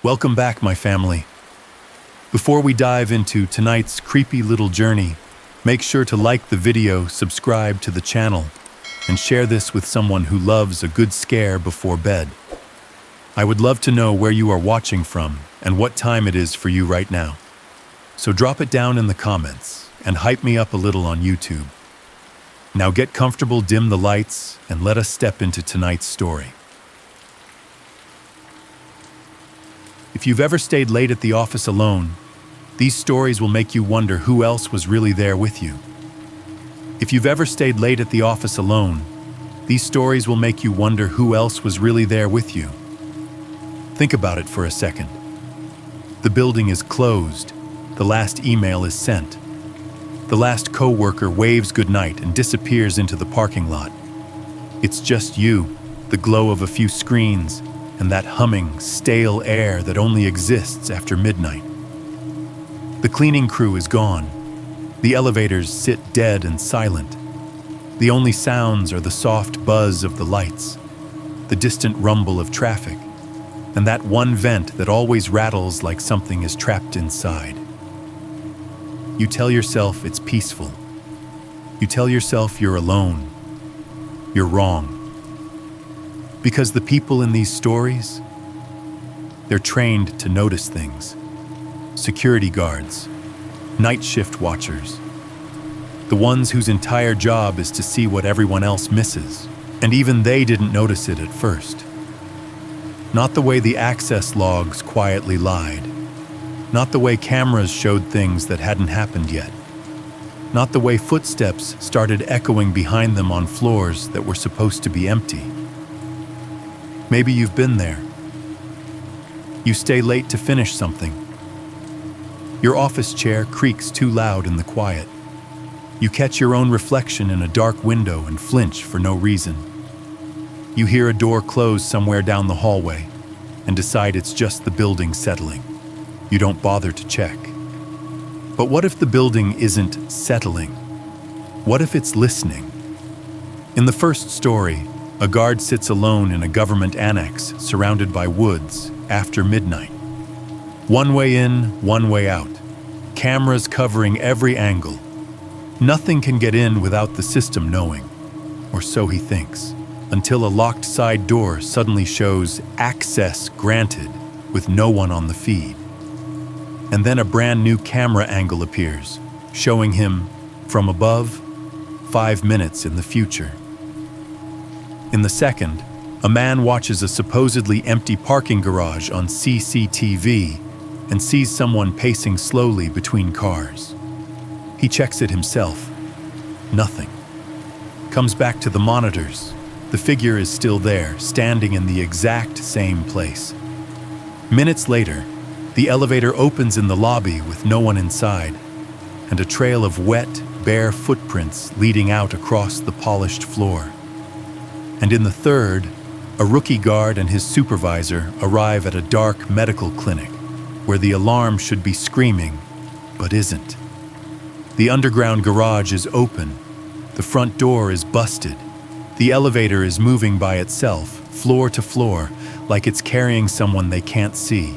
Welcome back, my family. Before we dive into tonight's creepy little journey, make sure to like the video, subscribe to the channel, and share this with someone who loves a good scare before bed. I would love to know where you are watching from and what time it is for you right now. So drop it down in the comments and hype me up a little on YouTube. Now get comfortable, dim the lights, and let us step into tonight's story. If you've ever stayed late at the office alone, these stories will make you wonder who else was really there with you. If you've ever stayed late at the office alone, these stories will make you wonder who else was really there with you. Think about it for a second. The building is closed. The last email is sent. The last coworker waves goodnight and disappears into the parking lot. It's just you, the glow of a few screens, and that humming, stale air that only exists after midnight. The cleaning crew is gone. The elevators sit dead and silent. The only sounds are the soft buzz of the lights, the distant rumble of traffic, and that one vent that always rattles like something is trapped inside. You tell yourself it's peaceful. You tell yourself you're alone. You're wrong. Because the people in these stories, they're trained to notice things. Security guards, night shift watchers, the ones whose entire job is to see what everyone else misses, and even they didn't notice it at first. Not the way the access logs quietly lied. Not the way cameras showed things that hadn't happened yet. Not the way footsteps started echoing behind them on floors that were supposed to be empty. Maybe you've been there. You stay late to finish something. Your office chair creaks too loud in the quiet. You catch your own reflection in a dark window and flinch for no reason. You hear a door close somewhere down the hallway and decide it's just the building settling. You don't bother to check. But what if the building isn't settling? What if it's listening? In the first story, a guard sits alone in a government annex surrounded by woods after midnight. One way in, one way out. Cameras covering every angle. Nothing can get in without the system knowing, or so he thinks, until a locked side door suddenly shows access granted with no one on the feed. And then a brand new camera angle appears, showing him, from above, 5 minutes in the future. In the second, a man watches a supposedly empty parking garage on CCTV and sees someone pacing slowly between cars. He checks it himself. Nothing. Comes back to the monitors. The figure is still there, standing in the exact same place. Minutes later, the elevator opens in the lobby with no one inside, and a trail of wet, bare footprints leading out across the polished floor. And in the third, a rookie guard and his supervisor arrive at a dark medical clinic where the alarm should be screaming, but isn't. The underground garage is open. The front door is busted. The elevator is moving by itself, floor to floor, like it's carrying someone they can't see.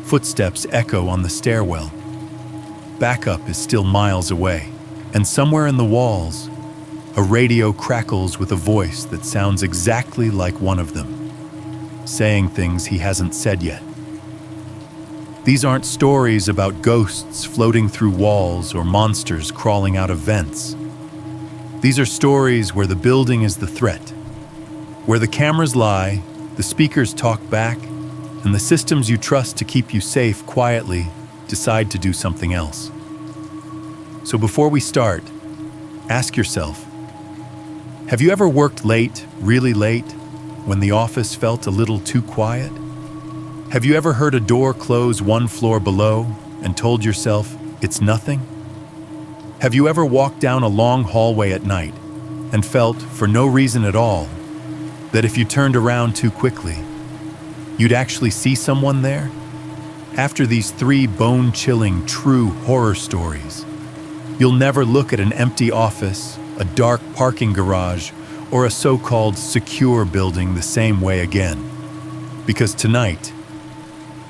Footsteps echo on the stairwell. Backup is still miles away, and somewhere in the walls, a radio crackles with a voice that sounds exactly like one of them, saying things he hasn't said yet. These aren't stories about ghosts floating through walls or monsters crawling out of vents. These are stories where the building is the threat, where the cameras lie, the speakers talk back, and the systems you trust to keep you safe quietly decide to do something else. So before we start, ask yourself, have you ever worked late, really late, when the office felt a little too quiet? Have you ever heard a door close one floor below and told yourself it's nothing? Have you ever walked down a long hallway at night and felt, for no reason at all, that if you turned around too quickly, you'd actually see someone there? After these 3 bone-chilling, true horror stories, you'll never look at an empty office, a dark parking garage, or a so-called secure building the same way again. Because tonight,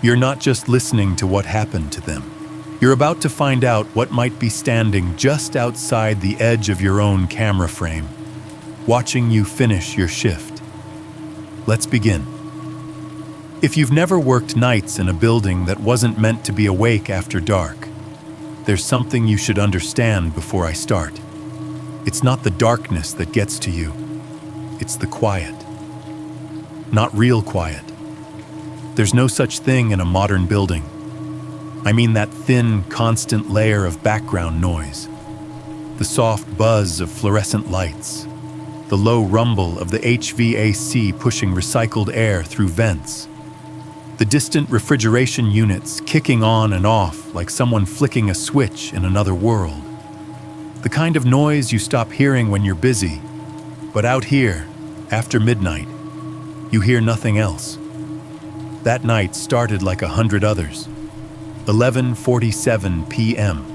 You're not just listening to what happened to them. You're about to find out what might be standing just outside the edge of your own camera frame, watching you finish your shift. Let's begin. If you've never worked nights in a building that wasn't meant to be awake after dark, there's something you should understand before I start. It's not the darkness that gets to you. It's the quiet. Not real quiet. There's no such thing in a modern building. I mean that thin, constant layer of background noise. The soft buzz of fluorescent lights. The low rumble of the HVAC pushing recycled air through vents. The distant refrigeration units kicking on and off like someone flicking a switch in another world. The kind of noise you stop hearing when you're busy, but out here, after midnight, you hear nothing else. That night started like 100 others. 11:47 p.m.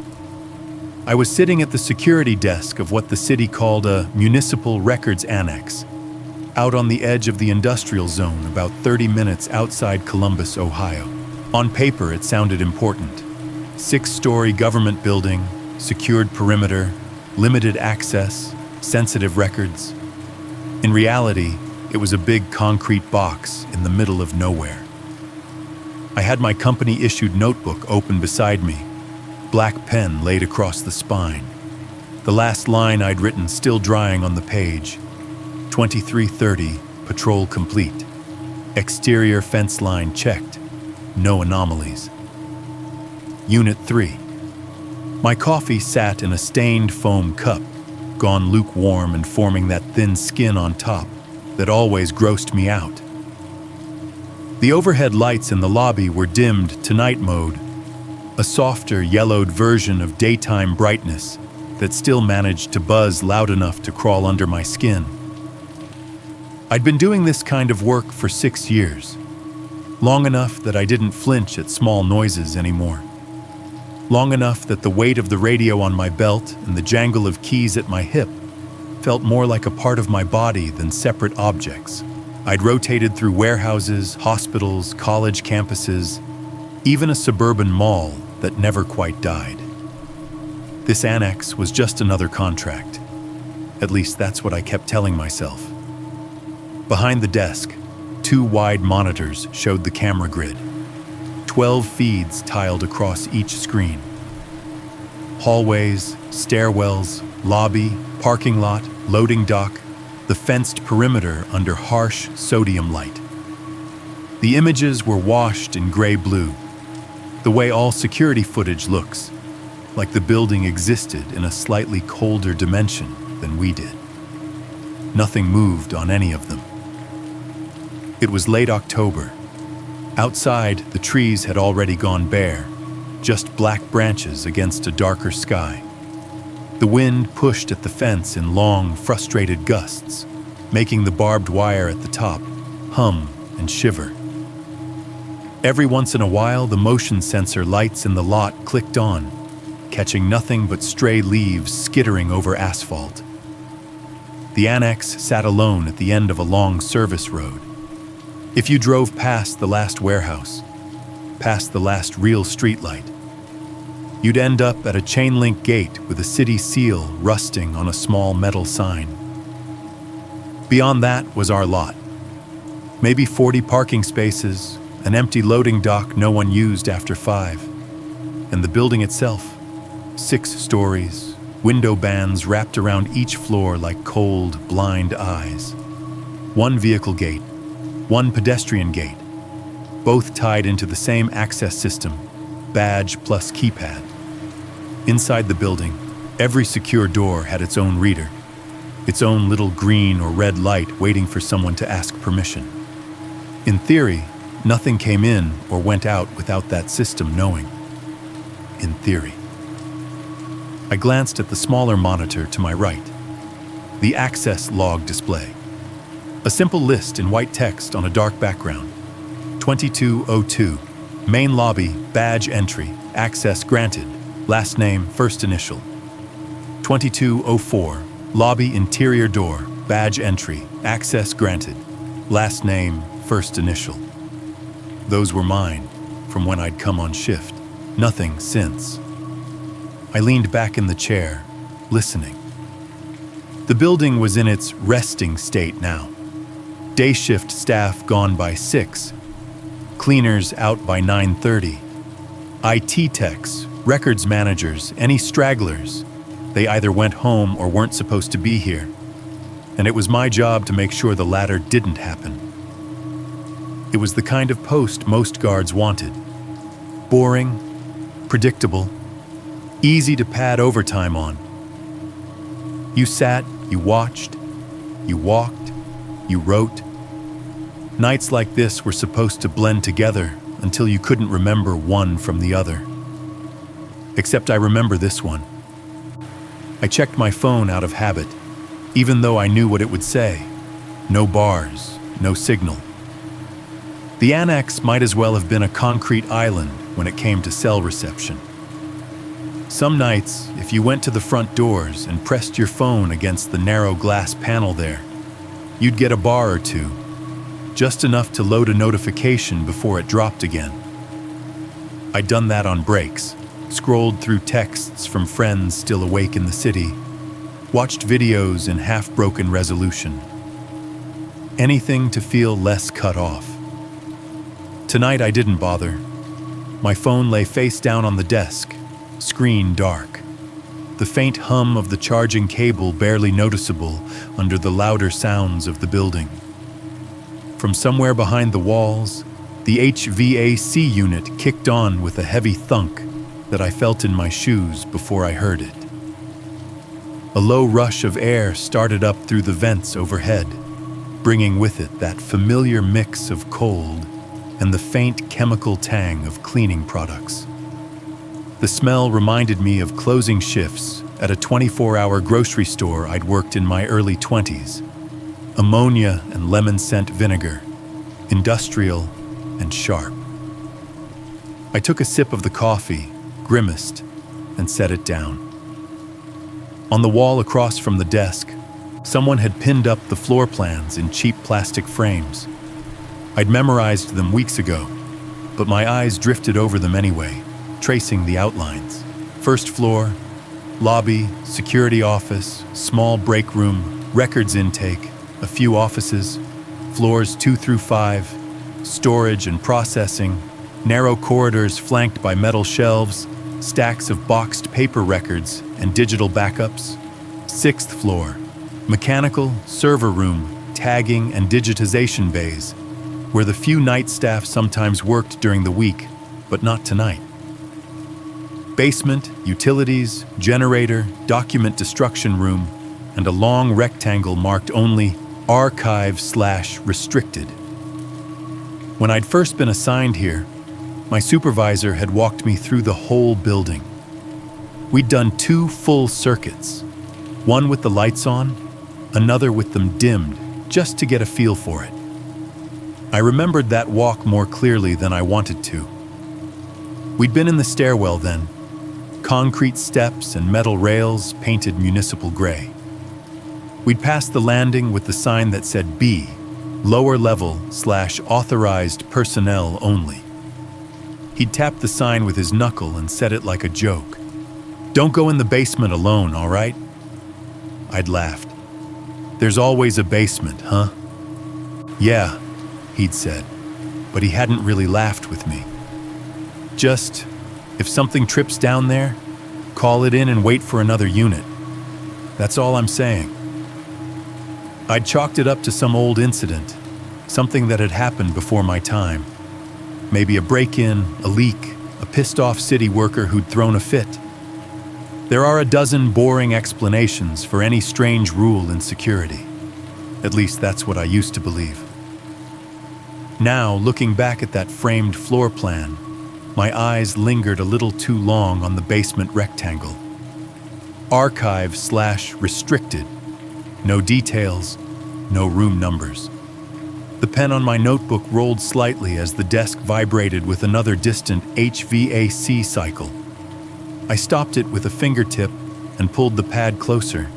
I was sitting at the security desk of what the city called a municipal records annex, out on the edge of the industrial zone about 30 minutes outside Columbus, Ohio. On paper, it sounded important. 6-story government building, secured perimeter, limited access, sensitive records. In reality, it was a big concrete box in the middle of nowhere. I had my company-issued notebook open beside me, black pen laid across the spine. The last line I'd written still drying on the page. 2330, patrol complete. Exterior fence line checked. No anomalies. Unit 3. My coffee sat in a stained foam cup, gone lukewarm and forming that thin skin on top that always grossed me out. The overhead lights in the lobby were dimmed to night mode, a softer yellowed version of daytime brightness that still managed to buzz loud enough to crawl under my skin. I'd been doing this kind of work for 6 years, long enough that I didn't flinch at small noises anymore. Long enough that the weight of the radio on my belt and the jangle of keys at my hip felt more like a part of my body than separate objects. I'd rotated through warehouses, hospitals, college campuses, even a suburban mall that never quite died. This annex was just another contract. At least that's what I kept telling myself. Behind the desk, 2 wide monitors showed the camera grid. 12 feeds tiled across each screen. Hallways, stairwells, lobby, parking lot, loading dock, the fenced perimeter under harsh sodium light. The images were washed in gray-blue, the way all security footage looks, like the building existed in a slightly colder dimension than we did. Nothing moved on any of them. It was late October. Outside, the trees had already gone bare, just black branches against a darker sky. The wind pushed at the fence in long, frustrated gusts, making the barbed wire at the top hum and shiver. Every once in a while, the motion sensor lights in the lot clicked on, catching nothing but stray leaves skittering over asphalt. The annex sat alone at the end of a long service road. If you drove past the last warehouse, past the last real streetlight, you'd end up at a chain-link gate with a city seal rusting on a small metal sign. Beyond that was our lot. Maybe 40 parking spaces, an empty loading dock no one used after 5. And the building itself, 6 stories, window bands wrapped around each floor like cold, blind eyes. 1 vehicle gate, 1 pedestrian gate, both tied into the same access system, badge plus keypad. Inside the building, every secure door had its own reader, its own little green or red light waiting for someone to ask permission. In theory, nothing came in or went out without that system knowing. In theory. I glanced at the smaller monitor to my right, the access log display. A simple list in white text on a dark background. 2202, main lobby, badge entry, access granted, last name, first initial. 2204, lobby interior door, badge entry, access granted, last name, first initial. Those were mine. from when I'd come on shift. Nothing since. I leaned back in the chair, listening. The building was in its resting state now. Day shift staff gone by 6, cleaners out by 9:30, IT techs, records managers, any stragglers. They either went home or weren't supposed to be here, and it was my job to make sure the latter didn't happen. It was the kind of post most guards wanted. Boring, predictable, easy to pad overtime on. You sat, you watched, you walked, you wrote. Nights like this were supposed to blend together until you couldn't remember one from the other. Except I remember this one. I checked my phone out of habit, even though I knew what it would say. No bars, no signal. The annex might as well have been a concrete island when it came to cell reception. Some nights, if you went to the front doors and pressed your phone against the narrow glass panel there, you'd get a bar or two, just enough to load a notification before it dropped again. I'd done that on breaks, scrolled through texts from friends still awake in the city, watched videos in half-broken resolution. Anything to feel less cut off. Tonight I didn't bother. My phone lay face down on the desk, screen dark. The faint hum of the charging cable barely noticeable under the louder sounds of the building. From somewhere behind the walls, the HVAC unit kicked on with a heavy thunk that I felt in my shoes before I heard it. A low rush of air started up through the vents overhead, bringing with it that familiar mix of cold and the faint chemical tang of cleaning products. The smell reminded me of closing shifts at a 24-hour grocery store I'd worked in my early 20s. Ammonia and lemon scent vinegar, industrial and sharp. I took a sip of the coffee, grimaced, and set it down. On the wall across from the desk, someone had pinned up the floor plans in cheap plastic frames. I'd memorized them weeks ago, but my eyes drifted over them anyway, tracing the outlines. First floor, lobby, security office, small break room, records intake, a few offices, floors 2 through 5, storage and processing, narrow corridors flanked by metal shelves, stacks of boxed paper records and digital backups. 6th floor, mechanical, server room, tagging and digitization bays, where the few night staff sometimes worked during the week, but not tonight. Basement, utilities, generator, document destruction room, and a long rectangle marked only Archive/restricted. When I'd first been assigned here, my supervisor had walked me through the whole building. We'd done 2 full circuits, one with the lights on, another with them dimmed, just to get a feel for it. I remembered that walk more clearly than I wanted to. We'd been in the stairwell then, concrete steps and metal rails painted municipal gray. We'd passed the landing with the sign that said B, lower level/authorized personnel only. He'd tapped the sign with his knuckle and said it like a joke. "Don't go in the basement alone, all right?" I'd laughed. "There's always a basement, huh?" "Yeah," he'd said, but he hadn't really laughed with me. "Just, if something trips down there, call it in and wait for another unit. That's all I'm saying." I'd chalked it up to some old incident, something that had happened before my time. Maybe a break-in, a leak, a pissed-off city worker who'd thrown a fit. There are a dozen boring explanations for any strange rule in security. At least that's what I used to believe. Now, looking back at that framed floor plan, my eyes lingered a little too long on the basement rectangle. Archive/restricted. No details, no room numbers. The pen on my notebook rolled slightly as the desk vibrated with another distant HVAC cycle. I stopped it with a fingertip and pulled the pad closer,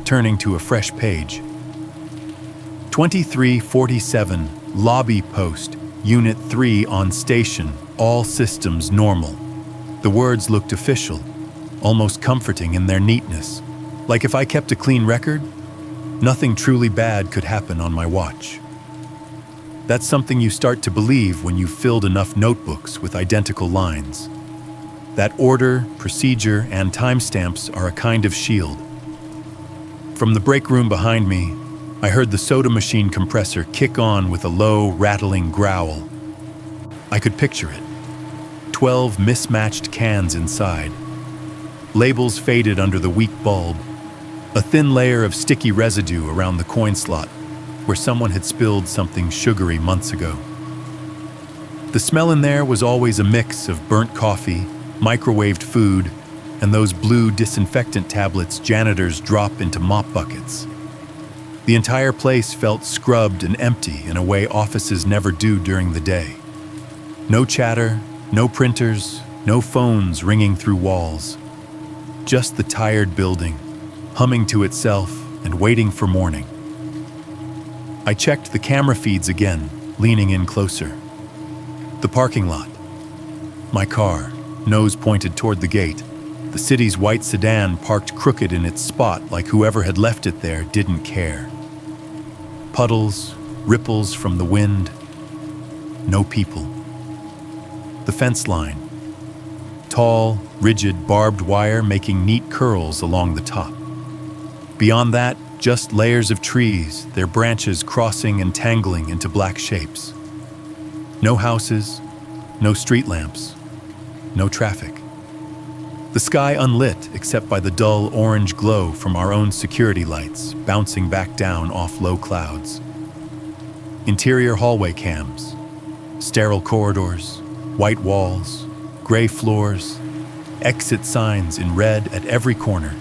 turning to a fresh page. 2347, Lobby Post, Unit 3 on station, All systems normal. The words looked official, almost comforting in their neatness. Like if I kept a clean record, nothing truly bad could happen on my watch. That's something you start to believe when you've filled enough notebooks with identical lines. That order, procedure, and timestamps are a kind of shield. From the break room behind me, I heard the soda machine compressor kick on with a low, rattling growl. I could picture it. 12 mismatched cans inside. Labels faded under the weak bulb. A thin layer of sticky residue around the coin slot, where someone had spilled something sugary months ago. The smell in there was always a mix of burnt coffee, microwaved food, and those blue disinfectant tablets janitors drop into mop buckets. The entire place felt scrubbed and empty in a way offices never do during the day. No chatter, no printers, no phones ringing through walls. Just the tired building, humming to itself and waiting for morning. I checked the camera feeds again, leaning in closer. The parking lot. My car, nose pointed toward the gate. The city's white sedan parked crooked in its spot like whoever had left it there didn't care. Puddles, ripples from the wind. No people. The fence line. Tall, rigid barbed wire making neat curls along the top. Beyond that, just layers of trees, their branches crossing and tangling into black shapes. No houses, no street lamps, no traffic. The sky unlit except by the dull orange glow from our own security lights bouncing back down off low clouds. Interior hallway cams, sterile corridors, white walls, gray floors, exit signs in red at every corner.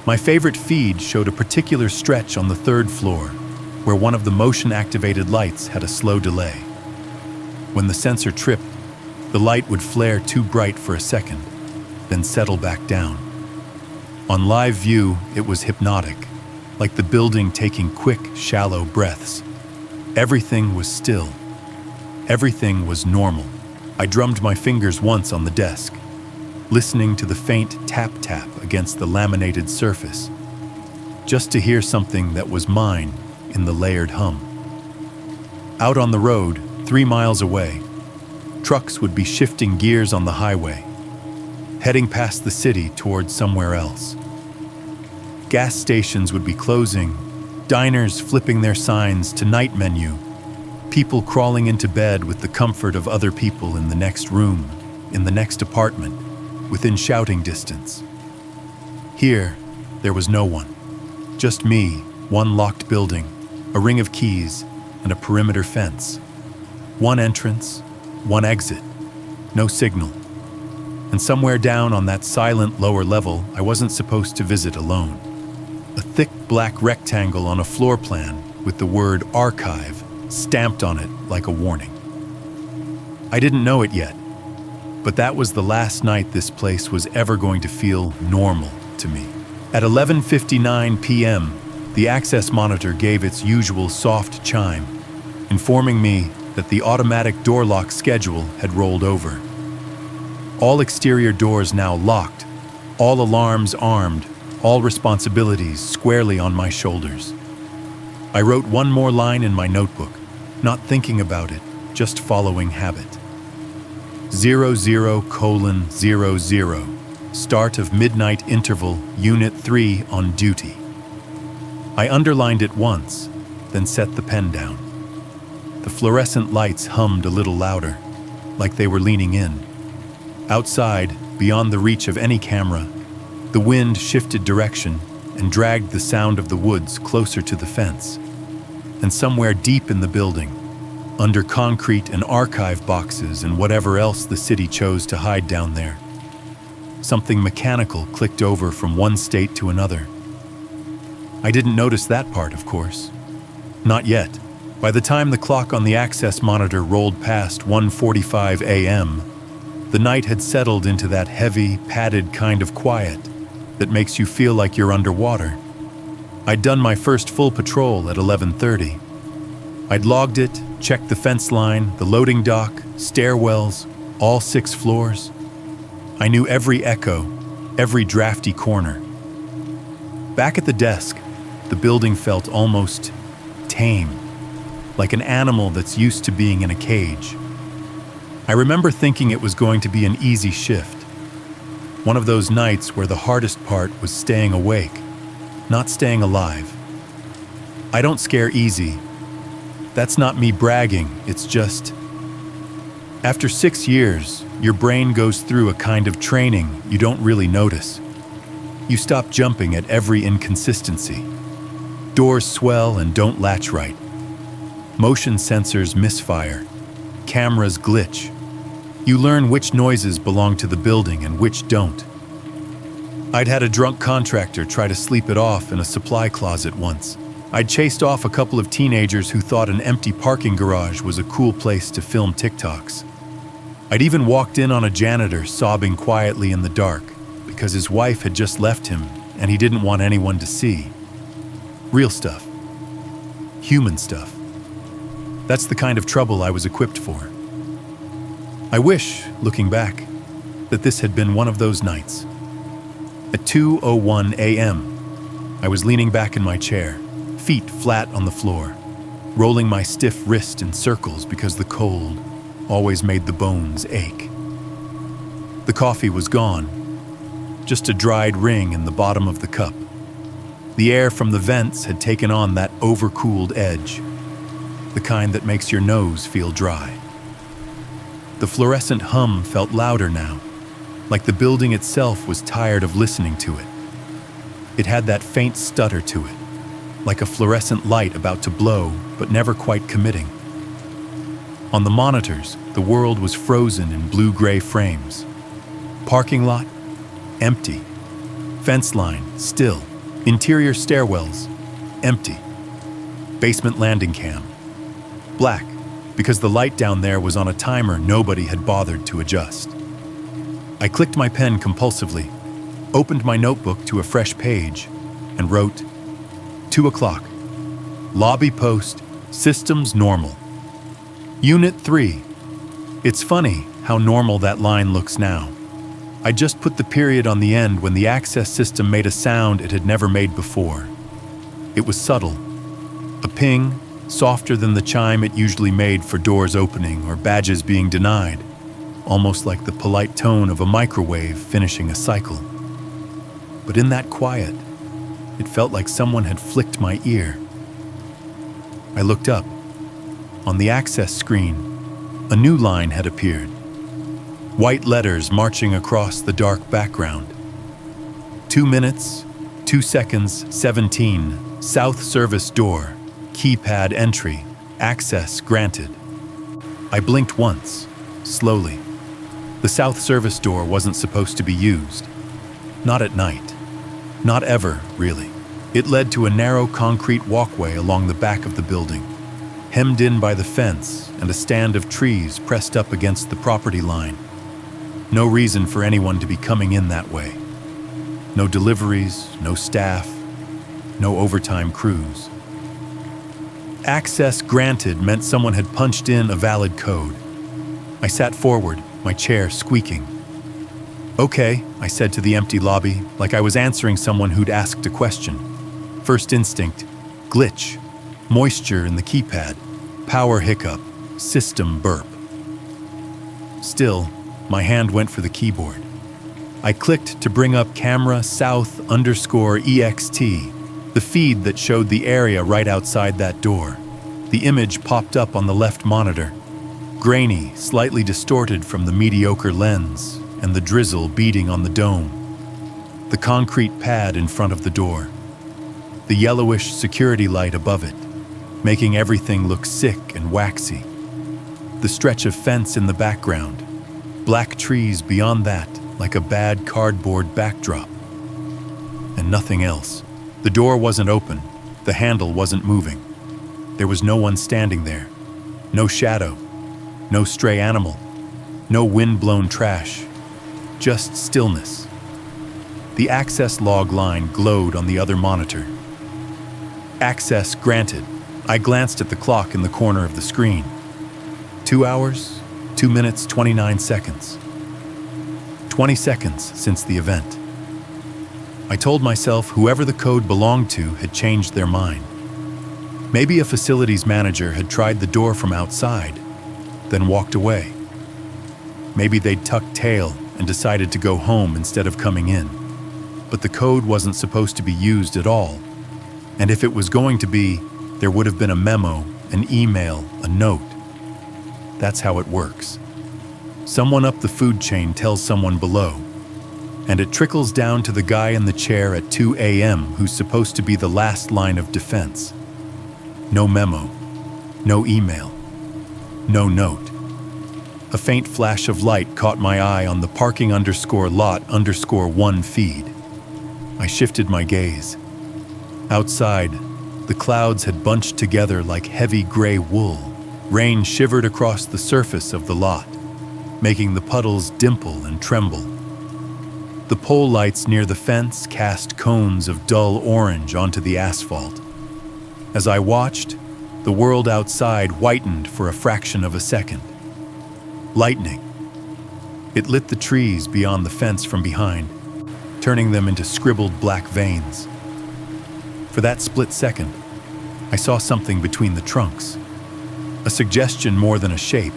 My favorite feed showed a particular stretch on the third floor, where one of the motion-activated lights had a slow delay. When the sensor tripped, the light would flare too bright for a second, then settle back down. On live view, it was hypnotic, like the building taking quick, shallow breaths. Everything was still. Everything was normal. I drummed my fingers once on the desk, listening to the faint tap-tap against the laminated surface, just to hear something that was mine in the layered hum. Out on the road, 3 miles away, trucks would be shifting gears on the highway, heading past the city towards somewhere else. Gas stations would be closing, diners flipping their signs to night menu, people crawling into bed with the comfort of other people in the next room, in the next apartment, within shouting distance. Here, there was no one. Just me, one locked building, a ring of keys, and a perimeter fence. One entrance, one exit, no signal. And somewhere down on that silent lower level, I wasn't supposed to visit alone. A thick black rectangle on a floor plan with the word archive stamped on it like a warning. I didn't know it yet, but that was the last night this place was ever going to feel normal to me. At 11:59 p.m., the access monitor gave its usual soft chime, informing me that the automatic door lock schedule had rolled over. All exterior doors now locked, all alarms armed, all responsibilities squarely on my shoulders. I wrote one more line in my notebook, not thinking about it, just following habit. 00:00, start of midnight interval, Unit 3 on duty. I underlined it once, then set the pen down. The fluorescent lights hummed a little louder, like they were leaning in. Outside, beyond the reach of any camera, the wind shifted direction and dragged the sound of the woods closer to the fence. And somewhere deep in the building, under concrete and archive boxes and whatever else the city chose to hide down there, something mechanical clicked over from one state to another. I didn't notice that part, of course. Not yet. By the time the clock on the access monitor rolled past 1:45 a.m., the night had settled into that heavy, padded kind of quiet that makes you feel like you're underwater. I'd done my first full patrol at 11:30. I'd logged it, checked the fence line, the loading dock, stairwells, all 6 floors. I knew every echo, every drafty corner. Back at the desk, the building felt almost tame, like an animal that's used to being in a cage. I remember thinking it was going to be an easy shift. One of those nights where the hardest part was staying awake, not staying alive. I don't scare easy. That's not me bragging, it's just... After 6 years, your brain goes through a kind of training you don't really notice. You stop jumping at every inconsistency. Doors swell and don't latch right. Motion sensors misfire. Cameras glitch. You learn which noises belong to the building and which don't. I'd had a drunk contractor try to sleep it off in a supply closet once. I'd chased off a couple of teenagers who thought an empty parking garage was a cool place to film TikToks. I'd even walked in on a janitor sobbing quietly in the dark because his wife had just left him and he didn't want anyone to see. Real stuff. Human stuff. That's the kind of trouble I was equipped for. I wish, looking back, that this had been one of those nights. At 2:01 a.m., I was leaning back in my chair, feet flat on the floor, rolling my stiff wrist in circles because the cold always made the bones ache. The coffee was gone, just a dried ring in the bottom of the cup. The air from the vents had taken on that overcooled edge, the kind that makes your nose feel dry. The fluorescent hum felt louder now, like the building itself was tired of listening to it. It had that faint stutter to it, like a fluorescent light about to blow, but never quite committing. On the monitors, the world was frozen in blue-gray frames. Parking lot, empty. Fence line, still. Interior stairwells, empty. Basement landing cam, black, because the light down there was on a timer nobody had bothered to adjust. I clicked my pen compulsively, opened my notebook to a fresh page, and wrote, 2 o'clock. Lobby post, systems normal. Unit 3. It's funny how normal that line looks now. I just put the period on the end when the access system made a sound it had never made before. It was subtle. A ping, softer than the chime it usually made for doors opening or badges being denied, almost like the polite tone of a microwave finishing a cycle. But in that quiet, it felt like someone had flicked my ear. I looked up. On the access screen, a new line had appeared. White letters marching across the dark background. 2 minutes, 2 seconds, 17, South Service Door, keypad entry, access granted. I blinked once, slowly. The South Service Door wasn't supposed to be used. Not at night. Not ever, really. It led to a narrow concrete walkway along the back of the building, hemmed in by the fence and a stand of trees pressed up against the property line. No reason for anyone to be coming in that way. No deliveries, no staff, no overtime crews. Access granted meant someone had punched in a valid code. I sat forward, my chair squeaking. Okay, I said to the empty lobby, like I was answering someone who'd asked a question. First instinct, glitch, moisture in the keypad, power hiccup, system burp. Still, my hand went for the keyboard. I clicked to bring up camera south_ext, the feed that showed the area right outside that door. The image popped up on the left monitor, grainy, slightly distorted from the mediocre lens and the drizzle beating on the dome. The concrete pad in front of the door. The yellowish security light above it, making everything look sick and waxy. The stretch of fence in the background. Black trees beyond that, like a bad cardboard backdrop. And nothing else. The door wasn't open. The handle wasn't moving. There was no one standing there. No shadow. No stray animal. No wind-blown trash. Just stillness. The access log line glowed on the other monitor. Access granted. I glanced at the clock in the corner of the screen. 2 hours, 2 minutes, 29 seconds. 20 seconds since the event. I told myself whoever the code belonged to had changed their mind. Maybe a facilities manager had tried the door from outside, then walked away. Maybe they'd tucked tail and decided to go home instead of coming in. But the code wasn't supposed to be used at all. And if it was going to be, there would have been a memo, an email, a note. That's how it works. Someone up the food chain tells someone below, and it trickles down to the guy in the chair at 2 a.m. who's supposed to be the last line of defense. No memo, no email, no note. A faint flash of light caught my eye on the parking_lot_1 feed. I shifted my gaze. Outside, the clouds had bunched together like heavy gray wool. Rain shivered across the surface of the lot, making the puddles dimple and tremble. The pole lights near the fence cast cones of dull orange onto the asphalt. As I watched, the world outside whitened for a fraction of a second. Lightning. It lit the trees beyond the fence from behind, turning them into scribbled black veins. For that split second, I saw something between the trunks. A suggestion more than a shape.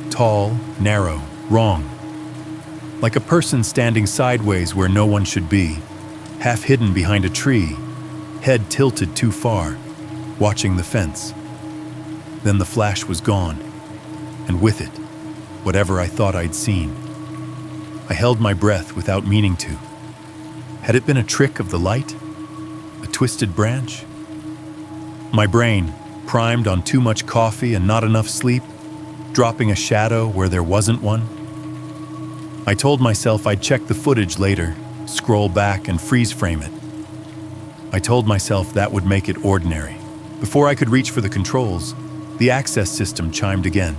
Tall, narrow, wrong. Like a person standing sideways where no one should be, half hidden behind a tree, head tilted too far, watching the fence. Then the flash was gone, and with it, whatever I thought I'd seen. I held my breath without meaning to. Had it been a trick of the light? A twisted branch? My brain, primed on too much coffee and not enough sleep, dropping a shadow where there wasn't one. I told myself I'd check the footage later, scroll back and freeze frame it. I told myself that would make it ordinary. Before I could reach for the controls, the access system chimed again.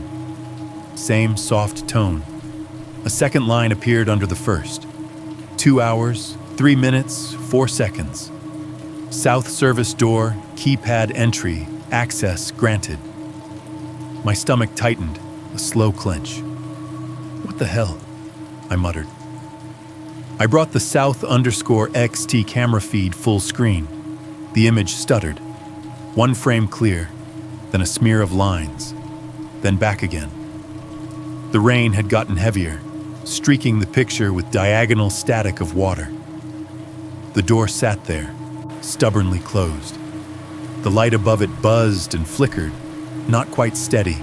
Same soft tone. A second line appeared under the first. 2 hours, 3 minutes, 4 seconds. South service door, keypad entry, access granted. My stomach tightened, a slow clench. What the hell? I muttered. I brought the South_XT camera feed full screen. The image stuttered. One frame clear, then a smear of lines, then back again. The rain had gotten heavier, streaking the picture with diagonal static of water. The door sat there, stubbornly closed. The light above it buzzed and flickered, not quite steady.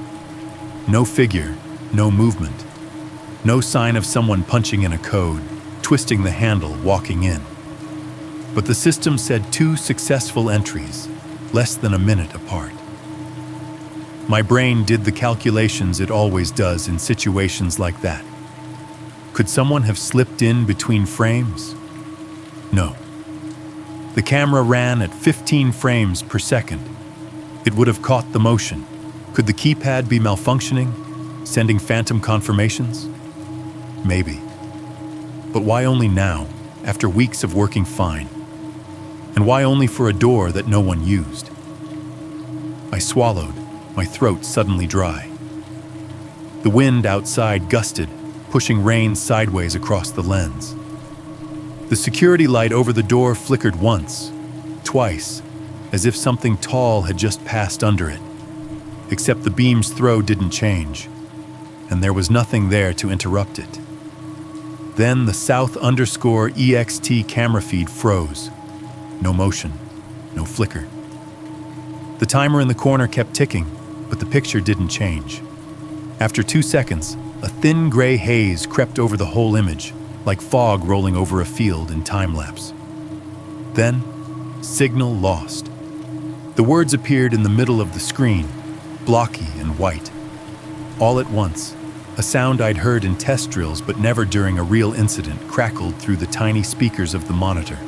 No figure, no movement. No sign of someone punching in a code, twisting the handle, walking in. But the system said 2 successful entries, less than a minute apart. My brain did the calculations it always does in situations like that. Could someone have slipped in between frames? No. The camera ran at 15 frames per second. It would have caught the motion. Could the keypad be malfunctioning, sending phantom confirmations? Maybe. But why only now, after weeks of working fine? And why only for a door that no one used? I swallowed, my throat suddenly dry. The wind outside gusted, pushing rain sideways across the lens. The security light over the door flickered once, twice, as if something tall had just passed under it. Except the beam's throw didn't change, and there was nothing there to interrupt it. Then the South_EXT camera feed froze. No motion, no flicker. The timer in the corner kept ticking, but the picture didn't change. After 2 seconds, a thin gray haze crept over the whole image, like fog rolling over a field in time-lapse. Then, signal lost. The words appeared in the middle of the screen, blocky and white. All at once, a sound I'd heard in test drills but never during a real incident crackled through the tiny speakers of the monitor.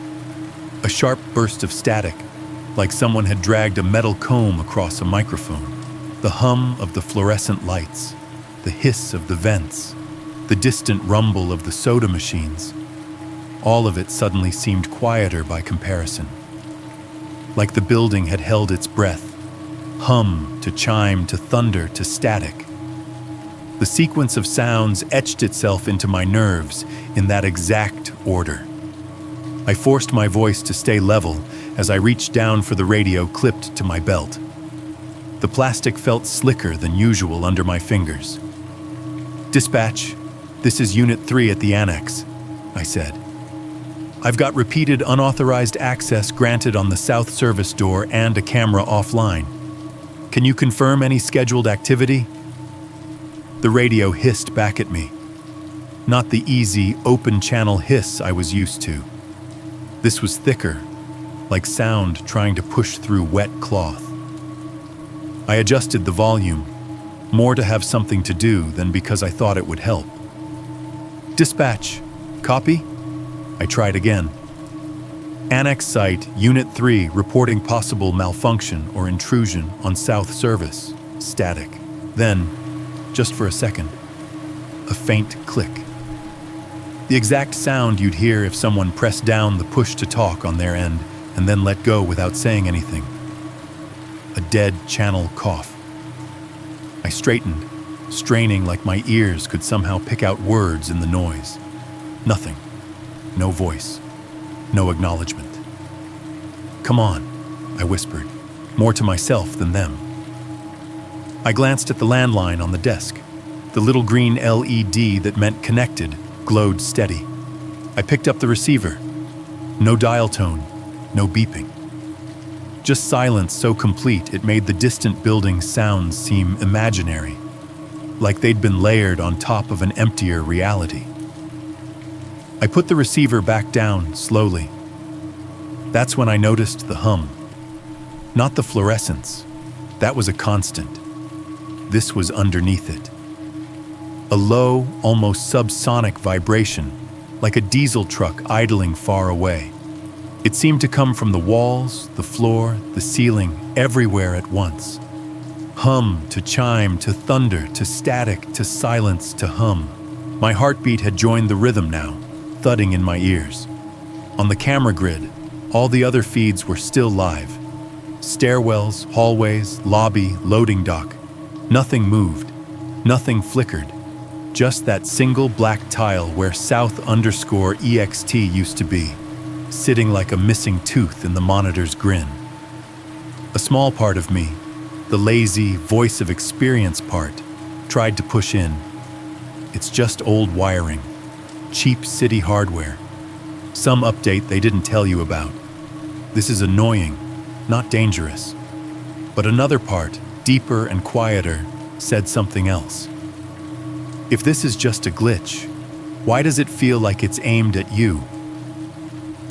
A sharp burst of static, like someone had dragged a metal comb across a microphone. The hum of the fluorescent lights, the hiss of the vents, the distant rumble of the soda machines. All of it suddenly seemed quieter by comparison. Like the building had held its breath, hum to chime to thunder to static. The sequence of sounds etched itself into my nerves in that exact order. I forced my voice to stay level as I reached down for the radio clipped to my belt. The plastic felt slicker than usual under my fingers. "Dispatch, this is Unit 3 at the Annex," I said. "I've got repeated unauthorized access granted on the south service door and a camera offline. Can you confirm any scheduled activity?" The radio hissed back at me. Not the easy, open-channel hiss I was used to. This was thicker, like sound trying to push through wet cloth. I adjusted the volume, more to have something to do than because I thought it would help. "Dispatch, copy?" I tried again. "Annex site, Unit 3, reporting possible malfunction or intrusion on south service. Static." Then, just for a second, a faint click. The exact sound you'd hear if someone pressed down the push-to-talk on their end and then let go without saying anything. A dead channel cough. I straightened, straining like my ears could somehow pick out words in the noise. Nothing. No voice. No acknowledgement. "Come on," I whispered, more to myself than them. I glanced at the landline on the desk. The little green LED that meant connected glowed steady. I picked up the receiver. No dial tone, no beeping. Just silence so complete it made the distant building's sounds seem imaginary, like they'd been layered on top of an emptier reality. I put the receiver back down slowly. That's when I noticed the hum. Not the fluorescence. That was a constant. This was underneath it. A low, almost subsonic vibration, like a diesel truck idling far away. It seemed to come from the walls, the floor, the ceiling, everywhere at once. Hum to chime to thunder to static to silence to hum. My heartbeat had joined the rhythm now, thudding in my ears. On the camera grid, all the other feeds were still live. Stairwells, hallways, lobby, loading dock. Nothing moved. Nothing flickered. Just that single black tile where South_EXT used to be, sitting like a missing tooth in the monitor's grin. A small part of me, the lazy, voice of experience part, tried to push in. It's just old wiring, cheap city hardware. Some update they didn't tell you about. This is annoying, not dangerous. But another part, deeper and quieter, said something else. If this is just a glitch, why does it feel like it's aimed at you?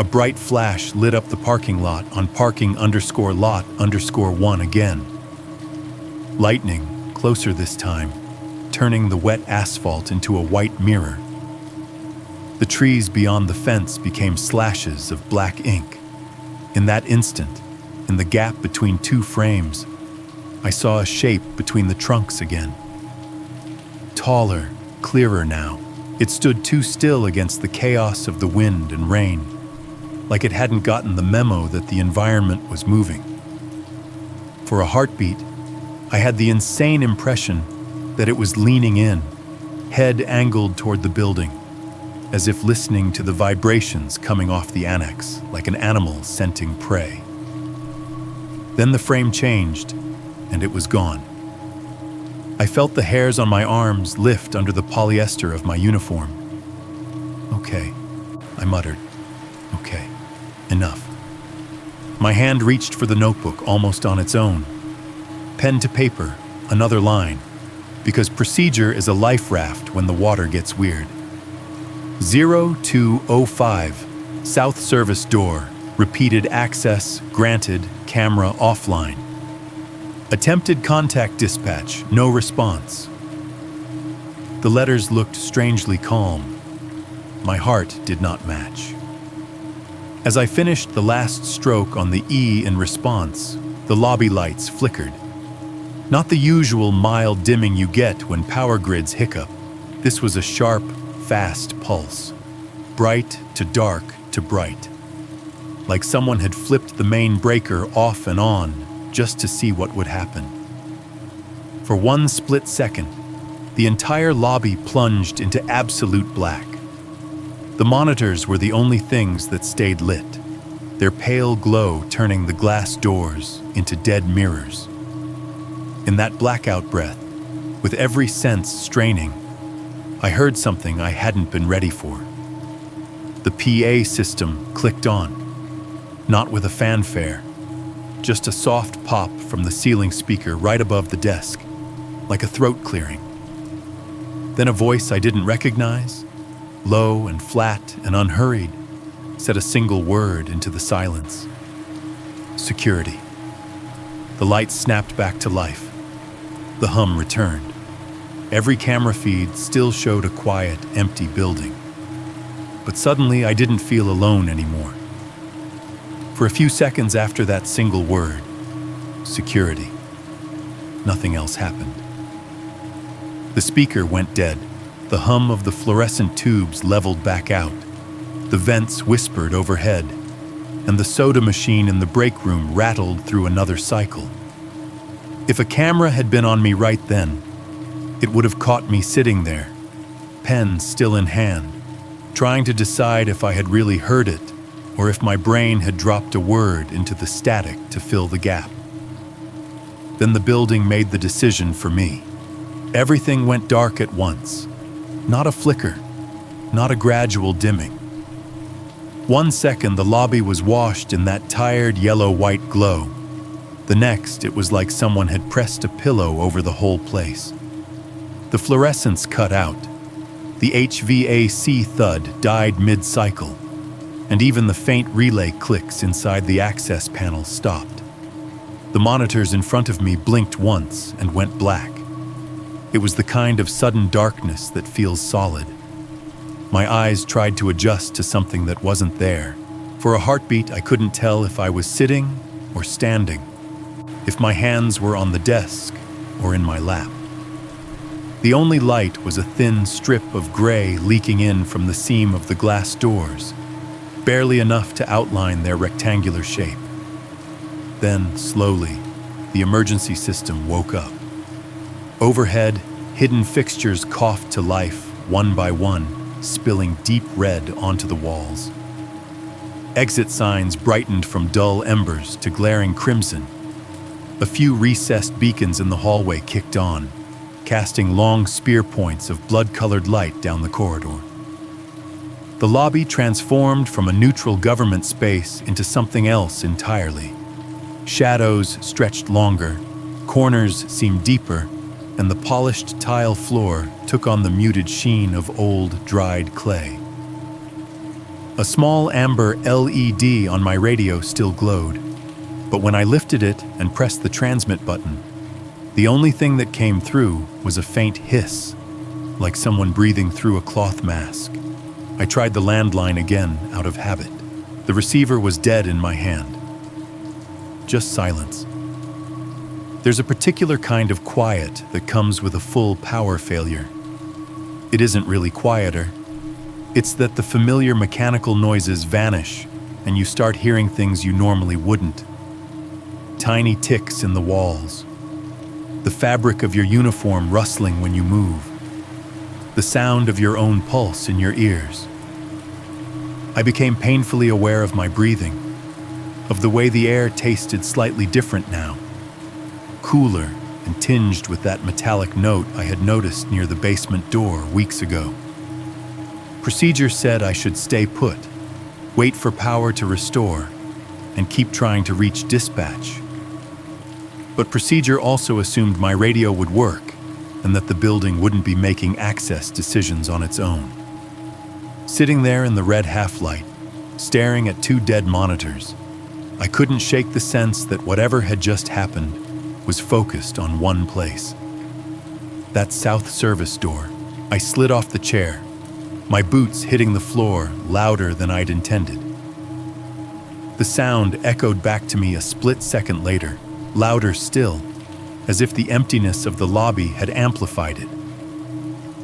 A bright flash lit up the parking lot on parking_lot_1 again. Lightning, closer this time, turning the wet asphalt into a white mirror. The trees beyond the fence became slashes of black ink. In that instant, in the gap between two frames, I saw a shape between the trunks again. Taller, clearer now, it stood too still against the chaos of the wind and rain, like it hadn't gotten the memo that the environment was moving. For a heartbeat, I had the insane impression that it was leaning in, head angled toward the building, as if listening to the vibrations coming off the annex, like an animal scenting prey. Then the frame changed, and it was gone. I felt the hairs on my arms lift under the polyester of my uniform. "Okay," I muttered. "Okay, enough." My hand reached for the notebook almost on its own. Pen to paper, another line, because procedure is a life raft when the water gets weird. 0205, South Service Door, repeated access, granted, camera offline. Attempted contact dispatch, no response. The letters looked strangely calm. My heart did not match. As I finished the last stroke on the E in response, the lobby lights flickered. Not the usual mild dimming you get when power grids hiccup. This was a sharp, fast pulse. Bright to dark to bright. Like someone had flipped the main breaker off and on, just to see what would happen. For one split second, the entire lobby plunged into absolute black. The monitors were the only things that stayed lit, their pale glow turning the glass doors into dead mirrors. In that blackout breath, with every sense straining, I heard something I hadn't been ready for. The PA system clicked on, not with a fanfare, just a soft pop from the ceiling speaker right above the desk, like a throat clearing. Then a voice I didn't recognize, low and flat and unhurried, said a single word into the silence. Security. The lights snapped back to life. The hum returned. Every camera feed still showed a quiet, empty building. But suddenly I didn't feel alone anymore. For a few seconds after that single word, security, nothing else happened. The speaker went dead. The hum of the fluorescent tubes leveled back out. The vents whispered overhead, and the soda machine in the break room rattled through another cycle. If a camera had been on me right then, it would have caught me sitting there, pen still in hand, trying to decide if I had really heard it or if my brain had dropped a word into the static to fill the gap. Then the building made the decision for me. Everything went dark at once. Not a flicker, not a gradual dimming. 1 second, the lobby was washed in that tired yellow-white glow. The next, it was like someone had pressed a pillow over the whole place. The fluorescence cut out. The HVAC thud died mid-cycle, and even the faint relay clicks inside the access panel stopped. The monitors in front of me blinked once and went black. It was the kind of sudden darkness that feels solid. My eyes tried to adjust to something that wasn't there. For a heartbeat, I couldn't tell if I was sitting or standing, if my hands were on the desk or in my lap. The only light was a thin strip of gray leaking in from the seam of the glass doors, barely enough to outline their rectangular shape. Then, slowly, the emergency system woke up. Overhead, hidden fixtures coughed to life, one by one, spilling deep red onto the walls. Exit signs brightened from dull embers to glaring crimson. A few recessed beacons in the hallway kicked on, casting long spear points of blood-colored light down the corridor. The lobby transformed from a neutral government space into something else entirely. Shadows stretched longer, corners seemed deeper, and the polished tile floor took on the muted sheen of old, dried clay. A small amber LED on my radio still glowed, but when I lifted it and pressed the transmit button, the only thing that came through was a faint hiss, like someone breathing through a cloth mask. I tried the landline again out of habit. The receiver was dead in my hand. Just silence. There's a particular kind of quiet that comes with a full power failure. It isn't really quieter. It's that the familiar mechanical noises vanish and you start hearing things you normally wouldn't. Tiny ticks in the walls. The fabric of your uniform rustling when you move. The sound of your own pulse in your ears. I became painfully aware of my breathing, of the way the air tasted slightly different now. Cooler and tinged with that metallic note I had noticed near the basement door weeks ago. Procedure said I should stay put, wait for power to restore, and keep trying to reach dispatch. But procedure also assumed my radio would work and that the building wouldn't be making access decisions on its own. Sitting there in the red half-light, staring at two dead monitors, I couldn't shake the sense that whatever had just happened was focused on one place. That south service door. I slid off the chair, my boots hitting the floor louder than I'd intended. The sound echoed back to me a split second later, louder still, as if the emptiness of the lobby had amplified it.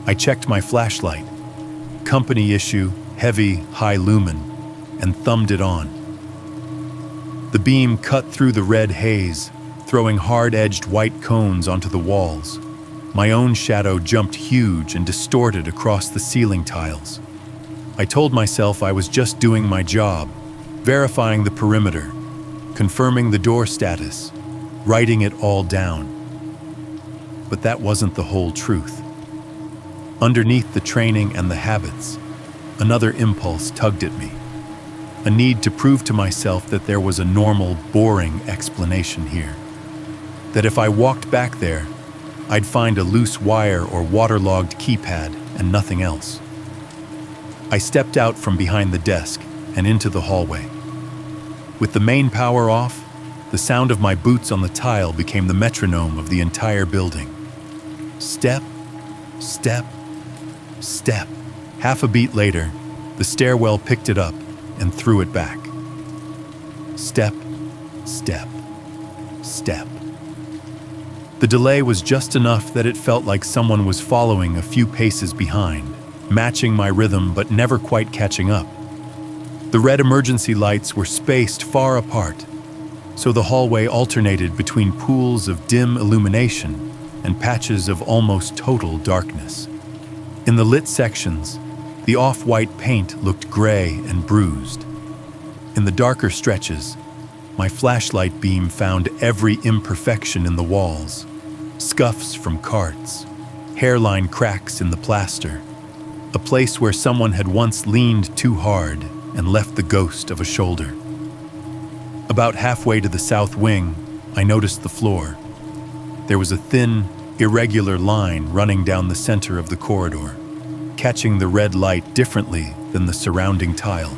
I checked my flashlight, company issue, heavy, high lumen, and thumbed it on. The beam cut through the red haze, throwing hard-edged white cones onto the walls. My own shadow jumped huge and distorted across the ceiling tiles. I told myself I was just doing my job, verifying the perimeter, confirming the door status, writing it all down. But that wasn't the whole truth. Underneath the training and the habits, another impulse tugged at me. A need to prove to myself that there was a normal, boring explanation here. That if I walked back there, I'd find a loose wire or waterlogged keypad and nothing else. I stepped out from behind the desk and into the hallway. With the main power off, the sound of my boots on the tile became the metronome of the entire building. Step, step, step. Half a beat later, the stairwell picked it up and threw it back. Step, step, step. The delay was just enough that it felt like someone was following a few paces behind, matching my rhythm but never quite catching up. The red emergency lights were spaced far apart, so the hallway alternated between pools of dim illumination and patches of almost total darkness. In the lit sections, the off-white paint looked gray and bruised. In the darker stretches, my flashlight beam found every imperfection in the walls, scuffs from carts, hairline cracks in the plaster, a place where someone had once leaned too hard and left the ghost of a shoulder. About halfway to the south wing, I noticed the floor. There was a thin, irregular line running down the center of the corridor, catching the red light differently than the surrounding tile.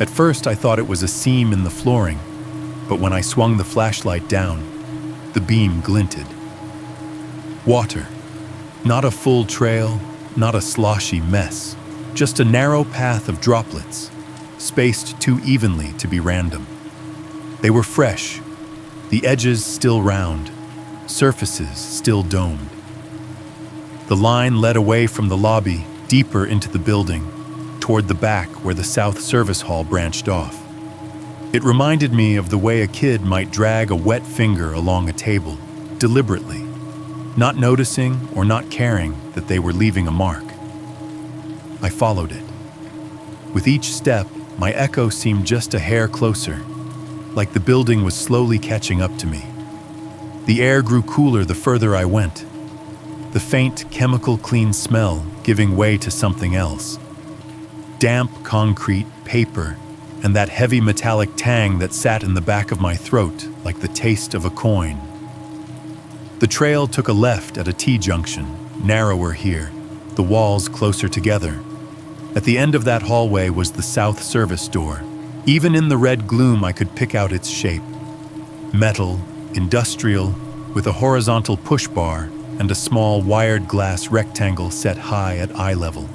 At first, I thought it was a seam in the flooring, but when I swung the flashlight down, the beam glinted. Water. Not a full trail, not a sloshy mess, just a narrow path of droplets, spaced too evenly to be random. They were fresh, the edges still round, surfaces still domed. The line led away from the lobby, deeper into the building, toward the back where the South Service Hall branched off. It reminded me of the way a kid might drag a wet finger along a table, deliberately, not noticing or not caring that they were leaving a mark. I followed it. With each step, my echo seemed just a hair closer, like the building was slowly catching up to me. The air grew cooler the further I went, the faint, chemical-clean smell giving way to something else. Damp concrete, paper, and that heavy metallic tang that sat in the back of my throat like the taste of a coin. The trail took a left at a T-junction, narrower here, the walls closer together. At the end of that hallway was the South Service door. Even in the red gloom, I could pick out its shape. Metal, industrial, with a horizontal push bar and a small wired glass rectangle set high at eye level.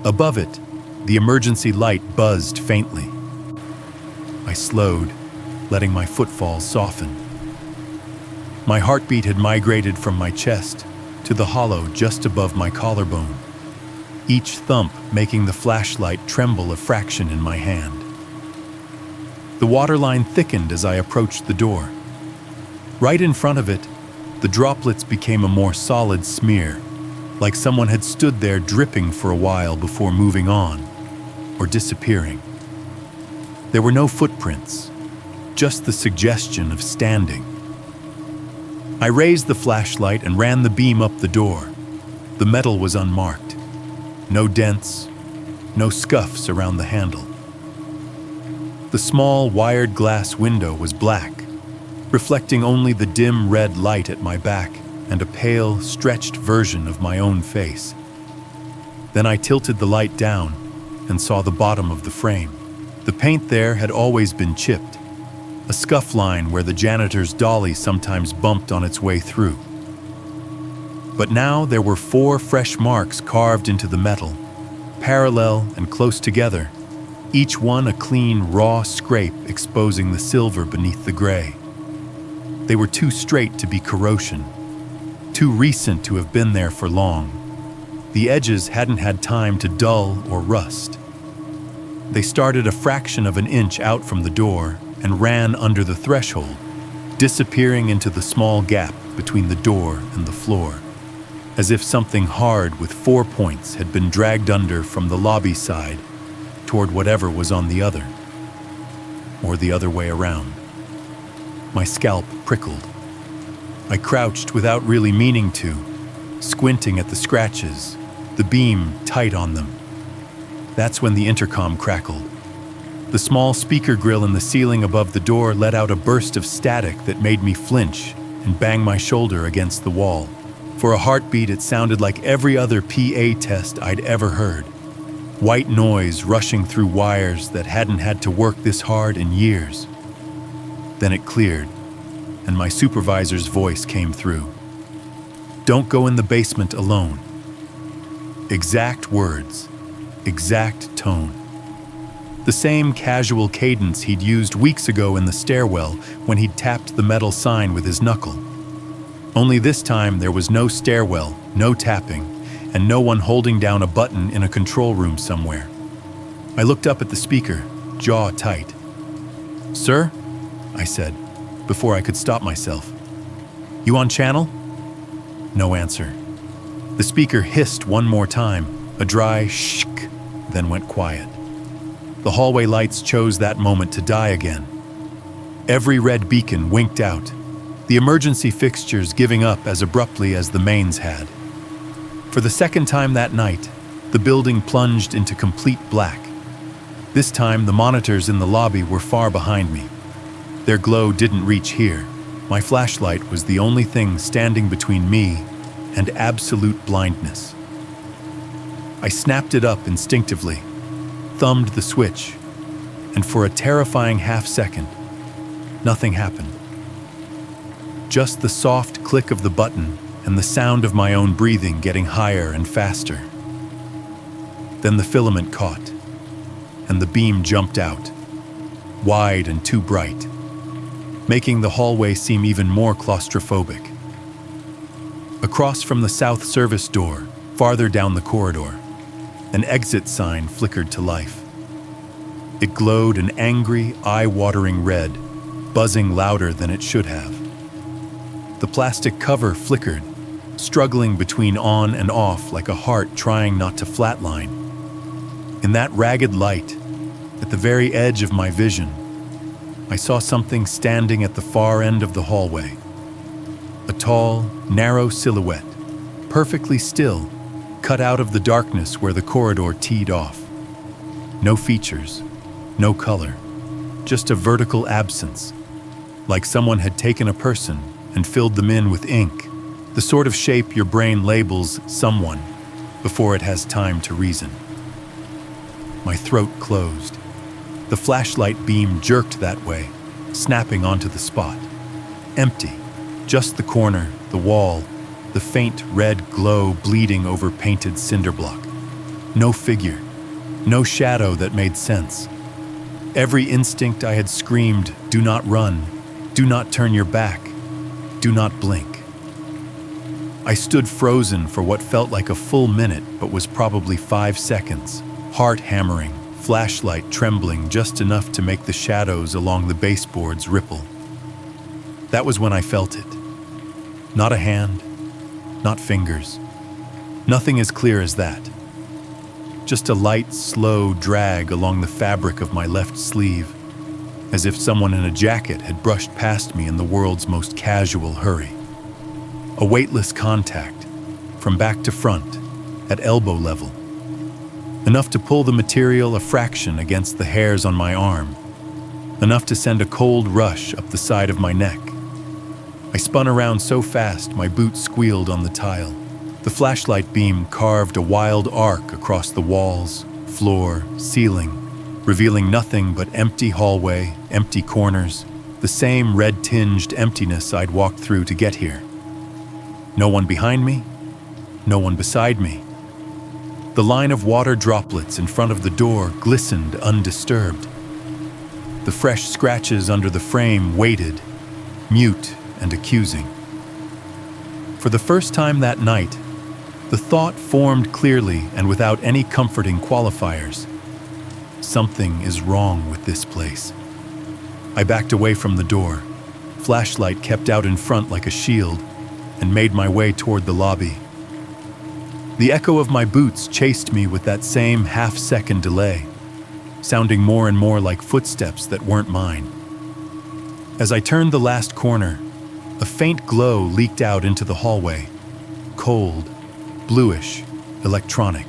Above it, the emergency light buzzed faintly. I slowed, letting my footfalls soften. My heartbeat had migrated from my chest to the hollow just above my collarbone, each thump making the flashlight tremble a fraction in my hand. The waterline thickened as I approached the door. Right in front of it, the droplets became a more solid smear, like someone had stood there dripping for a while before moving on, or disappearing. There were no footprints, just the suggestion of standing. I raised the flashlight and ran the beam up the door. The metal was unmarked. No dents, no scuffs around the handle. The small wired glass window was black, reflecting only the dim red light at my back and a pale, stretched version of my own face. Then I tilted the light down and saw the bottom of the frame. The paint there had always been chipped, a scuff line where the janitor's dolly sometimes bumped on its way through. But now there were 4 fresh marks carved into the metal, parallel and close together, each one a clean, raw scrape exposing the silver beneath the gray. They were too straight to be corrosion, too recent to have been there for long. The edges hadn't had time to dull or rust. They started a fraction of an inch out from the door and ran under the threshold, disappearing into the small gap between the door and the floor, as if something hard with 4 points had been dragged under from the lobby side toward whatever was on the other, or the other way around. My scalp prickled. I crouched without really meaning to, squinting at the scratches, the beam tight on them. That's when the intercom crackled. The small speaker grill in the ceiling above the door let out a burst of static that made me flinch and bang my shoulder against the wall. For a heartbeat, it sounded like every other PA test I'd ever heard. White noise rushing through wires that hadn't had to work this hard in years. Then it cleared, and my supervisor's voice came through. "Don't go in the basement alone." Exact words, exact tone. The same casual cadence he'd used weeks ago in the stairwell when he'd tapped the metal sign with his knuckle. Only this time there was no stairwell, no tapping, and no one holding down a button in a control room somewhere. I looked up at the speaker, jaw tight. "Sir?" I said, before I could stop myself. "You on channel?" No answer. The speaker hissed one more time, a dry shk, then went quiet. The hallway lights chose that moment to die again. Every red beacon winked out, the emergency fixtures giving up as abruptly as the mains had. For the second time that night, the building plunged into complete black. This time, the monitors in the lobby were far behind me. Their glow didn't reach here. My flashlight was the only thing standing between me and absolute blindness. I snapped it up instinctively, thumbed the switch, and for a terrifying half-second, nothing happened. Just the soft click of the button and the sound of my own breathing getting higher and faster. Then the filament caught, and the beam jumped out, wide and too bright, making the hallway seem even more claustrophobic. Across from the south service door, farther down the corridor, an exit sign flickered to life. It glowed an angry, eye-watering red, buzzing louder than it should have. The plastic cover flickered, struggling between on and off like a heart trying not to flatline. In that ragged light, at the very edge of my vision, I saw something standing at the far end of the hallway. A tall, narrow silhouette, perfectly still, cut out of the darkness where the corridor teed off. No features, no color, just a vertical absence, like someone had taken a person and filled them in with ink, the sort of shape your brain labels someone before it has time to reason. My throat closed. The flashlight beam jerked that way, snapping onto the spot. Empty, just the corner, the wall, the faint red glow bleeding over painted cinder block. No figure, no shadow that made sense. Every instinct I had screamed, "Do not run, do not turn your back, do not blink." I stood frozen for what felt like a full minute but was probably 5 seconds, heart hammering, flashlight trembling just enough to make the shadows along the baseboards ripple. That was when I felt it. Not a hand, not fingers. Nothing as clear as that. Just a light, slow drag along the fabric of my left sleeve, as if someone in a jacket had brushed past me in the world's most casual hurry. A weightless contact, from back to front, at elbow level. Enough to pull the material a fraction against the hairs on my arm. Enough to send a cold rush up the side of my neck. I spun around so fast my boots squealed on the tile. The flashlight beam carved a wild arc across the walls, floor, ceiling, revealing nothing but empty hallway, empty corners, the same red-tinged emptiness I'd walked through to get here. No one behind me, no one beside me. The line of water droplets in front of the door glistened undisturbed. The fresh scratches under the frame waited, mute and accusing. For the first time that night, the thought formed clearly and without any comforting qualifiers. Something is wrong with this place. I backed away from the door, flashlight kept out in front like a shield, and made my way toward the lobby. The echo of my boots chased me with that same half-second delay, sounding more and more like footsteps that weren't mine. As I turned the last corner, a faint glow leaked out into the hallway, cold, bluish, electronic.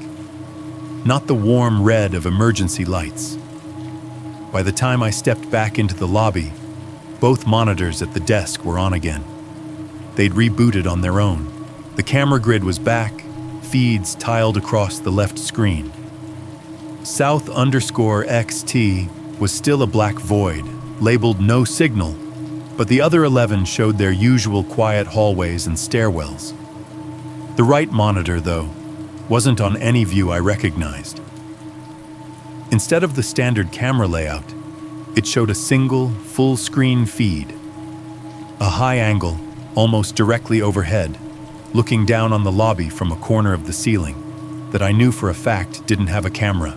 Not the warm red of emergency lights. By the time I stepped back into the lobby, both monitors at the desk were on again. They'd rebooted on their own. The camera grid was back, feeds tiled across the left screen. South_XT was still a black void, labeled no signal, but the other 11 showed their usual quiet hallways and stairwells. The right monitor, though, wasn't on any view I recognized. Instead of the standard camera layout, it showed a single, full-screen feed. A high angle, almost directly overhead, looking down on the lobby from a corner of the ceiling that I knew for a fact didn't have a camera.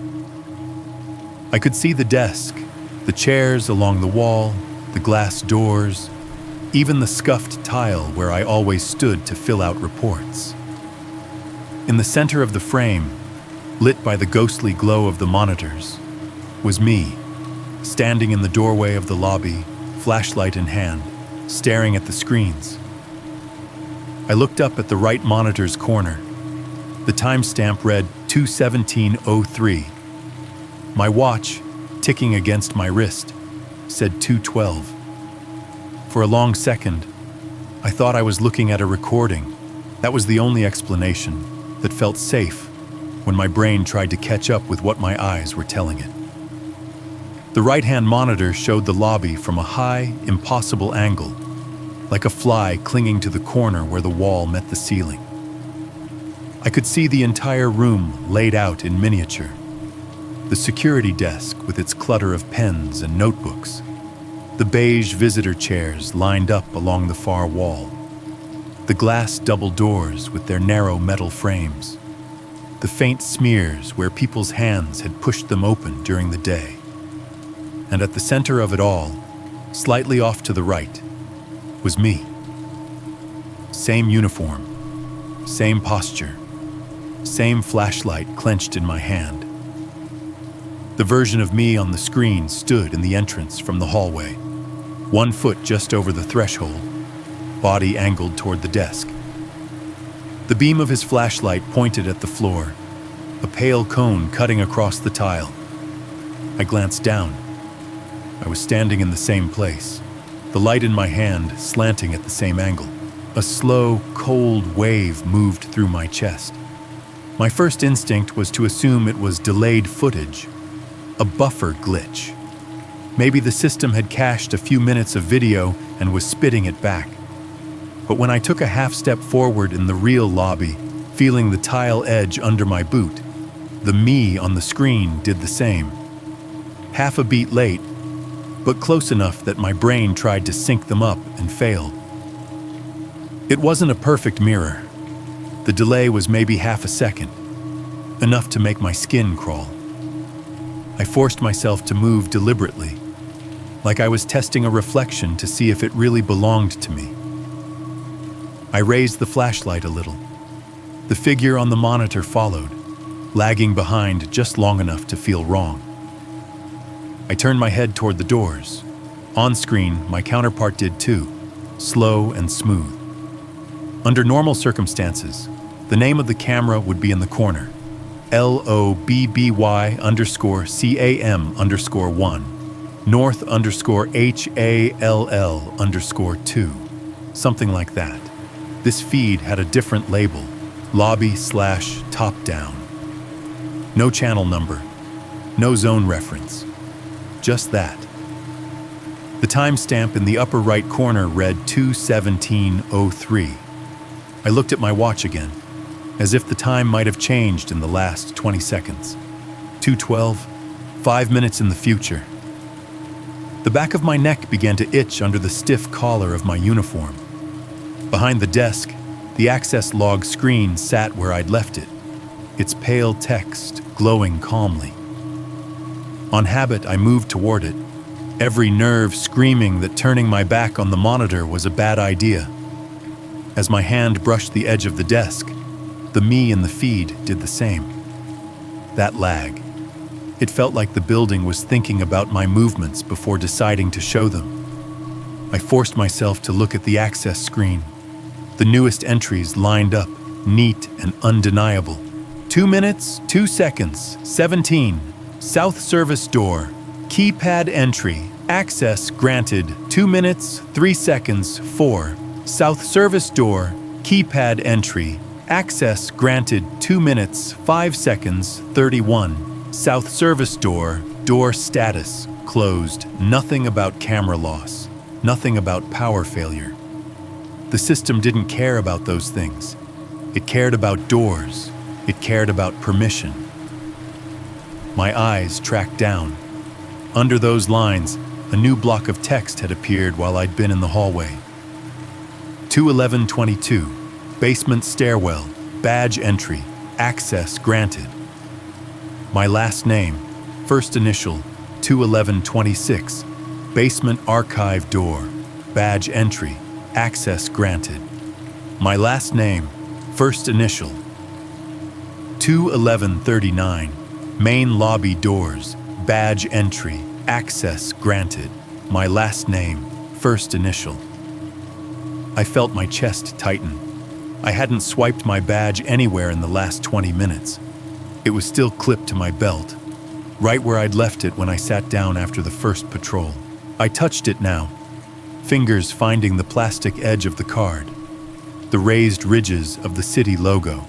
I could see the desk, the chairs along the wall, the glass doors, even the scuffed tile where I always stood to fill out reports. In the center of the frame, lit by the ghostly glow of the monitors, was me, standing in the doorway of the lobby, flashlight in hand, staring at the screens. I looked up at the right monitor's corner. The timestamp read 2:17:03. My watch, ticking against my wrist, said 2:12. For a long second, I thought I was looking at a recording. That was the only explanation that felt safe when my brain tried to catch up with what my eyes were telling it. The right-hand monitor showed the lobby from a high, impossible angle, like a fly clinging to the corner where the wall met the ceiling. I could see the entire room laid out in miniature. The security desk with its clutter of pens and notebooks. The beige visitor chairs lined up along the far wall. The glass double doors with their narrow metal frames. The faint smears where people's hands had pushed them open during the day. And at the center of it all, slightly off to the right, was me. Same uniform, same posture, same flashlight clenched in my hand. The version of me on the screen stood in the entrance from the hallway, 1 foot just over the threshold, body angled toward the desk. The beam of his flashlight pointed at the floor, a pale cone cutting across the tile. I glanced down. I was standing in the same place, the light in my hand slanting at the same angle. A slow, cold wave moved through my chest. My first instinct was to assume it was delayed footage, a buffer glitch. Maybe the system had cached a few minutes of video and was spitting it back. But when I took a half step forward in the real lobby, feeling the tile edge under my boot, the me on the screen did the same. Half a beat late, but close enough that my brain tried to sync them up and failed. It wasn't a perfect mirror. The delay was maybe half a second, enough to make my skin crawl. I forced myself to move deliberately, like I was testing a reflection to see if it really belonged to me. I raised the flashlight a little. The figure on the monitor followed, lagging behind just long enough to feel wrong. I turned my head toward the doors. On screen, my counterpart did too, slow and smooth. Under normal circumstances, the name of the camera would be in the corner, LOBBY_CAM_1, North_HALL_2, something like that. This feed had a different label, lobby/top down. No channel number, no zone reference, just that. The timestamp in the upper right corner read 2:17:03. I looked at my watch again, as if the time might have changed in the last 20 seconds. 2:12, 5 minutes in the future. The back of my neck began to itch under the stiff collar of my uniform. Behind the desk, the access log screen sat where I'd left it, its pale text glowing calmly. On habit, I moved toward it, every nerve screaming that turning my back on the monitor was a bad idea. As my hand brushed the edge of the desk, the me in the feed did the same. That lag. It felt like the building was thinking about my movements before deciding to show them. I forced myself to look at the access screen. The newest entries lined up, neat and undeniable. 2 minutes, 2 seconds, 17. South service door. Keypad entry. Access granted. 2 minutes, 3 seconds, 4. South service door. Keypad entry. Access granted. 2 minutes, 5 seconds, 31. South service door. Door status. Closed. Nothing about camera loss. Nothing about power failure. The system didn't care about those things. It cared about doors. It cared about permission. My eyes tracked down. Under those lines, a new block of text had appeared while I'd been in the hallway. 21122, basement stairwell, badge entry, access granted. My last name, first initial, 21126, basement archive door, badge entry, access granted. My last name, first initial, 21139, main lobby doors, badge entry, access granted. My last name, first initial. I felt my chest tighten. I hadn't swiped my badge anywhere in the last 20 minutes. It was still clipped to my belt, right where I'd left it when I sat down after the first patrol. I touched it now, fingers finding the plastic edge of the card, the raised ridges of the city logo,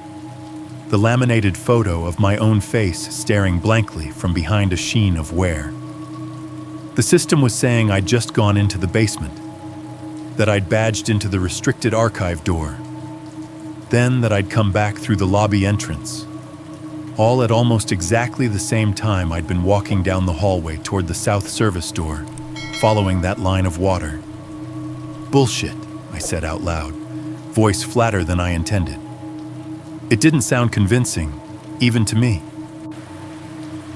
the laminated photo of my own face staring blankly from behind a sheen of wear. The system was saying I'd just gone into the basement, that I'd badged into the restricted archive door, then that I'd come back through the lobby entrance, all at almost exactly the same time I'd been walking down the hallway toward the south service door, following that line of water. Bullshit, I said out loud, voice flatter than I intended. It didn't sound convincing, even to me.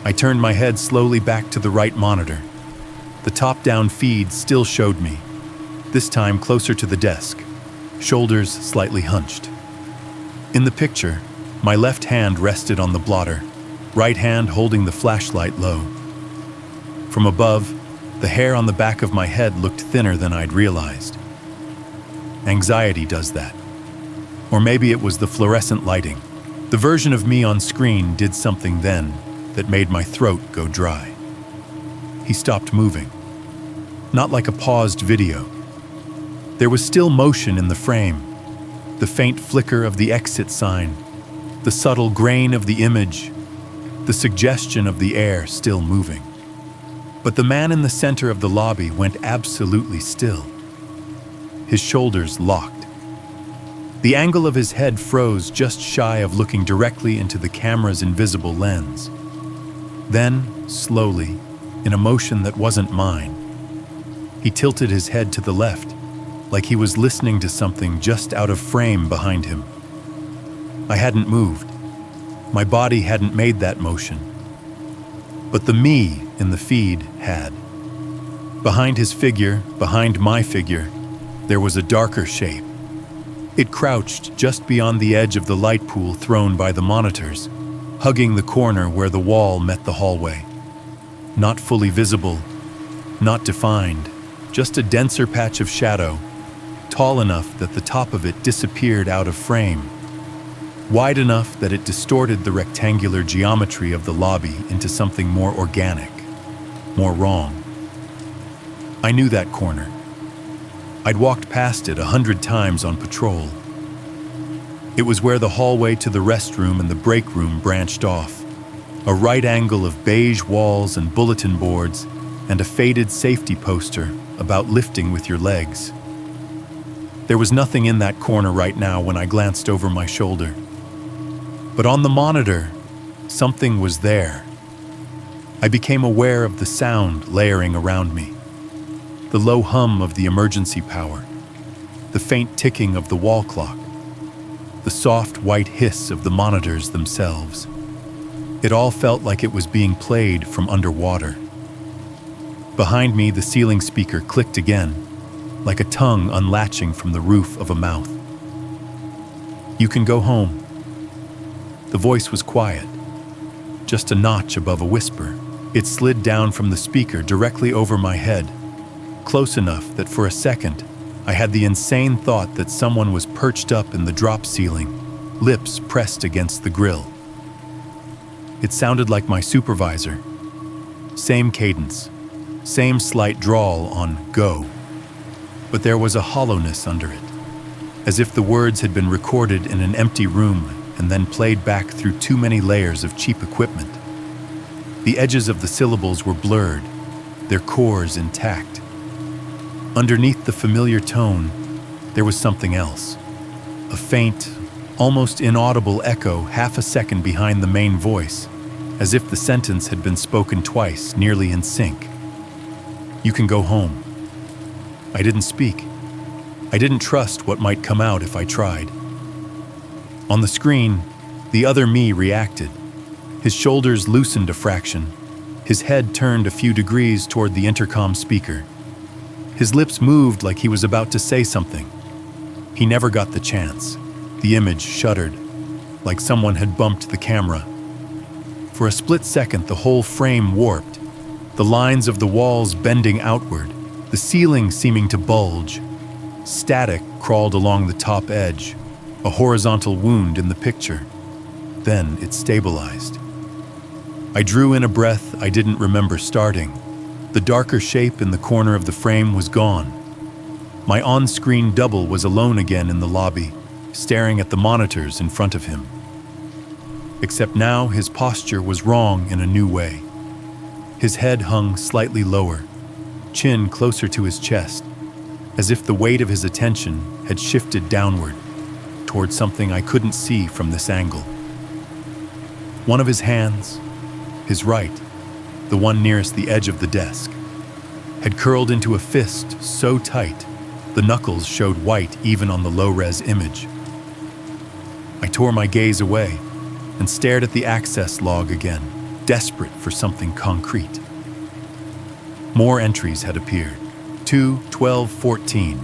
I turned my head slowly back to the right monitor. The top-down feed still showed me, this time closer to the desk, shoulders slightly hunched. In the picture, my left hand rested on the blotter, right hand holding the flashlight low. From above, the hair on the back of my head looked thinner than I'd realized. Anxiety does that. Or maybe it was the fluorescent lighting. The version of me on screen did something then that made my throat go dry. He stopped moving. Not like a paused video. There was still motion in the frame, the faint flicker of the exit sign, the subtle grain of the image, the suggestion of the air still moving. But the man in the center of the lobby went absolutely still. His shoulders locked. The angle of his head froze just shy of looking directly into the camera's invisible lens. Then, slowly, in a motion that wasn't mine, he tilted his head to the left, like he was listening to something just out of frame behind him. I hadn't moved. My body hadn't made that motion. But the me in the feed had. Behind his figure, behind my figure, there was a darker shape. It crouched just beyond the edge of the light pool thrown by the monitors, hugging the corner where the wall met the hallway. Not fully visible, not defined, just a denser patch of shadow, tall enough that the top of it disappeared out of frame, wide enough that it distorted the rectangular geometry of the lobby into something more organic, more wrong. I knew that corner. I'd walked past it 100 times on patrol. It was where the hallway to the restroom and the break room branched off, a right angle of beige walls and bulletin boards and a faded safety poster about lifting with your legs. There was nothing in that corner right now when I glanced over my shoulder. But on the monitor, something was there. I became aware of the sound layering around me. The low hum of the emergency power, the faint ticking of the wall clock, the soft white hiss of the monitors themselves. It all felt like it was being played from underwater. Behind me, the ceiling speaker clicked again, like a tongue unlatching from the roof of a mouth. "You can go home." The voice was quiet, just a notch above a whisper. It slid down from the speaker directly over my head, close enough that for a second, I had the insane thought that someone was perched up in the drop ceiling, lips pressed against the grill. It sounded like my supervisor. Same cadence, same slight drawl on "go." But there was a hollowness under it, as if the words had been recorded in an empty room and then played back through too many layers of cheap equipment. The edges of the syllables were blurred, their cores intact. Underneath the familiar tone, there was something else. A faint, almost inaudible echo half a second behind the main voice, as if the sentence had been spoken twice, nearly in sync. "You can go home." I didn't speak. I didn't trust what might come out if I tried. On the screen, the other me reacted. His shoulders loosened a fraction. His head turned a few degrees toward the intercom speaker. His lips moved like he was about to say something. He never got the chance. The image shuddered, like someone had bumped the camera. For a split second, the whole frame warped, the lines of the walls bending outward, the ceiling seeming to bulge. Static crawled along the top edge, a horizontal wound in the picture. Then it stabilized. I drew in a breath I didn't remember starting. The darker shape in the corner of the frame was gone. My on-screen double was alone again in the lobby, staring at the monitors in front of him. Except now his posture was wrong in a new way. His head hung slightly lower, chin closer to his chest, as if the weight of his attention had shifted downward, toward something I couldn't see from this angle. One of his hands, his right, the one nearest the edge of the desk, had curled into a fist so tight the knuckles showed white even on the low-res image. I tore my gaze away and stared at the access log again, desperate for something concrete. More entries had appeared. 2/12/14.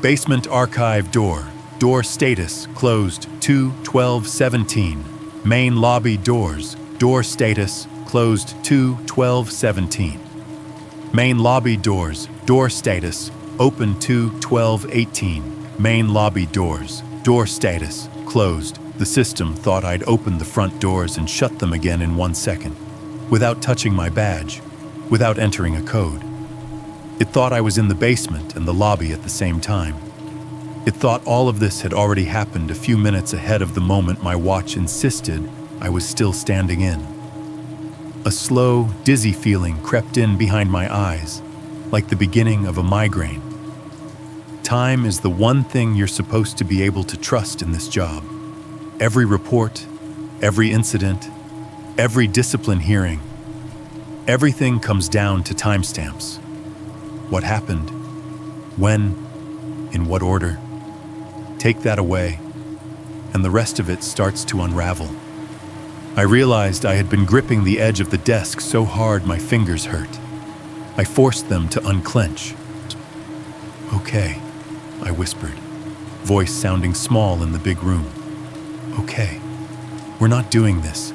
Basement archive door. Door status closed 2/12/17. Main lobby doors. Door status closed 2/12/17. Main lobby doors. Door status open 2/12/18. Main lobby doors. Door status closed. The system thought I'd opened the front doors and shut them again in 1 second, without touching my badge, without entering a code. It thought I was in the basement and the lobby at the same time. It thought all of this had already happened a few minutes ahead of the moment my watch insisted I was still standing in. A slow, dizzy feeling crept in behind my eyes, like the beginning of a migraine. Time is the one thing you're supposed to be able to trust in this job. Every report, every incident, every discipline hearing, everything comes down to timestamps. What happened? When? In what order? Take that away, and the rest of it starts to unravel. I realized I had been gripping the edge of the desk so hard my fingers hurt. I forced them to unclench. "Okay," I whispered, voice sounding small in the big room. "Okay, we're not doing this.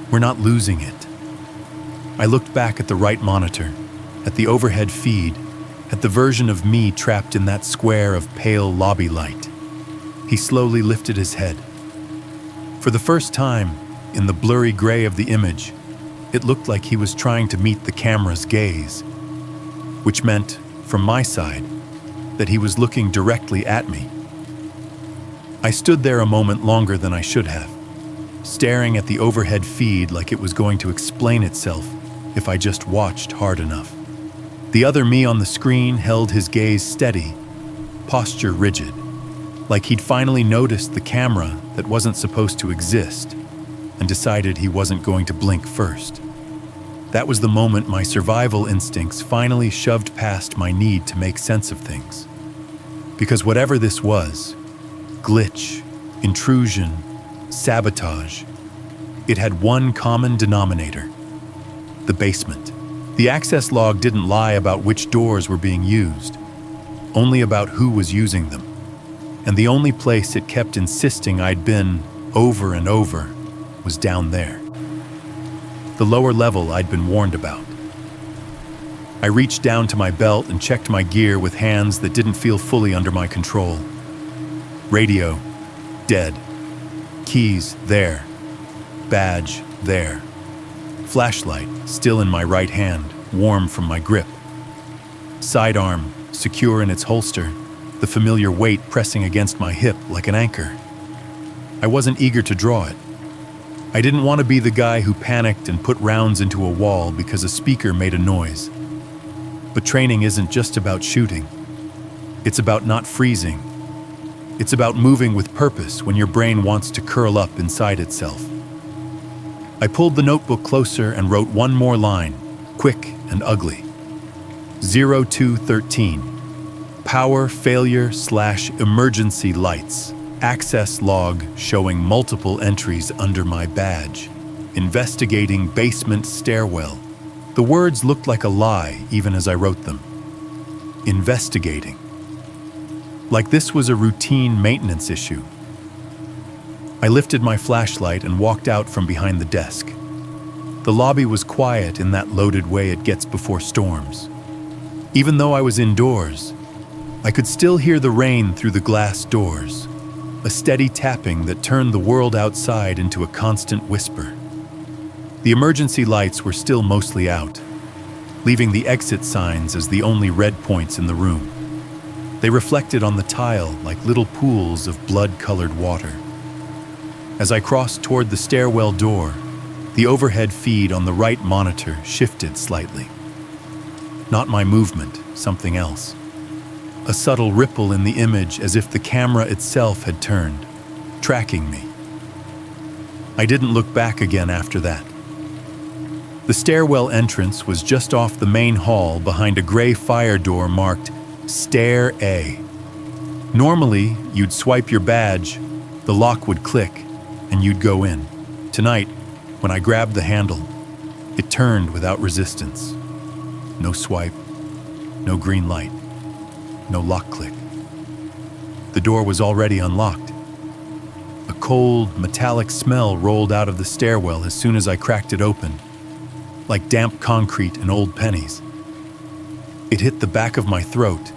We're not losing it." I looked back at the right monitor, at the overhead feed, at the version of me trapped in that square of pale lobby light. He slowly lifted his head. For the first time, in the blurry gray of the image, it looked like he was trying to meet the camera's gaze, which meant, from my side, that he was looking directly at me. I stood there a moment longer than I should have, staring at the overhead feed like it was going to explain itself if I just watched hard enough. The other me on the screen held his gaze steady, posture rigid, like he'd finally noticed the camera that wasn't supposed to exist and decided he wasn't going to blink first. That was the moment my survival instincts finally shoved past my need to make sense of things. Because whatever this was, glitch, intrusion, sabotage, it had one common denominator: the basement. The access log didn't lie about which doors were being used, only about who was using them. And the only place it kept insisting I'd been over and over was down there. The lower level I'd been warned about. I reached down to my belt and checked my gear with hands that didn't feel fully under my control. Radio, dead. Keys, there. Badge, there. Flashlight, still in my right hand, warm from my grip. Sidearm, secure in its holster, the familiar weight pressing against my hip like an anchor. I wasn't eager to draw it. I didn't want to be the guy who panicked and put rounds into a wall because a speaker made a noise. But training isn't just about shooting. It's about not freezing. It's about moving with purpose when your brain wants to curl up inside itself. I pulled the notebook closer and wrote one more line, quick and ugly. 0213. Power failure / emergency lights. Access log showing multiple entries under my badge. Investigating basement stairwell. The words looked like a lie even as I wrote them. Investigating. Like this was a routine maintenance issue. I lifted my flashlight and walked out from behind the desk. The lobby was quiet in that loaded way it gets before storms. Even though I was indoors, I could still hear the rain through the glass doors, a steady tapping that turned the world outside into a constant whisper. The emergency lights were still mostly out, leaving the exit signs as the only red points in the room. They reflected on the tile like little pools of blood-colored water. As I crossed toward the stairwell door, the overhead feed on the right monitor shifted slightly. Not my movement, something else. A subtle ripple in the image as if the camera itself had turned, tracking me. I didn't look back again after that. The stairwell entrance was just off the main hall behind a gray fire door marked Stair A. Normally, you'd swipe your badge, the lock would click, and you'd go in. Tonight, when I grabbed the handle, it turned without resistance. No swipe, no green light, no lock click. The door was already unlocked. A cold, metallic smell rolled out of the stairwell as soon as I cracked it open, like damp concrete and old pennies. It hit the back of my throat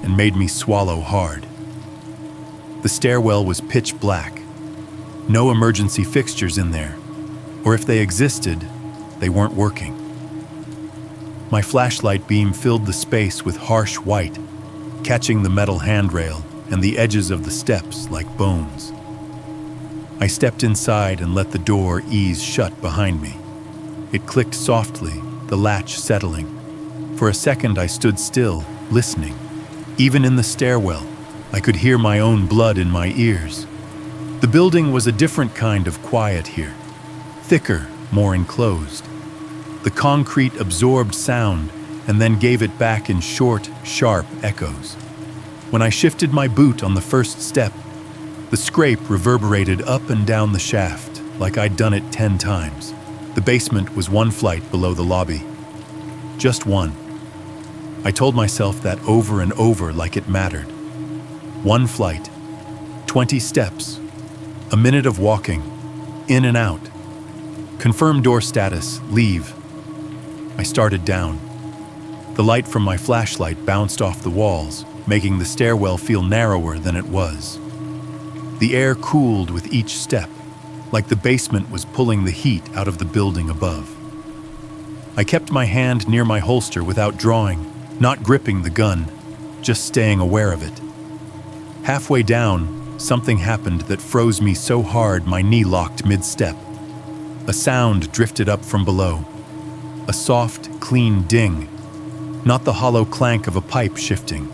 and made me swallow hard. The stairwell was pitch black. No emergency fixtures in there, or if they existed, they weren't working. My flashlight beam filled the space with harsh white, catching the metal handrail and the edges of the steps like bones. I stepped inside and let the door ease shut behind me. It clicked softly, the latch settling. For a second I stood still, listening. Even in the stairwell, I could hear my own blood in my ears. The building was a different kind of quiet here. Thicker, more enclosed. The concrete absorbed sound and then gave it back in short, sharp echoes. When I shifted my boot on the first step, the scrape reverberated up and down the shaft like I'd done it 10 times. The basement was one flight below the lobby. Just one. I told myself that over and over like it mattered. One flight, 20 steps, a minute of walking, in and out. Confirm door status, leave. I started down. The light from my flashlight bounced off the walls, making the stairwell feel narrower than it was. The air cooled with each step, like the basement was pulling the heat out of the building above. I kept my hand near my holster without drawing, not gripping the gun, just staying aware of it. Halfway down, something happened that froze me so hard my knee locked mid-step. A sound drifted up from below. A soft, clean ding. Not the hollow clank of a pipe shifting.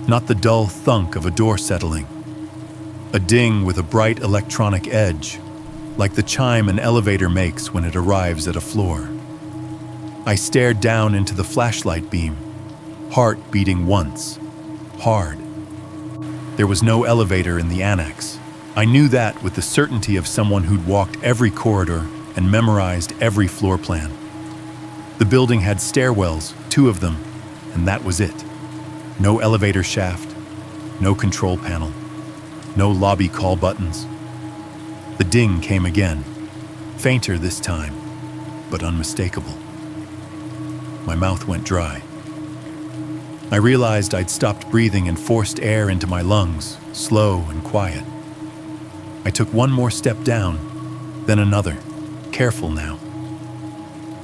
Not the dull thunk of a door settling. A ding with a bright electronic edge, like the chime an elevator makes when it arrives at a floor. I stared down into the flashlight beam, heart beating once, hard. There was no elevator in the annex. I knew that with the certainty of someone who'd walked every corridor and memorized every floor plan. The building had stairwells, 2 of them, and that was it. No elevator shaft, no control panel, no lobby call buttons. The ding came again, fainter this time, but unmistakable. My mouth went dry. I realized I'd stopped breathing and forced air into my lungs, slow and quiet. I took one more step down, then another, careful now.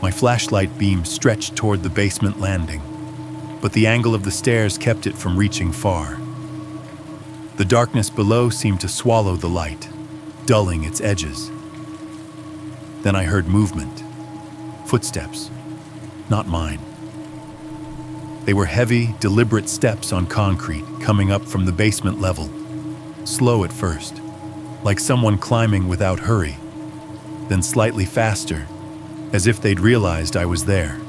My flashlight beam stretched toward the basement landing, but the angle of the stairs kept it from reaching far. The darkness below seemed to swallow the light, dulling its edges. Then I heard movement, footsteps, not mine. They were heavy, deliberate steps on concrete coming up from the basement level, slow at first, like someone climbing without hurry, then slightly faster, as if they'd realized I was there.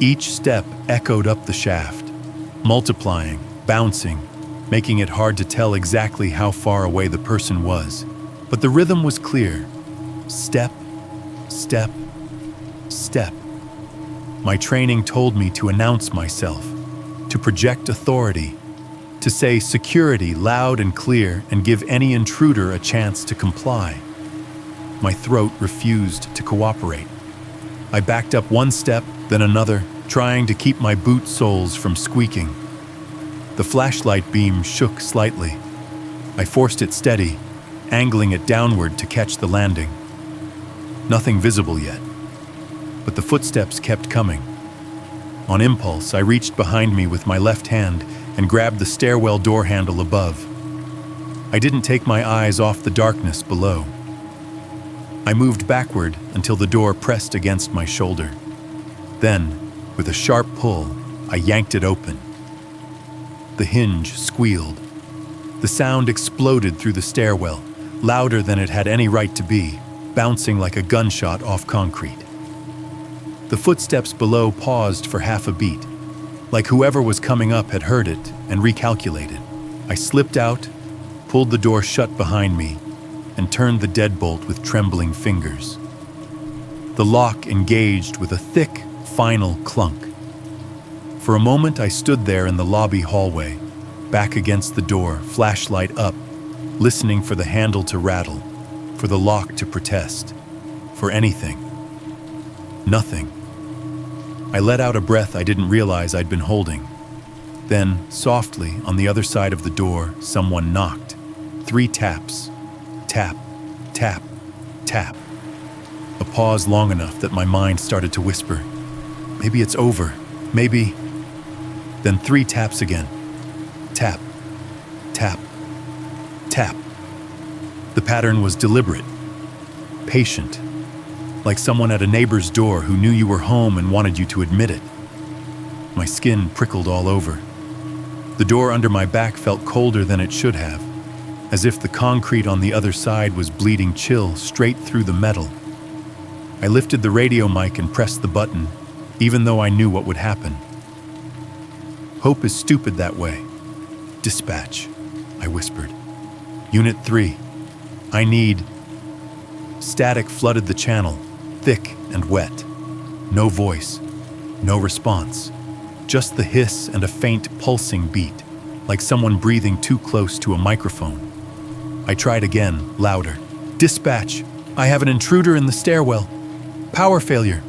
Each step echoed up the shaft, multiplying, bouncing, making it hard to tell exactly how far away the person was. But the rhythm was clear. Step, step, step. My training told me to announce myself, to project authority, to say security loud and clear and give any intruder a chance to comply. My throat refused to cooperate. I backed up one step, then another, trying to keep my boot soles from squeaking. The flashlight beam shook slightly. I forced it steady, angling it downward to catch the landing. Nothing visible yet, but the footsteps kept coming. On impulse, I reached behind me with my left hand and grabbed the stairwell door handle above. I didn't take my eyes off the darkness below. I moved backward until the door pressed against my shoulder. Then, with a sharp pull, I yanked it open. The hinge squealed. The sound exploded through the stairwell, louder than it had any right to be, bouncing like a gunshot off concrete. The footsteps below paused for half a beat, like whoever was coming up had heard it and recalculated. I slipped out, pulled the door shut behind me, and turned the deadbolt with trembling fingers. The lock engaged with a thick, final clunk. For a moment I stood there in the lobby hallway, back against the door, flashlight up, listening for the handle to rattle, for the lock to protest, for anything. Nothing. I let out a breath I didn't realize I'd been holding. Then, softly, on the other side of the door, someone knocked. 3 taps. Tap, tap, tap. A pause long enough that my mind started to whisper, maybe it's over, maybe. Then 3 taps again. Tap, tap, tap. The pattern was deliberate, patient, like someone at a neighbor's door who knew you were home and wanted you to admit it. My skin prickled all over. The door under my back felt colder than it should have, as if the concrete on the other side was bleeding chill straight through the metal. I lifted the radio mic and pressed the button, even though I knew what would happen. Hope is stupid that way. Dispatch, I whispered. Unit 3, I need... Static flooded the channel, thick and wet. No voice, no response. Just the hiss and a faint pulsing beat, like someone breathing too close to a microphone. I tried again, louder. Dispatch, I have an intruder in the stairwell. Power failure.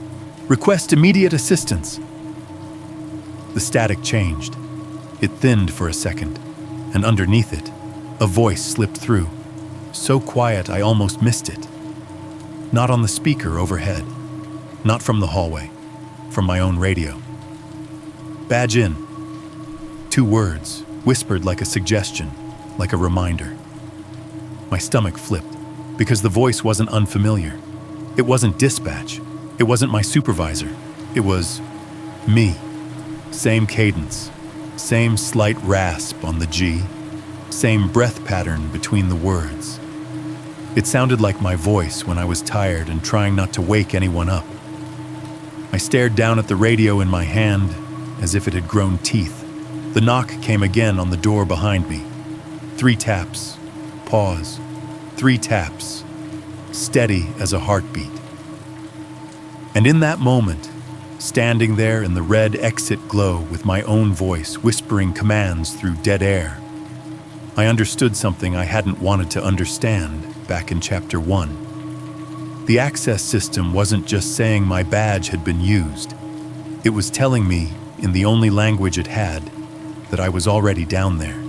Request immediate assistance. The static changed. It thinned for a second, and underneath it, a voice slipped through, so quiet I almost missed it. Not on the speaker overhead, not from the hallway, from my own radio. Badge in. 2 words, whispered like a suggestion, like a reminder. My stomach flipped, because the voice wasn't unfamiliar. It wasn't dispatch. It wasn't my supervisor. It was me. Same cadence, same slight rasp on the G, same breath pattern between the words. It sounded like my voice when I was tired and trying not to wake anyone up. I stared down at the radio in my hand as if it had grown teeth. The knock came again on the door behind me. 3 taps. Pause. 3 taps. Steady as a heartbeat. And in that moment, standing there in the red exit glow with my own voice whispering commands through dead air, I understood something I hadn't wanted to understand back in Chapter 1. The access system wasn't just saying my badge had been used. It was telling me, in the only language it had, that I was already down there.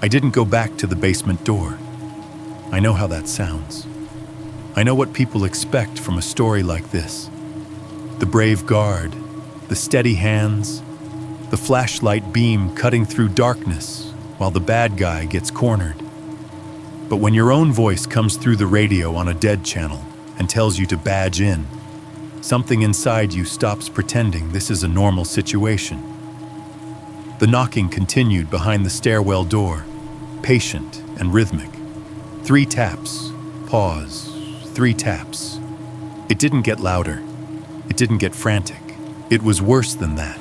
I didn't go back to the basement door. I know how that sounds. I know what people expect from a story like this. The brave guard, the steady hands, the flashlight beam cutting through darkness while the bad guy gets cornered. But when your own voice comes through the radio on a dead channel and tells you to badge in, something inside you stops pretending this is a normal situation. The knocking continued behind the stairwell door, patient and rhythmic. 3 taps, pause, 3 taps. It didn't get louder. It didn't get frantic. It was worse than that.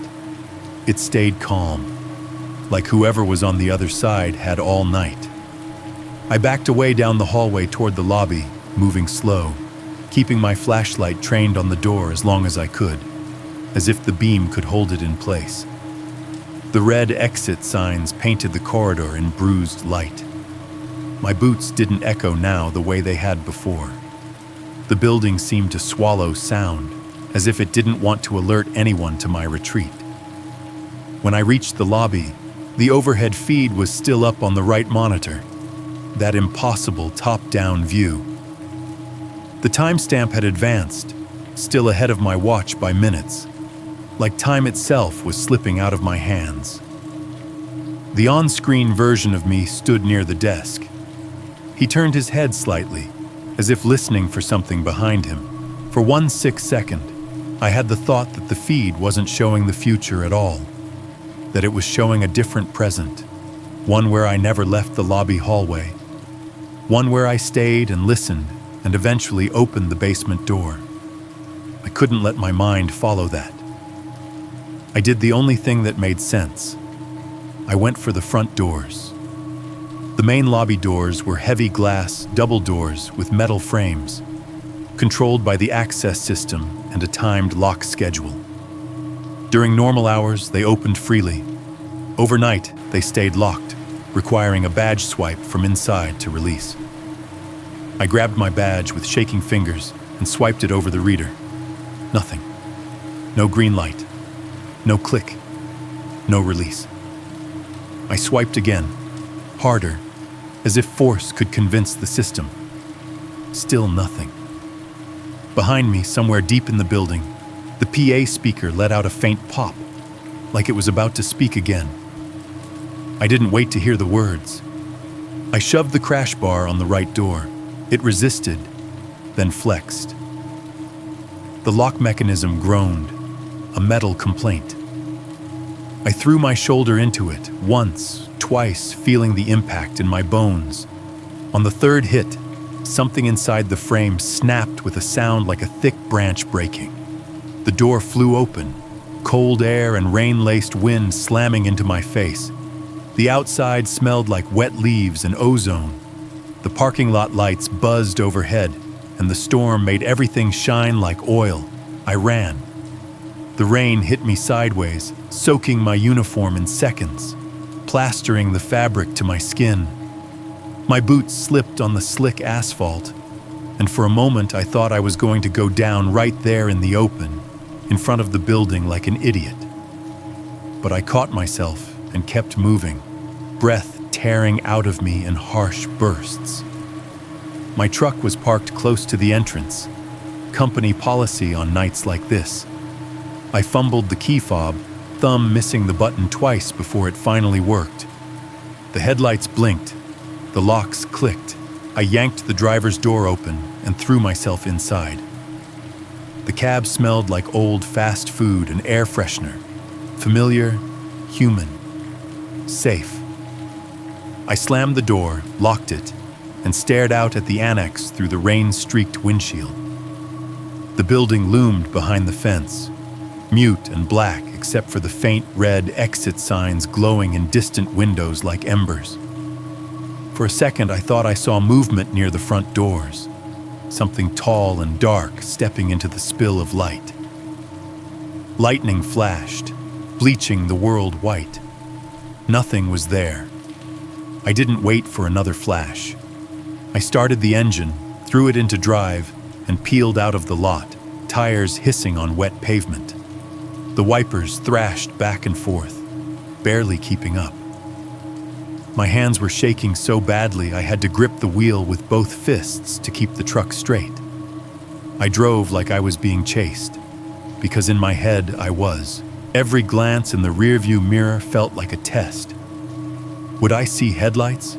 It stayed calm, like whoever was on the other side had all night. I backed away down the hallway toward the lobby, moving slow, keeping my flashlight trained on the door as long as I could, as if the beam could hold it in place. The red exit signs painted the corridor in bruised light. My boots didn't echo now the way they had before. The building seemed to swallow sound, as if it didn't want to alert anyone to my retreat. When I reached the lobby, the overhead feed was still up on the right monitor, that impossible top-down view. The timestamp had advanced, still ahead of my watch by minutes, like time itself was slipping out of my hands. The on-screen version of me stood near the desk. He turned his head slightly, as if listening for something behind him. For 1 second, I had the thought that the feed wasn't showing the future at all, that it was showing a different present, one where I never left the lobby hallway, one where I stayed and listened and eventually opened the basement door. I couldn't let my mind follow that. I did the only thing that made sense. I went for the front doors. The main lobby doors were heavy glass double doors with metal frames, controlled by the access system and a timed lock schedule. During normal hours, they opened freely. Overnight, they stayed locked, requiring a badge swipe from inside to release. I grabbed my badge with shaking fingers and swiped it over the reader. Nothing. No green light. No click. No release. I swiped again, harder, as if force could convince the system. Still nothing. Behind me, somewhere deep in the building, the PA speaker let out a faint pop, like it was about to speak again. I didn't wait to hear the words. I shoved the crash bar on the right door. It resisted, then flexed. The lock mechanism groaned, a metal complaint. I threw my shoulder into it, once, twice, feeling the impact in my bones. On the third hit, something inside the frame snapped with a sound like a thick branch breaking. The door flew open, cold air and rain-laced wind slamming into my face. The outside smelled like wet leaves and ozone. The parking lot lights buzzed overhead, and the storm made everything shine like oil. I ran. The rain hit me sideways, soaking my uniform in seconds, plastering the fabric to my skin. My boots slipped on the slick asphalt, and for a moment I thought I was going to go down right there in the open, in front of the building like an idiot. But I caught myself and kept moving, breath tearing out of me in harsh bursts. My truck was parked close to the entrance, company policy on nights like this. I fumbled the key fob, thumb missing the button twice before it finally worked. The headlights blinked, the locks clicked. I yanked the driver's door open and threw myself inside. The cab smelled like old fast food and air freshener, familiar, human, safe. I slammed the door, locked it, and stared out at the annex through the rain-streaked windshield. The building loomed behind the fence, mute and black except for the faint red exit signs glowing in distant windows like embers. For a second, I thought I saw movement near the front doors. something tall and dark stepping into the spill of light. Lightning flashed, bleaching the world white. Nothing was there. I didn't wait for another flash. I started the engine, threw it into drive, and peeled out of the lot, tires hissing on wet pavement. The wipers thrashed back and forth, barely keeping up. My hands were shaking so badly I had to grip the wheel with both fists to keep the truck straight. I drove like I was being chased, because in my head I was. Every glance in the rearview mirror felt like a test. Would I see headlights?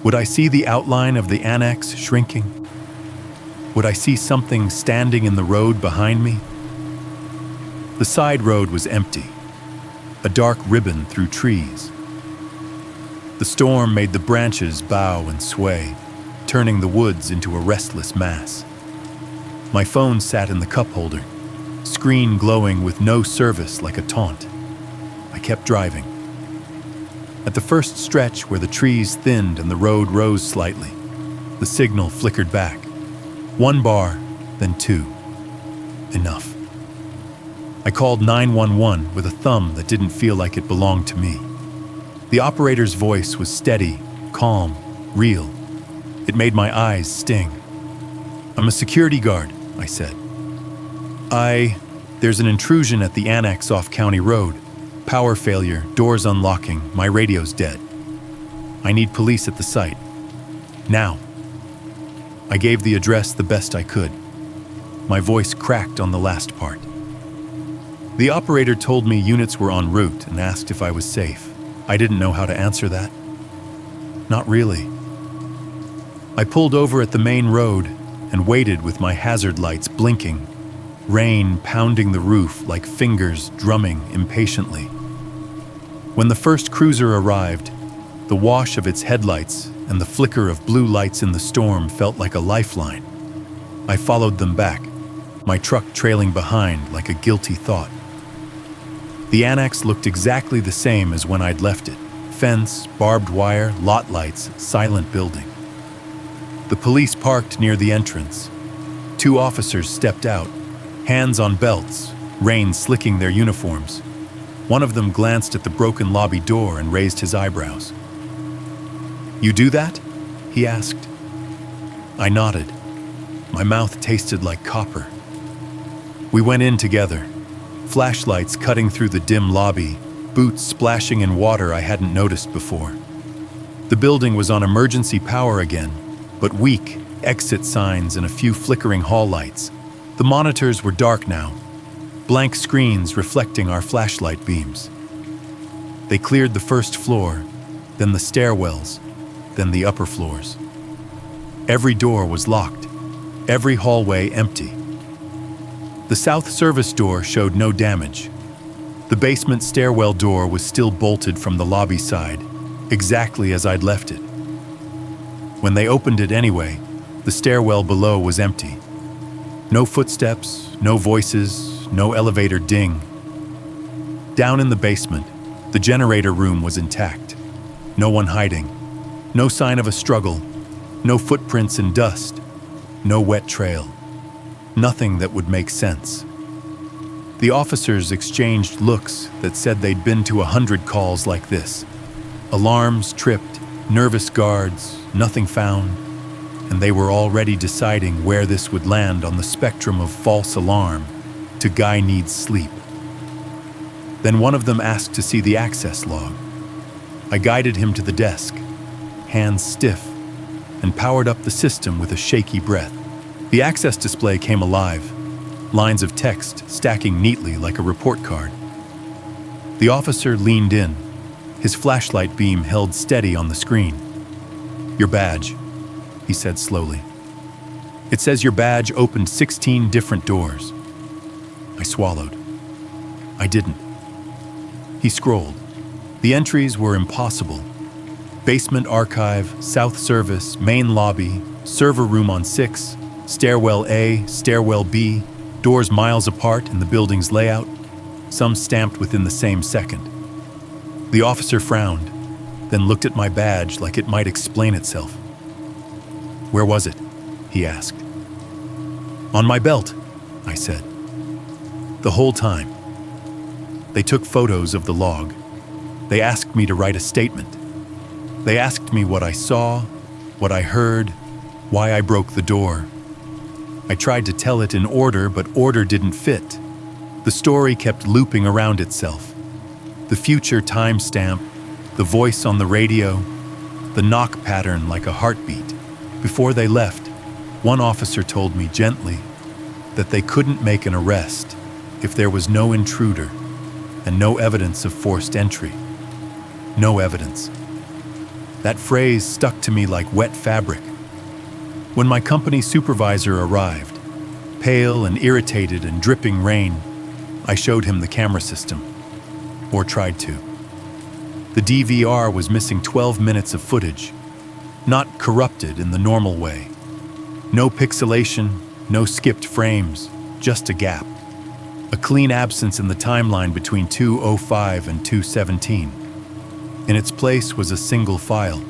Would I see the outline of the annex shrinking? Would I see something standing in the road behind me? The side road was empty, a dark ribbon through trees. The storm made the branches bow and sway, turning the woods into a restless mass. My phone sat in the cup holder, screen glowing with no service like a taunt. I kept driving. At the first stretch where the trees thinned and the road rose slightly, the signal flickered back. 1 bar, then 2. Enough. I called 911 with a thumb that didn't feel like it belonged to me. The operator's voice was steady, calm, real. It made my eyes sting. "I'm a security guard," I said. There's an intrusion at the annex off County Road. Power failure, doors unlocking, my radio's dead. I need police at the site. Now." I gave the address the best I could. My voice cracked on the last part. The operator told me units were en route and asked if I was safe. I didn't know how to answer that. Not really. I pulled over at the main road and waited with my hazard lights blinking, rain pounding the roof like fingers drumming impatiently. When the first cruiser arrived, the wash of its headlights and the flicker of blue lights in the storm felt like a lifeline. I followed them back, my truck trailing behind like a guilty thought. The annex looked exactly the same as when I'd left it. Fence, barbed wire, lot lights, silent building. The police parked near the entrance. 2 officers stepped out, hands on belts, rain slicking their uniforms. One of them glanced at the broken lobby door and raised his eyebrows. "You do that?" he asked. I nodded. My mouth tasted like copper. We went in together, flashlights cutting through the dim lobby, boots splashing in water I hadn't noticed before. The building was on emergency power again, but weak, exit signs and a few flickering hall lights. The monitors were dark now, blank screens reflecting our flashlight beams. They cleared the first floor, then the stairwells, then the upper floors. Every door was locked, every hallway empty. The south service door showed no damage. The basement stairwell door was still bolted from the lobby side, exactly as I'd left it. When they opened it anyway, the stairwell below was empty. No footsteps, no voices, no elevator ding. Down in the basement, the generator room was intact. No one hiding. No sign of a struggle. No footprints in dust. No wet trail. Nothing that would make sense. The officers exchanged looks that said they'd been to 100 calls like this. Alarms tripped, nervous guards, nothing found, and they were already deciding where this would land on the spectrum of false alarm to guy needs sleep. Then one of them asked to see the access log. I guided him to the desk, hands stiff, and powered up the system with a shaky breath. The access display came alive, lines of text stacking neatly like a report card. The officer leaned in, his flashlight beam held steady on the screen. "Your badge," he said slowly. "It says your badge opened 16 different doors." I swallowed. I didn't. He scrolled. The entries were impossible. Basement archive, south service, main lobby, server room on 6, stairwell A, stairwell B, doors miles apart in the building's layout, some stamped within the same second. The officer frowned, then looked at my badge like it might explain itself. "Where was it?" he asked. On my belt, I said. The whole time. They took photos of the log. They asked me to write a statement. They asked me what I saw, what I heard, why I broke the door. I tried to tell it in order, but order didn't fit. The story kept looping around itself. The future timestamp, the voice on the radio, the knock pattern like a heartbeat. Before they left, one officer told me gently that they couldn't make an arrest if there was no intruder and no evidence of forced entry. No evidence. That phrase stuck to me like wet fabric. When my company supervisor arrived, pale and irritated and dripping rain, I showed him the camera system, or tried to. The DVR was missing 12 minutes of footage, not corrupted in the normal way. No pixelation, no skipped frames, just a gap. A clean absence in the timeline between 2:05 and 2:17. In its place was a single file,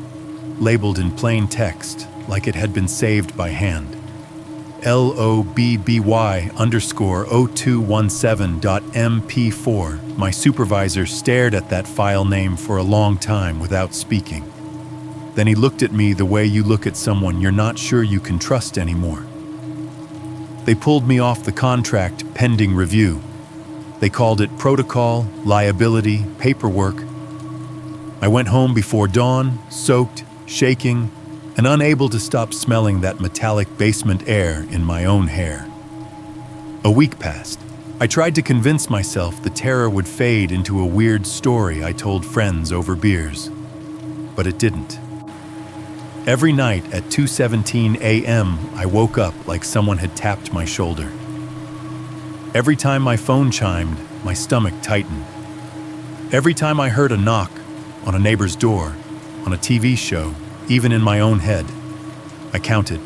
labeled in plain text like it had been saved by hand. LOBBY_0217.mp4. My supervisor stared at that file name for a long time without speaking. Then he looked at me the way you look at someone you're not sure you can trust anymore. They pulled me off the contract pending review. They called it protocol, liability, paperwork. I went home before dawn, soaked, shaking, and unable to stop smelling that metallic basement air in my own hair. A week passed. I tried to convince myself the terror would fade into a weird story I told friends over beers. But it didn't. Every night at 2:17 a.m., I woke up like someone had tapped my shoulder. Every time my phone chimed, my stomach tightened. Every time I heard a knock on a neighbor's door, on a TV show, even in my own head, I counted.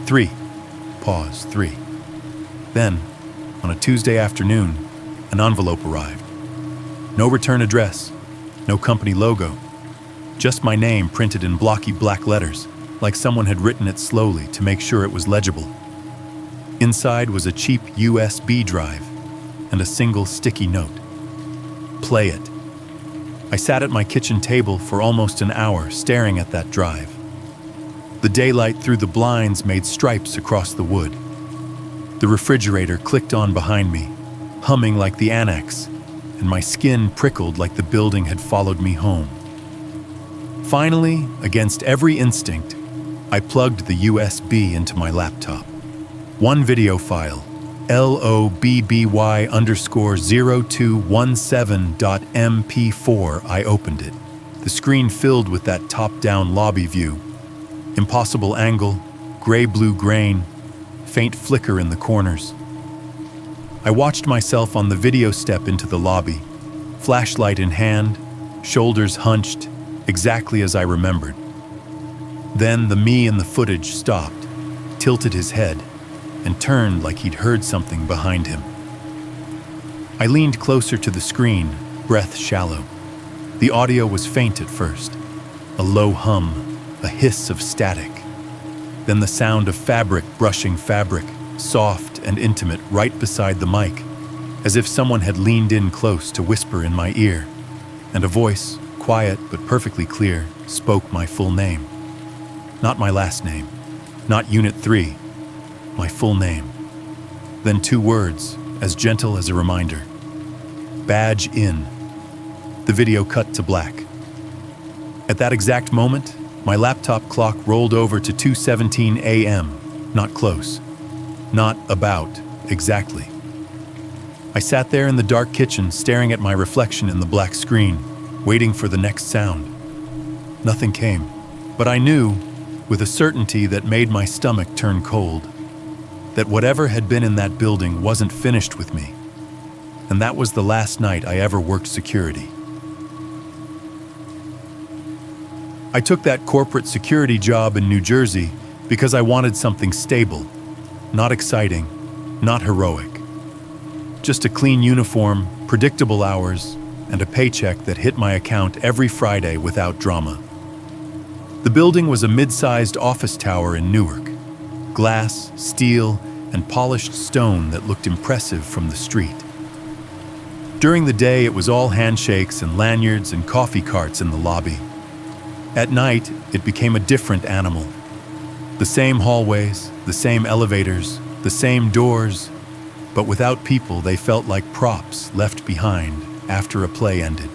3. Pause. 3. Then, on a Tuesday afternoon, an envelope arrived. No return address, no company logo, just my name printed in blocky black letters, like someone had written it slowly to make sure it was legible. Inside was a cheap USB drive and a single sticky note. Play it. I sat at my kitchen table for almost an hour staring at that drive. The daylight through the blinds made stripes across the wood. The refrigerator clicked on behind me, humming like the annex, and my skin prickled like the building had followed me home. Finally, against every instinct, I plugged the USB into my laptop. One video file, LOBBY_0217.mp4. I opened it. The screen filled with that top-down lobby view. Impossible angle, gray-blue grain, faint flicker in the corners. I watched myself on the video step into the lobby, flashlight in hand, shoulders hunched, exactly as I remembered. Then the me in the footage stopped, tilted his head, and turned like he'd heard something behind him. I leaned closer to the screen, breath shallow. The audio was faint at first, a low hum, a hiss of static. Then the sound of fabric brushing fabric, soft and intimate right beside the mic, as if someone had leaned in close to whisper in my ear, and a voice, quiet but perfectly clear, spoke my full name. Not my last name, not Unit 3, my full name. Then 2 words, as gentle as a reminder. Badge in. The video cut to black. At that exact moment, my laptop clock rolled over to 2:17 a.m., not close. Not about, exactly. I sat there in the dark kitchen staring at my reflection in the black screen, waiting for the next sound. Nothing came, but I knew, with a certainty that made my stomach turn cold, that whatever had been in that building wasn't finished with me, and that was the last night I ever worked security. I took that corporate security job in New Jersey because I wanted something stable, not exciting, not heroic. Just a clean uniform, predictable hours, and a paycheck that hit my account every Friday without drama. The building was a mid-sized office tower in Newark. glass, steel, and polished stone that looked impressive from the street. During the day, it was all handshakes and lanyards and coffee carts in the lobby. At night, it became a different animal. The same hallways, the same elevators, the same doors, but without people, they felt like props left behind after a play ended.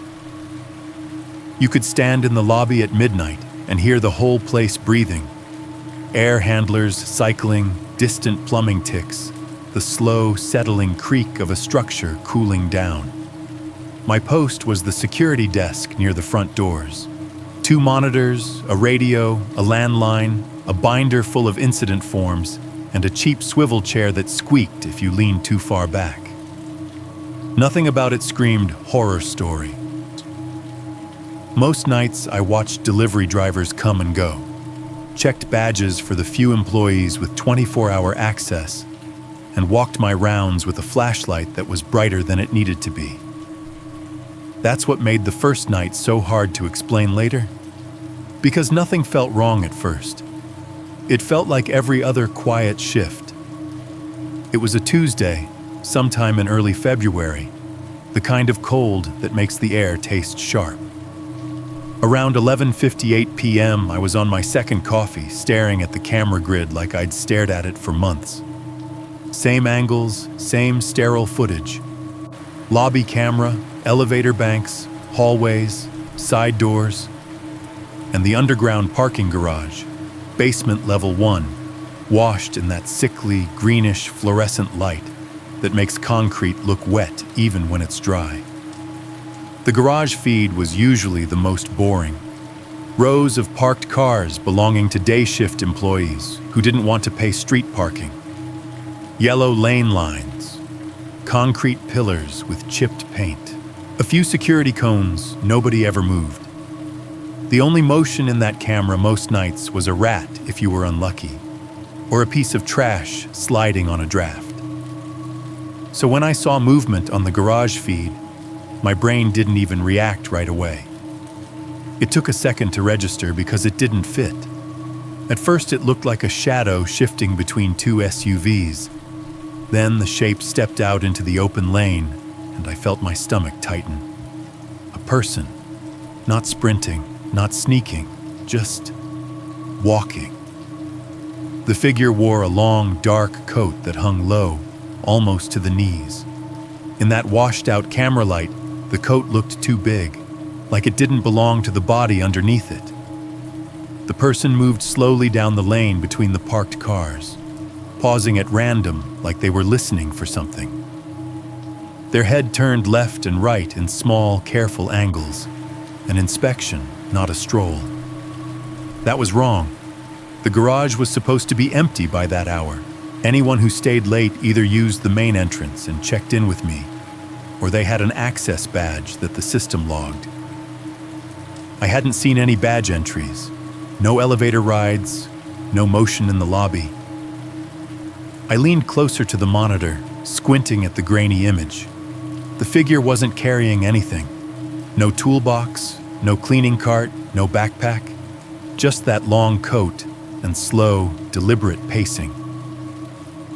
You could stand in the lobby at midnight and hear the whole place breathing. Air handlers cycling, distant plumbing ticks, the slow, settling creak of a structure cooling down. My post was the security desk near the front doors. 2 monitors, a radio, a landline, a binder full of incident forms, and a cheap swivel chair that squeaked if you leaned too far back. Nothing about it screamed horror story. Most nights, I watched delivery drivers come and go, checked badges for the few employees with 24-hour access, and walked my rounds with a flashlight that was brighter than it needed to be. That's what made the first night so hard to explain later. Because nothing felt wrong at first. It felt like every other quiet shift. It was a Tuesday, sometime in early February, the kind of cold that makes the air taste sharp. Around 11:58 p.m., I was on my second coffee, staring at the camera grid like I'd stared at it for months. Same angles, same sterile footage. Lobby camera, elevator banks, hallways, side doors, and the underground parking garage, basement level 1, washed in that sickly, greenish, fluorescent light that makes concrete look wet even when it's dry. The garage feed was usually the most boring. Rows of parked cars belonging to day shift employees who didn't want to pay street parking. Yellow lane lines, concrete pillars with chipped paint. A few security cones, nobody ever moved. The only motion in that camera most nights was a rat if you were unlucky, or a piece of trash sliding on a draft. So when I saw movement on the garage feed, my brain didn't even react right away. It took a second to register because it didn't fit. At first it looked like a shadow shifting between 2 SUVs. Then the shape stepped out into the open lane, and I felt my stomach tighten. A person, not sprinting, not sneaking, just walking. The figure wore a long, dark coat that hung low, almost to the knees. In that washed-out camera light, the coat looked too big, like it didn't belong to the body underneath it. The person moved slowly down the lane between the parked cars, pausing at random like they were listening for something. Their head turned left and right in small, careful angles, an inspection, not a stroll. That was wrong. The garage was supposed to be empty by that hour. Anyone who stayed late either used the main entrance and checked in with me, or they had an access badge that the system logged. I hadn't seen any badge entries, no elevator rides, no motion in the lobby. I leaned closer to the monitor, squinting at the grainy image. The figure wasn't carrying anything. No toolbox, no cleaning cart, no backpack, just that long coat and slow, deliberate pacing.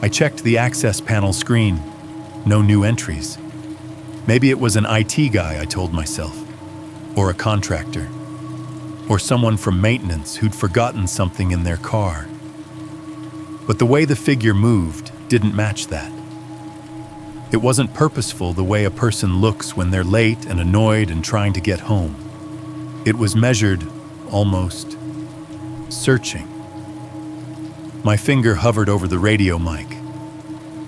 I checked the access panel screen. No new entries. Maybe it was an IT guy, I told myself, or a contractor, or someone from maintenance who'd forgotten something in their car. But the way the figure moved didn't match that. It wasn't purposeful the way a person looks when they're late and annoyed and trying to get home. It was measured, almost searching. My finger hovered over the radio mic.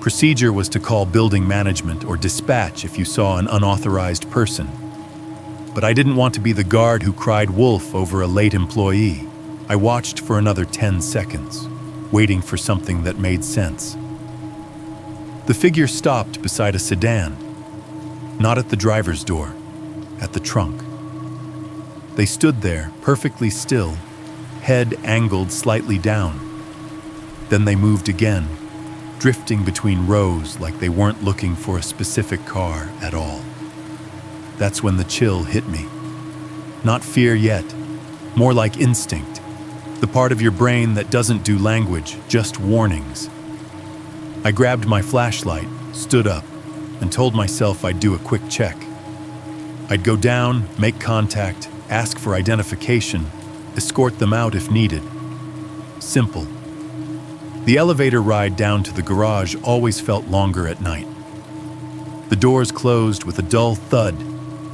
Procedure was to call building management or dispatch if you saw an unauthorized person. But I didn't want to be the guard who cried wolf over a late employee. I watched for another 10 seconds, waiting for something that made sense. The figure stopped beside a sedan, not at the driver's door, at the trunk. They stood there, perfectly still, head angled slightly down. Then they moved again, drifting between rows like they weren't looking for a specific car at all. That's when the chill hit me. Not fear yet, more like instinct. The part of your brain that doesn't do language, just warnings. I grabbed my flashlight, stood up, and told myself I'd do a quick check. I'd go down, make contact, ask for identification, escort them out if needed. Simple. The elevator ride down to the garage always felt longer at night. The doors closed with a dull thud,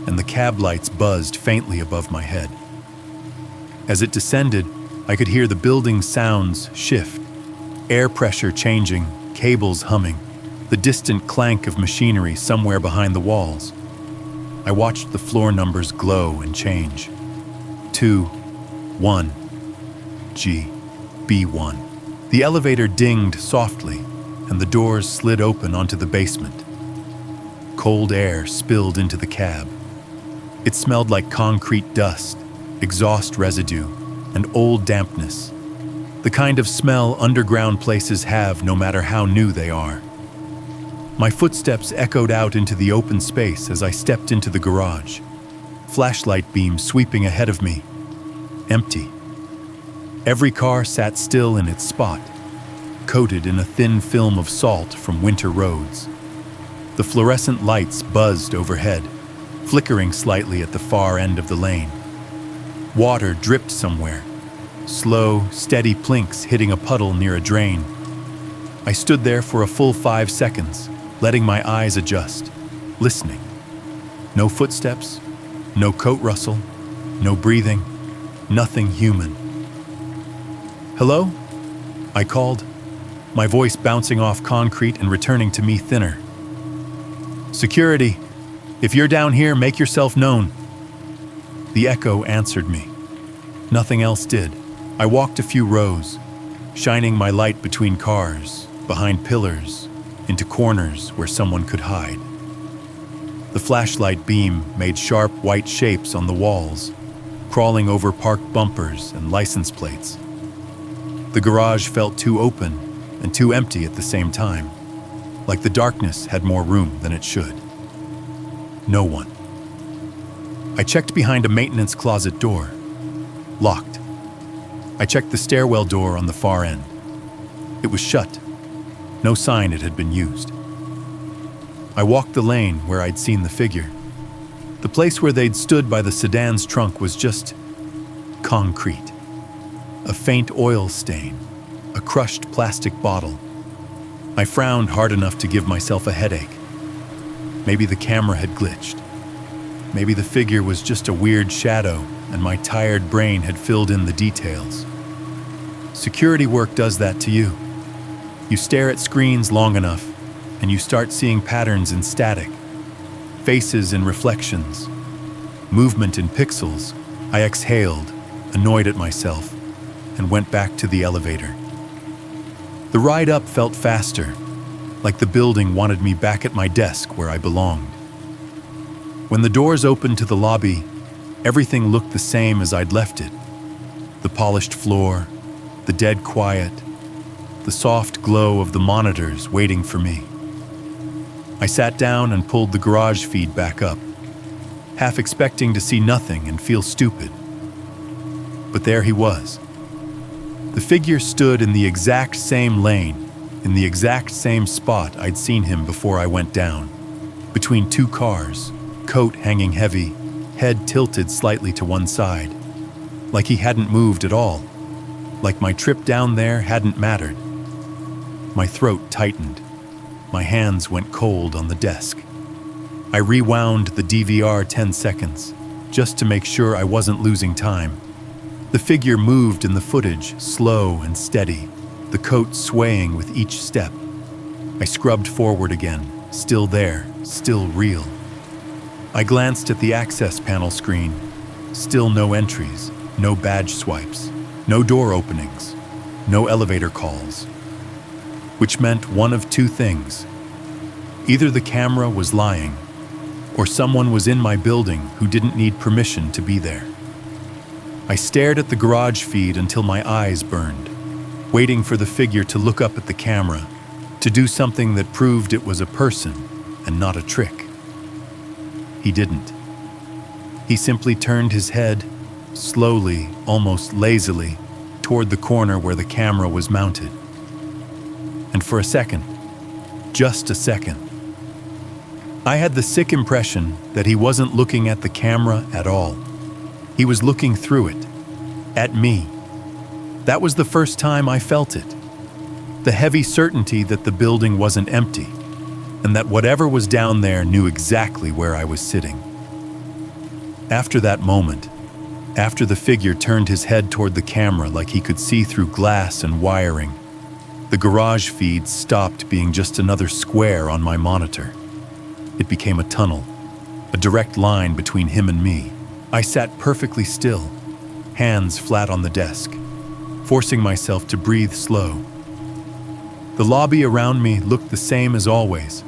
and the cab lights buzzed faintly above my head. As it descended, I could hear the building's sounds shift, air pressure changing, cables humming, the distant clank of machinery somewhere behind the walls. I watched the floor numbers glow and change. 2, 1, G, B1. The elevator dinged softly, and the doors slid open onto the basement. Cold air spilled into the cab. It smelled like concrete dust, exhaust residue, and old dampness. The kind of smell underground places have no matter how new they are. My footsteps echoed out into the open space as I stepped into the garage. Flashlight beam sweeping ahead of me. Empty. Every car sat still in its spot, coated in a thin film of salt from winter roads. The fluorescent lights buzzed overhead, flickering slightly at the far end of the lane. Water dripped somewhere, slow, steady plinks hitting a puddle near a drain. I stood there for a full 5 seconds, letting my eyes adjust, listening. No footsteps, no coat rustle, no breathing, nothing human. "Hello?" I called, my voice bouncing off concrete and returning to me thinner. "Security, if you're down here, make yourself known." The echo answered me. Nothing else did. I walked a few rows, shining my light between cars, behind pillars, into corners where someone could hide. The flashlight beam made sharp white shapes on the walls, crawling over parked bumpers and license plates. The garage felt too open and too empty at the same time, like the darkness had more room than it should. No one. I checked behind a maintenance closet door. Locked. I checked the stairwell door on the far end. It was shut. No sign it had been used. I walked the lane where I'd seen the figure. The place where they'd stood by the sedan's trunk was just concrete. A faint oil stain, a crushed plastic bottle. I frowned hard enough to give myself a headache. Maybe the camera had glitched. Maybe the figure was just a weird shadow and my tired brain had filled in the details. Security work does that to you. You stare at screens long enough, and you start seeing patterns in static, faces in reflections, movement in pixels. I exhaled, annoyed at myself, and went back to the elevator. The ride up felt faster, like the building wanted me back at my desk where I belonged. When the doors opened to the lobby, everything looked the same as I'd left it. The polished floor, the dead quiet, the soft glow of the monitors waiting for me. I sat down and pulled the garage feed back up, half expecting to see nothing and feel stupid. But there he was. The figure stood in the exact same lane, in the exact same spot I'd seen him before I went down, between two cars, coat hanging heavy, head tilted slightly to one side, like he hadn't moved at all, like my trip down there hadn't mattered. My throat tightened. My hands went cold on the desk. I rewound the DVR 10 seconds, just to make sure I wasn't losing time. The figure moved in the footage, slow and steady, the coat swaying with each step. I scrubbed forward again, still there, still real. I glanced at the access panel screen. Still no entries, no badge swipes, no door openings, no elevator calls. Which meant one of two things. Either the camera was lying, or someone was in my building who didn't need permission to be there. I stared at the garage feed until my eyes burned, waiting for the figure to look up at the camera, to do something that proved it was a person and not a trick. He didn't. He simply turned his head, slowly, almost lazily, toward the corner where the camera was mounted. And for a second, just a second, I had the sick impression that he wasn't looking at the camera at all. He was looking through it, at me. That was the first time I felt it. The heavy certainty that the building wasn't empty, and that whatever was down there knew exactly where I was sitting. After that moment, after the figure turned his head toward the camera like he could see through glass and wiring, the garage feed stopped being just another square on my monitor. It became a tunnel, a direct line between him and me. I sat perfectly still, hands flat on the desk, forcing myself to breathe slow. The lobby around me looked the same as always.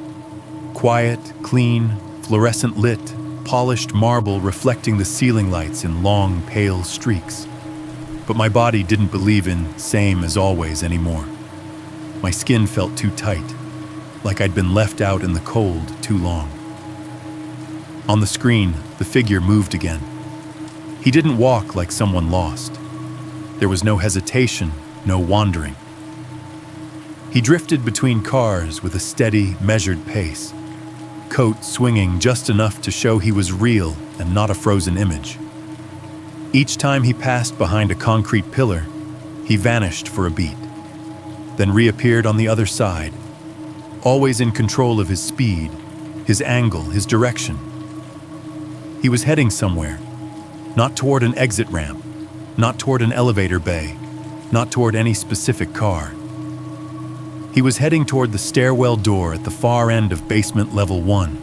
Quiet, clean, fluorescent lit, polished marble reflecting the ceiling lights in long, pale streaks. But my body didn't believe in same as always anymore. My skin felt too tight, like I'd been left out in the cold too long. On the screen, the figure moved again. He didn't walk like someone lost. There was no hesitation, no wandering. He drifted between cars with a steady, measured pace, coat swinging just enough to show he was real and not a frozen image. Each time he passed behind a concrete pillar, he vanished for a beat, then reappeared on the other side, always in control of his speed, his angle, his direction. He was heading somewhere, not toward an exit ramp, not toward an elevator bay, not toward any specific car. He was heading toward the stairwell door at the far end of basement level 1.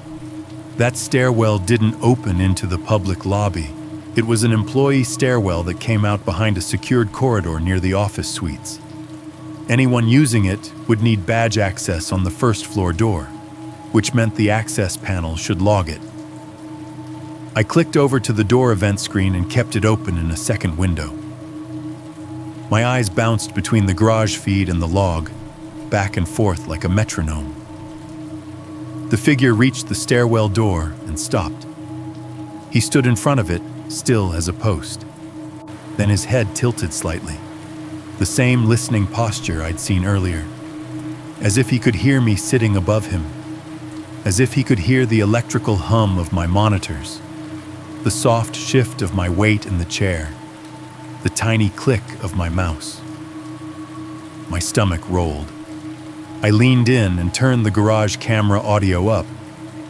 That stairwell didn't open into the public lobby. It was an employee stairwell that came out behind a secured corridor near the office suites. Anyone using it would need badge access on the first floor door, which meant the access panel should log it. I clicked over to the door event screen and kept it open in a second window. My eyes bounced between the garage feed and the log, back and forth like a metronome. The figure reached the stairwell door and stopped. He stood in front of it, still as a post. Then his head tilted slightly, the same listening posture I'd seen earlier, as if he could hear me sitting above him, as if he could hear the electrical hum of my monitors, the soft shift of my weight in the chair, the tiny click of my mouse. My stomach rolled. I leaned in and turned the garage camera audio up,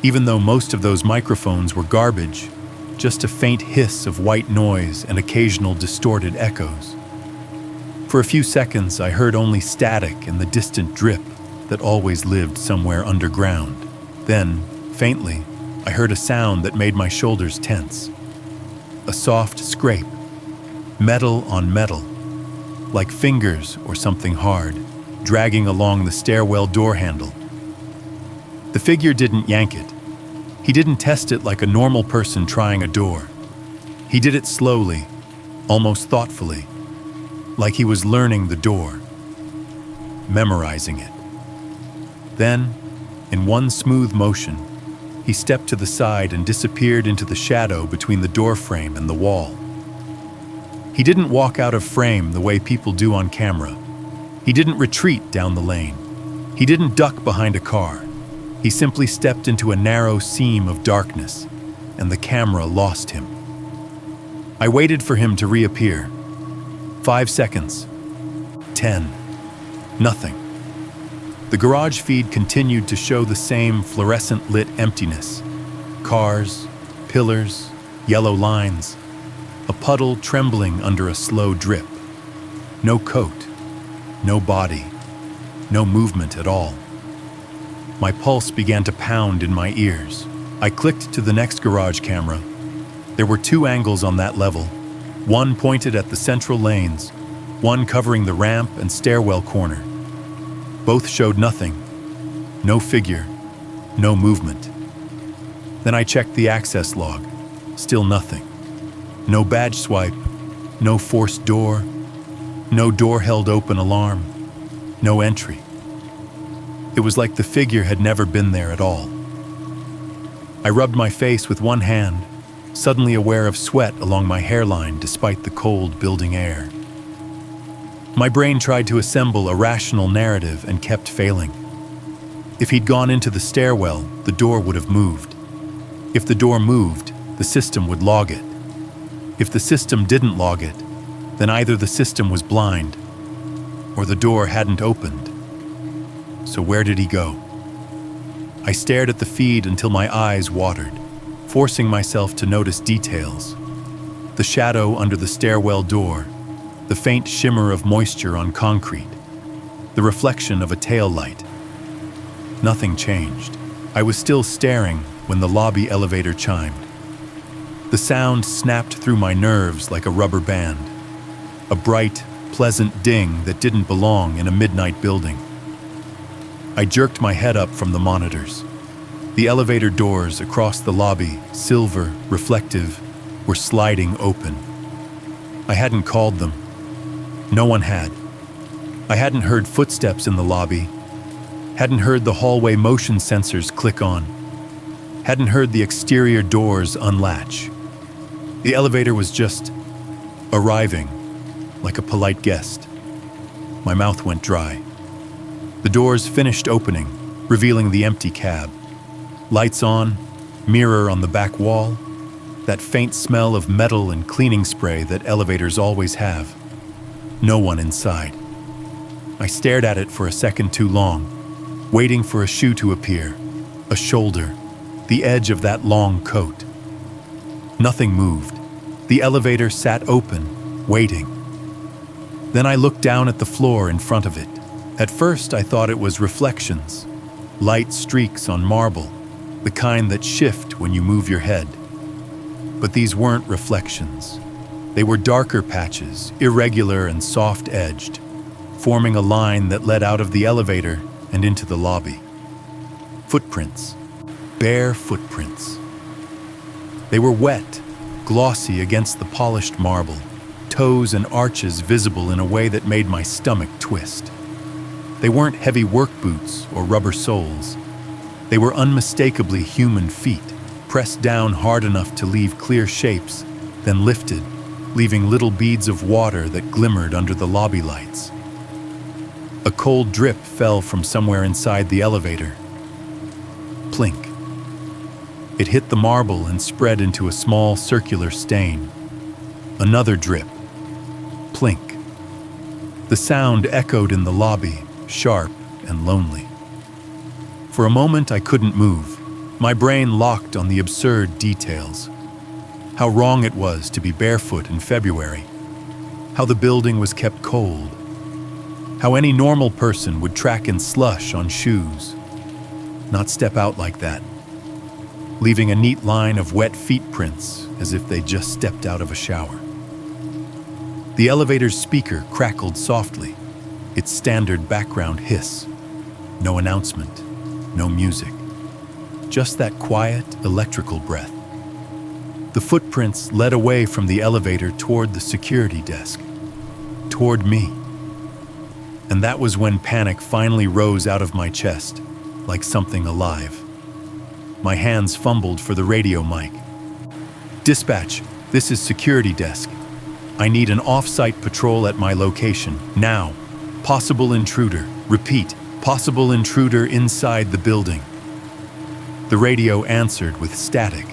even though most of those microphones were garbage, just a faint hiss of white noise and occasional distorted echoes. For a few seconds, I heard only static and the distant drip that always lived somewhere underground. Then, faintly, I heard a sound that made my shoulders tense. A soft scrape, metal on metal, like fingers or something hard, dragging along the stairwell door handle. The figure didn't yank it. He didn't test it like a normal person trying a door. He did it slowly, almost thoughtfully, like he was learning the door, memorizing it. Then, in one smooth motion, he stepped to the side and disappeared into the shadow between the door frame and the wall. He didn't walk out of frame the way people do on camera. He didn't retreat down the lane. He didn't duck behind a car. He simply stepped into a narrow seam of darkness, and the camera lost him. I waited for him to reappear. 5 seconds. 10. Nothing. The garage feed continued to show the same fluorescent lit emptiness. Cars, pillars, yellow lines, a puddle trembling under a slow drip. No coat, no body, no movement at all. My pulse began to pound in my ears. I clicked to the next garage camera. There were 2 angles on that level, one pointed at the central lanes, one covering the ramp and stairwell corner. Both showed nothing, no figure, no movement. Then I checked the access log, still nothing. No badge swipe, no forced door, no door held open alarm, no entry. It was like the figure had never been there at all. I rubbed my face with one hand, suddenly aware of sweat along my hairline despite the cold building air. My brain tried to assemble a rational narrative and kept failing. If he'd gone into the stairwell, the door would have moved. If the door moved, the system would log it. If the system didn't log it, then either the system was blind or the door hadn't opened. So where did he go? I stared at the feed until my eyes watered, forcing myself to notice details. The shadow under the stairwell door, the faint shimmer of moisture on concrete, the reflection of a tail light. Nothing changed. I was still staring when the lobby elevator chimed. The sound snapped through my nerves like a rubber band, a bright, pleasant ding that didn't belong in a midnight building. I jerked my head up from the monitors. The elevator doors across the lobby, silver, reflective, were sliding open. I hadn't called them. No one had. I hadn't heard footsteps in the lobby, hadn't heard the hallway motion sensors click on, hadn't heard the exterior doors unlatch. The elevator was just arriving, like a polite guest. My mouth went dry. The doors finished opening, revealing the empty cab. Lights on, mirror on the back wall, that faint smell of metal and cleaning spray that elevators always have. No one inside. I stared at it for a second too long, waiting for a shoe to appear, a shoulder, the edge of that long coat. Nothing moved. The elevator sat open, waiting. Then I looked down at the floor in front of it. At first, I thought it was reflections, light streaks on marble, the kind that shift when you move your head. But these weren't reflections. They were darker patches, irregular and soft-edged, forming a line that led out of the elevator and into the lobby. Footprints. Bare footprints. They were wet, glossy against the polished marble, toes and arches visible in a way that made my stomach twist. They weren't heavy work boots or rubber soles. They were unmistakably human feet, pressed down hard enough to leave clear shapes, then lifted, leaving little beads of water that glimmered under the lobby lights. A cold drip fell from somewhere inside the elevator. Plink. It hit the marble and spread into a small circular stain. Another drip. Plink. The sound echoed in the lobby, sharp and lonely. For a moment I couldn't move. My brain locked on the absurd details. How wrong it was to be barefoot in February. How the building was kept cold. How any normal person would track in slush on shoes. Not step out like that, leaving a neat line of wet feet prints as if they just stepped out of a shower. The elevator's speaker crackled softly, its standard background hiss. No announcement, no music. Just that quiet, electrical breath. The footprints led away from the elevator toward the security desk, toward me. And that was when panic finally rose out of my chest, like something alive. My hands fumbled for the radio mic. "Dispatch, this is security desk. I need an off-site patrol at my location, now. Possible intruder. Repeat, possible intruder inside the building." The radio answered with static.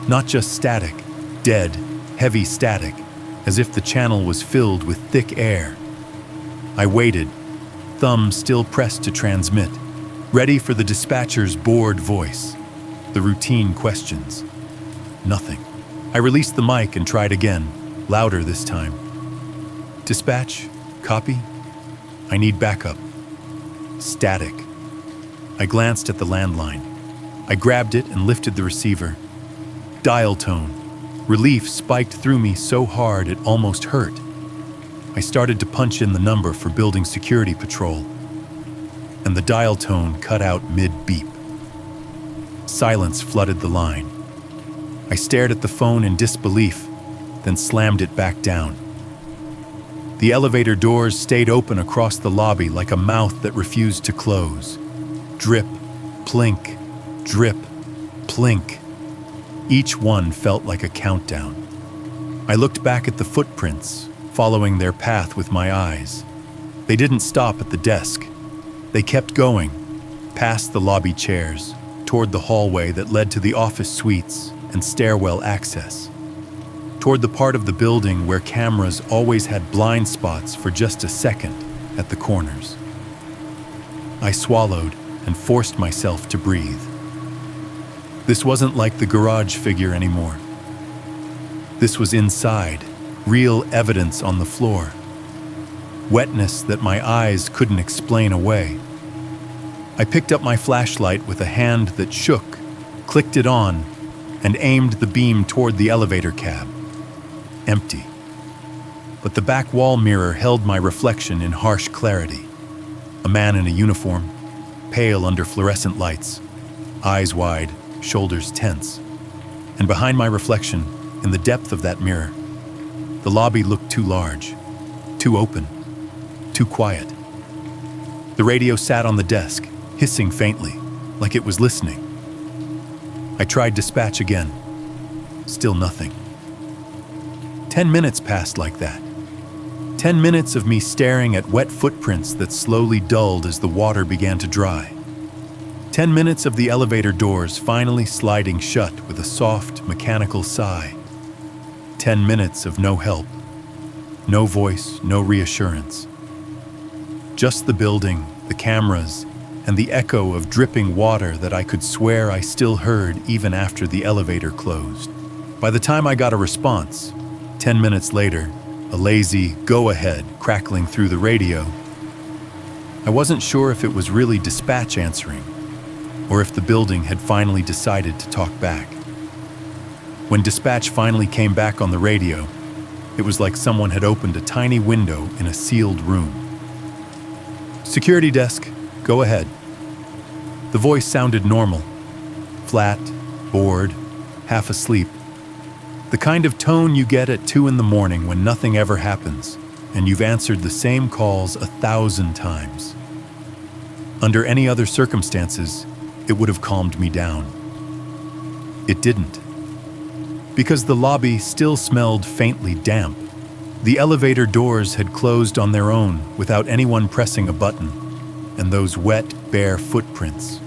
Not just static, dead, heavy static, as if the channel was filled with thick air. I waited, thumb still pressed to transmit, ready for the dispatcher's bored voice. The routine questions. Nothing. I released the mic and tried again, louder this time. "Dispatch, copy? I need backup." Static. I glanced at the landline. I grabbed it and lifted the receiver. Dial tone. Relief spiked through me so hard it almost hurt. I started to punch in the number for building security patrol, and the dial tone cut out mid-beep. Silence flooded the line. I stared at the phone in disbelief, then slammed it back down. The elevator doors stayed open across the lobby like a mouth that refused to close. Drip, plink, drip, plink. Each one felt like a countdown. I looked back at the footprints, following their path with my eyes. They didn't stop at the desk. They kept going, past the lobby chairs, toward the hallway that led to the office suites and stairwell access, toward the part of the building where cameras always had blind spots for just a second at the corners. I swallowed and forced myself to breathe. This wasn't like the garage figure anymore. This was inside, real evidence on the floor. Wetness that my eyes couldn't explain away. I picked up my flashlight with a hand that shook, clicked it on, and aimed the beam toward the elevator cab. Empty. But the back wall mirror held my reflection in harsh clarity. A man in a uniform, pale under fluorescent lights, eyes wide, shoulders tense. And behind my reflection, in the depth of that mirror, the lobby looked too large, too open, too quiet. The radio sat on the desk, hissing faintly, like it was listening. I tried dispatch again. Still nothing. 10 minutes passed like that. 10 minutes of me staring at wet footprints that slowly dulled as the water began to dry. 10 minutes of the elevator doors finally sliding shut with a soft, mechanical sigh. 10 minutes of no help. No voice, no reassurance. Just the building, the cameras, and the echo of dripping water that I could swear I still heard even after the elevator closed. By the time I got a response, 10 minutes later, a lazy go-ahead crackling through the radio, I wasn't sure if it was really dispatch answering, or if the building had finally decided to talk back. When dispatch finally came back on the radio, it was like someone had opened a tiny window in a sealed room. "Security desk, go ahead." The voice sounded normal, flat, bored, half asleep. The kind of tone you get at 2 a.m. when nothing ever happens, and you've answered the same calls 1,000 times. Under any other circumstances, it would have calmed me down. It didn't. Because the lobby still smelled faintly damp. The elevator doors had closed on their own without anyone pressing a button, and those wet, bare footprints,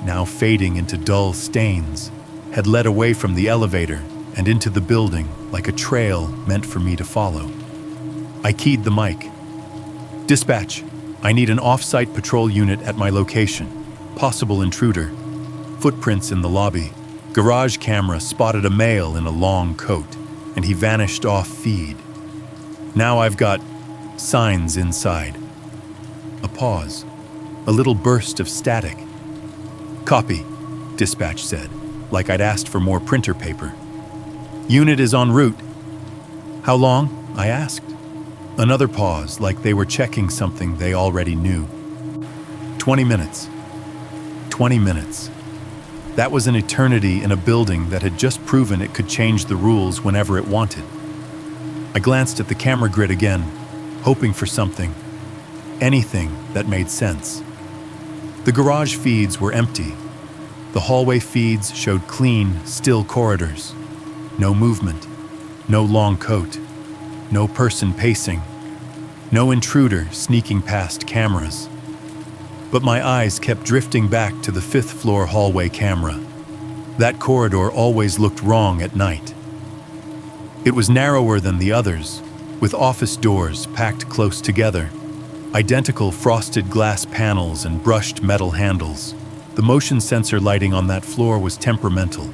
now fading into dull stains, had led away from the elevator and into the building like a trail meant for me to follow. I keyed the mic. "Dispatch, I need an off-site patrol unit at my location. Possible intruder. Footprints in the lobby. Garage camera spotted a male in a long coat, and he vanished off feed. Now I've got signs inside." A pause. A little burst of static. "Copy," dispatch said, like I'd asked for more printer paper. "Unit is en route." "How long?" I asked. Another pause, like they were checking something they already knew. 20 minutes. 20 minutes. That was an eternity in a building that had just proven it could change the rules whenever it wanted. I glanced at the camera grid again, hoping for something. Anything that made sense. The garage feeds were empty. The hallway feeds showed clean, still corridors. No movement. No long coat. No person pacing. No intruder sneaking past cameras. But my eyes kept drifting back to the 5th floor hallway camera. That corridor always looked wrong at night. It was narrower than the others, with office doors packed close together, identical frosted glass panels and brushed metal handles. The motion sensor lighting on that floor was temperamental.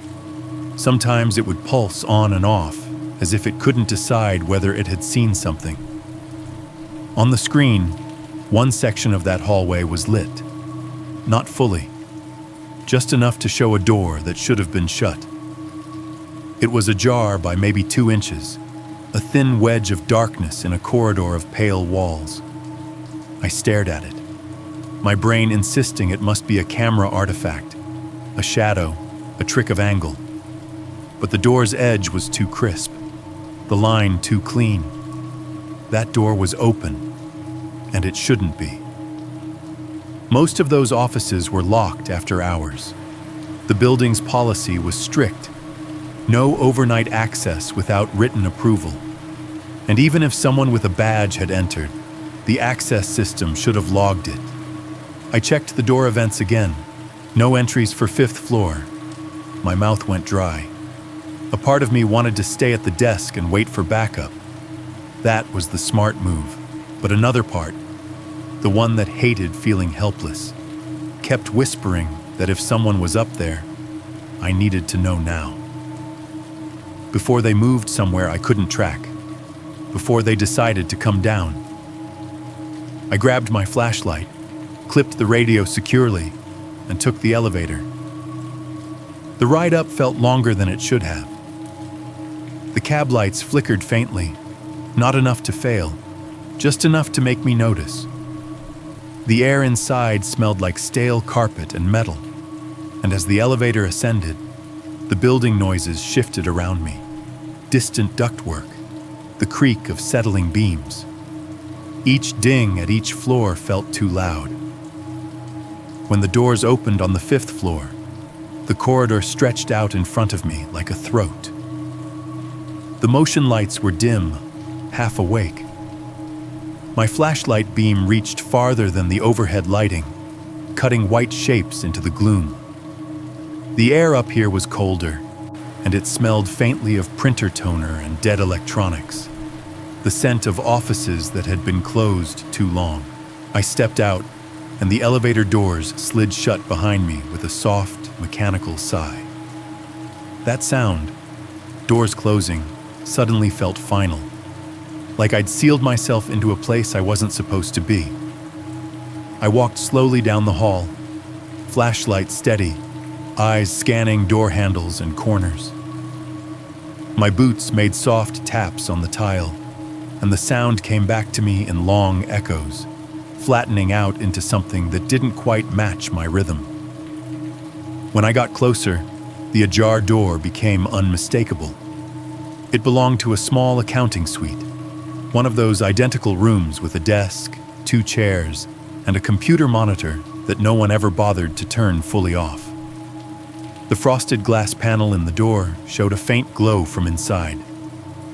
Sometimes it would pulse on and off, as if it couldn't decide whether it had seen something. On the screen, one section of that hallway was lit. Not fully. Just enough to show a door that should have been shut. It was ajar by maybe 2 inches, a thin wedge of darkness in a corridor of pale walls. I stared at it, my brain insisting it must be a camera artifact, a shadow, a trick of angle. But the door's edge was too crisp, the line too clean. That door was open, and it shouldn't be. Most of those offices were locked after hours. The building's policy was strict. No overnight access without written approval. And even if someone with a badge had entered, the access system should have logged it. I checked the door events again. No entries for 5th floor. My mouth went dry. A part of me wanted to stay at the desk and wait for backup. That was the smart move. But another part, the one that hated feeling helpless, kept whispering that if someone was up there, I needed to know now. Before they moved somewhere I couldn't track. Before they decided to come down. I grabbed my flashlight, clipped the radio securely, and took the elevator. The ride up felt longer than it should have. The cab lights flickered faintly, not enough to fail, just enough to make me notice. The air inside smelled like stale carpet and metal, and as the elevator ascended, the building noises shifted around me. Distant ductwork, the creak of settling beams. Each ding at each floor felt too loud. When the doors opened on the 5th floor, the corridor stretched out in front of me like a throat. The motion lights were dim, half awake. My flashlight beam reached farther than the overhead lighting, cutting white shapes into the gloom. The air up here was colder, and it smelled faintly of printer toner and dead electronics, the scent of offices that had been closed too long. I stepped out, and the elevator doors slid shut behind me with a soft, mechanical sigh. That sound, doors closing, suddenly felt final, like I'd sealed myself into a place I wasn't supposed to be. I walked slowly down the hall, flashlight steady, eyes scanning door handles and corners. My boots made soft taps on the tile, and the sound came back to me in long echoes, flattening out into something that didn't quite match my rhythm. When I got closer, the ajar door became unmistakable. It belonged to a small accounting suite, one of those identical rooms with a desk, 2 chairs, and a computer monitor that no one ever bothered to turn fully off. The frosted glass panel in the door showed a faint glow from inside,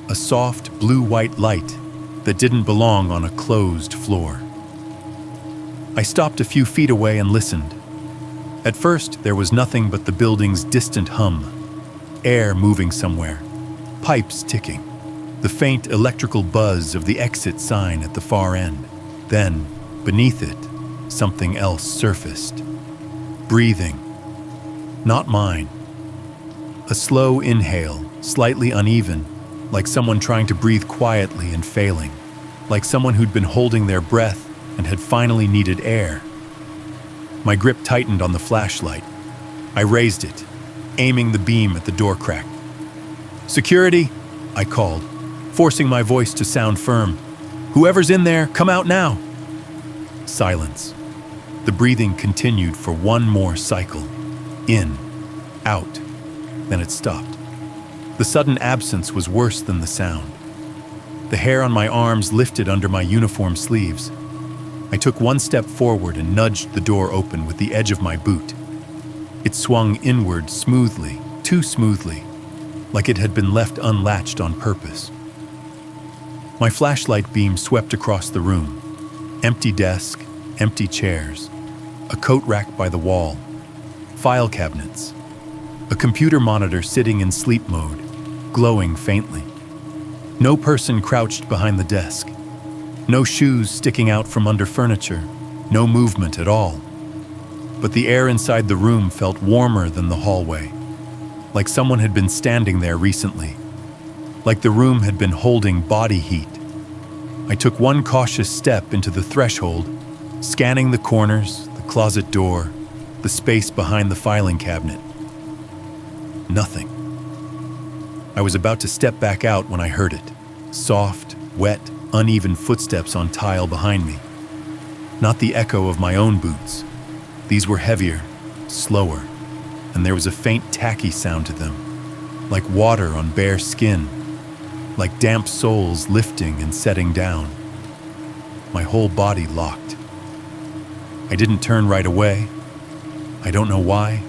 a soft blue-white light that didn't belong on a closed floor. I stopped a few feet away and listened. At first, there was nothing but the building's distant hum, air moving somewhere, pipes ticking, the faint electrical buzz of the exit sign at the far end. Then, beneath it, something else surfaced. Breathing. Not mine. A slow inhale, slightly uneven, like someone trying to breathe quietly and failing, like someone who'd been holding their breath and had finally needed air. My grip tightened on the flashlight. I raised it, aiming the beam at the door crack. "Security," I called, forcing my voice to sound firm. "Whoever's in there, come out now." Silence. The breathing continued for one more cycle. In, out, then it stopped. The sudden absence was worse than the sound. The hair on my arms lifted under my uniform sleeves. I took one step forward and nudged the door open with the edge of my boot. It swung inward smoothly, too smoothly, like it had been left unlatched on purpose. My flashlight beam swept across the room. Empty desk, empty chairs, a coat rack by the wall, file cabinets, a computer monitor sitting in sleep mode, glowing faintly. No person crouched behind the desk. No shoes sticking out from under furniture. No movement at all. But the air inside the room felt warmer than the hallway, like someone had been standing there recently, like the room had been holding body heat. I took one cautious step into the threshold, scanning the corners, the closet door, the space behind the filing cabinet. Nothing. I was about to step back out when I heard it. Soft, wet, uneven footsteps on tile behind me. Not the echo of my own boots. These were heavier, slower, and there was a faint tacky sound to them, like water on bare skin, like damp soles lifting and setting down. My whole body locked. I didn't turn right away. I don't know why.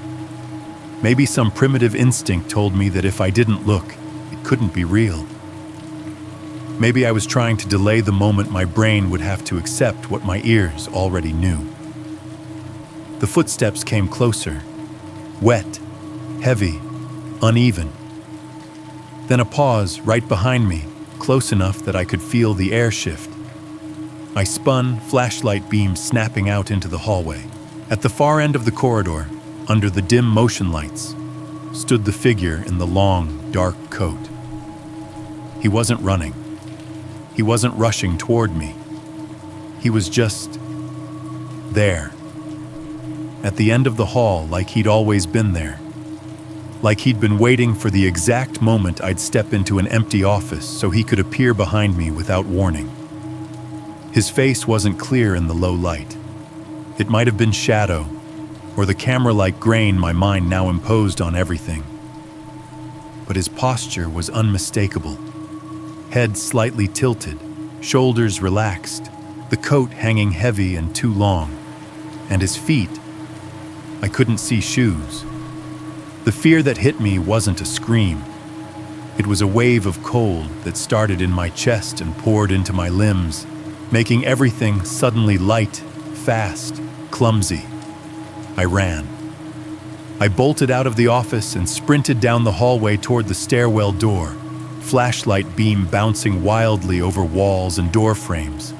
Maybe some primitive instinct told me that if I didn't look, it couldn't be real. Maybe I was trying to delay the moment my brain would have to accept what my ears already knew. The footsteps came closer, wet, heavy, uneven. Then a pause right behind me, close enough that I could feel the air shift. I spun, flashlight beam snapping out into the hallway. At the far end of the corridor, under the dim motion lights, stood the figure in the long, dark coat. He wasn't running. He wasn't rushing toward me. He was just there. At the end of the hall, like he'd always been there. Like he'd been waiting for the exact moment I'd step into an empty office so he could appear behind me without warning. His face wasn't clear in the low light. It might have been shadow, or the camera-like grain my mind now imposed on everything. But his posture was unmistakable. Head slightly tilted, shoulders relaxed, the coat hanging heavy and too long, and his feet, I couldn't see shoes. The fear that hit me wasn't a scream. It was a wave of cold that started in my chest and poured into my limbs, making everything suddenly light, fast, clumsy. I ran. I bolted out of the office and sprinted down the hallway toward the stairwell door, flashlight beam bouncing wildly over walls and door frames.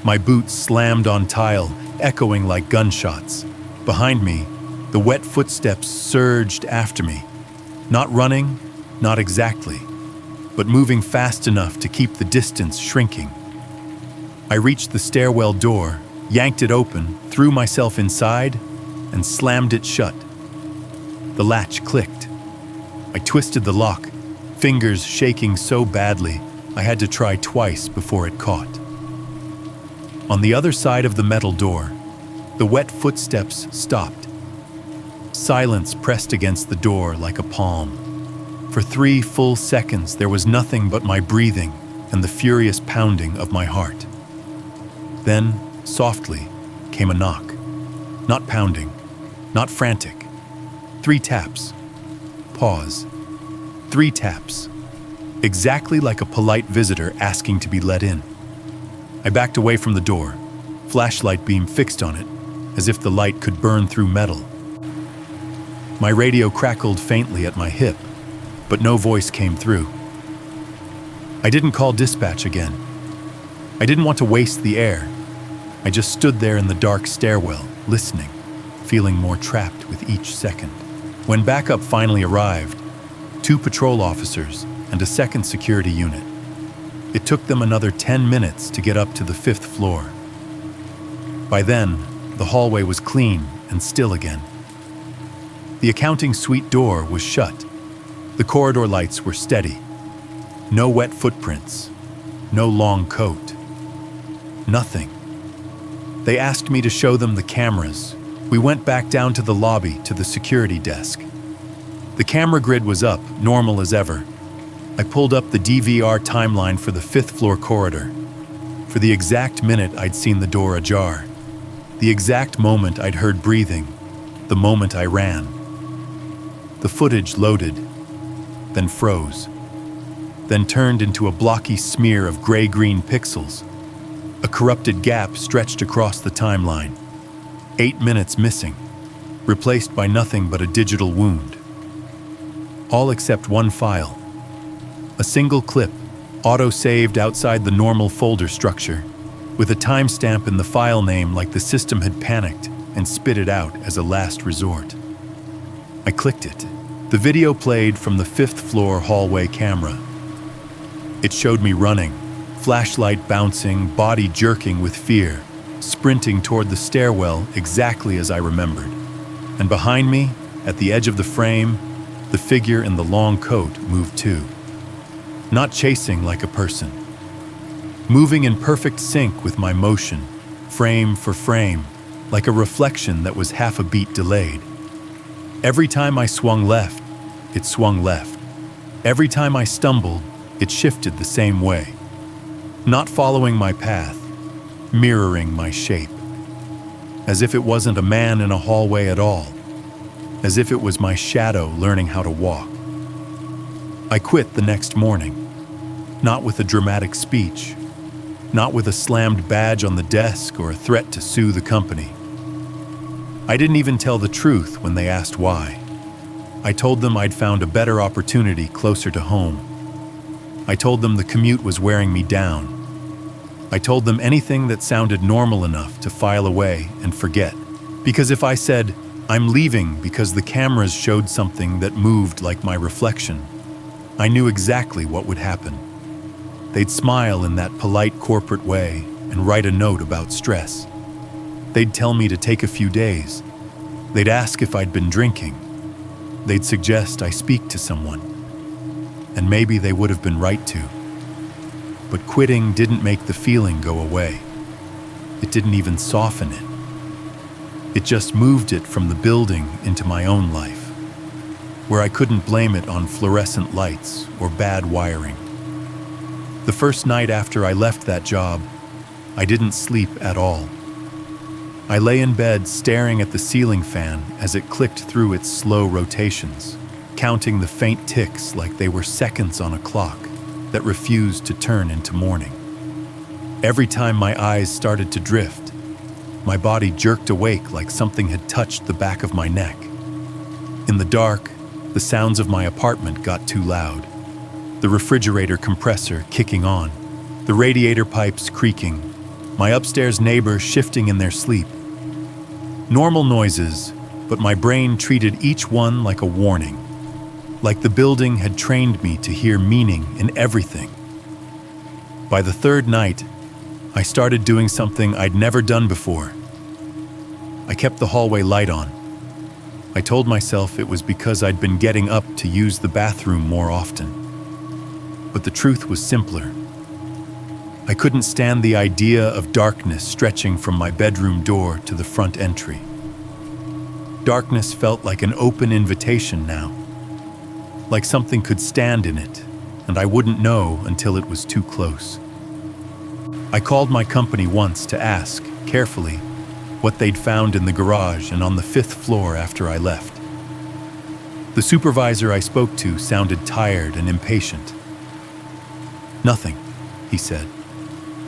My boots slammed on tile, echoing like gunshots. Behind me, the wet footsteps surged after me. Not running, not exactly, but moving fast enough to keep the distance shrinking. I reached the stairwell door, yanked it open, threw myself inside, and slammed it shut. The latch clicked. I twisted the lock, fingers shaking so badly I had to try twice before it caught. On the other side of the metal door, the wet footsteps stopped. Silence pressed against the door like a palm. For 3 full seconds there was nothing but my breathing and the furious pounding of my heart. Then, softly, came a knock. Not pounding, not frantic. 3 taps. Pause. 3 taps. Exactly like a polite visitor asking to be let in. I backed away from the door, flashlight beam fixed on it, as if the light could burn through metal. My radio crackled faintly at my hip, but no voice came through. I didn't call dispatch again. I didn't want to waste the air. I just stood there in the dark stairwell, listening, feeling more trapped with each second. When backup finally arrived, 2 patrol officers and a second security unit. It took them another 10 minutes to get up to the 5th floor. By then, the hallway was clean and still again. The accounting suite door was shut. The corridor lights were steady. No wet footprints. No long coat. Nothing. They asked me to show them the cameras. We went back down to the lobby to the security desk. The camera grid was up, normal as ever. I pulled up the DVR timeline for the 5th floor corridor. For the exact minute I'd seen the door ajar. The exact moment I'd heard breathing. The moment I ran. The footage loaded, then froze, then turned into a blocky smear of gray-green pixels. A corrupted gap stretched across the timeline. 8 minutes missing, replaced by nothing but a digital wound. All except one file. A single clip, auto-saved outside the normal folder structure, with a timestamp in the file name like the system had panicked and spit it out as a last resort. I clicked it. The video played from the 5th floor hallway camera. It showed me running, flashlight bouncing, body jerking with fear, sprinting toward the stairwell exactly as I remembered. And behind me, at the edge of the frame, the figure in the long coat moved too. Not chasing like a person. Moving in perfect sync with my motion, frame for frame, like a reflection that was half a beat delayed. Every time I swung left, it swung left. Every time I stumbled, it shifted the same way. Not following my path, mirroring my shape. As if it wasn't a man in a hallway at all. As if it was my shadow learning how to walk. I quit the next morning. Not with a dramatic speech, not with a slammed badge on the desk or a threat to sue the company. I didn't even tell the truth when they asked why. I told them I'd found a better opportunity closer to home. I told them the commute was wearing me down. I told them anything that sounded normal enough to file away and forget. Because if I said, I'm leaving because the cameras showed something that moved like my reflection, I knew exactly what would happen. They'd smile in that polite corporate way and write a note about stress. They'd tell me to take a few days. They'd ask if I'd been drinking. They'd suggest I speak to someone. And maybe they would have been right to. But quitting didn't make the feeling go away. It didn't even soften it. It just moved it from the building into my own life, where I couldn't blame it on fluorescent lights or bad wiring. The first night after I left that job, I didn't sleep at all. I lay in bed staring at the ceiling fan as it clicked through its slow rotations, counting the faint ticks like they were seconds on a clock that refused to turn into morning. Every time my eyes started to drift, my body jerked awake like something had touched the back of my neck. In the dark, the sounds of my apartment got too loud. The refrigerator compressor kicking on, the radiator pipes creaking, my upstairs neighbors shifting in their sleep. Normal noises, but my brain treated each one like a warning, like the building had trained me to hear meaning in everything. By the third night, I started doing something I'd never done before. I kept the hallway light on. I told myself it was because I'd been getting up to use the bathroom more often. But the truth was simpler. I couldn't stand the idea of darkness stretching from my bedroom door to the front entry. Darkness felt like an open invitation now, like something could stand in it, and I wouldn't know until it was too close. I called my company once to ask, carefully, what they'd found in the garage and on the 5th floor after I left. The supervisor I spoke to sounded tired and impatient. "Nothing," he said.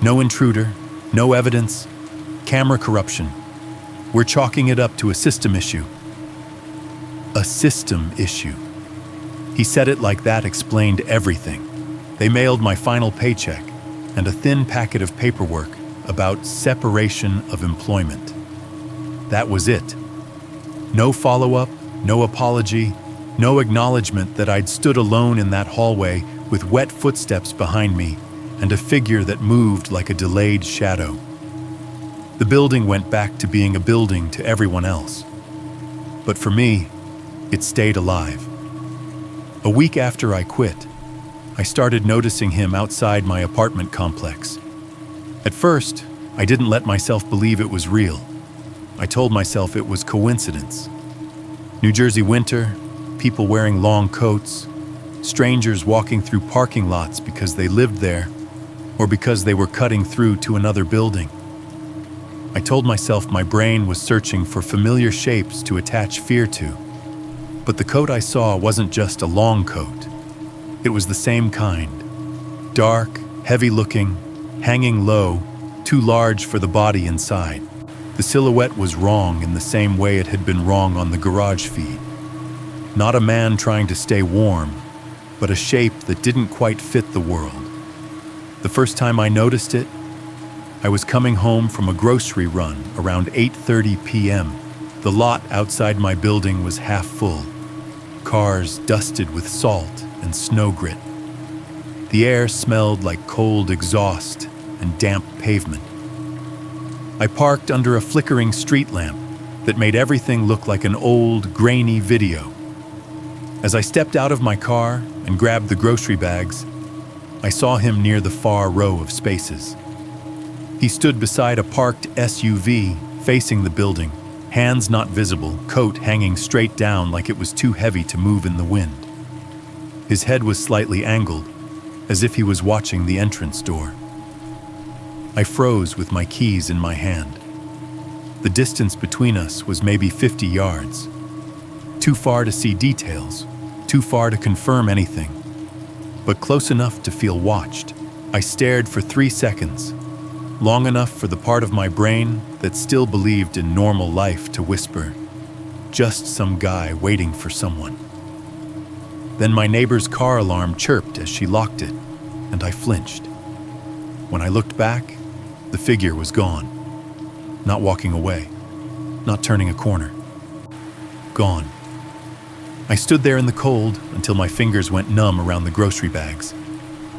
"No intruder, no evidence, camera corruption. We're chalking it up to a system issue." A system issue. He said it like that explained everything. They mailed my final paycheck and a thin packet of paperwork about separation of employment. That was it. No follow-up, no apology, no acknowledgement that I'd stood alone in that hallway with wet footsteps behind me and a figure that moved like a delayed shadow. The building went back to being a building to everyone else. But for me, it stayed alive. A week after I quit, I started noticing him outside my apartment complex. At first, I didn't let myself believe it was real. I told myself it was coincidence. New Jersey winter, people wearing long coats, strangers walking through parking lots because they lived there or because they were cutting through to another building. I told myself my brain was searching for familiar shapes to attach fear to. But the coat I saw wasn't just a long coat. It was the same kind. Dark, heavy-looking, hanging low, too large for the body inside. The silhouette was wrong in the same way it had been wrong on the garage feed. Not a man trying to stay warm, but a shape that didn't quite fit the world. The first time I noticed it, I was coming home from a grocery run around 8:30 p.m. The lot outside my building was half full, cars dusted with salt and snow grit. The air smelled like cold exhaust and damp pavement. I parked under a flickering street lamp that made everything look like an old, grainy video. As I stepped out of my car and grabbed the grocery bags, I saw him near the far row of spaces. He stood beside a parked SUV facing the building, hands not visible, coat hanging straight down like it was too heavy to move in the wind. His head was slightly angled, as if he was watching the entrance door. I froze with my keys in my hand. The distance between us was maybe 50 yards. Too far to see details, too far to confirm anything. but close enough to feel watched. I stared for 3 seconds, long enough for the part of my brain that still believed in normal life to whisper, "Just some guy waiting for someone." Then my neighbor's car alarm chirped as she locked it, and I flinched. When I looked back, the figure was gone. Not walking away, not turning a corner. Gone. I stood there in the cold until my fingers went numb around the grocery bags.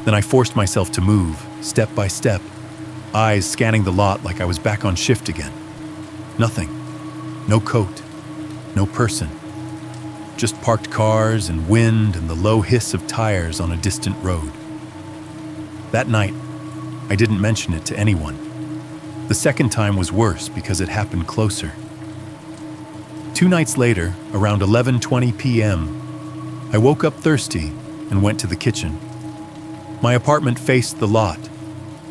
Then I forced myself to move, step by step, eyes scanning the lot like I was back on shift again. Nothing. No coat. No person. Just parked cars and wind and the low hiss of tires on a distant road. That night, I didn't mention it to anyone. The second time was worse because it happened closer. 2 nights later, around 11:20 p.m., I woke up thirsty and went to the kitchen. My apartment faced the lot,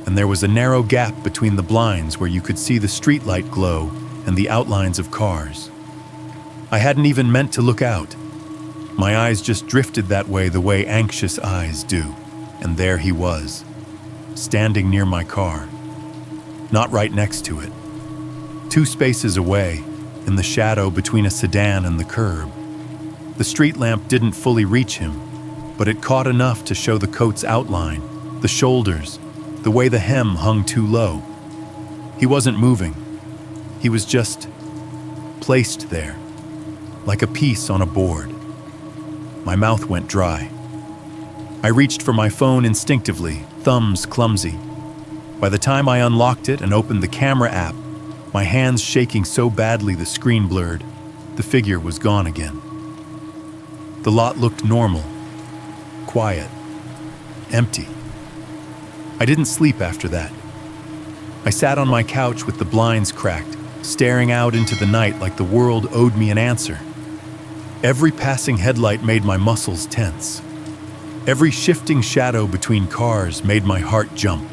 and there was a narrow gap between the blinds where you could see the streetlight glow and the outlines of cars. I hadn't even meant to look out. My eyes just drifted that way anxious eyes do, and there he was, standing near my car. Not right next to it. 2 spaces away, in the shadow between a sedan and the curb. The street lamp didn't fully reach him, but it caught enough to show the coat's outline, the shoulders, the way the hem hung too low. He wasn't moving. He was just placed there, like a piece on a board. My mouth went dry. I reached for my phone instinctively, thumbs clumsy. By the time I unlocked it and opened the camera app, my hands shaking so badly the screen blurred, the figure was gone again. The lot looked normal, quiet, empty. I didn't sleep after that. I sat on my couch with the blinds cracked, staring out into the night like the world owed me an answer. Every passing headlight made my muscles tense. Every shifting shadow between cars made my heart jump.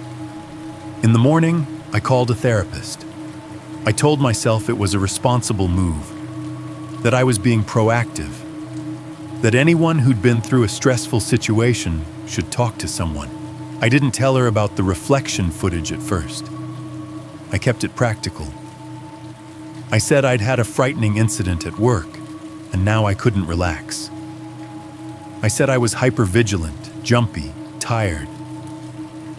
In the morning, I called a therapist. I told myself it was a responsible move, that I was being proactive, that anyone who'd been through a stressful situation should talk to someone. I didn't tell her about the reflection footage at first. I kept it practical. I said I'd had a frightening incident at work, and now I couldn't relax. I said I was hypervigilant, jumpy, tired.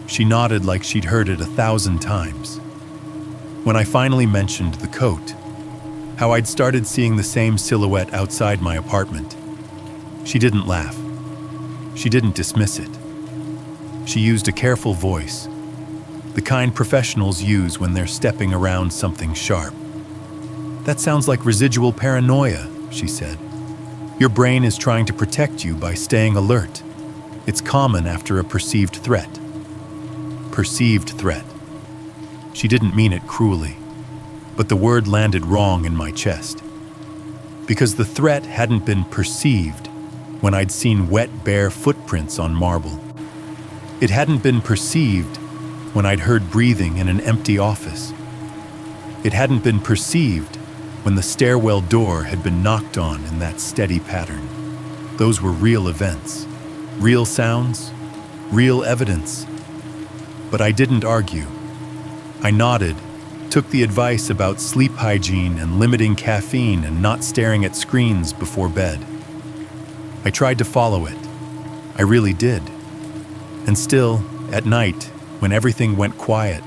She nodded like she'd heard it 1,000 times. When I finally mentioned the coat, how I'd started seeing the same silhouette outside my apartment, she didn't laugh. She didn't dismiss it. She used a careful voice, the kind professionals use when they're stepping around something sharp. "That sounds like residual paranoia," she said. "Your brain is trying to protect you by staying alert. It's common after a perceived threat." Perceived threat. She didn't mean it cruelly, but the word landed wrong in my chest. Because the threat hadn't been perceived when I'd seen wet, bare footprints on marble. It hadn't been perceived when I'd heard breathing in an empty office. It hadn't been perceived when the stairwell door had been knocked on in that steady pattern. Those were real events, real sounds, real evidence. But I didn't argue. I nodded, took the advice about sleep hygiene and limiting caffeine and not staring at screens before bed. I tried to follow it. I really did. And still, at night, when everything went quiet,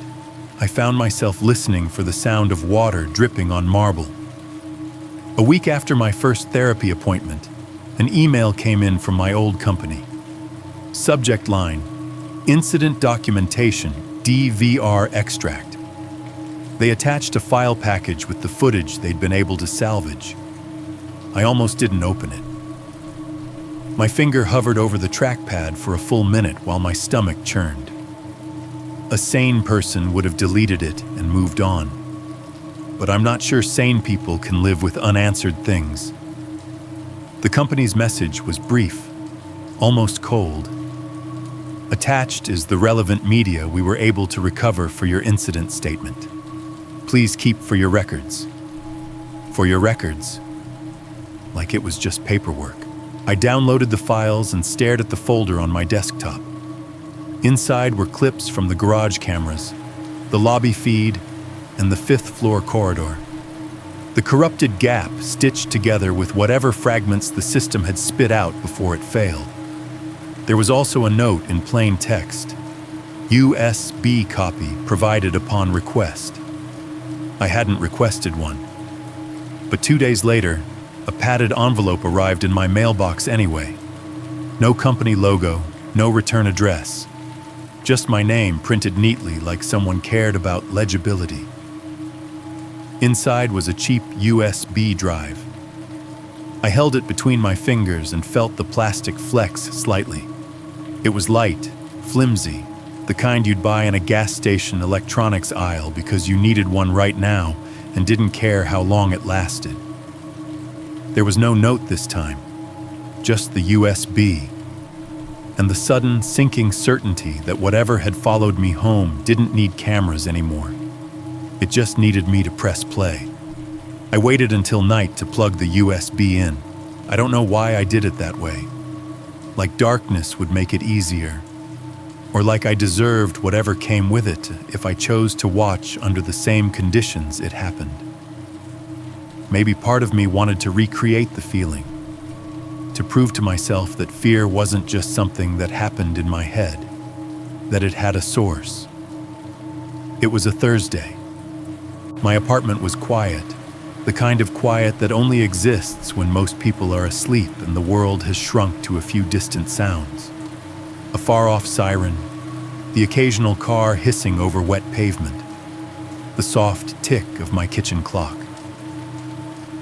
I found myself listening for the sound of water dripping on marble. A week after my first therapy appointment, an email came in from my old company. Subject line, Incident Documentation, DVR Extract. They attached a file package with the footage they'd been able to salvage. I almost didn't open it. My finger hovered over the trackpad for a full minute while my stomach churned. A sane person would have deleted it and moved on. But I'm not sure sane people can live with unanswered things. The company's message was brief, almost cold. Attached is the relevant media we were able to recover for your incident statement. Please keep for your records. For your records. Like it was just paperwork. I downloaded the files and stared at the folder on my desktop. Inside were clips from the garage cameras, the lobby feed, and the fifth-floor corridor. The corrupted gap stitched together with whatever fragments the system had spit out before it failed. There was also a note in plain text, USB copy provided upon request. I hadn't requested one. But 2 days later, a padded envelope arrived in my mailbox anyway. No company logo, no return address. Just my name printed neatly like someone cared about legibility. Inside was a cheap USB drive. I held it between my fingers and felt the plastic flex slightly. It was light, flimsy, the kind you'd buy in a gas station electronics aisle because you needed one right now and didn't care how long it lasted. There was no note this time, just the USB, and the sudden sinking certainty that whatever had followed me home didn't need cameras anymore. It just needed me to press play. I waited until night to plug the USB in. I don't know why I did it that way. Like darkness would make it easier. Or like I deserved whatever came with it if I chose to watch under the same conditions it happened. Maybe part of me wanted to recreate the feeling, to prove to myself that fear wasn't just something that happened in my head, that it had a source. It was a Thursday. My apartment was quiet, the kind of quiet that only exists when most people are asleep and the world has shrunk to a few distant sounds. A far-off siren, the occasional car hissing over wet pavement, the soft tick of my kitchen clock.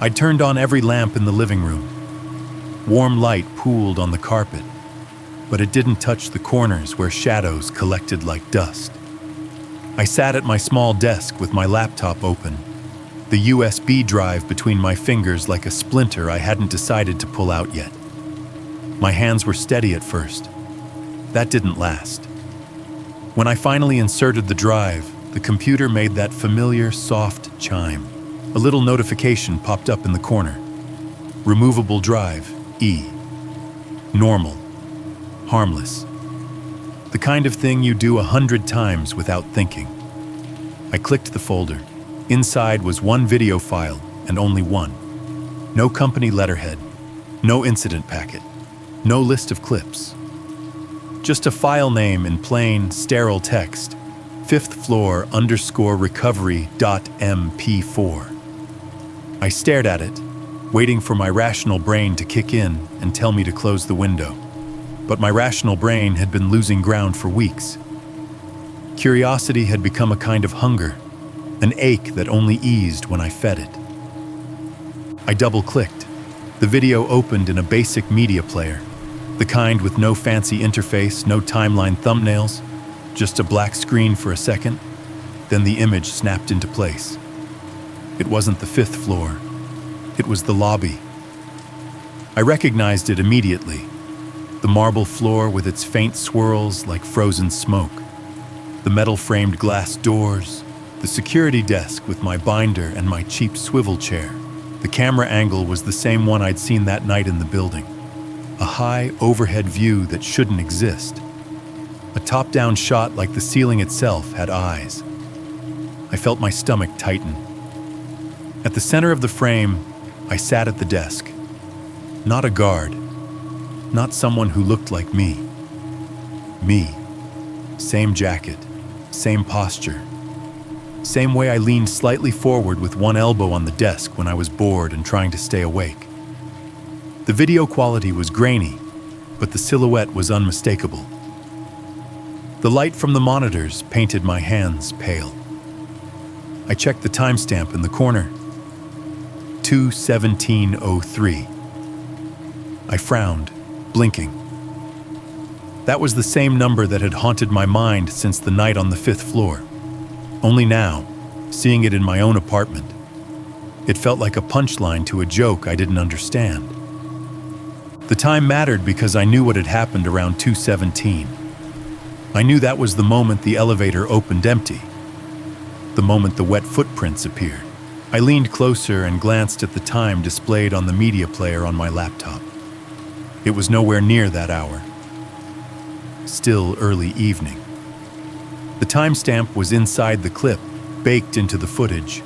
I'd turned on every lamp in the living room. Warm light pooled on the carpet, but it didn't touch the corners where shadows collected like dust. I sat at my small desk with my laptop open, the USB drive between my fingers like a splinter I hadn't decided to pull out yet. My hands were steady at first. That didn't last. When I finally inserted the drive, the computer made that familiar, soft chime. A little notification popped up in the corner. Removable drive, E. Normal. Harmless. The kind of thing you do 100 times without thinking. I clicked the folder. Inside was one video file, and only one. No company letterhead, no incident packet, no list of clips. Just a file name in plain, sterile text, 5th floor _recovery.mp4. I stared at it, waiting for my rational brain to kick in and tell me to close the window. But my rational brain had been losing ground for weeks. Curiosity had become a kind of hunger, an ache that only eased when I fed it. I double-clicked. The video opened in a basic media player, the kind with no fancy interface, no timeline thumbnails, just a black screen for a second, then the image snapped into place. It wasn't the 5th floor. It was the lobby. I recognized it immediately. The marble floor with its faint swirls like frozen smoke. The metal-framed glass doors. The security desk with my binder and my cheap swivel chair. The camera angle was the same one I'd seen that night in the building. A high overhead view that shouldn't exist. A top-down shot like the ceiling itself had eyes. I felt my stomach tighten. At the center of the frame, I sat at the desk. Not a guard. Not someone who looked like me. Me. Same jacket. Same posture. Same way I leaned slightly forward with one elbow on the desk when I was bored and trying to stay awake. The video quality was grainy, but the silhouette was unmistakable. The light from the monitors painted my hands pale. I checked the timestamp in the corner. 2:17:03. I frowned, blinking. That was the same number that had haunted my mind since the night on the 5th floor. Only now, seeing it in my own apartment, it felt like a punchline to a joke I didn't understand. The time mattered because I knew what had happened around 2:17. I knew that was the moment the elevator opened empty, the moment the wet footprints appeared. I leaned closer and glanced at the time displayed on the media player on my laptop. It was nowhere near that hour. Still early evening. The timestamp was inside the clip, baked into the footage.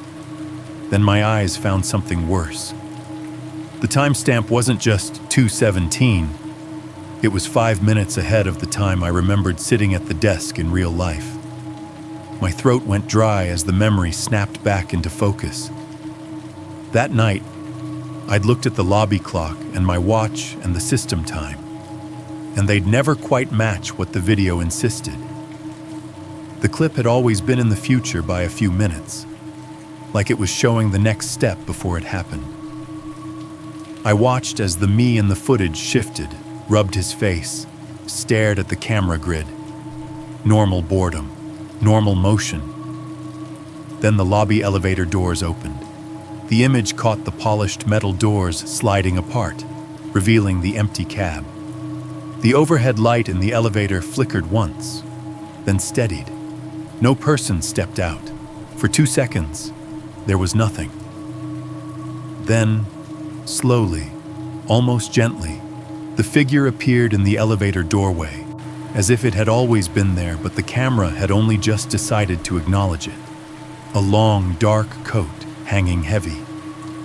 Then my eyes found something worse. The timestamp wasn't just 2:17. It was 5 minutes ahead of the time I remembered sitting at the desk in real life. My throat went dry as the memory snapped back into focus. That night, I'd looked at the lobby clock and my watch and the system time, and they'd never quite match what the video insisted. The clip had always been in the future by a few minutes, like it was showing the next step before it happened. I watched as the me in the footage shifted, rubbed his face, stared at the camera grid. Normal boredom, normal motion. Then the lobby elevator doors opened. The image caught the polished metal doors sliding apart, revealing the empty cab. The overhead light in the elevator flickered once, then steadied. No person stepped out. For 2 seconds, there was nothing. Then, slowly, almost gently, the figure appeared in the elevator doorway, as if it had always been there, but the camera had only just decided to acknowledge it. A long, dark coat, hanging heavy.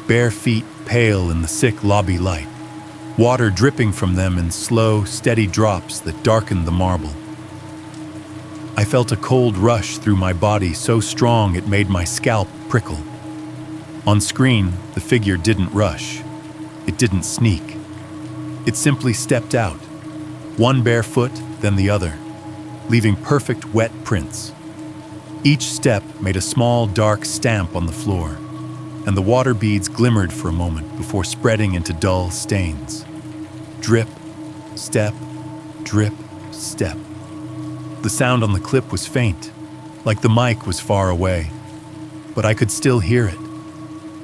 Bare feet pale in the sick lobby light. Water dripping from them in slow, steady drops that darkened the marble. I felt a cold rush through my body so strong it made my scalp prickle. On screen, the figure didn't rush. It didn't sneak. It simply stepped out, one bare foot, then the other, leaving perfect wet prints. Each step made a small, dark stamp on the floor, and the water beads glimmered for a moment before spreading into dull stains. Drip, step, drip, step. The sound on the clip was faint, like the mic was far away, but I could still hear it.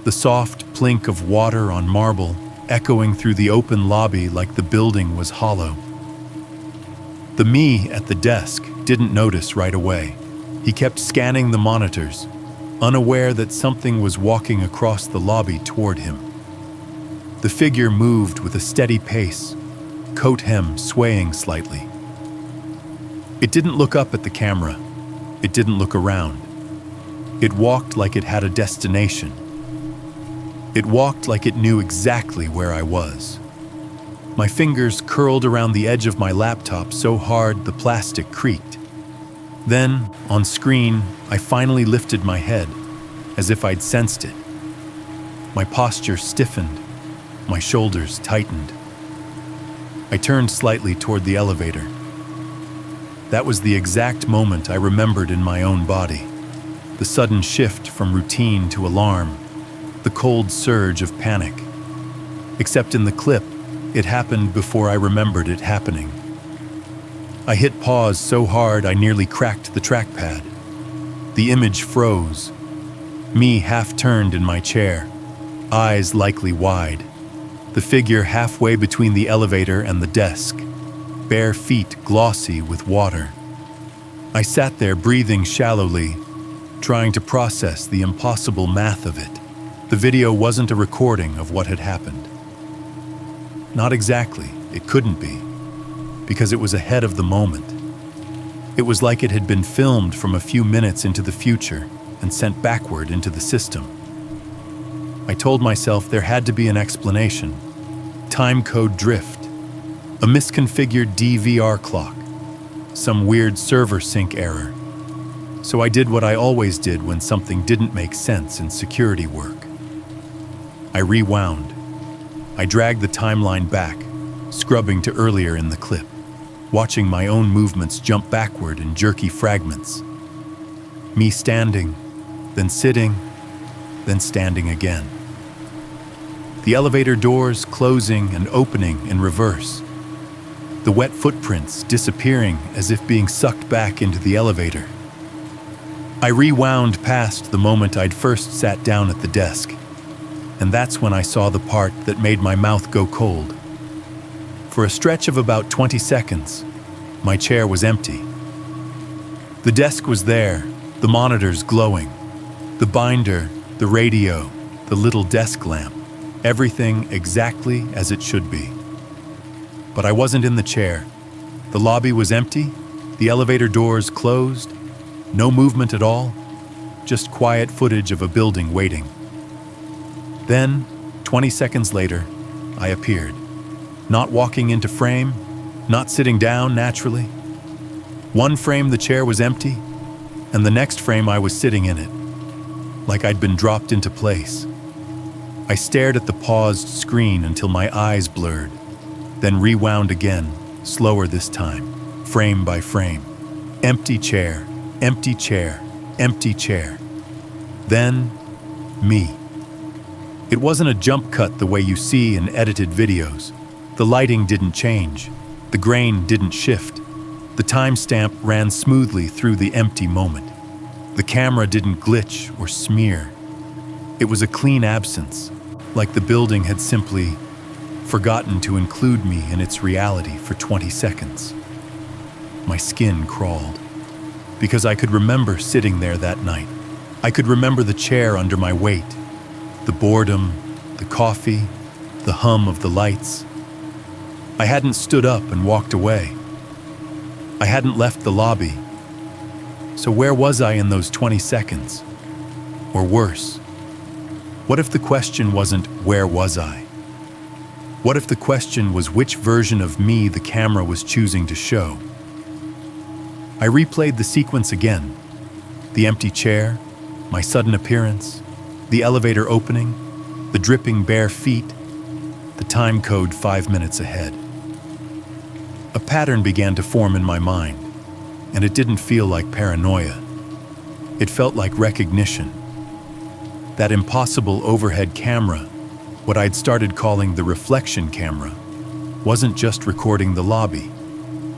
The soft plink of water on marble echoing through the open lobby like the building was hollow. The me at the desk didn't notice right away. He kept scanning the monitors, unaware that something was walking across the lobby toward him. The figure moved with a steady pace, coat hem swaying slightly. It didn't look up at the camera. It didn't look around. It walked like it had a destination. It walked like it knew exactly where I was. My fingers curled around the edge of my laptop so hard the plastic creaked. Then, on screen, I finally lifted my head, as if I'd sensed it. My posture stiffened. My shoulders tightened. I turned slightly toward the elevator. That was the exact moment I remembered in my own body. The sudden shift from routine to alarm. The cold surge of panic. Except in the clip, it happened before I remembered it happening. I hit pause so hard I nearly cracked the trackpad. The image froze. Me half-turned in my chair, eyes likely wide. The figure halfway between the elevator and the desk, bare feet glossy with water. I sat there breathing shallowly, trying to process the impossible math of it. The video wasn't a recording of what had happened. Not exactly, it couldn't be, because it was ahead of the moment. It was like it had been filmed from a few minutes into the future and sent backward into the system. I told myself there had to be an explanation. Time code drift, a misconfigured DVR clock, some weird server sync error. So I did what I always did when something didn't make sense in security work. I rewound. I dragged the timeline back, scrubbing to earlier in the clip, watching my own movements jump backward in jerky fragments. Me standing, then sitting, then standing again. The elevator doors closing and opening in reverse. The wet footprints disappearing as if being sucked back into the elevator. I rewound past the moment I'd first sat down at the desk, and that's when I saw the part that made my mouth go cold. For a stretch of about 20 seconds, my chair was empty. The desk was there, the monitors glowing, the binder, the radio, the little desk lamp, everything exactly as it should be. But I wasn't in the chair. The lobby was empty, the elevator doors closed, no movement at all, just quiet footage of a building waiting. Then, 20 seconds later, I appeared. Not walking into frame, not sitting down naturally. One frame the chair was empty, and the next frame I was sitting in it, like I'd been dropped into place. I stared at the paused screen until my eyes blurred, then rewound again, slower this time, frame by frame. Empty chair, empty chair, empty chair. Then, me. It wasn't a jump cut the way you see in edited videos. The lighting didn't change. The grain didn't shift. The timestamp ran smoothly through the empty moment. The camera didn't glitch or smear. It was a clean absence, like the building had simply forgotten to include me in its reality for 20 seconds. My skin crawled, because I could remember sitting there that night. I could remember the chair under my weight, the boredom, the coffee, the hum of the lights. I hadn't stood up and walked away. I hadn't left the lobby. So where was I in those 20 seconds? Or worse, what if the question wasn't where was I? What if the question was which version of me the camera was choosing to show? I replayed the sequence again. The empty chair, my sudden appearance, the elevator opening, the dripping bare feet, the time code 5 minutes ahead. A pattern began to form in my mind, and it didn't feel like paranoia. It felt like recognition. That impossible overhead camera, what I'd started calling the reflection camera, wasn't just recording the lobby.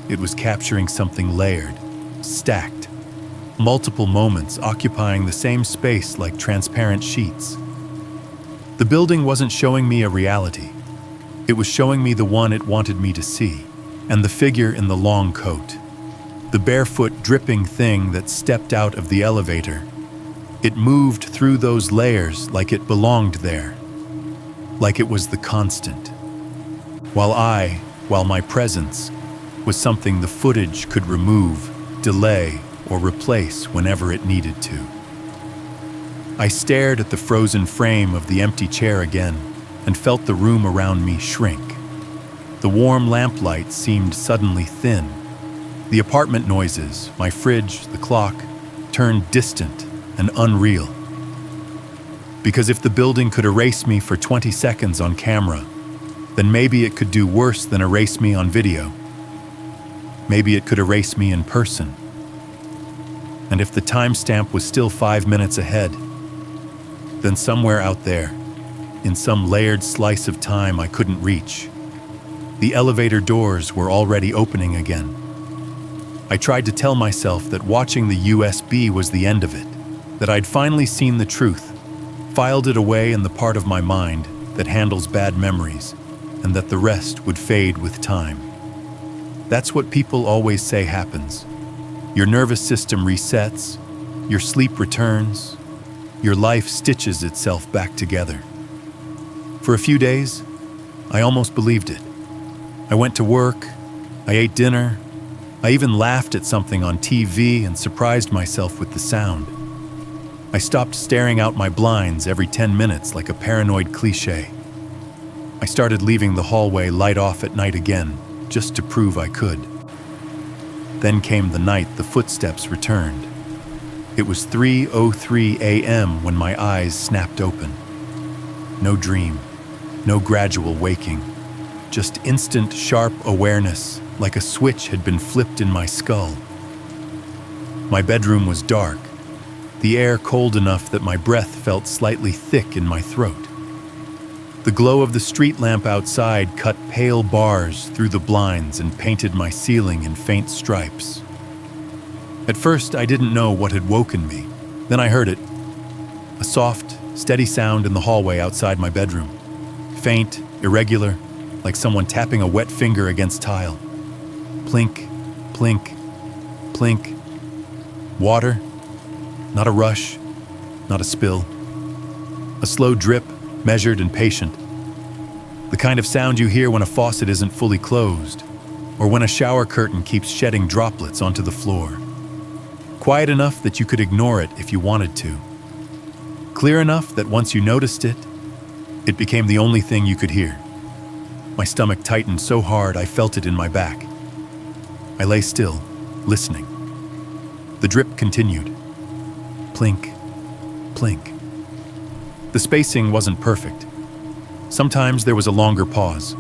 It was capturing something layered, stacked, multiple moments occupying the same space like transparent sheets. The building wasn't showing me a reality. It was showing me the one it wanted me to see, and the figure in the long coat, the barefoot dripping thing that stepped out of the elevator. It moved through those layers like it belonged there, like it was the constant. While my presence was something the footage could remove, delay, or replace whenever it needed to. I stared at the frozen frame of the empty chair again and felt the room around me shrink. The warm lamplight seemed suddenly thin. The apartment noises, my fridge, the clock, turned distant and unreal. Because if the building could erase me for 20 seconds on camera, then maybe it could do worse than erase me on video. Maybe it could erase me in person. And if the timestamp was still 5 minutes ahead, then somewhere out there, in some layered slice of time I couldn't reach, the elevator doors were already opening again. I tried to tell myself that watching the USB was the end of it, that I'd finally seen the truth, filed it away in the part of my mind that handles bad memories, and that the rest would fade with time. That's what people always say happens. Your nervous system resets, your sleep returns, your life stitches itself back together. For a few days, I almost believed it. I went to work, I ate dinner, I even laughed at something on TV and surprised myself with the sound. I stopped staring out my blinds every 10 minutes like a paranoid cliché. I started leaving the hallway light off at night again, just to prove I could. Then came the night the footsteps returned. It was 3:03 a.m. when my eyes snapped open. No dream, no gradual waking, just instant sharp awareness, like a switch had been flipped in my skull. My bedroom was dark, the air cold enough that my breath felt slightly thick in my throat. The glow of the street lamp outside cut pale bars through the blinds and painted my ceiling in faint stripes. At first, I didn't know what had woken me. Then I heard it, a soft, steady sound in the hallway outside my bedroom. Faint, irregular, like someone tapping a wet finger against tile. Plink, plink, plink. Water, not a rush, not a spill. A slow drip, measured and patient. The kind of sound you hear when a faucet isn't fully closed, or when a shower curtain keeps shedding droplets onto the floor. Quiet enough that you could ignore it if you wanted to. Clear enough that once you noticed it, it became the only thing you could hear. My stomach tightened so hard I felt it in my back. I lay still, listening. The drip continued. Plink, plink. The spacing wasn't perfect. Sometimes there was a longer pause.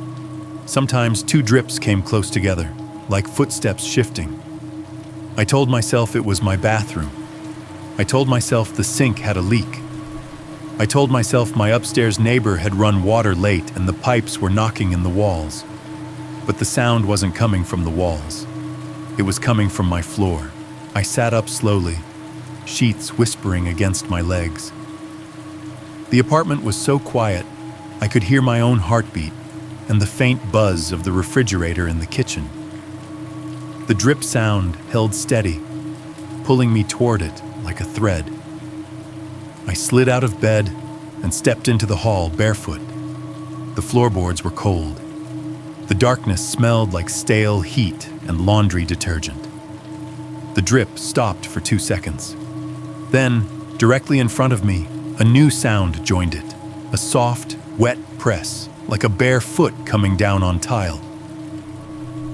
Sometimes two drips came close together, like footsteps shifting. I told myself it was my bathroom. I told myself the sink had a leak. I told myself my upstairs neighbor had run water late and the pipes were knocking in the walls. But the sound wasn't coming from the walls. It was coming from my floor. I sat up slowly, sheets whispering against my legs. The apartment was so quiet, I could hear my own heartbeat and the faint buzz of the refrigerator in the kitchen. The drip sound held steady, pulling me toward it like a thread. I slid out of bed and stepped into the hall barefoot. The floorboards were cold. The darkness smelled like stale heat and laundry detergent. The drip stopped for 2 seconds. Then, directly in front of me, a new sound joined it. A soft, wet press, like a bare foot coming down on tile.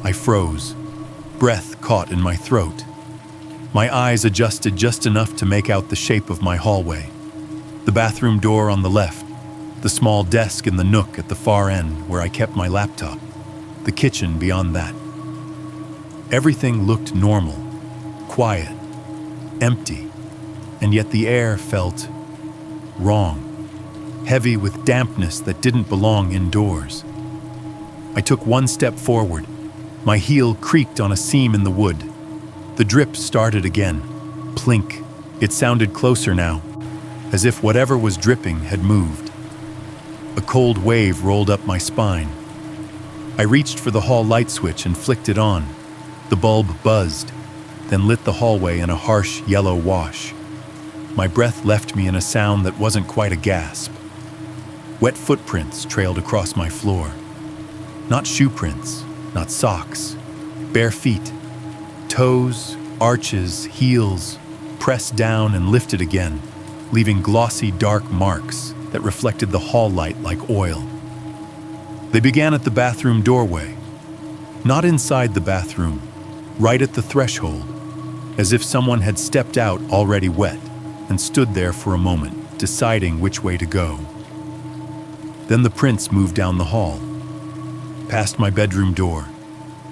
I froze, breath caught in my throat. My eyes adjusted just enough to make out the shape of my hallway. The bathroom door on the left, the small desk in the nook at the far end where I kept my laptop, the kitchen beyond that. Everything looked normal, quiet, empty, and yet the air felt wrong, heavy with dampness that didn't belong indoors. I took one step forward. My heel creaked on a seam in the wood. The drip started again. Plink. It sounded closer now, as if whatever was dripping had moved. A cold wave rolled up my spine. I reached for the hall light switch and flicked it on. The bulb buzzed, then lit the hallway in a harsh yellow wash. My breath left me in a sound that wasn't quite a gasp. Wet footprints trailed across my floor. Not shoe prints, not socks. Bare feet. Toes, arches, heels, pressed down and lifted again, leaving glossy dark marks that reflected the hall light like oil. They began at the bathroom doorway. Not inside the bathroom, right at the threshold, as if someone had stepped out already wet and stood there for a moment, deciding which way to go. Then the prints moved down the hall, past my bedroom door,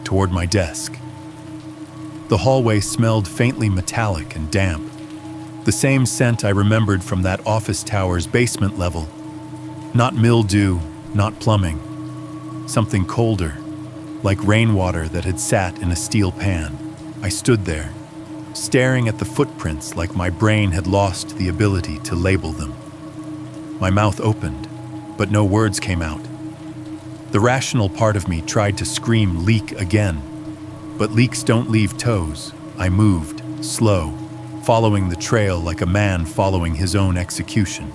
toward my desk. The hallway smelled faintly metallic and damp, the same scent I remembered from that office tower's basement level. Not mildew, not plumbing. Something colder, like rainwater that had sat in a steel pan. I stood there, staring at the footprints like my brain had lost the ability to label them. My mouth opened, but no words came out. The rational part of me tried to scream leak again, but leaks don't leave toes. I moved, slow, following the trail like a man following his own execution.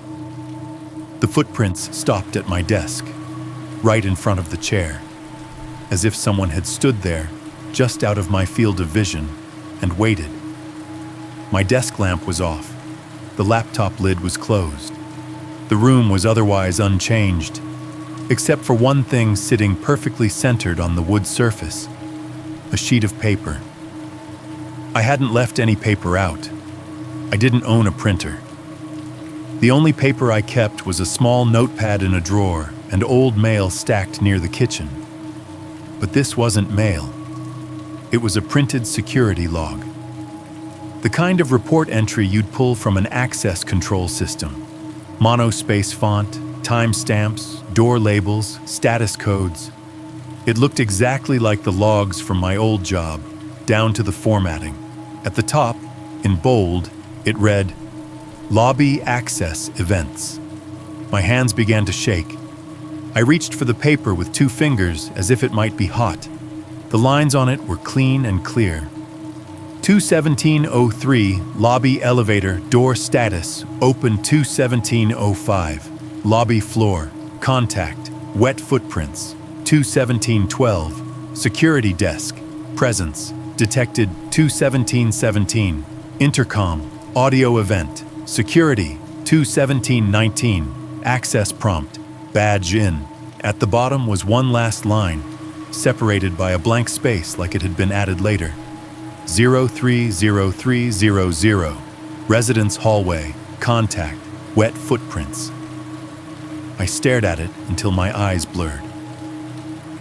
The footprints stopped at my desk, right in front of the chair, as if someone had stood there, just out of my field of vision, and waited. My desk lamp was off. The laptop lid was closed. The room was otherwise unchanged, except for one thing sitting perfectly centered on the wood surface, a sheet of paper. I hadn't left any paper out. I didn't own a printer. The only paper I kept was a small notepad in a drawer and old mail stacked near the kitchen. But this wasn't mail. It was a printed security log. The kind of report entry you'd pull from an access control system. Monospace font, timestamps, door labels, status codes. It looked exactly like the logs from my old job, down to the formatting. At the top, in bold, it read, "Lobby Access Events." My hands began to shake. I reached for the paper with 2 fingers as if it might be hot. The lines on it were clean and clear. 21703, lobby elevator, door status, open 21705, lobby floor, contact, Wet footprints, 21712. Security desk, presence, detected 21717. Intercom, audio event, security, 21719. Access prompt, badge in. At the bottom was one last line, separated by a blank space like it had been added later. 030300. Residence hallway, contact, wet footprints. I stared at it until my eyes blurred.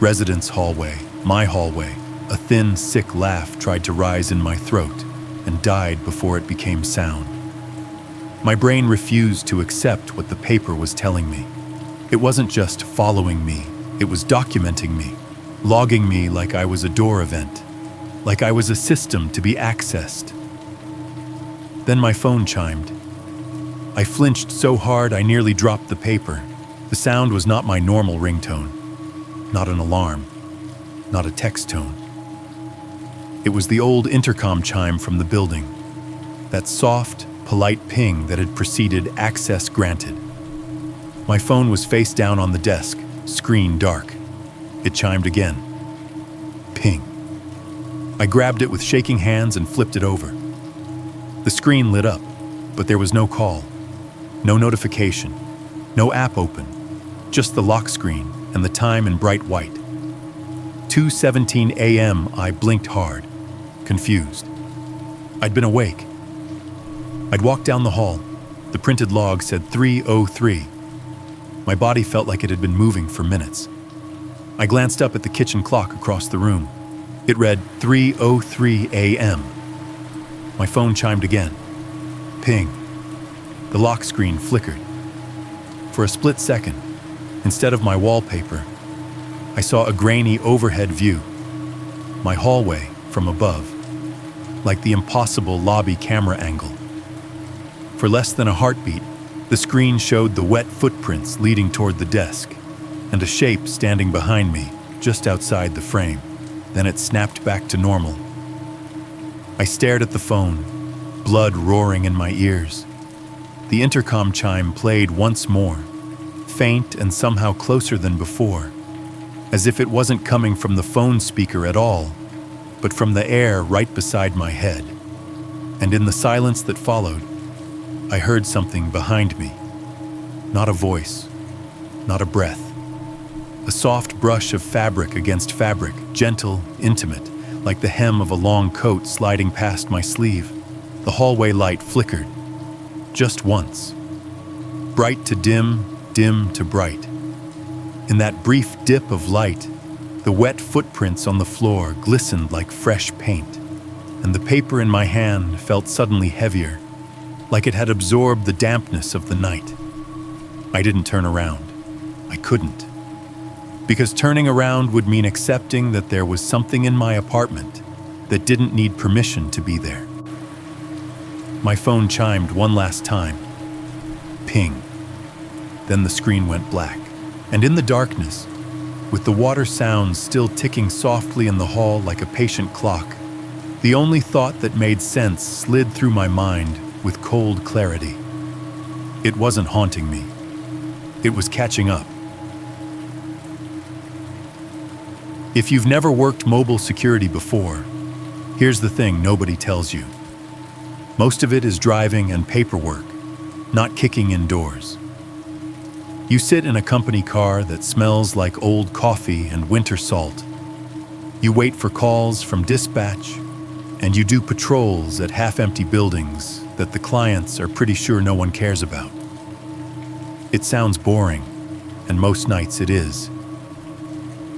Residence hallway, my hallway. A thin, sick laugh tried to rise in my throat and died before it became sound. My brain refused to accept what the paper was telling me. It wasn't just following me, it was documenting me, logging me like I was a door event, like I was a system to be accessed. Then my phone chimed. I flinched so hard I nearly dropped the paper. The sound was not my normal ringtone, not an alarm, not a text tone. It was the old intercom chime from the building, that soft, polite ping that had preceded access granted. My phone was face down on the desk, screen dark. It chimed again. Ping. I grabbed it with shaking hands and flipped it over. The screen lit up, but there was no call, no notification, no app open, just the lock screen and the time in bright white. 2:17 a.m. I blinked hard, confused. I'd been awake. I'd walked down the hall. The printed log said 3:03. My body felt like it had been moving for minutes. I glanced up at the kitchen clock across the room. It read 3:03 a.m. My phone chimed again. Ping. The lock screen flickered. For a split second, instead of my wallpaper, I saw a grainy overhead view. My hallway from above, like the impossible lobby camera angle. For less than a heartbeat, the screen showed the wet footprints leading toward the desk, and a shape standing behind me, just outside the frame. Then it snapped back to normal. I stared at the phone, blood roaring in my ears. The intercom chime played once more, faint and somehow closer than before, as if it wasn't coming from the phone speaker at all, but from the air right beside my head. And in the silence that followed, I heard something behind me. Not a voice, not a breath. A soft brush of fabric against fabric, gentle, intimate, like the hem of a long coat sliding past my sleeve. The hallway light flickered, just once. Bright to dim, dim to bright. In that brief dip of light, the wet footprints on the floor glistened like fresh paint, and the paper in my hand felt suddenly heavier, like it had absorbed the dampness of the night. I didn't turn around. I couldn't. Because turning around would mean accepting that there was something in my apartment that didn't need permission to be there. My phone chimed one last time. Ping. Then the screen went black, and in the darkness, with the water sounds still ticking softly in the hall like a patient clock, the only thought that made sense slid through my mind with cold clarity. It wasn't haunting me. It was catching up. If you've never worked mobile security before, here's the thing nobody tells you. Most of it is driving and paperwork, not kicking in doors. You sit in a company car that smells like old coffee and winter salt. You wait for calls from dispatch, and you do patrols at half-empty buildings that the clients are pretty sure no one cares about. It sounds boring, and most nights it is.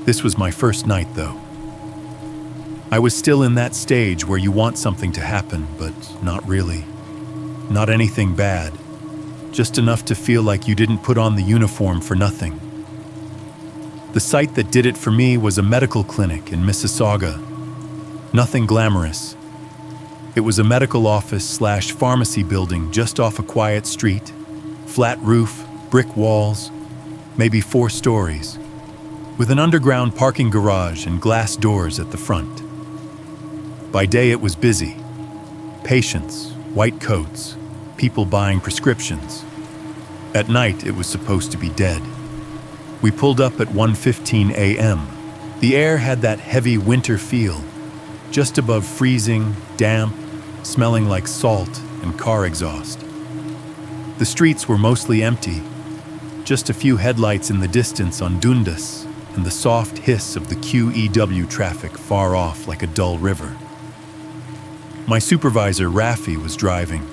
This was my first night, though. I was still in that stage where you want something to happen, but not really. Not anything bad. Just enough to feel like you didn't put on the uniform for nothing. The site that did it for me was a medical clinic in Mississauga. Nothing glamorous. It was a medical office/pharmacy building just off a quiet street. Flat roof, brick walls, maybe 4 stories, with an underground parking garage and glass doors at the front. By day it was busy. Patients, white coats, people buying prescriptions. At night it was supposed to be dead. We pulled up at 1:15 a.m. The air had that heavy winter feel, just above freezing, damp, smelling like salt and car exhaust. The streets were mostly empty, just a few headlights in the distance on Dundas and the soft hiss of the QEW traffic far off like a dull river. My supervisor, Rafi, was driving.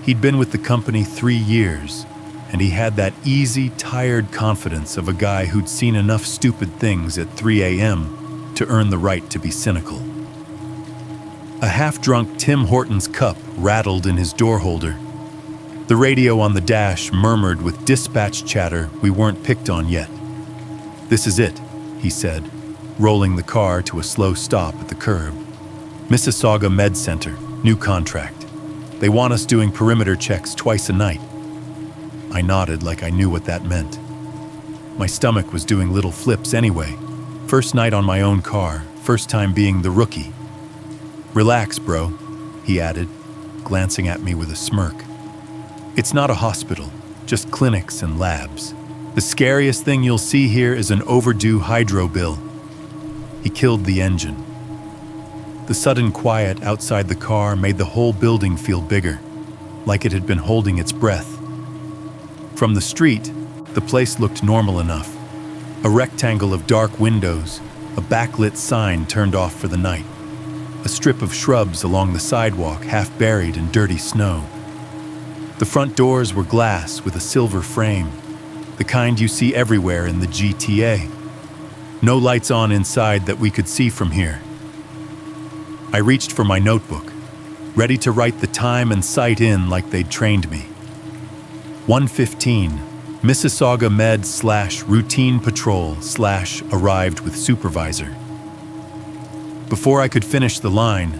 He'd been with the company 3 years, and he had that easy, tired confidence of a guy who'd seen enough stupid things at 3 a.m. to earn the right to be cynical. A half-drunk Tim Hortons cup rattled in his door holder. The radio on the dash murmured with dispatch chatter we weren't picked on yet. "This is it," he said, rolling the car to a slow stop at the curb. "Mississauga Med Center, new contract. They want us doing perimeter checks twice a night." I nodded like I knew what that meant. My stomach was doing little flips anyway. First night on my own car, first time being the rookie. "Relax, bro," he added, glancing at me with a smirk. "It's not a hospital, just clinics and labs. The scariest thing you'll see here is an overdue hydro bill." He killed the engine. The sudden quiet outside the car made the whole building feel bigger, like it had been holding its breath. From the street, the place looked normal enough. A rectangle of dark windows, a backlit sign turned off for the night, a strip of shrubs along the sidewalk half buried in dirty snow. The front doors were glass with a silver frame, the kind you see everywhere in the GTA. No lights on inside that we could see from here. I reached for my notebook, ready to write the time and site in like they'd trained me. 1:15, Mississauga Med / routine patrol / arrived with supervisor. Before I could finish the line,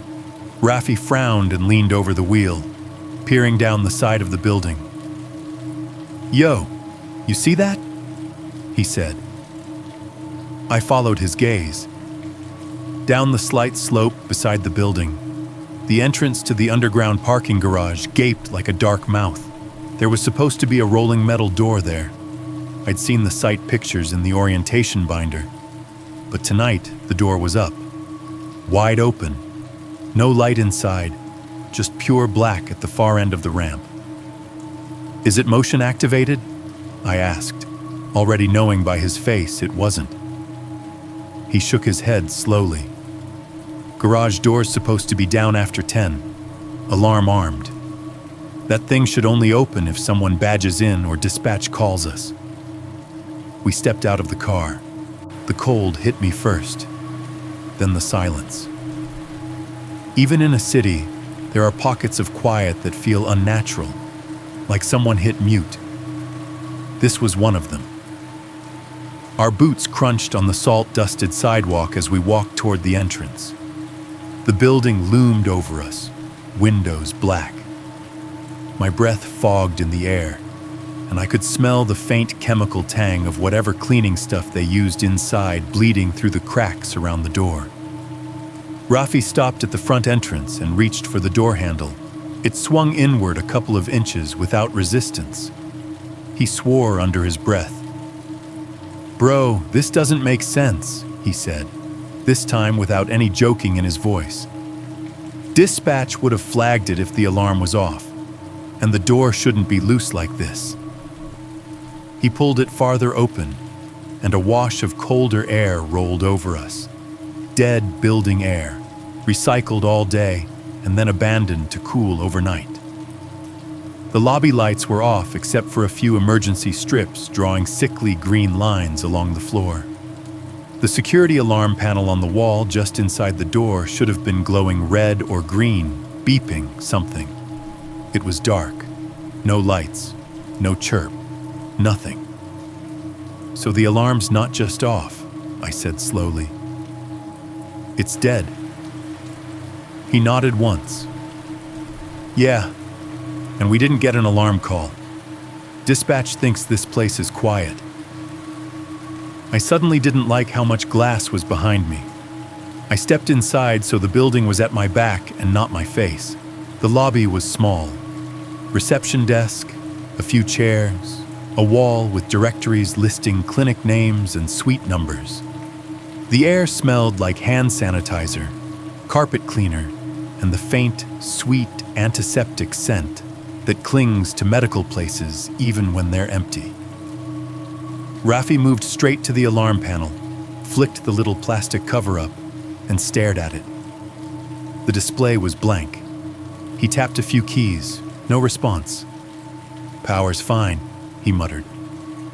Rafi frowned and leaned over the wheel, peering down the side of the building. "Yo, you see that?" he said. I followed his gaze. Down the slight slope beside the building, the entrance to the underground parking garage gaped like a dark mouth. There was supposed to be a rolling metal door there. I'd seen the site pictures in the orientation binder. But tonight, the door was up, wide open. No light inside, just pure black at the far end of the ramp. "Is it motion activated?" I asked, already knowing by his face it wasn't. He shook his head slowly. "Garage door's supposed to be down after 10, alarm armed. That thing should only open if someone badges in or dispatch calls us." We stepped out of the car. The cold hit me first, then the silence. Even in a city, there are pockets of quiet that feel unnatural, like someone hit mute. This was one of them. Our boots crunched on the salt-dusted sidewalk as we walked toward the entrance. The building loomed over us, windows black. My breath fogged in the air, and I could smell the faint chemical tang of whatever cleaning stuff they used inside bleeding through the cracks around the door. Rafi stopped at the front entrance and reached for the door handle. It swung inward a couple of inches without resistance. He swore under his breath. "Bro, this doesn't make sense," he said, this time without any joking in his voice. "Dispatch would have flagged it if the alarm was off, and the door shouldn't be loose like this." He pulled it farther open, and a wash of colder air rolled over us. Dead building air, recycled all day and then abandoned to cool overnight. The lobby lights were off except for a few emergency strips drawing sickly green lines along the floor. The security alarm panel on the wall just inside the door should have been glowing red or green, beeping something. It was dark, no lights, no chirp, nothing. "So the alarm's not just off," I said slowly. "It's dead." He nodded once. "Yeah, and we didn't get an alarm call. Dispatch thinks this place is quiet." I suddenly didn't like how much glass was behind me. I stepped inside so the building was at my back and not my face. The lobby was small. Reception desk, a few chairs, a wall with directories listing clinic names and suite numbers. The air smelled like hand sanitizer, carpet cleaner, and the faint, sweet antiseptic scent that clings to medical places even when they're empty. Rafi moved straight to the alarm panel, flicked the little plastic cover up, and stared at it. The display was blank. He tapped a few keys, no response. "Power's fine," he muttered.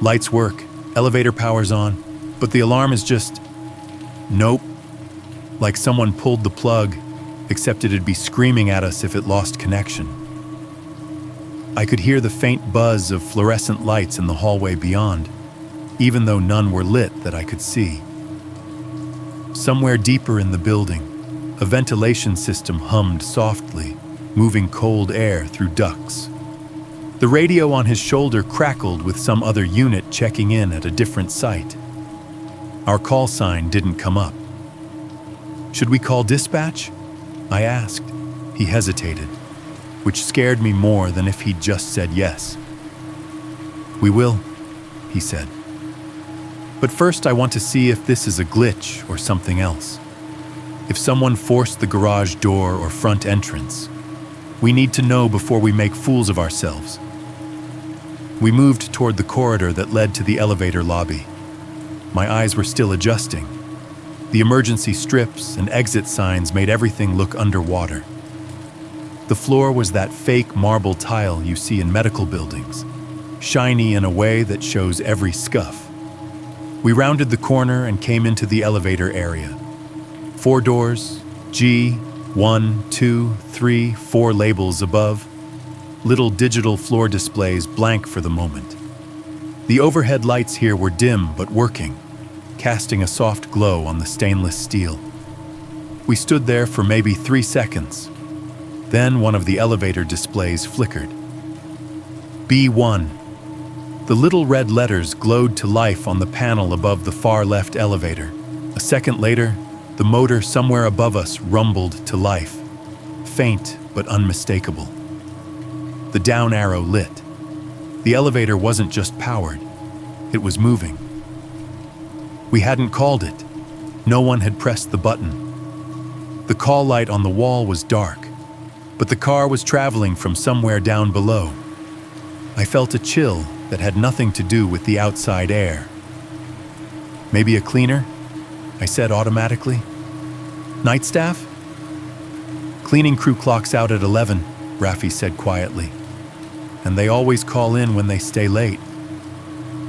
"Lights work, elevator power's on, but the alarm is just... Nope. Like someone pulled the plug, except it'd be screaming at us if it lost connection." I could hear the faint buzz of fluorescent lights in the hallway beyond, even though none were lit that I could see. Somewhere deeper in the building, a ventilation system hummed softly, moving cold air through ducts. The radio on his shoulder crackled with some other unit checking in at a different site. Our call sign didn't come up. "Should we call dispatch?" I asked. He hesitated, which scared me more than if he'd just said yes. "We will," he said. "But first I want to see if this is a glitch or something else. If someone forced the garage door or front entrance, we need to know before we make fools of ourselves." We moved toward the corridor that led to the elevator lobby. My eyes were still adjusting. The emergency strips and exit signs made everything look underwater. The floor was that fake marble tile you see in medical buildings, shiny in a way that shows every scuff. We rounded the corner and came into the elevator area. 4 doors, G, 1, 2, 3, 4 labels above. Little digital floor displays blank for the moment. The overhead lights here were dim but working, casting a soft glow on the stainless steel. We stood there for maybe 3 seconds. Then one of the elevator displays flickered. B1. The little red letters glowed to life on the panel above the far left elevator. A second later, the motor somewhere above us rumbled to life, faint but unmistakable. The down arrow lit. The elevator wasn't just powered, it was moving. We hadn't called it. No one had pressed the button. The call light on the wall was dark, but the car was traveling from somewhere down below. I felt a chill that had nothing to do with the outside air. "Maybe a cleaner?" I said automatically. "Night staff?" "Cleaning crew clocks out at 11, Rafi said quietly. "And they always call in when they stay late.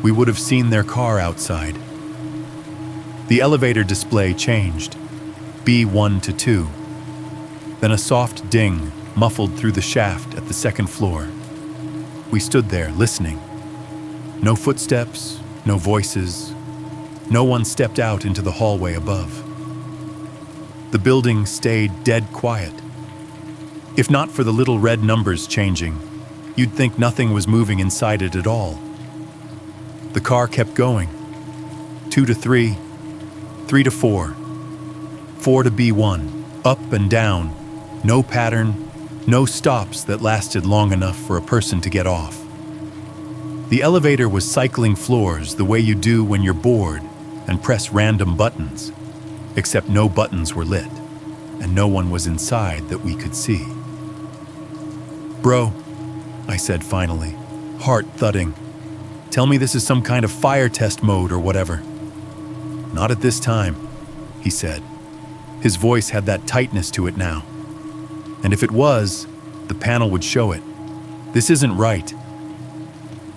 We would have seen their car outside." The elevator display changed, B1 to 2. Then a soft ding muffled through the shaft at the second floor. We stood there, listening. No footsteps, no voices. No one stepped out into the hallway above. The building stayed dead quiet. If not for the little red numbers changing, you'd think nothing was moving inside it at all. The car kept going. 2 to 3, 3 to 4, 4 to B1, up and down, no pattern, no stops that lasted long enough for a person to get off. The elevator was cycling floors the way you do when you're bored and press random buttons, except no buttons were lit, and no one was inside that we could see. "Bro," I said finally, heart thudding, "tell me this is some kind of fire test mode or whatever." "Not at this time," he said. His voice had that tightness to it now. And if it was, the panel would show it. "This isn't right."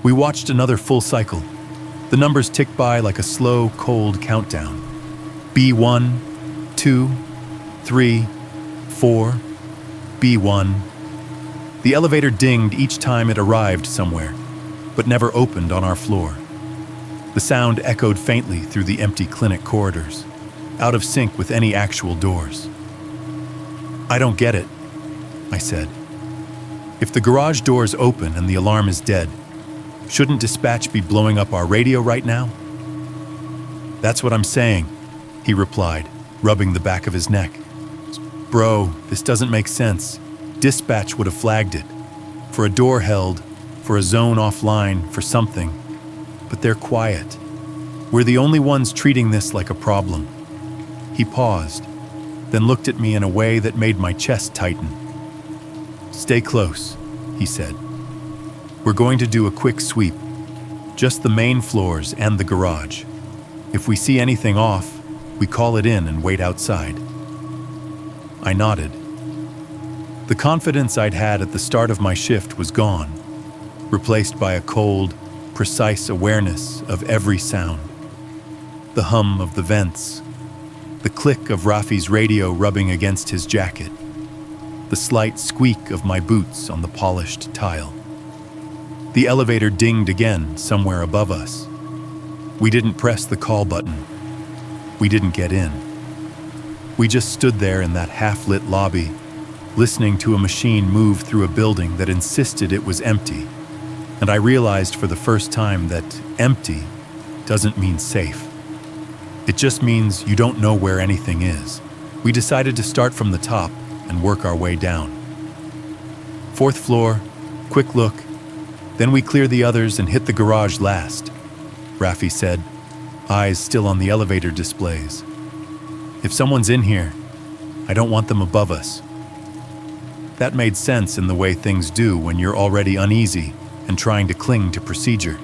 We watched another full cycle. The numbers ticked by like a slow, cold countdown. B1, 2, 3, 4, B1. The elevator dinged each time it arrived somewhere, but never opened on our floor. The sound echoed faintly through the empty clinic corridors, out of sync with any actual doors. "I don't get it," I said. "If the garage door's open and the alarm is dead, shouldn't dispatch be blowing up our radio right now?" "That's what I'm saying," he replied, rubbing the back of his neck. "Bro, this doesn't make sense. Dispatch would have flagged it. For a door held, for a zone offline, for something. but they're quiet. We're the only ones treating this like a problem." He paused, then looked at me in a way that made my chest tighten. "Stay close," he said. "We're going to do a quick sweep, just the main floors and the garage. If we see anything off, we call it in and wait outside." I nodded. The confidence I'd had at the start of my shift was gone, replaced by a cold, precise awareness of every sound. The hum of the vents, the click of Rafi's radio rubbing against his jacket, the slight squeak of my boots on the polished tile. The elevator dinged again somewhere above us. We didn't press the call button. We didn't get in. We just stood there in that half-lit lobby, listening to a machine move through a building that insisted it was empty. And I realized for the first time that empty doesn't mean safe. It just means you don't know where anything is. We decided to start from the top and work our way down. 4th floor, quick look, then we clear the others and hit the garage last, Rafi said, eyes still on the elevator displays. "If someone's in here, I don't want them above us." That made sense in the way things do when you're already uneasy and trying to cling to procedure.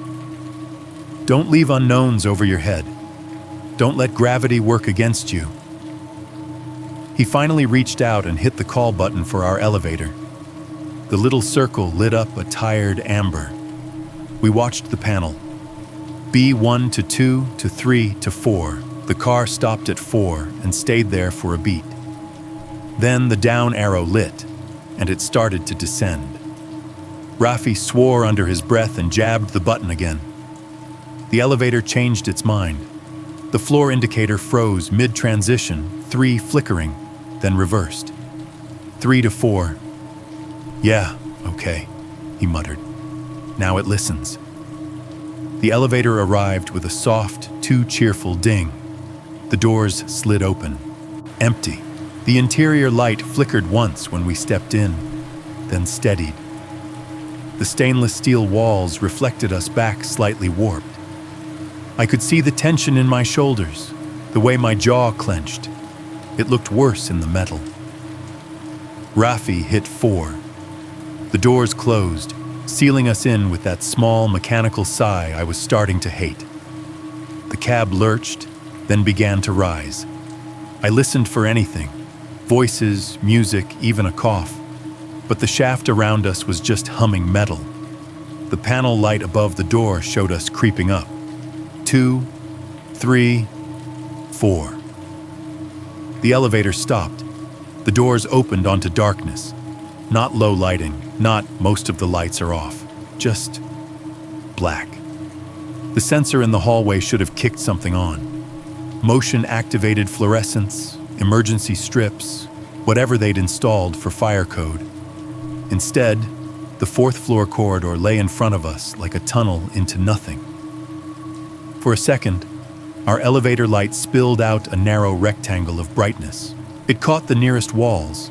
Don't leave unknowns over your head. Don't let gravity work against you. He finally reached out and hit the call button for our elevator. The little circle lit up a tired amber. We watched the panel. B1 to 2 to 3 to 4. The car stopped at 4 and stayed there for a beat. Then the down arrow lit, and it started to descend. Rafi swore under his breath and jabbed the button again. The elevator changed its mind. The floor indicator froze mid-transition, 3 flickering, then reversed. 3 to 4. "Yeah, okay," he muttered. "Now it listens." The elevator arrived with a soft, too cheerful ding. The doors slid open. Empty. The interior light flickered once when we stepped in, then steadied. The stainless steel walls reflected us back slightly warped. I could see the tension in my shoulders, the way my jaw clenched. It looked worse in the metal. Rafi hit 4. The doors closed, sealing us in with that small mechanical sigh I was starting to hate. The cab lurched, then began to rise. I listened for anything, voices, music, even a cough, but the shaft around us was just humming metal. The panel light above the door showed us creeping up. 2, 3, 4. The elevator stopped. The doors opened onto darkness. Not low lighting, not most of the lights are off, just black. The sensor in the hallway should have kicked something on. Motion-activated fluorescents, emergency strips, whatever they'd installed for fire code. Instead, the 4th floor corridor lay in front of us like a tunnel into nothing. For a second, our elevator light spilled out a narrow rectangle of brightness. It caught the nearest walls,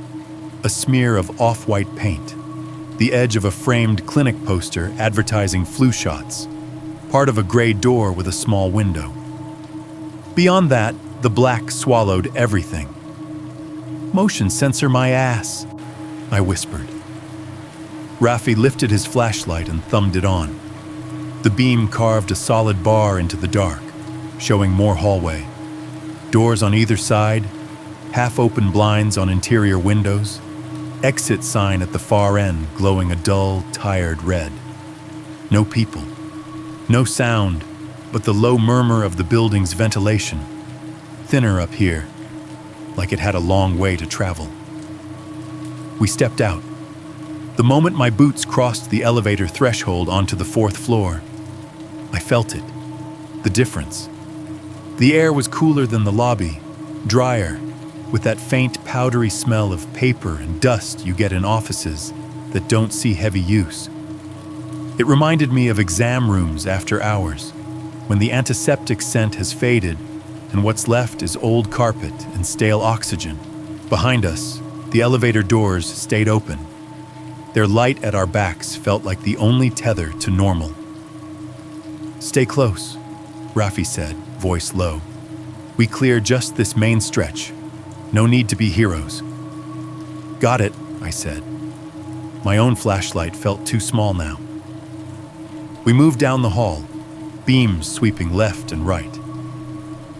a smear of off-white paint, the edge of a framed clinic poster advertising flu shots, part of a gray door with a small window. Beyond that, the black swallowed everything. "Motion sensor my ass," I whispered. Rafi lifted his flashlight and thumbed it on. The beam carved a solid bar into the dark, showing more hallway. Doors on either side, half-open blinds on interior windows, exit sign at the far end glowing a dull, tired red. No people. No sound, but the low murmur of the building's ventilation, thinner up here, like it had a long way to travel. We stepped out. The moment my boots crossed the elevator threshold onto the 4th floor, I felt it, the difference. The air was cooler than the lobby, drier, with that faint powdery smell of paper and dust you get in offices that don't see heavy use. It reminded me of exam rooms after hours, when the antiseptic scent has faded and what's left is old carpet and stale oxygen. Behind us, the elevator doors stayed open. Their light at our backs felt like the only tether to normal. Stay close, Rafi said, voice low. We clear just this main stretch. No need to be heroes. Got it, I said. My own flashlight felt too small now. We moved down the hall, beams sweeping left and right.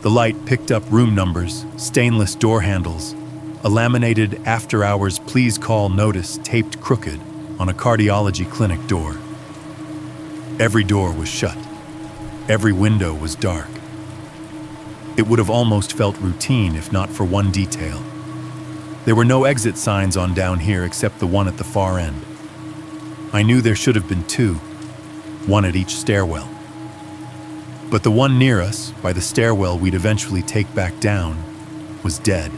The light picked up room numbers, stainless door handles, a laminated after-hours please call notice taped crooked on a cardiology clinic door. Every door was shut. Every window was dark. It would have almost felt routine if not for one detail. There were no exit signs on down here except the one at the far end. I knew there should have been two, one at each stairwell. But the one near us, by the stairwell we'd eventually take back down, was dead.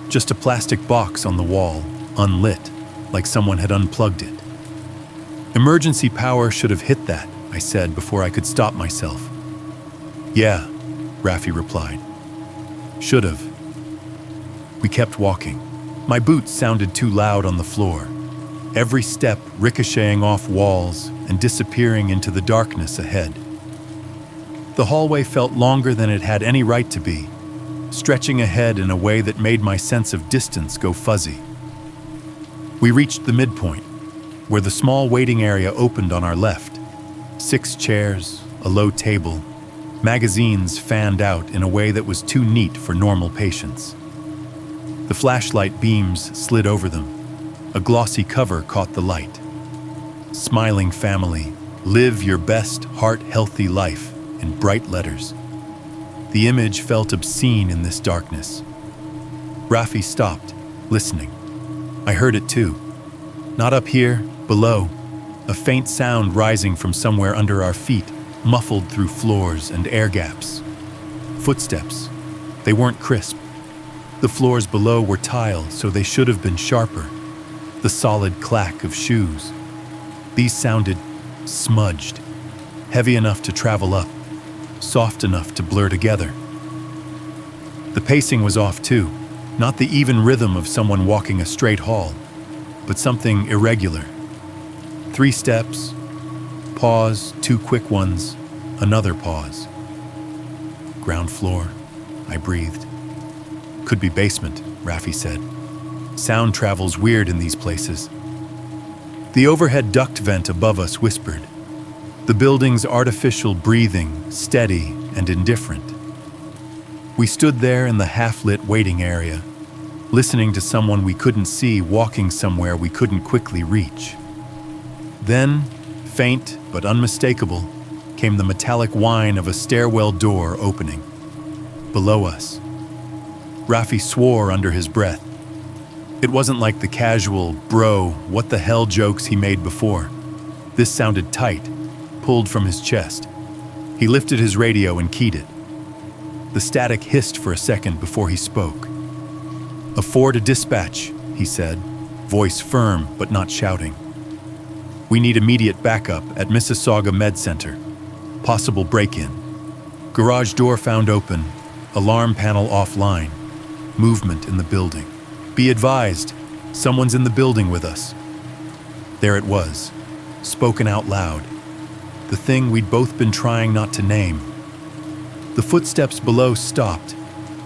Just a plastic box on the wall, unlit, like someone had unplugged it. Emergency power should have hit that, I said before I could stop myself. Yeah, Rafi replied. Should have. We kept walking. My boots sounded too loud on the floor, every step ricocheting off walls and disappearing into the darkness ahead. The hallway felt longer than it had any right to be, stretching ahead in a way that made my sense of distance go fuzzy. We reached the midpoint, where the small waiting area opened on our left. 6 chairs, a low table, magazines fanned out in a way that was too neat for normal patients. The flashlight beams slid over them. A glossy cover caught the light. Smiling family, live your best heart-healthy life in bright letters. The image felt obscene in this darkness. Rafi stopped, listening. I heard it too. Not up here, below. A faint sound rising from somewhere under our feet, muffled through floors and air gaps. Footsteps. They weren't crisp. The floors below were tile, so they should have been sharper. The solid clack of shoes. These sounded smudged, heavy enough to travel up, soft enough to blur together. The pacing was off too, not the even rhythm of someone walking a straight hall, but something irregular. 3 steps, pause, 2 quick ones, another pause. Ground floor, I breathed. Could be basement, Rafi said. Sound travels weird in these places. The overhead duct vent above us whispered. The building's artificial breathing, steady and indifferent. We stood there in the half-lit waiting area, listening to someone we couldn't see walking somewhere we couldn't quickly reach. Then, faint but unmistakable, came the metallic whine of a stairwell door opening. Below us. Rafi swore under his breath. It wasn't like the casual, bro, what the hell jokes he made before. This sounded tight, pulled from his chest. He lifted his radio and keyed it. The static hissed for a second before he spoke. A 4 to dispatch, he said, voice firm but not shouting. We need immediate backup at Mississauga Med Center. Possible break-in. Garage door found open, alarm panel offline. Movement in the building. Be advised, someone's in the building with us. There it was, spoken out loud. The thing we'd both been trying not to name. The footsteps below stopped.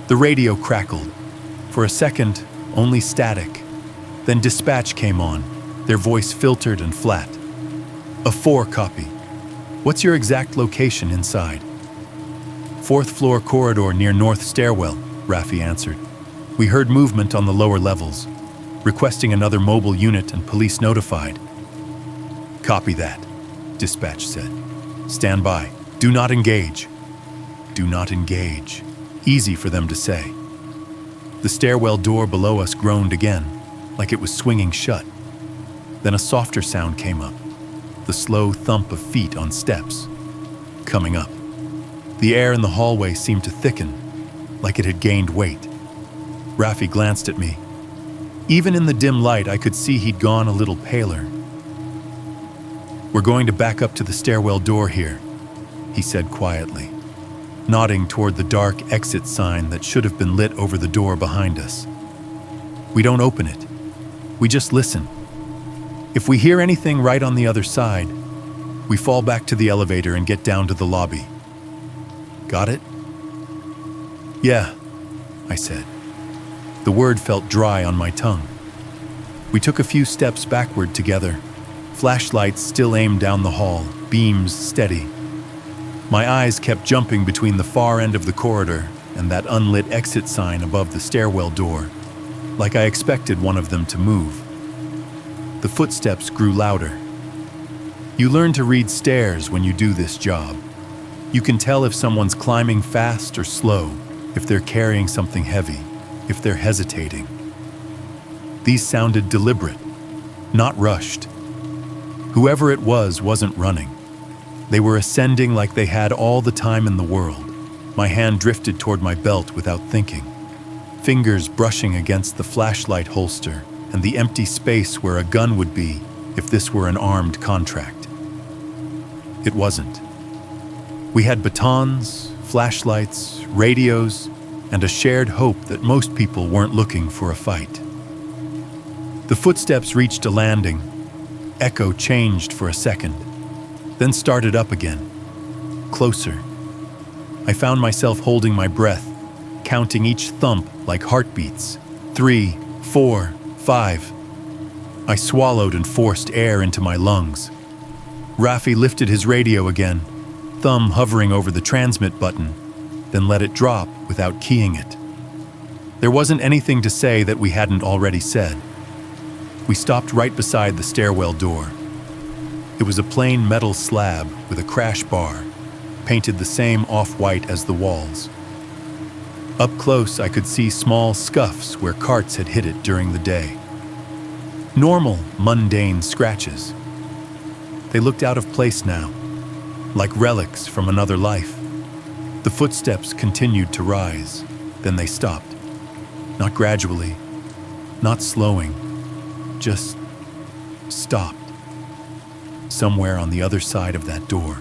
The radio crackled. For a second, only static. Then dispatch came on, their voice filtered and flat. A 4 copy. What's your exact location inside? 4th floor corridor near north stairwell, Rafi answered. We heard movement on the lower levels, requesting another mobile unit and police notified. Copy that, dispatch said. Stand by. Do not engage. Do not engage. Easy for them to say. The stairwell door below us groaned again, like it was swinging shut. Then a softer sound came up, the slow thump of feet on steps. Coming up. The air in the hallway seemed to thicken, like it had gained weight. Rafi glanced at me. Even in the dim light, I could see he'd gone a little paler. We're going to back up to the stairwell door here, he said quietly, nodding toward the dark exit sign that should have been lit over the door behind us. We don't open it. We just listen. If we hear anything right on the other side, We fall back to the elevator and get down to the lobby. Got it? Yeah, I said. The word felt dry on my tongue. We took a few steps backward together, flashlights still aimed down the hall, beams steady. My eyes kept jumping between the far end of the corridor and that unlit exit sign above the stairwell door, like I expected one of them to move. The footsteps grew louder. You learn to read stairs when you do this job. You can tell if someone's climbing fast or slow, if they're carrying something heavy, if they're hesitating. These sounded deliberate, not rushed. Whoever it was wasn't running. They were ascending like they had all the time in the world. My hand drifted toward my belt without thinking, fingers brushing against the flashlight holster and the empty space where a gun would be if this were an armed contract. It wasn't. We had batons, flashlights, radios, and a shared hope that most people weren't looking for a fight. The footsteps reached a landing. Echo changed for a second, then started up again, closer. I found myself holding my breath, counting each thump like heartbeats. 3, 4, 5. I swallowed and forced air into my lungs. Rafi lifted his radio again, thumb hovering over the transmit button, then let it drop without keying it. There wasn't anything to say that we hadn't already said. We stopped right beside the stairwell door. It was a plain metal slab with a crash bar, painted the same off-white as the walls. Up close, I could see small scuffs where carts had hit it during the day. Normal, mundane scratches. They looked out of place now, like relics from another life. The footsteps continued to rise, then they stopped. Not gradually, not slowing, just stopped. Somewhere on the other side of that door.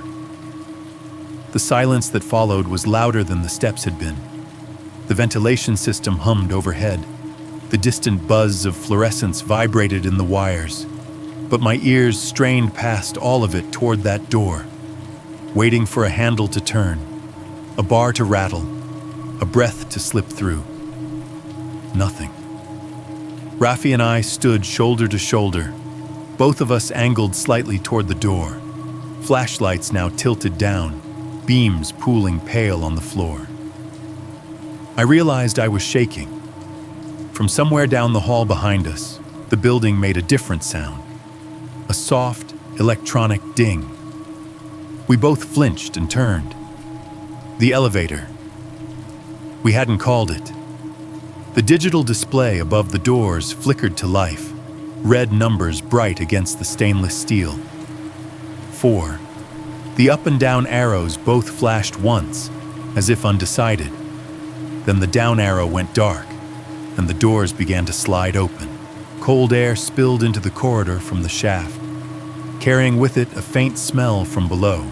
The silence that followed was louder than the steps had been. The ventilation system hummed overhead. The distant buzz of fluorescence vibrated in the wires, but my ears strained past all of it toward that door, waiting for a handle to turn, a bar to rattle, a breath to slip through. Nothing. Rafi and I stood shoulder to shoulder, both of us angled slightly toward the door, flashlights now tilted down, beams pooling pale on the floor. I realized I was shaking. From somewhere down the hall behind us, the building made a different sound, a soft, electronic ding. We both flinched and turned. The elevator. We hadn't called it. The digital display above the doors flickered to life, red numbers bright against the stainless steel. 4. The up and down arrows both flashed once, as if undecided. Then the down arrow went dark, and the doors began to slide open. Cold air spilled into the corridor from the shaft, carrying with it a faint smell from below.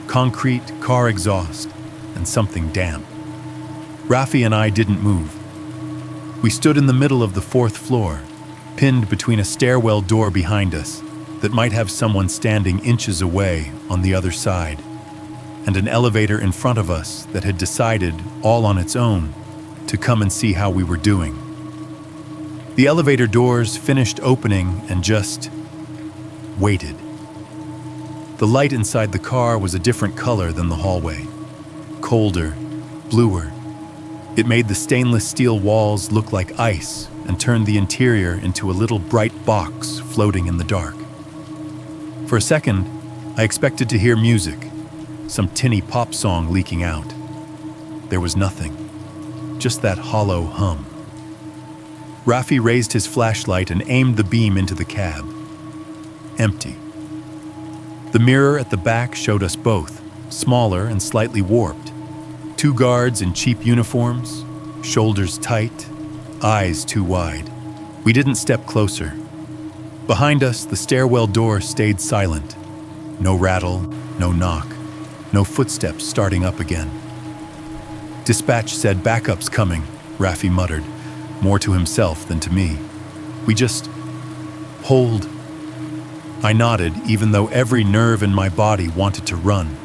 Concrete, car exhaust, and something damp. Rafi and I didn't move. We stood in the middle of the 4th floor, pinned between a stairwell door behind us that might have someone standing inches away on the other side, and an elevator in front of us that had decided, all on its own, to come and see how we were doing. The elevator doors finished opening and just waited. The light inside the car was a different color than the hallway. Colder, bluer. It made the stainless steel walls look like ice and turned the interior into a little bright box floating in the dark. For a second, I expected to hear music, some tinny pop song leaking out. There was nothing, just that hollow hum. Rafi raised his flashlight and aimed the beam into the cab. Empty. The mirror at the back showed us both, smaller and slightly warped. 2 guards in cheap uniforms, shoulders tight, eyes too wide. We didn't step closer. Behind us, the stairwell door stayed silent. No rattle, no knock, no footsteps starting up again. Dispatch said backup's coming, Rafi muttered, more to himself than to me. We just hold I nodded, even though every nerve in my body wanted to run.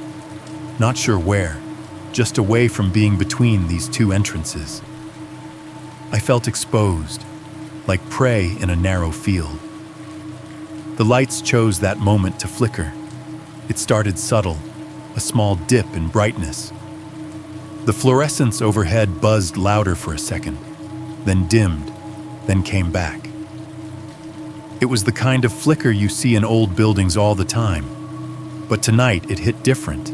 Not sure where, just away from being between these two entrances. I felt exposed, like prey in a narrow field. The lights chose that moment to flicker. It started subtle, a small dip in brightness. The fluorescence overhead buzzed louder for a second, then dimmed, then came back. It was the kind of flicker you see in old buildings all the time, but tonight it hit different.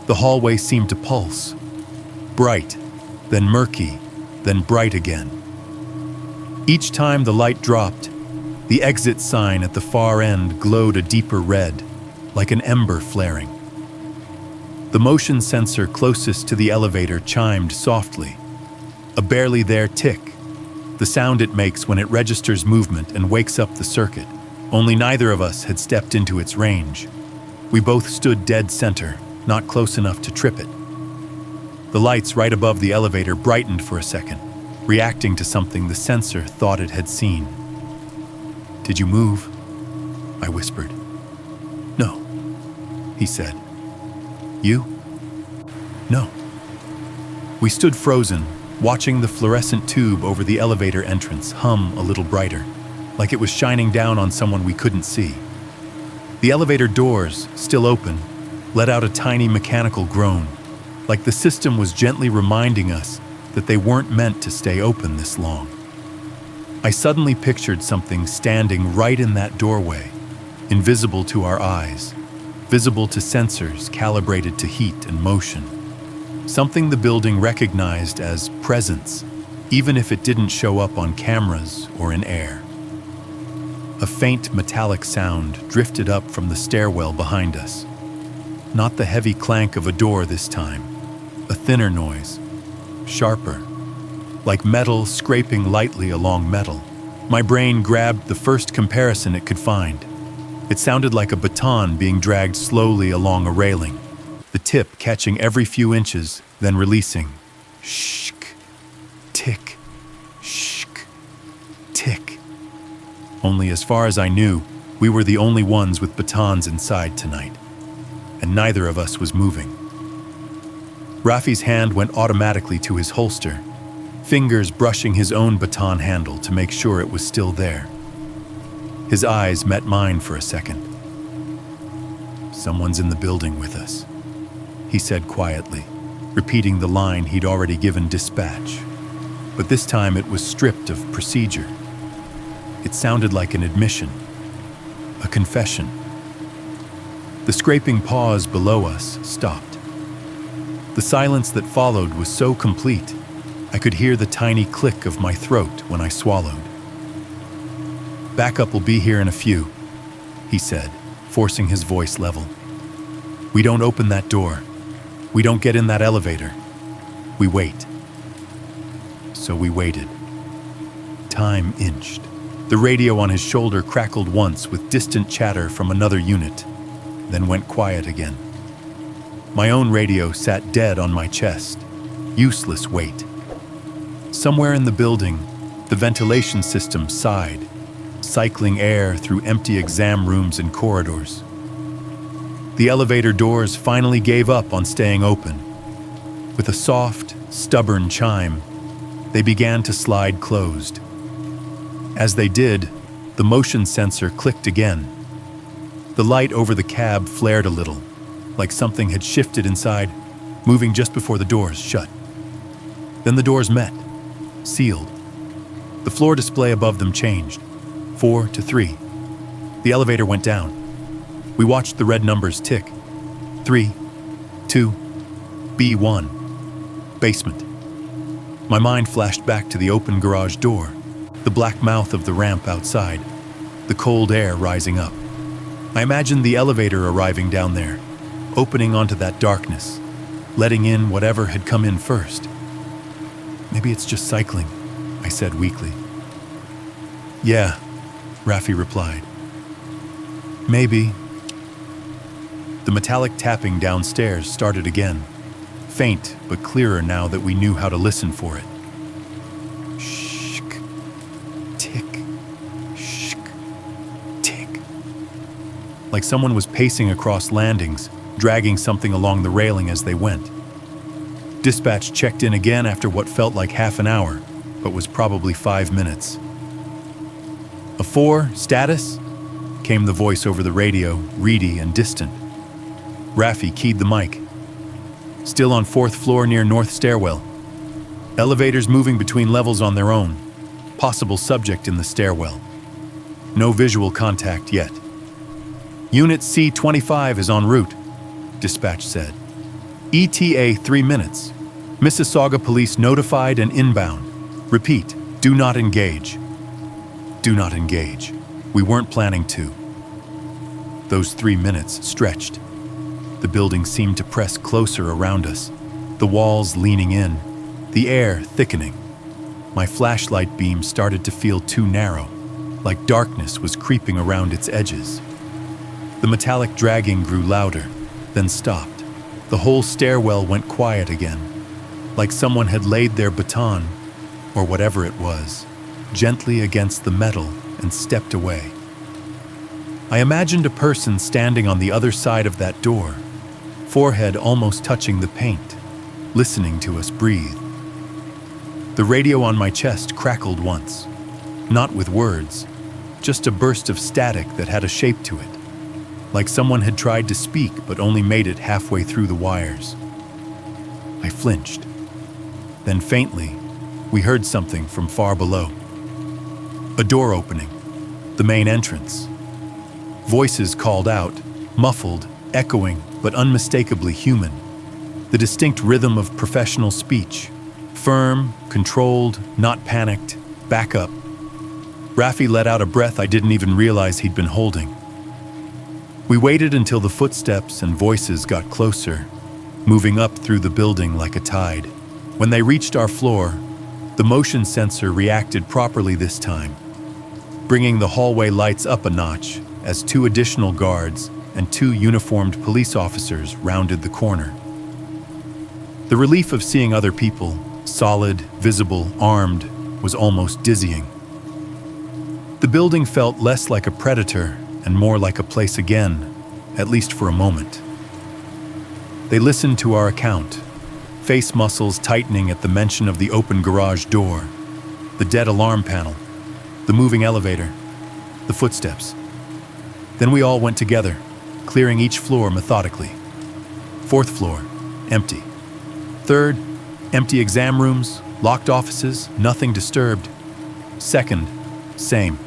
The hallway seemed to pulse, bright, then murky, then bright again. Each time the light dropped, the exit sign at the far end glowed a deeper red, like an ember flaring. The motion sensor closest to the elevator chimed softly, a barely there tick, the sound it makes when it registers movement and wakes up the circuit. Only neither of us had stepped into its range. We both stood dead center, not close enough to trip it. The lights right above the elevator brightened for a second, reacting to something the sensor thought it had seen. "Did you move?" I whispered. "No," he said. "You?" "No." We stood frozen, watching the fluorescent tube over the elevator entrance hum a little brighter, like it was shining down on someone we couldn't see. The elevator doors, still open, let out a tiny mechanical groan, like the system was gently reminding us that they weren't meant to stay open this long. I suddenly pictured something standing right in that doorway, invisible to our eyes, visible to sensors calibrated to heat and motion. Something the building recognized as presence, even if it didn't show up on cameras or in air. A faint metallic sound drifted up from the stairwell behind us. Not the heavy clank of a door this time, a thinner noise, sharper, like metal scraping lightly along metal. My brain grabbed the first comparison it could find. It sounded like a baton being dragged slowly along a railing, the tip catching every few inches, then releasing. Shk, tick, shk, tick. Only as far as I knew, we were the only ones with batons inside tonight, and neither of us was moving. Rafi's hand went automatically to his holster, fingers brushing his own baton handle to make sure it was still there. His eyes met mine for a second. "Someone's in the building with us," he said quietly, repeating the line he'd already given dispatch. But this time it was stripped of procedure. It sounded like an admission, a confession. The scraping pause below us stopped. The silence that followed was so complete, I could hear the tiny click of my throat when I swallowed. "Backup will be here in a few," he said, forcing his voice level. "We don't open that door. We don't get in that elevator. We wait." So we waited. Time inched. The radio on his shoulder crackled once with distant chatter from another unit, then went quiet again. My own radio sat dead on my chest. Useless weight. Somewhere in the building, the ventilation system sighed, cycling air through empty exam rooms and corridors. The elevator doors finally gave up on staying open. With a soft, stubborn chime, they began to slide closed. As they did, the motion sensor clicked again. The light over the cab flared a little, like something had shifted inside, moving just before the doors shut. Then the doors met, sealed. The floor display above them changed, 4 to 3. The elevator went down. We watched the red numbers tick. 3, 2, B1, basement. My mind flashed back to the open garage door, the black mouth of the ramp outside, the cold air rising up. I imagined the elevator arriving down there, opening onto that darkness, letting in whatever had come in first. "Maybe it's just cycling," I said weakly. "Yeah," Rafi replied. "Maybe." The metallic tapping downstairs started again, faint but clearer now that we knew how to listen for it. Shk, tick, shk, tick. like someone was pacing across landings, dragging something along the railing as they went. Dispatch checked in again after what felt like half an hour, but was probably 5 minutes. "A 4, status?" came the voice over the radio, reedy and distant. Raffi keyed the mic. "Still on 4th floor near north stairwell. Elevators moving between levels on their own. Possible subject in the stairwell. No visual contact yet. Unit C-25 is en route," dispatch said. "ETA 3 minutes. Mississauga police notified and inbound. Repeat, do not engage." Do not engage. We weren't planning to. Those 3 minutes stretched. The building seemed to press closer around us, the walls leaning in, the air thickening. My flashlight beam started to feel too narrow, like darkness was creeping around its edges. The metallic dragging grew louder, then stopped. The whole stairwell went quiet again, like someone had laid their baton, or whatever it was, gently against the metal and stepped away. I imagined a person standing on the other side of that door, forehead almost touching the paint, listening to us breathe. The radio on my chest crackled once, not with words, just a burst of static that had a shape to it, like someone had tried to speak but only made it halfway through the wires. I flinched. Then faintly, we heard something from far below. A door opening, the main entrance. Voices called out, muffled, echoing, but unmistakably human. The distinct rhythm of professional speech. Firm, controlled, not panicked, back up. Raffi let out a breath I didn't even realize he'd been holding. We waited until the footsteps and voices got closer, moving up through the building like a tide. When they reached our floor, the motion sensor reacted properly this time, bringing the hallway lights up a notch as 2 additional guards and 2 uniformed police officers rounded the corner. The relief of seeing other people, solid, visible, armed, was almost dizzying. The building felt less like a predator and more like a place again, at least for a moment. They listened to our account, face muscles tightening at the mention of the open garage door, the dead alarm panel, the moving elevator, the footsteps. Then we all went together, clearing each floor methodically. 4th floor, empty. 3rd, empty exam rooms, locked offices, nothing disturbed. 2nd, same.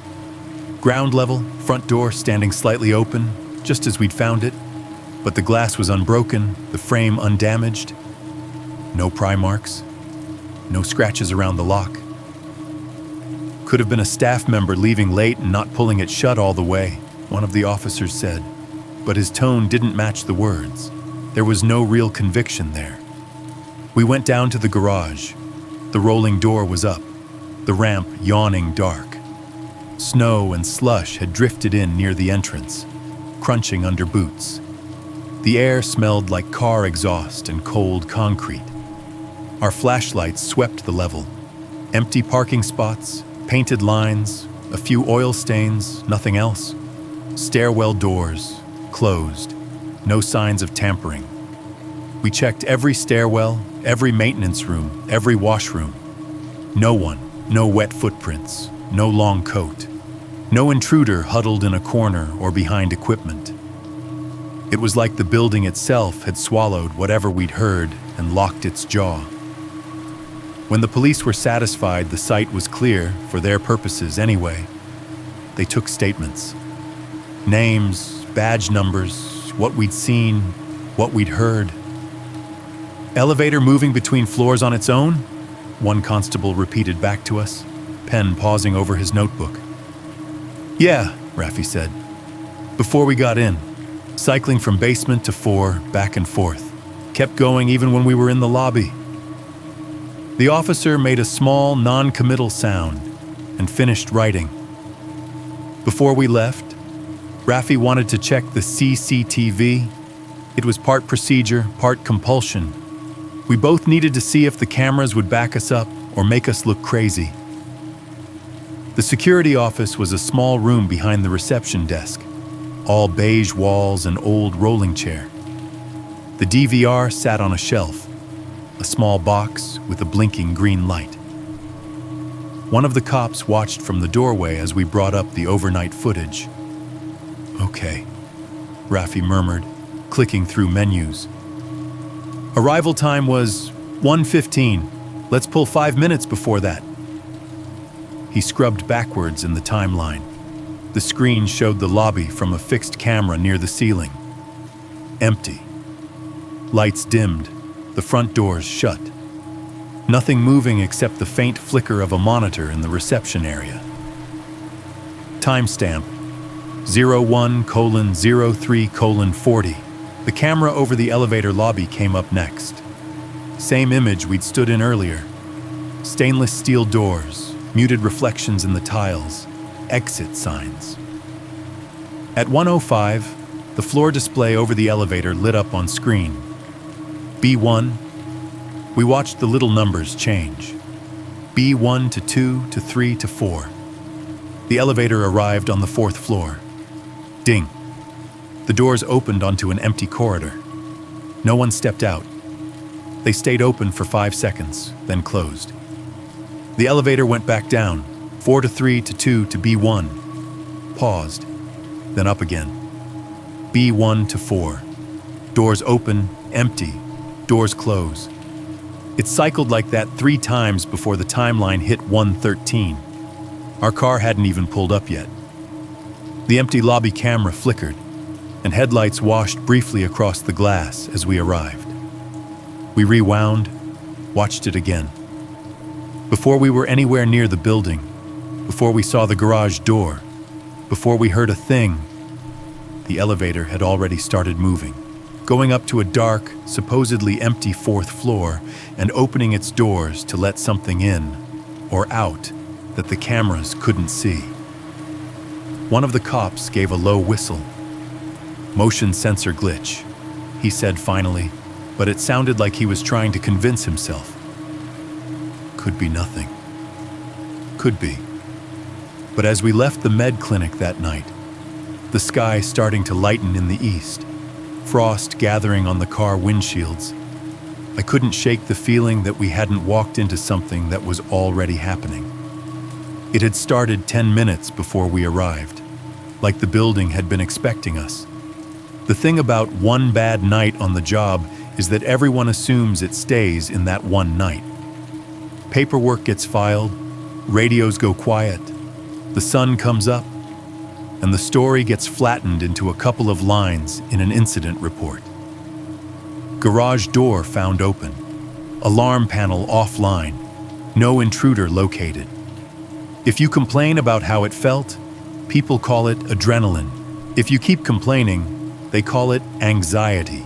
Ground level, front door standing slightly open, just as we'd found it, but the glass was unbroken, the frame undamaged. No pry marks, no scratches around the lock. Could have been a staff member leaving late and not pulling it shut all the way, one of the officers said, but his tone didn't match the words. There was no real conviction there. We went down to the garage. The rolling door was up, the ramp yawning dark. Snow and slush had drifted in near the entrance, crunching under boots. The air smelled like car exhaust and cold concrete. Our flashlights swept the level. Empty parking spots, painted lines, a few oil stains, nothing else. Stairwell doors, closed, no signs of tampering. We checked every stairwell, every maintenance room, every washroom. No one, no wet footprints, no long coat. No intruder huddled in a corner or behind equipment. It was like the building itself had swallowed whatever we'd heard and locked its jaw. When the police were satisfied the site was clear, for their purposes anyway, they took statements. Names, badge numbers, what we'd seen, what we'd heard. "Elevator moving between floors on its own?" one constable repeated back to us, pen pausing over his notebook. "Yeah," Raffi said. "Before we got in, cycling from basement to 4, back and forth. Kept going even when we were in the lobby." The officer made a small, non-committal sound and finished writing. Before we left, Raffi wanted to check the CCTV. It was part procedure, part compulsion. We both needed to see if the cameras would back us up or make us look crazy. The security office was a small room behind the reception desk, all beige walls and old rolling chair. The DVR sat on a shelf, a small box with a blinking green light. One of the cops watched from the doorway as we brought up the overnight footage. "Okay," Raffi murmured, clicking through menus. "Arrival time was 1:15. Let's pull 5 minutes before that." He scrubbed backwards in the timeline. The screen showed the lobby from a fixed camera near the ceiling. Empty. Lights dimmed, the front doors shut. Nothing moving except the faint flicker of a monitor in the reception area. Timestamp 01:03:40. The camera over the elevator lobby came up next. Same image we'd stood in earlier. Stainless steel doors, muted reflections in the tiles, exit signs. At 1:05, the floor display over the elevator lit up on screen. B1. We watched the little numbers change. B1 to 2 to 3 to 4. The elevator arrived on the 4th floor. Ding. The doors opened onto an empty corridor. No one stepped out. They stayed open for 5 seconds, then closed. The elevator went back down, 4 to 3 to 2 to B1. Paused, then up again. B1 to 4. Doors open, empty. Doors close. It cycled like that 3 times before the timeline hit 1:13. Our car hadn't even pulled up yet. The empty lobby camera flickered, and headlights washed briefly across the glass as we arrived. We rewound, watched it again. Before we were anywhere near the building, before we saw the garage door, before we heard a thing, the elevator had already started moving, going up to a dark, supposedly empty 4th floor and opening its doors to let something in or out that the cameras couldn't see. One of the cops gave a low whistle. "Motion sensor glitch," he said finally, but it sounded like he was trying to convince himself. Could be nothing. Could be. But as we left the med clinic that night, the sky starting to lighten in the east, frost gathering on the car windshields, I couldn't shake the feeling that we hadn't walked into something that was already happening. It had started 10 minutes before we arrived, like the building had been expecting us. The thing about one bad night on the job is that everyone assumes it stays in that one night. Paperwork gets filed, radios go quiet, the sun comes up, and the story gets flattened into a couple of lines in an incident report. Garage door found open. Alarm panel offline. No intruder located. If you complain about how it felt, people call it adrenaline. If you keep complaining, they call it anxiety.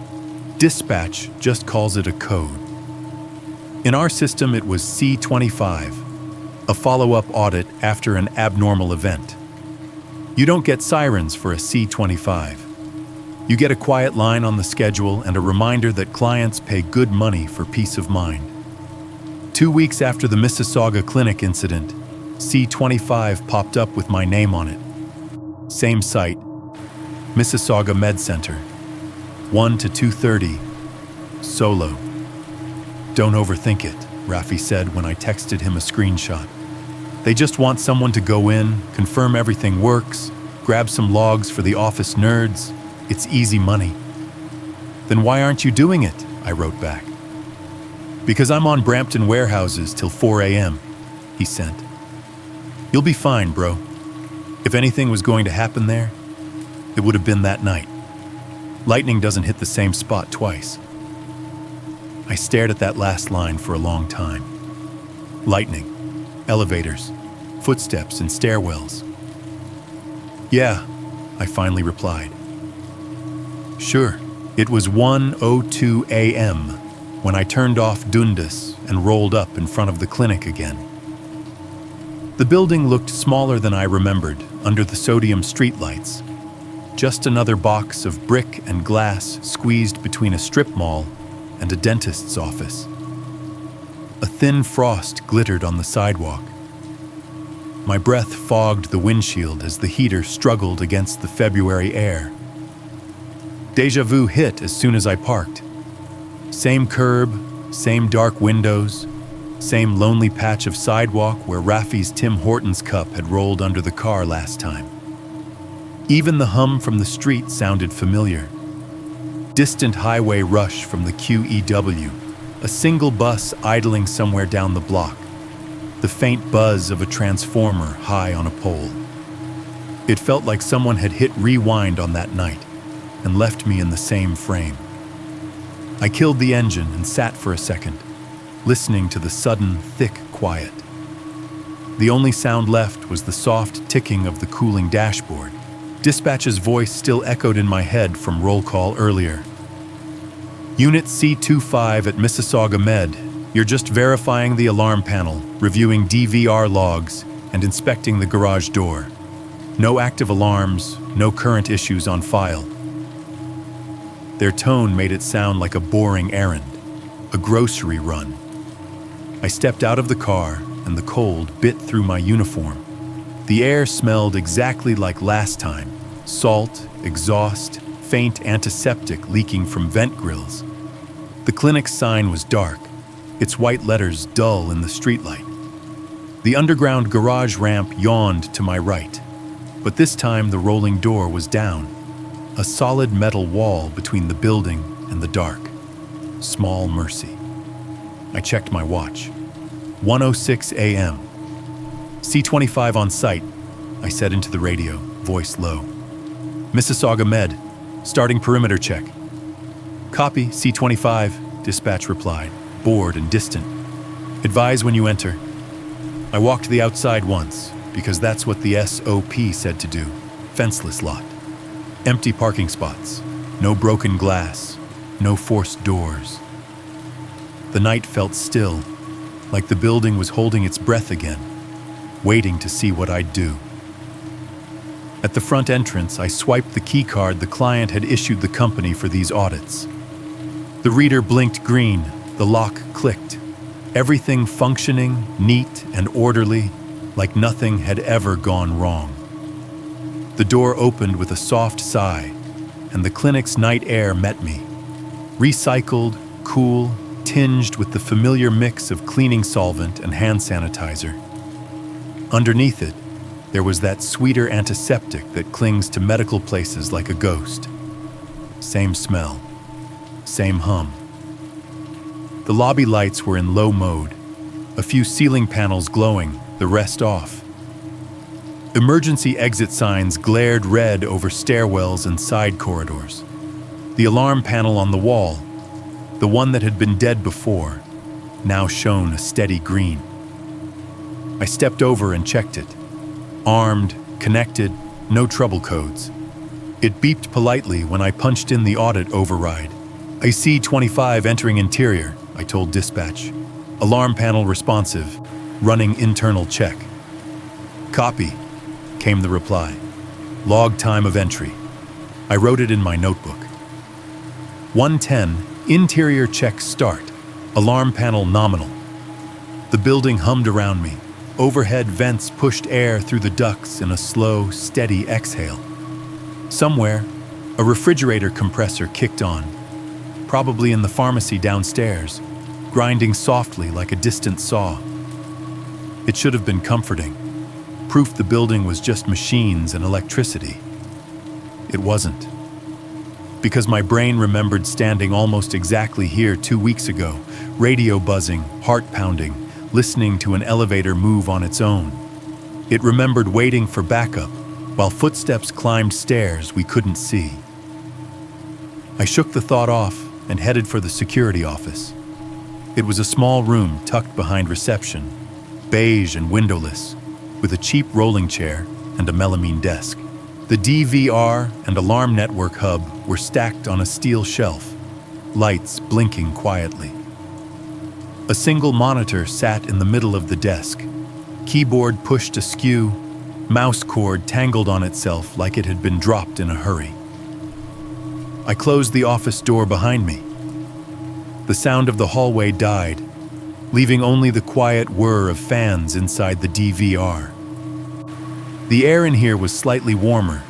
Dispatch just calls it a code. In our system, it was C25, a follow-up audit after an abnormal event. You don't get sirens for a C25. You get a quiet line on the schedule and a reminder that clients pay good money for peace of mind. 2 weeks after the Mississauga clinic incident, C25 popped up with my name on it. Same site, Mississauga Med Center, 1 to 2:30, solo. "Don't overthink it," Raffi said when I texted him a screenshot. "They just want someone to go in, confirm everything works, grab some logs for the office nerds. It's easy money." "Then why aren't you doing it?" I wrote back. "Because I'm on Brampton warehouses till 4 a.m., he sent. "You'll be fine, bro. If anything was going to happen there, it would have been that night. Lightning doesn't hit the same spot twice." I stared at that last line for a long time. Lightning, elevators, footsteps and stairwells. "Yeah," I finally replied. Sure, it was 1:02 a.m. when I turned off Dundas and rolled up in front of the clinic again. The building looked smaller than I remembered under the sodium streetlights. Just another box of brick and glass squeezed between a strip mall and a dentist's office. A thin frost glittered on the sidewalk. My breath fogged the windshield as the heater struggled against the February air. Deja vu hit as soon as I parked. Same curb, same dark windows, same lonely patch of sidewalk where Rafi's Tim Hortons cup had rolled under the car last time. Even the hum from the street sounded familiar. Distant highway rush from the QEW, a single bus idling somewhere down the block, the faint buzz of a transformer high on a pole. It felt like someone had hit rewind on that night and left me in the same frame. I killed the engine and sat for a second, listening to the sudden, thick quiet. The only sound left was the soft ticking of the cooling dashboard. Dispatch's voice still echoed in my head from roll call earlier. Unit C25 at Mississauga Med. You're just verifying the alarm panel, reviewing DVR logs, and inspecting the garage door. No active alarms, no current issues on file. Their tone made it sound like a boring errand, a grocery run. I stepped out of the car, and the cold bit through my uniform. The air smelled exactly like last time: salt, exhaust, faint antiseptic leaking from vent grills. The clinic's sign was dark, its white letters dull in the streetlight. The underground garage ramp yawned to my right, but this time the rolling door was down, a solid metal wall between the building and the dark. Small mercy. I checked my watch. 1:06 a.m. C25 on site, I said into the radio, voice low. Mississauga Med, starting perimeter check. Copy, C25, dispatch replied, bored and distant. Advise when you enter. I walked the outside once, because that's what the SOP said to do. Fenceless lot. Empty parking spots. No broken glass. No forced doors. The night felt still, like the building was holding its breath again, waiting to see what I'd do. At the front entrance, I swiped the key card the client had issued the company for these audits. The reader blinked green, the lock clicked. Everything functioning, neat and orderly, like nothing had ever gone wrong. The door opened with a soft sigh, and the clinic's night air met me. Recycled, cool, tinged with the familiar mix of cleaning solvent and hand sanitizer. Underneath it, there was that sweeter antiseptic that clings to medical places like a ghost. Same smell, same hum. The lobby lights were in low mode, a few ceiling panels glowing, the rest off. Emergency exit signs glared red over stairwells and side corridors. The alarm panel on the wall, the one that had been dead before, now shone a steady green. I stepped over and checked it. Armed, connected, no trouble codes. It beeped politely when I punched in the audit override. I see 25 entering interior, I told dispatch. Alarm panel responsive, running internal check. Copy, came the reply. Log time of entry. I wrote it in my notebook. 1:10, interior check start. Alarm panel nominal. The building hummed around me. Overhead vents pushed air through the ducts in a slow, steady exhale. Somewhere, a refrigerator compressor kicked on, probably in the pharmacy downstairs, grinding softly like a distant saw. It should have been comforting, proof the building was just machines and electricity. It wasn't. Because my brain remembered standing almost exactly here 2 weeks ago, radio buzzing, heart pounding, listening to an elevator move on its own. It remembered waiting for backup while footsteps climbed stairs we couldn't see. I shook the thought off and headed for the security office. It was a small room tucked behind reception, beige and windowless, with a cheap rolling chair and a melamine desk. The DVR and alarm network hub were stacked on a steel shelf, lights blinking quietly. A single monitor sat in the middle of the desk, keyboard pushed askew, mouse cord tangled on itself like it had been dropped in a hurry. I closed the office door behind me. The sound of the hallway died, leaving only the quiet whir of fans inside the DVR. The air in here was slightly warmer,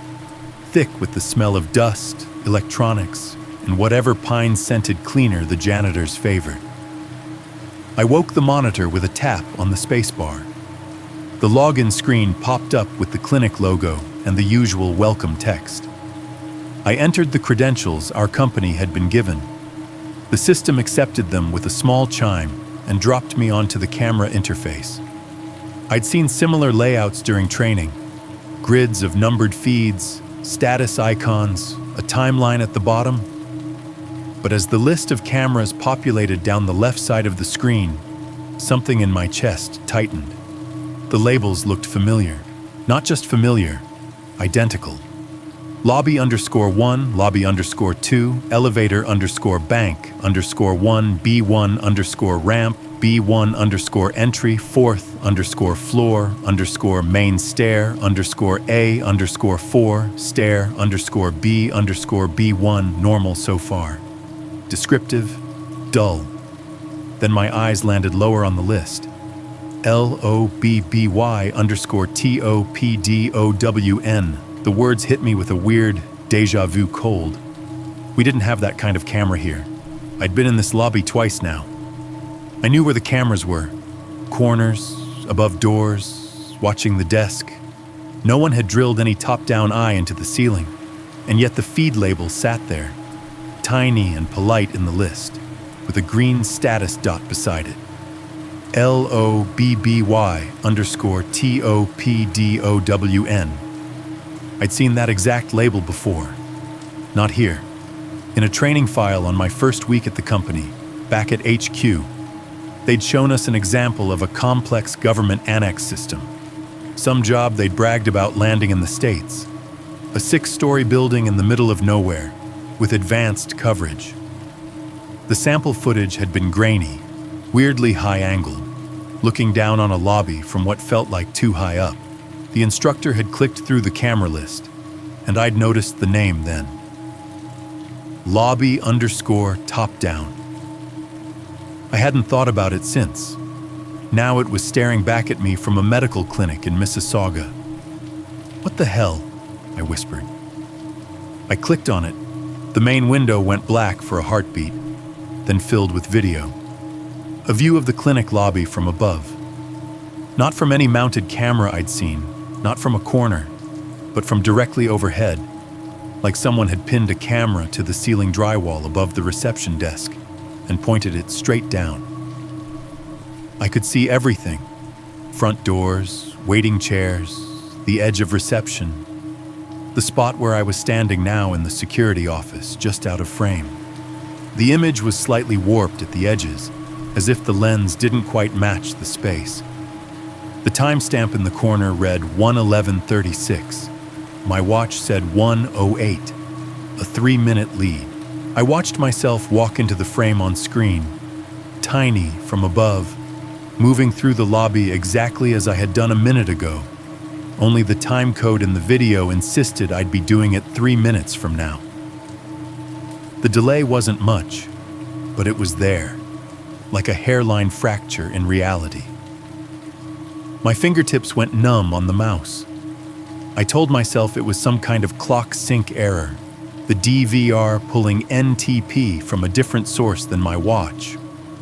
thick with the smell of dust, electronics, and whatever pine-scented cleaner the janitors favored. I woke the monitor with a tap on the spacebar. The login screen popped up with the clinic logo and the usual welcome text. I entered the credentials our company had been given. The system accepted them with a small chime and dropped me onto the camera interface. I'd seen similar layouts during training: grids of numbered feeds, status icons, a timeline at the bottom. But as the list of cameras populated down the left side of the screen, something in my chest tightened. The labels looked familiar. Not just familiar, identical. Lobby _1, lobby _2, elevator _bank _1, B1 _ramp, B1 entry, fourth _floor _main stair _A _4, stair B B1, normal so far. Descriptive, dull. Then my eyes landed lower on the list. LOBBY _TOPDOWN. The words hit me with a weird, deja vu cold. We didn't have that kind of camera here. I'd been in this lobby twice now. I knew where the cameras were. Corners, above doors, watching the desk. No one had drilled any top-down eye into the ceiling, and yet the feed label sat there, tiny and polite in the list, with a green status dot beside it. LOBBY _TOPDOWN. I'd seen that exact label before. Not here. In a training file on my first week at the company, back at HQ, they'd shown us an example of a complex government annex system. Some job they'd bragged about landing in the States. A 6-story building in the middle of nowhere, with advanced coverage. The sample footage had been grainy, weirdly high-angled, looking down on a lobby from what felt like too high up. The instructor had clicked through the camera list, and I'd noticed the name then. Lobby _top down. I hadn't thought about it since. Now it was staring back at me from a medical clinic in Mississauga. "What the hell?" I whispered. I clicked on it. The main window went black for a heartbeat, then filled with video. A view of the clinic lobby from above. Not from any mounted camera I'd seen, not from a corner, but from directly overhead, like someone had pinned a camera to the ceiling drywall above the reception desk and pointed it straight down. I could see everything: front doors, waiting chairs, the edge of reception, the spot where I was standing now in the security office, just out of frame. The image was slightly warped at the edges, as if the lens didn't quite match the space. The timestamp in the corner read 1:11:36. My watch said 1:08, a 3-minute lead. I watched myself walk into the frame on screen, tiny from above, moving through the lobby exactly as I had done a minute ago. Only the time code in the video insisted I'd be doing it 3 minutes from now. The delay wasn't much, but it was there, like a hairline fracture in reality. My fingertips went numb on the mouse. I told myself it was some kind of clock sync error, the DVR pulling NTP from a different source than my watch,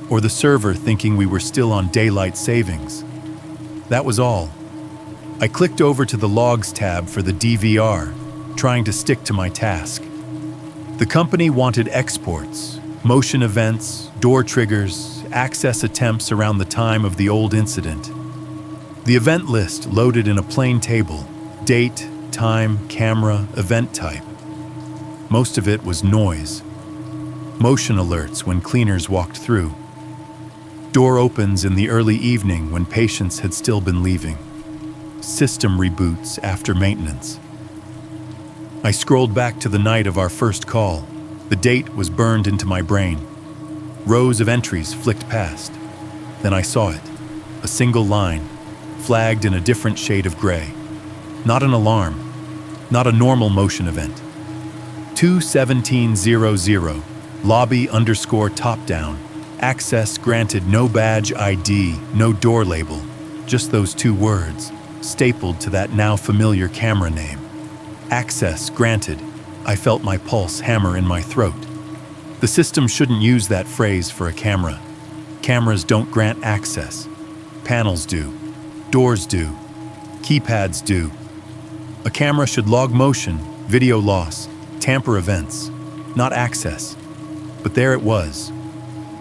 or the server thinking we were still on daylight savings. That was all. I clicked over to the Logs tab for the DVR, trying to stick to my task. The company wanted exports, motion events, door triggers, access attempts around the time of the old incident. The event list loaded in a plain table: date, time, camera, event type. Most of it was noise. Motion alerts when cleaners walked through. Door opens in the early evening when patients had still been leaving. System reboots after maintenance. I scrolled back to the night of our first call. The date was burned into my brain. Rows of entries flicked past. Then I saw it. A single line, flagged in a different shade of gray. Not an alarm. Not a normal motion event. 2:17:00, lobby _top down. Access granted, no badge ID, no door label. Just those 2 words. stapled to that now familiar camera name. Access granted. I felt my pulse hammer in my throat. The system shouldn't use that phrase for a camera. Cameras don't grant access. Panels do. Doors do. Keypads do. A camera should log motion, video loss, tamper events, not access. But there it was.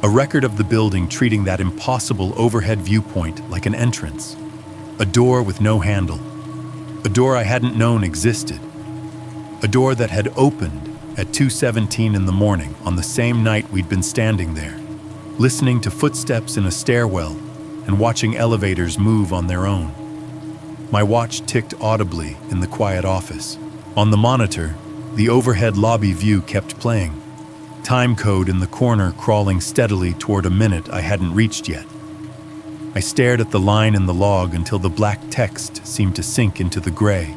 A record of the building treating that impossible overhead viewpoint like an entrance. A door with no handle. A door I hadn't known existed. A door that had opened at 2:17 in the morning on the same night we'd been standing there, listening to footsteps in a stairwell and watching elevators move on their own. My watch ticked audibly in the quiet office. On the monitor, the overhead lobby view kept playing. Time code in the corner crawling steadily toward a minute I hadn't reached yet. I stared at the line in the log until the black text seemed to sink into the gray,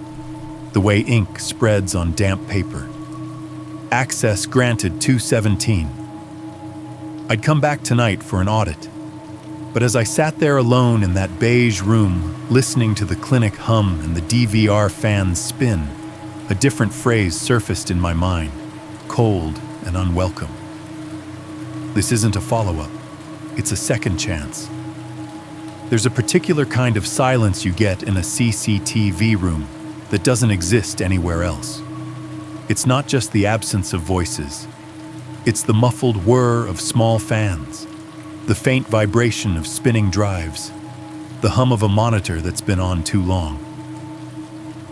the way ink spreads on damp paper. Access granted 2:17. I'd come back tonight for an audit, but as I sat there alone in that beige room, listening to the clinic hum and the DVR fans spin, a different phrase surfaced in my mind, cold and unwelcome. This isn't a follow-up, it's a second chance. There's a particular kind of silence you get in a CCTV room that doesn't exist anywhere else. It's not just the absence of voices. It's the muffled whir of small fans, the faint vibration of spinning drives, the hum of a monitor that's been on too long.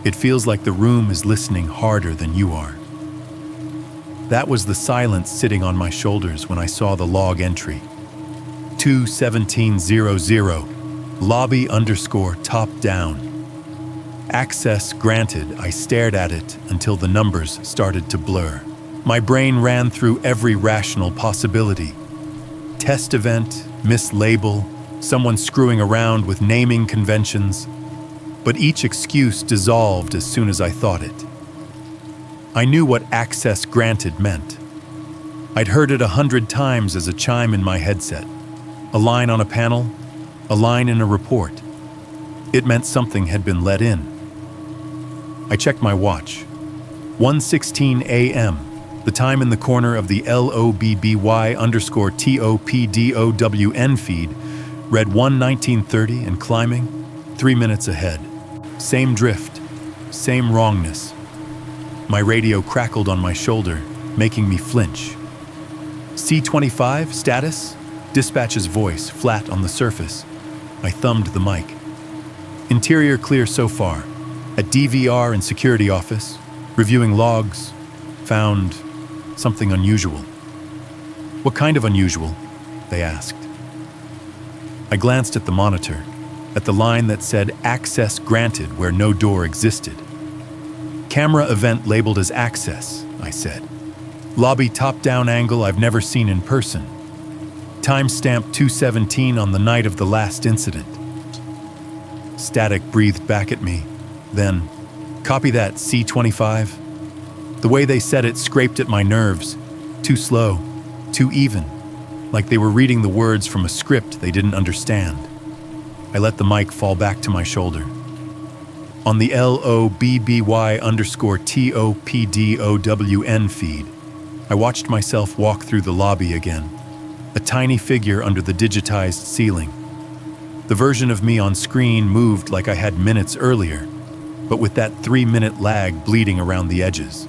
It feels like the room is listening harder than you are. That was the silence sitting on my shoulders when I saw the log entry. 2:17:00, lobby _ top down. Access granted. I stared at it until the numbers started to blur. My brain ran through every rational possibility. Test event, mislabel, someone screwing around with naming conventions. But each excuse dissolved as soon as I thought it. I knew what access granted meant. I'd heard it 100 times as a chime in my headset. A line on a panel, a line in a report. It meant something had been let in. I checked my watch. 1:16 a.m., the time in the corner of the LOBBY_TOPDOWN feed read 1:19:30 and climbing, 3 minutes ahead. Same drift, same wrongness. My radio crackled on my shoulder, making me flinch. C25, status? Dispatch's voice, flat on the surface. I thumbed the mic. Interior clear so far. At DVR and security office, reviewing logs, found something unusual. What kind of unusual? They asked. I glanced at the monitor, at the line that said access granted where no door existed. Camera event labeled as access, I said. Lobby top-down angle I've never seen in person. Timestamp 2:17 on the night of the last incident. Static breathed back at me. Then, copy that, C25. The way they said it scraped at my nerves. Too slow, too even, like they were reading the words from a script they didn't understand. I let the mic fall back to my shoulder. On the LOBBY_TOPDOWN feed, I watched myself walk through the lobby again, a tiny figure under the digitized ceiling. The version of me on screen moved like I had minutes earlier, but with that 3-minute lag bleeding around the edges.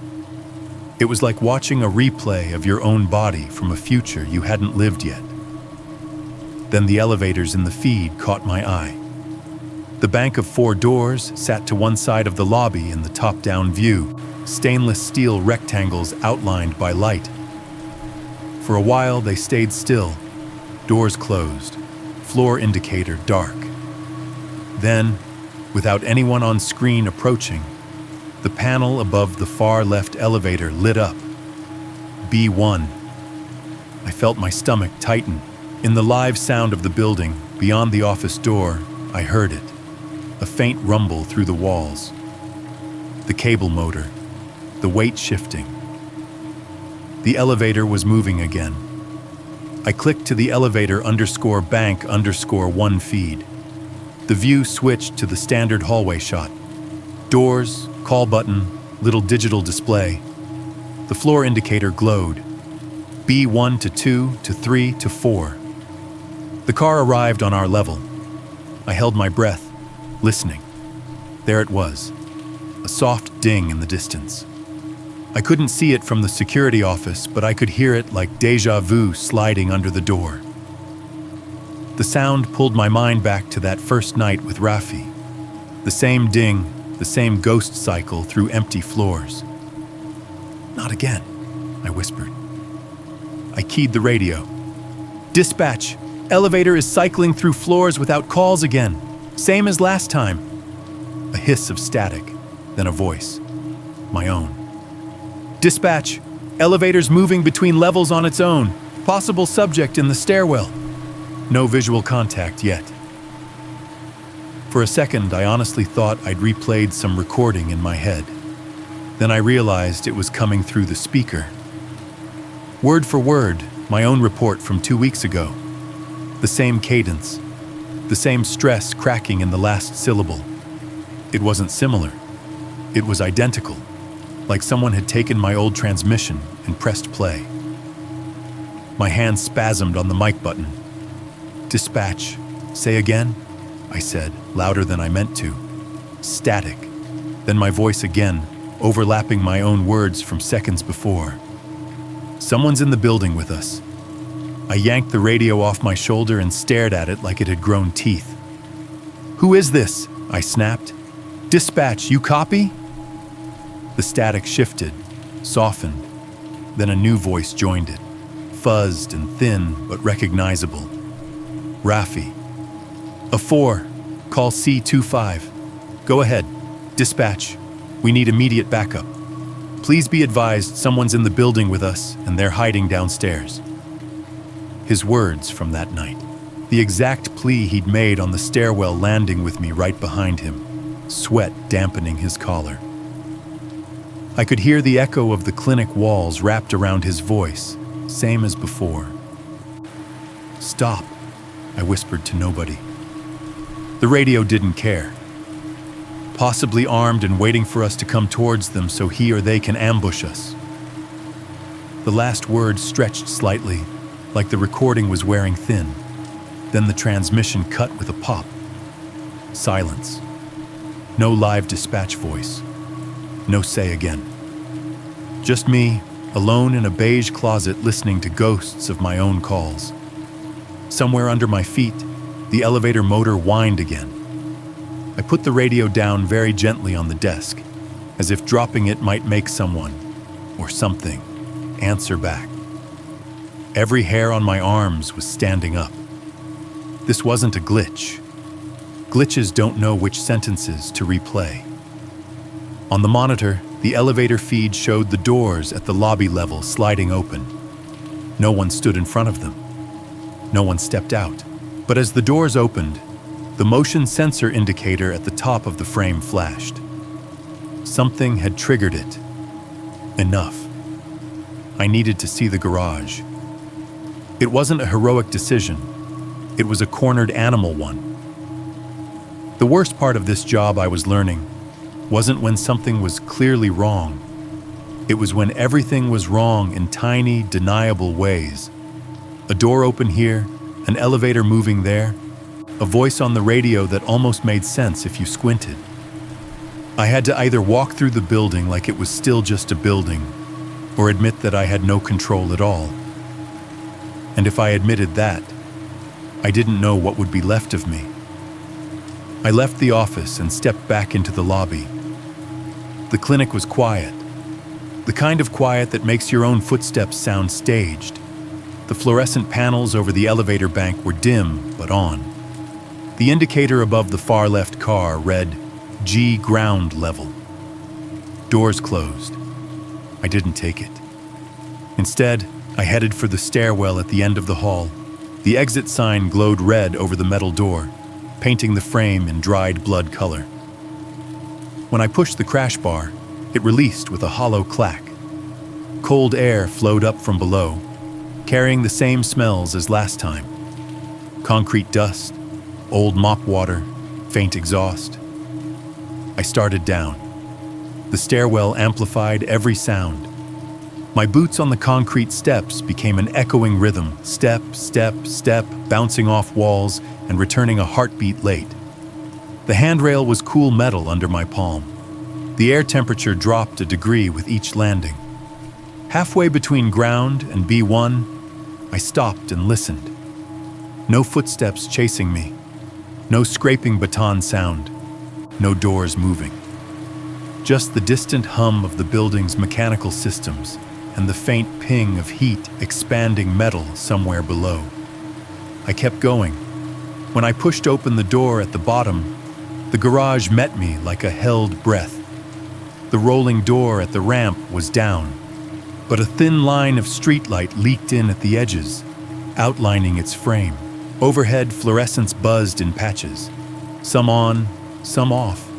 It was like watching a replay of your own body from a future you hadn't lived yet. Then the elevators in the feed caught my eye. The bank of 4 doors sat to one side of the lobby in the top-down view, stainless steel rectangles outlined by light. For a while they stayed still, doors closed, floor indicator dark. Then, without anyone on screen approaching, the panel above the far left elevator lit up. B1. I felt my stomach tighten. In the live sound of the building, beyond the office door, I heard it. A faint rumble through the walls. The cable motor. The weight shifting. The elevator was moving again. I clicked to the elevator _bank_1 feed. The view switched to the standard hallway shot. Doors, call button, little digital display. The floor indicator glowed. B1 to 2 to 3 to 4. The car arrived on our level. I held my breath, listening. There it was, a soft ding in the distance. I couldn't see it from the security office, but I could hear it like déjà vu sliding under the door. The sound pulled my mind back to that first night with Rafi. The same ding, the same ghost cycle through empty floors. "Not again," I whispered. I keyed the radio. "Dispatch, elevator is cycling through floors without calls again. Same as last time." A hiss of static, then a voice. My own. "Dispatch, elevator's moving between levels on its own. Possible subject in the stairwell." No visual contact yet. For a second, I honestly thought I'd replayed some recording in my head. Then I realized it was coming through the speaker. Word for word, my own report from 2 weeks ago. The same cadence, the same stress cracking in the last syllable. It wasn't similar. It was identical, like someone had taken my old transmission and pressed play. My hand spasmed on the mic button. "Dispatch, say again," I said, louder than I meant to. Static. Then my voice again, overlapping my own words from seconds before. "Someone's in the building with us." I yanked the radio off my shoulder and stared at it like it had grown teeth. "Who is this?" I snapped. "Dispatch, you copy?" The static shifted, softened. Then a new voice joined it, fuzzed and thin but recognizable. Rafi. "A 4, call C25. Go ahead. Dispatch, we need immediate backup. Please be advised someone's in the building with us and they're hiding downstairs." His words from that night, the exact plea he'd made on the stairwell landing with me right behind him, sweat dampening his collar. I could hear the echo of the clinic walls wrapped around his voice, same as before. "Stop," I whispered to nobody. The radio didn't care. Possibly armed and waiting for us to come towards them so he or they can ambush us. The last word stretched slightly, like the recording was wearing thin. Then the transmission cut with a pop. Silence. No live dispatch voice. No say again. Just me, alone in a beige closet listening to ghosts of my own calls. Somewhere under my feet, the elevator motor whined again. I put the radio down very gently on the desk, as if dropping it might make someone, or something, answer back. Every hair on my arms was standing up. This wasn't a glitch. Glitches don't know which sentences to replay. On the monitor, the elevator feed showed the doors at the lobby level sliding open. No one stood in front of them. No one stepped out. But as the doors opened, the motion sensor indicator at the top of the frame flashed. Something had triggered it. Enough. I needed to see the garage. It wasn't a heroic decision. It was a cornered animal one. The worst part of this job, I was learning, wasn't when something was clearly wrong. It was when everything was wrong in tiny, deniable ways. A door open here, an elevator moving there, a voice on the radio that almost made sense if you squinted. I had to either walk through the building like it was still just a building, or admit that I had no control at all. And if I admitted that, I didn't know what would be left of me. I left the office and stepped back into the lobby. The clinic was quiet, the kind of quiet that makes your own footsteps sound staged. The fluorescent panels over the elevator bank were dim but on. The indicator above the far left car read G ground level. Doors closed. I didn't take it. Instead, I headed for the stairwell at the end of the hall. The exit sign glowed red over the metal door, painting the frame in dried blood color. When I pushed the crash bar, it released with a hollow clack. Cold air flowed up from below, carrying the same smells as last time. Concrete dust, old mop water, faint exhaust. I started down. The stairwell amplified every sound. My boots on the concrete steps became an echoing rhythm, step, step, step, bouncing off walls and returning a heartbeat late. The handrail was cool metal under my palm. The air temperature dropped a degree with each landing. Halfway between ground and B1, I stopped and listened. No footsteps chasing me. No scraping baton sound. No doors moving. Just the distant hum of the building's mechanical systems and the faint ping of heat expanding metal somewhere below. I kept going. When I pushed open the door at the bottom, the garage met me like a held breath. The rolling door at the ramp was down, but a thin line of streetlight leaked in at the edges, outlining its frame. Overhead, fluorescence buzzed in patches, some on, some off,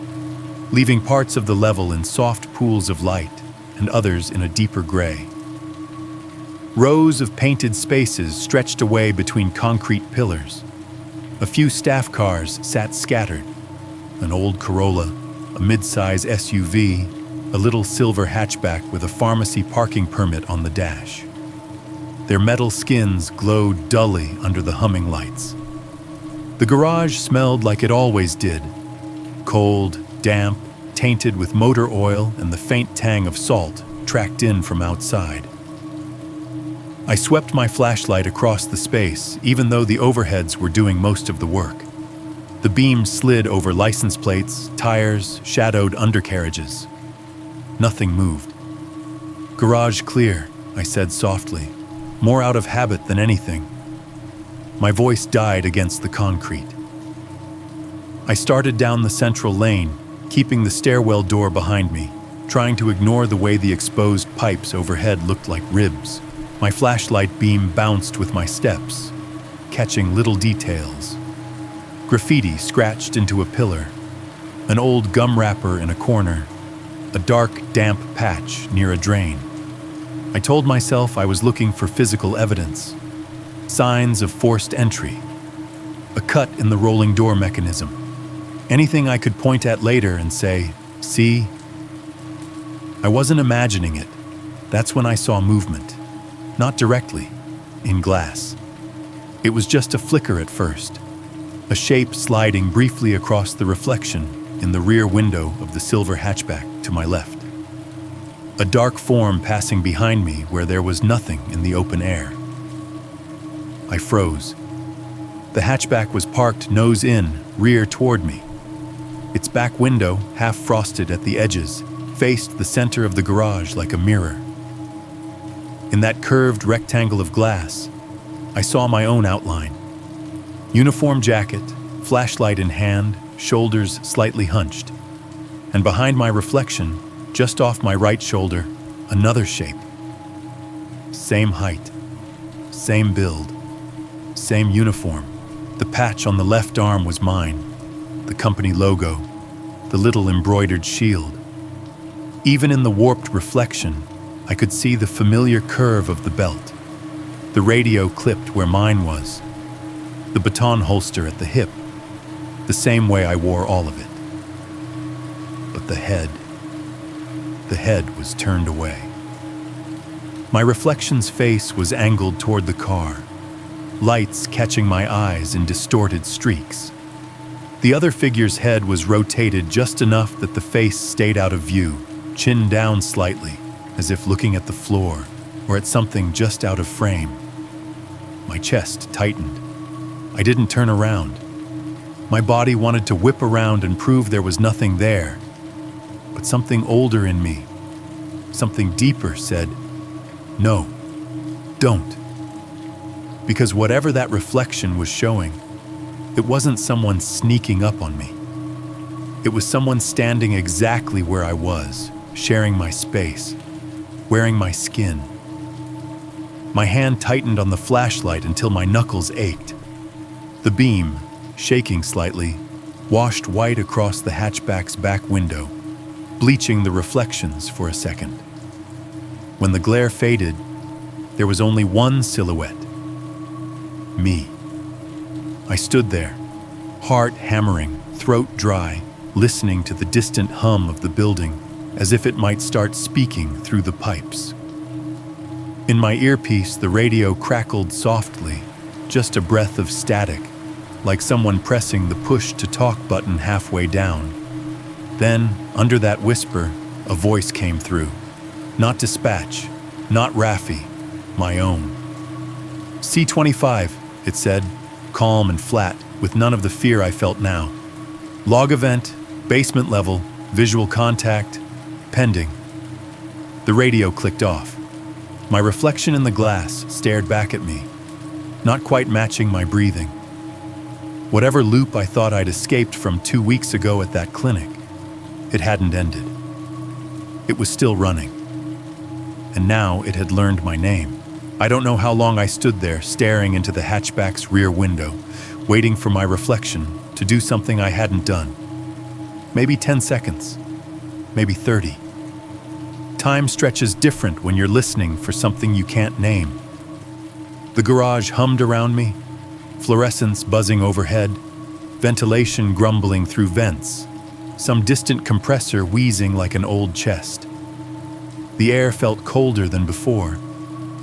leaving parts of the level in soft pools of light and others in a deeper gray. Rows of painted spaces stretched away between concrete pillars. A few staff cars sat scattered. An old Corolla, a mid-size SUV, a little silver hatchback with a pharmacy parking permit on the dash. Their metal skins glowed dully under the humming lights. The garage smelled like it always did. Cold, damp, tainted with motor oil and the faint tang of salt tracked in from outside. I swept my flashlight across the space, even though the overheads were doing most of the work. The beam slid over license plates, tires, shadowed undercarriages. Nothing moved. "Garage clear," I said softly, more out of habit than anything. My voice died against the concrete. I started down the central lane, keeping the stairwell door behind me, trying to ignore the way the exposed pipes overhead looked like ribs. My flashlight beam bounced with my steps, catching little details. Graffiti scratched into a pillar, an old gum wrapper in a corner, a dark, damp patch near a drain. I told myself I was looking for physical evidence, signs of forced entry, a cut in the rolling door mechanism, anything I could point at later and say, "See?" I wasn't imagining it. That's when I saw movement. Not directly, in glass. It was just a flicker at first, a shape sliding briefly across the reflection in the rear window of the silver hatchback to my left. A dark form passing behind me where there was nothing in the open air. I froze. The hatchback was parked nose in, rear toward me. Its back window, half frosted at the edges, faced the center of the garage like a mirror. In that curved rectangle of glass, I saw my own outline. Uniform jacket, flashlight in hand, shoulders slightly hunched. And behind my reflection, just off my right shoulder, another shape. Same height, same build, same uniform. The patch on the left arm was mine, the company logo, the little embroidered shield. Even in the warped reflection, I could see the familiar curve of the belt. The radio clipped where mine was. The baton holster at the hip, the same way I wore all of it. But the head was turned away. My reflection's face was angled toward the car, lights catching my eyes in distorted streaks. The other figure's head was rotated just enough that the face stayed out of view, chin down slightly, as if looking at the floor or at something just out of frame. My chest tightened. I didn't turn around. My body wanted to whip around and prove there was nothing there. But something older in me, something deeper said, "No, don't." Because whatever that reflection was showing, it wasn't someone sneaking up on me. It was someone standing exactly where I was, sharing my space, wearing my skin. My hand tightened on the flashlight until my knuckles ached. The beam, shaking slightly, washed white across the hatchback's back window, bleaching the reflections for a second. When the glare faded, there was only one silhouette. Me. I stood there, heart hammering, throat dry, listening to the distant hum of the building, as if it might start speaking through the pipes. In my earpiece, the radio crackled softly, just a breath of static, like someone pressing the push-to-talk button halfway down. Then, under that whisper, a voice came through. Not dispatch, not Raffi, my own. C-25, it said, calm and flat, with none of the fear I felt now. Log event, basement level, visual contact, pending. The radio clicked off. My reflection in the glass stared back at me, not quite matching my breathing. Whatever loop I thought I'd escaped from 2 weeks ago at that clinic, it hadn't ended. It was still running. And now it had learned my name. I don't know how long I stood there, staring into the hatchback's rear window, waiting for my reflection to do something I hadn't done. Maybe 10 seconds, maybe 30. Time stretches different when you're listening for something you can't name. The garage hummed around me, fluorescence buzzing overhead, ventilation grumbling through vents, some distant compressor wheezing like an old chest. The air felt colder than before,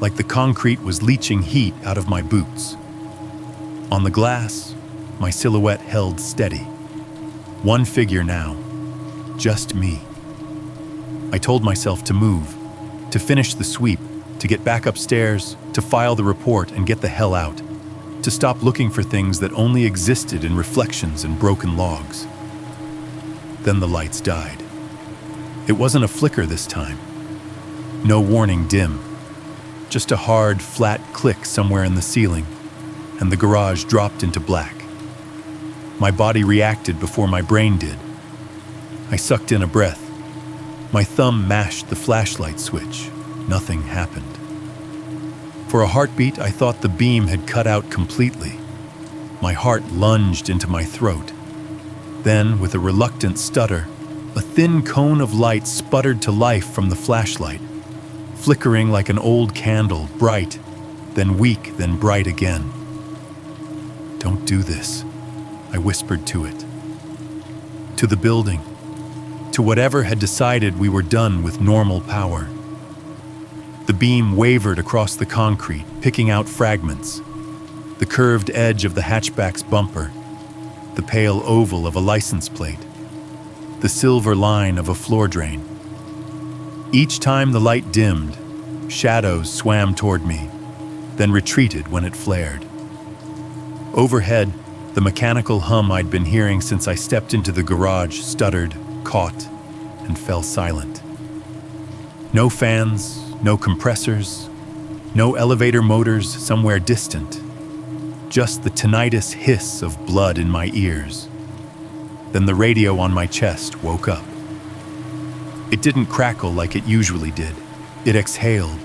like the concrete was leaching heat out of my boots. On the glass, my silhouette held steady. One figure now, just me. I told myself to move, to finish the sweep, to get back upstairs, to file the report and get the hell out, to stop looking for things that only existed in reflections and broken logs. Then the lights died. It wasn't a flicker this time. No warning dim. Just a hard, flat click somewhere in the ceiling, and the garage dropped into black. My body reacted before my brain did. I sucked in a breath. My thumb mashed the flashlight switch. Nothing happened. For a heartbeat, I thought the beam had cut out completely. My heart lunged into my throat. Then, with a reluctant stutter, a thin cone of light sputtered to life from the flashlight, flickering like an old candle, bright, then weak, then bright again. "Don't do this," I whispered to it. To the building, to whatever had decided we were done with normal power. The beam wavered across the concrete, picking out fragments. The curved edge of the hatchback's bumper, the pale oval of a license plate, the silver line of a floor drain. Each time the light dimmed, shadows swam toward me, then retreated when it flared. Overhead, the mechanical hum I'd been hearing since I stepped into the garage stuttered, caught, and fell silent. No fans, no compressors, no elevator motors somewhere distant. Just the tinnitus hiss of blood in my ears. Then the radio on my chest woke up. It didn't crackle like it usually did. It exhaled,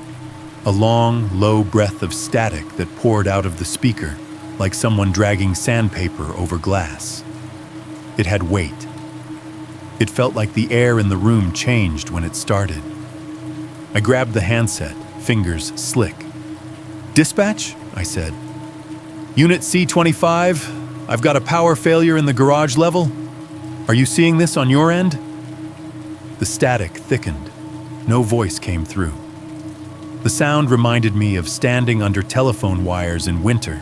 a long, low breath of static that poured out of the speaker, like someone dragging sandpaper over glass. It had weight. It felt like the air in the room changed when it started. I grabbed the handset, fingers slick. "Dispatch?" I said. "Unit C-25, I've got a power failure in the garage level. Are you seeing this on your end?" The static thickened. No voice came through. The sound reminded me of standing under telephone wires in winter,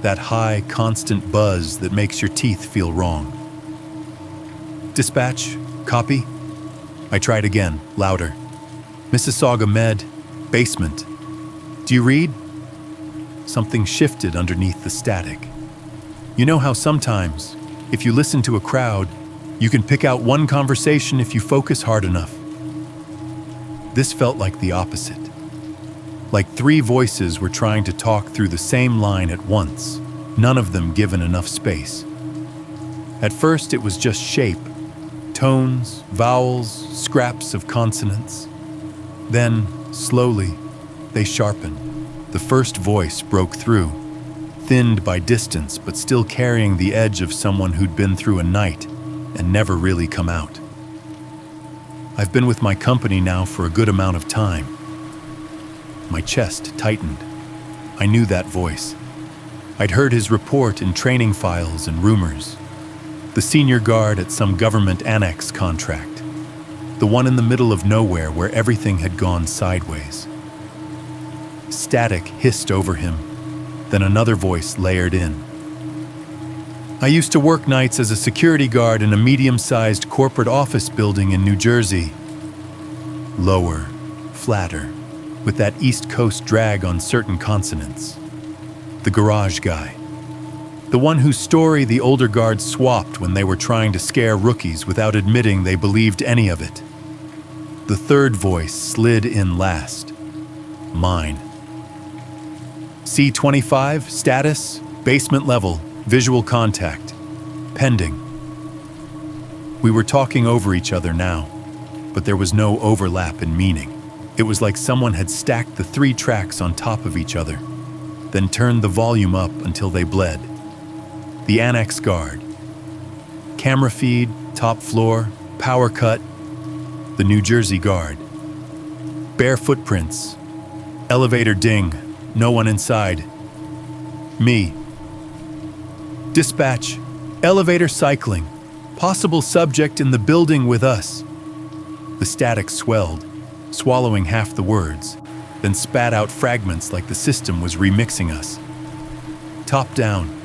that high, constant buzz that makes your teeth feel wrong. "Dispatch, copy?" I tried again, louder. "Mississauga Med, basement. Do you read?" Something shifted underneath the static. You know how sometimes, if you listen to a crowd, you can pick out one conversation if you focus hard enough? This felt like the opposite. Like 3 voices were trying to talk through the same line at once, none of them given enough space. At first it was just shape, tones, vowels, scraps of consonants. Then, slowly, they sharpened. The first voice broke through, thinned by distance but still carrying the edge of someone who'd been through a night and never really come out. I've been with my company now for a good amount of time. My chest tightened. I knew that voice. I'd heard his report in training files and rumors. The senior guard at some government annex contract. The one in the middle of nowhere where everything had gone sideways. Static hissed over him, then another voice layered in. I used to work nights as a security guard in a medium-sized corporate office building in New Jersey. Lower, flatter, with that East Coast drag on certain consonants. The garage guy. The one whose story the older guards swapped when they were trying to scare rookies without admitting they believed any of it. The third voice slid in last. Mine. C-25, status, basement level, visual contact, pending. We were talking over each other now, but there was no overlap in meaning. It was like someone had stacked the 3 tracks on top of each other, then turned the volume up until they bled. The annex guard. Camera feed, top floor, power cut. The New Jersey guard. Bare footprints. Elevator ding, no one inside. Me. Dispatch, elevator cycling. Possible subject in the building with us. The static swelled, swallowing half the words, then spat out fragments like the system was remixing us. Top down.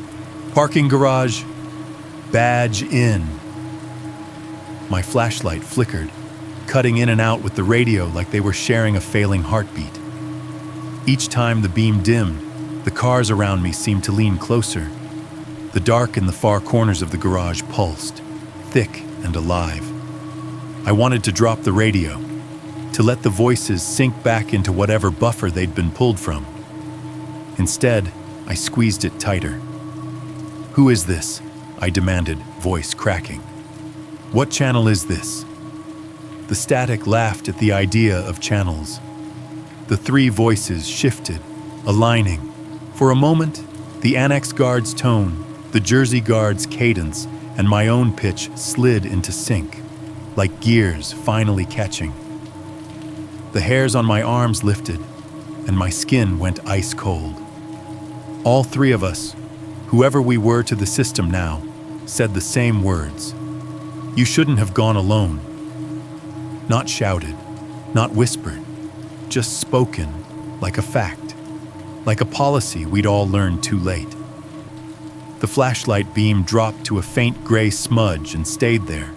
Parking garage. Badge in. My flashlight flickered, cutting in and out with the radio like they were sharing a failing heartbeat. Each time the beam dimmed, the cars around me seemed to lean closer. The dark in the far corners of the garage pulsed, thick and alive. I wanted to drop the radio, to let the voices sink back into whatever buffer they'd been pulled from. Instead, I squeezed it tighter. Who is this? I demanded, voice cracking. What channel is this? The static laughed at the idea of channels. The 3 voices shifted, aligning. For a moment, the annex guard's tone, the Jersey guard's cadence, and my own pitch slid into sync, like gears finally catching. The hairs on my arms lifted, and my skin went ice cold. All 3 of us, whoever we were to the system now, said the same words. You shouldn't have gone alone. Not shouted, not whispered, just spoken like a fact, like a policy we'd all learned too late. The flashlight beam dropped to a faint gray smudge and stayed there,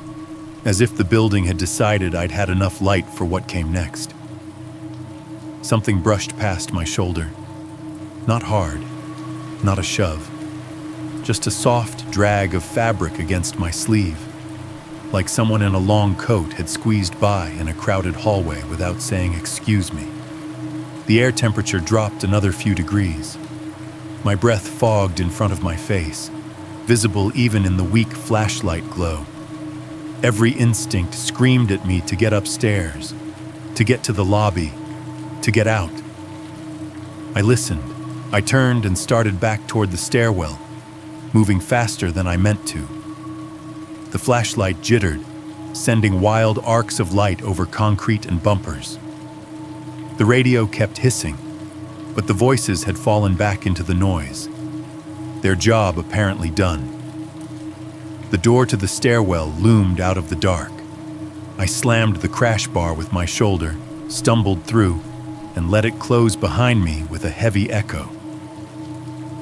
as if the building had decided I'd had enough light for what came next. Something brushed past my shoulder. Not hard, not a shove, just a soft drag of fabric against my sleeve, like someone in a long coat had squeezed by in a crowded hallway without saying excuse me. The air temperature dropped another few degrees. My breath fogged in front of my face, visible even in the weak flashlight glow. Every instinct screamed at me to get upstairs, to get to the lobby, to get out. I listened. I turned and started back toward the stairwell, moving faster than I meant to. The flashlight jittered, sending wild arcs of light over concrete and bumpers. The radio kept hissing, but the voices had fallen back into the noise, their job apparently done. The door to the stairwell loomed out of the dark. I slammed the crash bar with my shoulder, stumbled through, and let it close behind me with a heavy echo.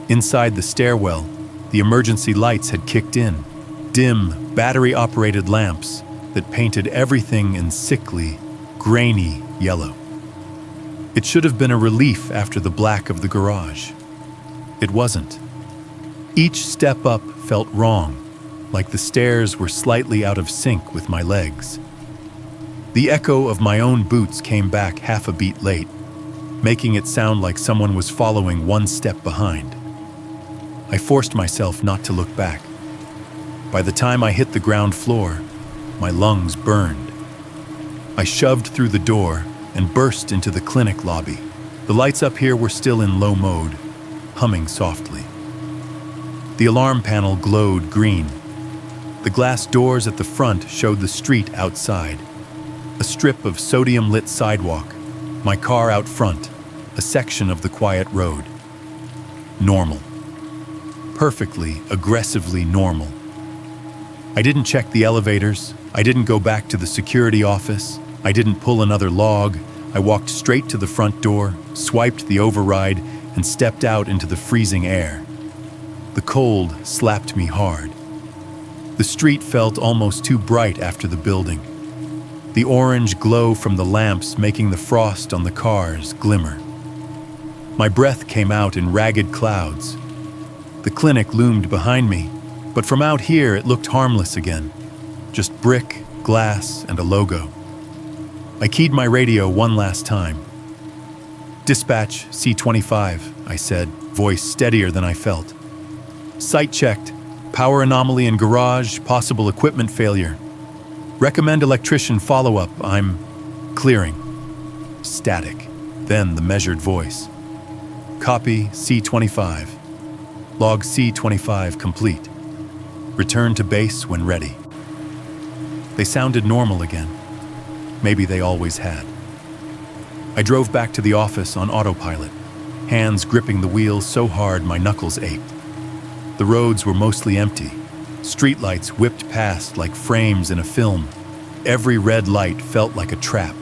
Inside the stairwell, the emergency lights had kicked in, dim, battery-operated lamps that painted everything in sickly, grainy yellow. It should have been a relief after the black of the garage. It wasn't. Each step up felt wrong, like the stairs were slightly out of sync with my legs. The echo of my own boots came back half a beat late, making it sound like someone was following one step behind. I forced myself not to look back. By the time I hit the ground floor, my lungs burned. I shoved through the door and burst into the clinic lobby. The lights up here were still in low mode, humming softly. The alarm panel glowed green. The glass doors at the front showed the street outside. A strip of sodium-lit sidewalk, my car out front, a section of the quiet road. Normal. Perfectly, aggressively normal. I didn't check the elevators. I didn't go back to the security office. I didn't pull another log. I walked straight to the front door, swiped the override, and stepped out into the freezing air. The cold slapped me hard. The street felt almost too bright after the building. The orange glow from the lamps making the frost on the cars glimmer. My breath came out in ragged clouds. The clinic loomed behind me, but from out here it looked harmless again. Just brick, glass, and a logo. I keyed my radio one last time. "Dispatch, C-25, I said, voice steadier than I felt. "Site checked. Power anomaly in garage, possible equipment failure. Recommend electrician follow-up. I'm clearing." Static. Then the measured voice. "Copy, C-25. Log C-25 complete. Return to base when ready." They sounded normal again. Maybe they always had. I drove back to the office on autopilot, hands gripping the wheel so hard my knuckles ached. The roads were mostly empty. Streetlights whipped past like frames in a film. Every red light felt like a trap,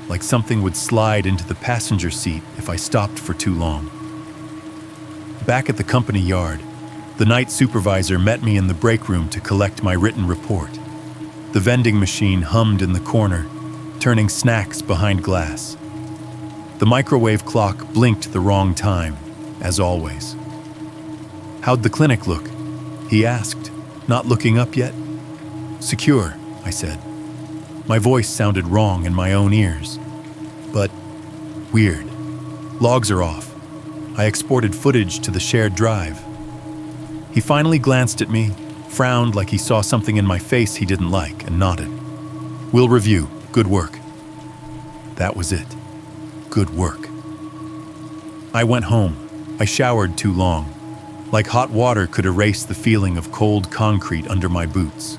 like something would slide into the passenger seat if I stopped for too long. Back at the company yard, the night supervisor met me in the break room to collect my written report. The vending machine hummed in the corner, turning snacks behind glass. The microwave clock blinked the wrong time, as always. "How'd the clinic look?" he asked, not looking up yet. "Secure," I said. My voice sounded wrong in my own ears. But weird. Logs are off. I exported footage to the shared drive. He finally glanced at me, frowned like he saw something in my face he didn't like, and nodded. "We'll review. Good work." That was it. Good work. I went home. I showered too long. Like hot water could erase the feeling of cold concrete under my boots.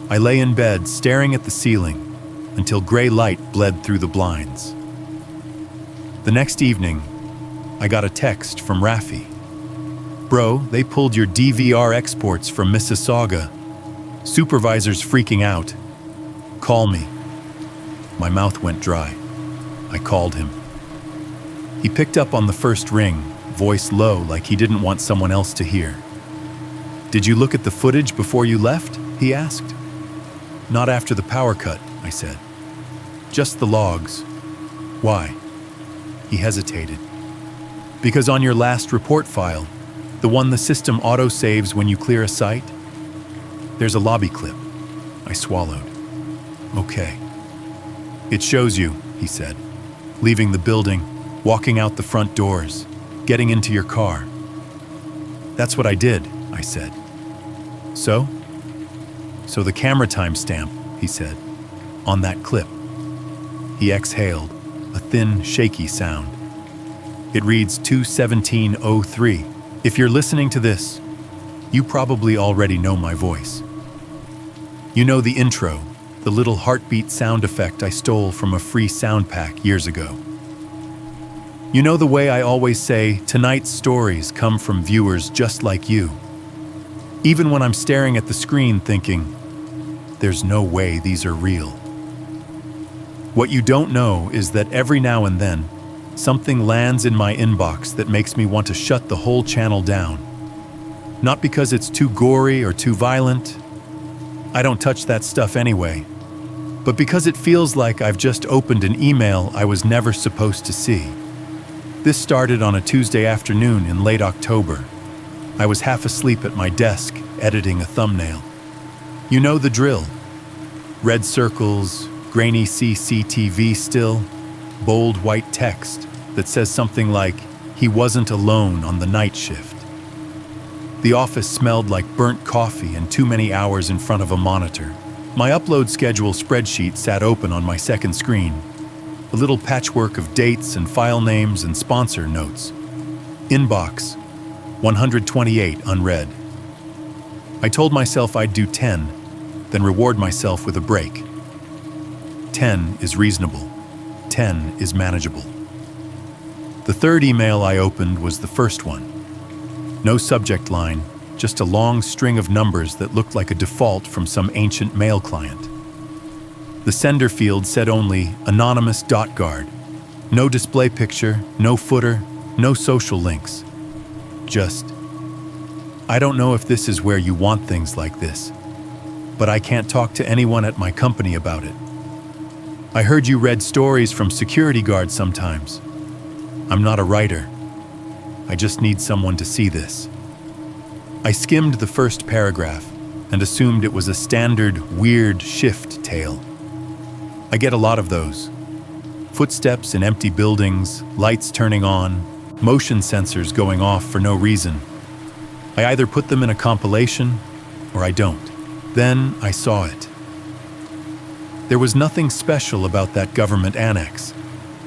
I lay in bed staring at the ceiling until gray light bled through the blinds. The next evening, I got a text from Rafi. "Bro, they pulled your DVR exports from Mississauga. Supervisor's freaking out. Call me." My mouth went dry. I called him. He picked up on the first ring, voice low like he didn't want someone else to hear. "Did you look at the footage before you left?" he asked. "Not after the power cut," I said. "Just the logs." "Why?" He hesitated. "Because on your last report file, the one the system auto-saves when you clear a site, there's a lobby clip." I swallowed. "Okay." "It shows you," he said, "leaving the building, walking out the front doors, getting into your car." "That's what I did," I said. "So?" "So the camera timestamp," he said, "on that clip." He exhaled, a thin, shaky sound. "It reads 2:17:03. If you're listening to this, you probably already know my voice. You know the intro, the little heartbeat sound effect I stole from a free sound pack years ago. You know the way I always say, tonight's stories come from viewers just like you. Even when I'm staring at the screen thinking, there's no way these are real. What you don't know is that every now and then, something lands in my inbox that makes me want to shut the whole channel down. Not because it's too gory or too violent. I don't touch that stuff anyway. But because it feels like I've just opened an email I was never supposed to see. This started on a Tuesday afternoon in late October. I was half asleep at my desk, editing a thumbnail. You know the drill. Red circles, grainy CCTV still, bold white text that says something like, "He wasn't alone on the night shift." The office smelled like burnt coffee and too many hours in front of a monitor. My upload schedule spreadsheet sat open on my second screen. A little patchwork of dates and file names and sponsor notes. Inbox, 128 unread. I told myself I'd do 10, then reward myself with a break. 10 is reasonable. 10 is manageable. The third email I opened was the first one. No subject line, just a long string of numbers that looked like a default from some ancient mail client. The sender field said only anonymous .guard. No display picture, no footer, no social links. Just, I don't know if this is where you want things like this, but I can't talk to anyone at my company about it. I heard you read stories from security guards sometimes. I'm not a writer. I just need someone to see this. I skimmed the first paragraph and assumed it was a standard, weird shift tale. I get a lot of those. Footsteps in empty buildings, lights turning on, motion sensors going off for no reason. I either put them in a compilation or I don't. Then I saw it. There was nothing special about that government annex.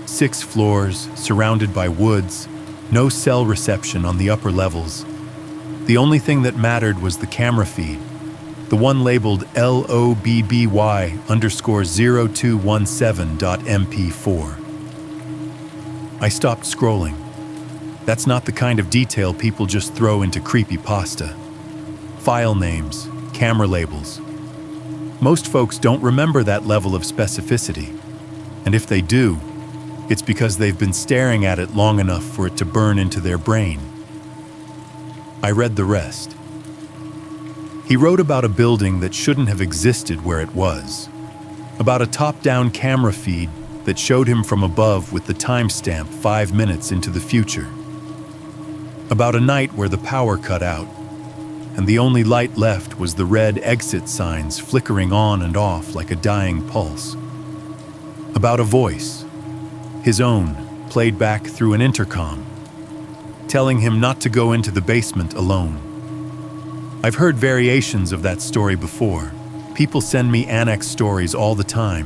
6 floors, surrounded by woods, no cell reception on the upper levels. The only thing that mattered was the camera feed, the one labeled LOBBY_0217.mp4. I stopped scrolling. That's not the kind of detail people just throw into creepypasta. File names, camera labels. Most folks don't remember that level of specificity, and if they do, it's because they've been staring at it long enough for it to burn into their brain. I read the rest. He wrote about a building that shouldn't have existed where it was, about a top-down camera feed that showed him from above with the timestamp 5 minutes into the future, about a night where the power cut out, and the only light left was the red exit signs flickering on and off like a dying pulse. About a voice, his own, played back through an intercom, telling him not to go into the basement alone. I've heard variations of that story before. People send me annex stories all the time.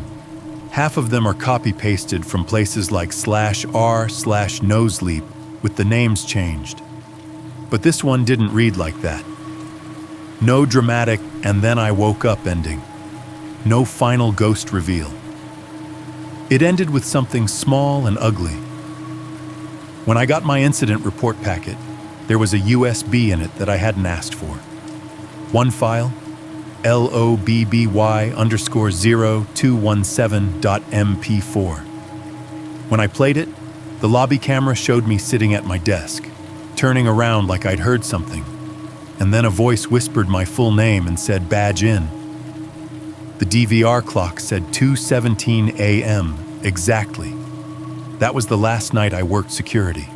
Half of them are copy-pasted from places like /r/noseleap with the names changed. But this one didn't read like that. No dramatic "and then I woke up" ending. No final ghost reveal. It ended with something small and ugly. When I got my incident report packet, there was a USB in it that I hadn't asked for. One file, LOBBY_0217.mp4. When I played it, the lobby camera showed me sitting at my desk, turning around like I'd heard something, and then a voice whispered my full name and said badge in. The DVR clock said 2:17 a.m. exactly. That was the last night I worked security.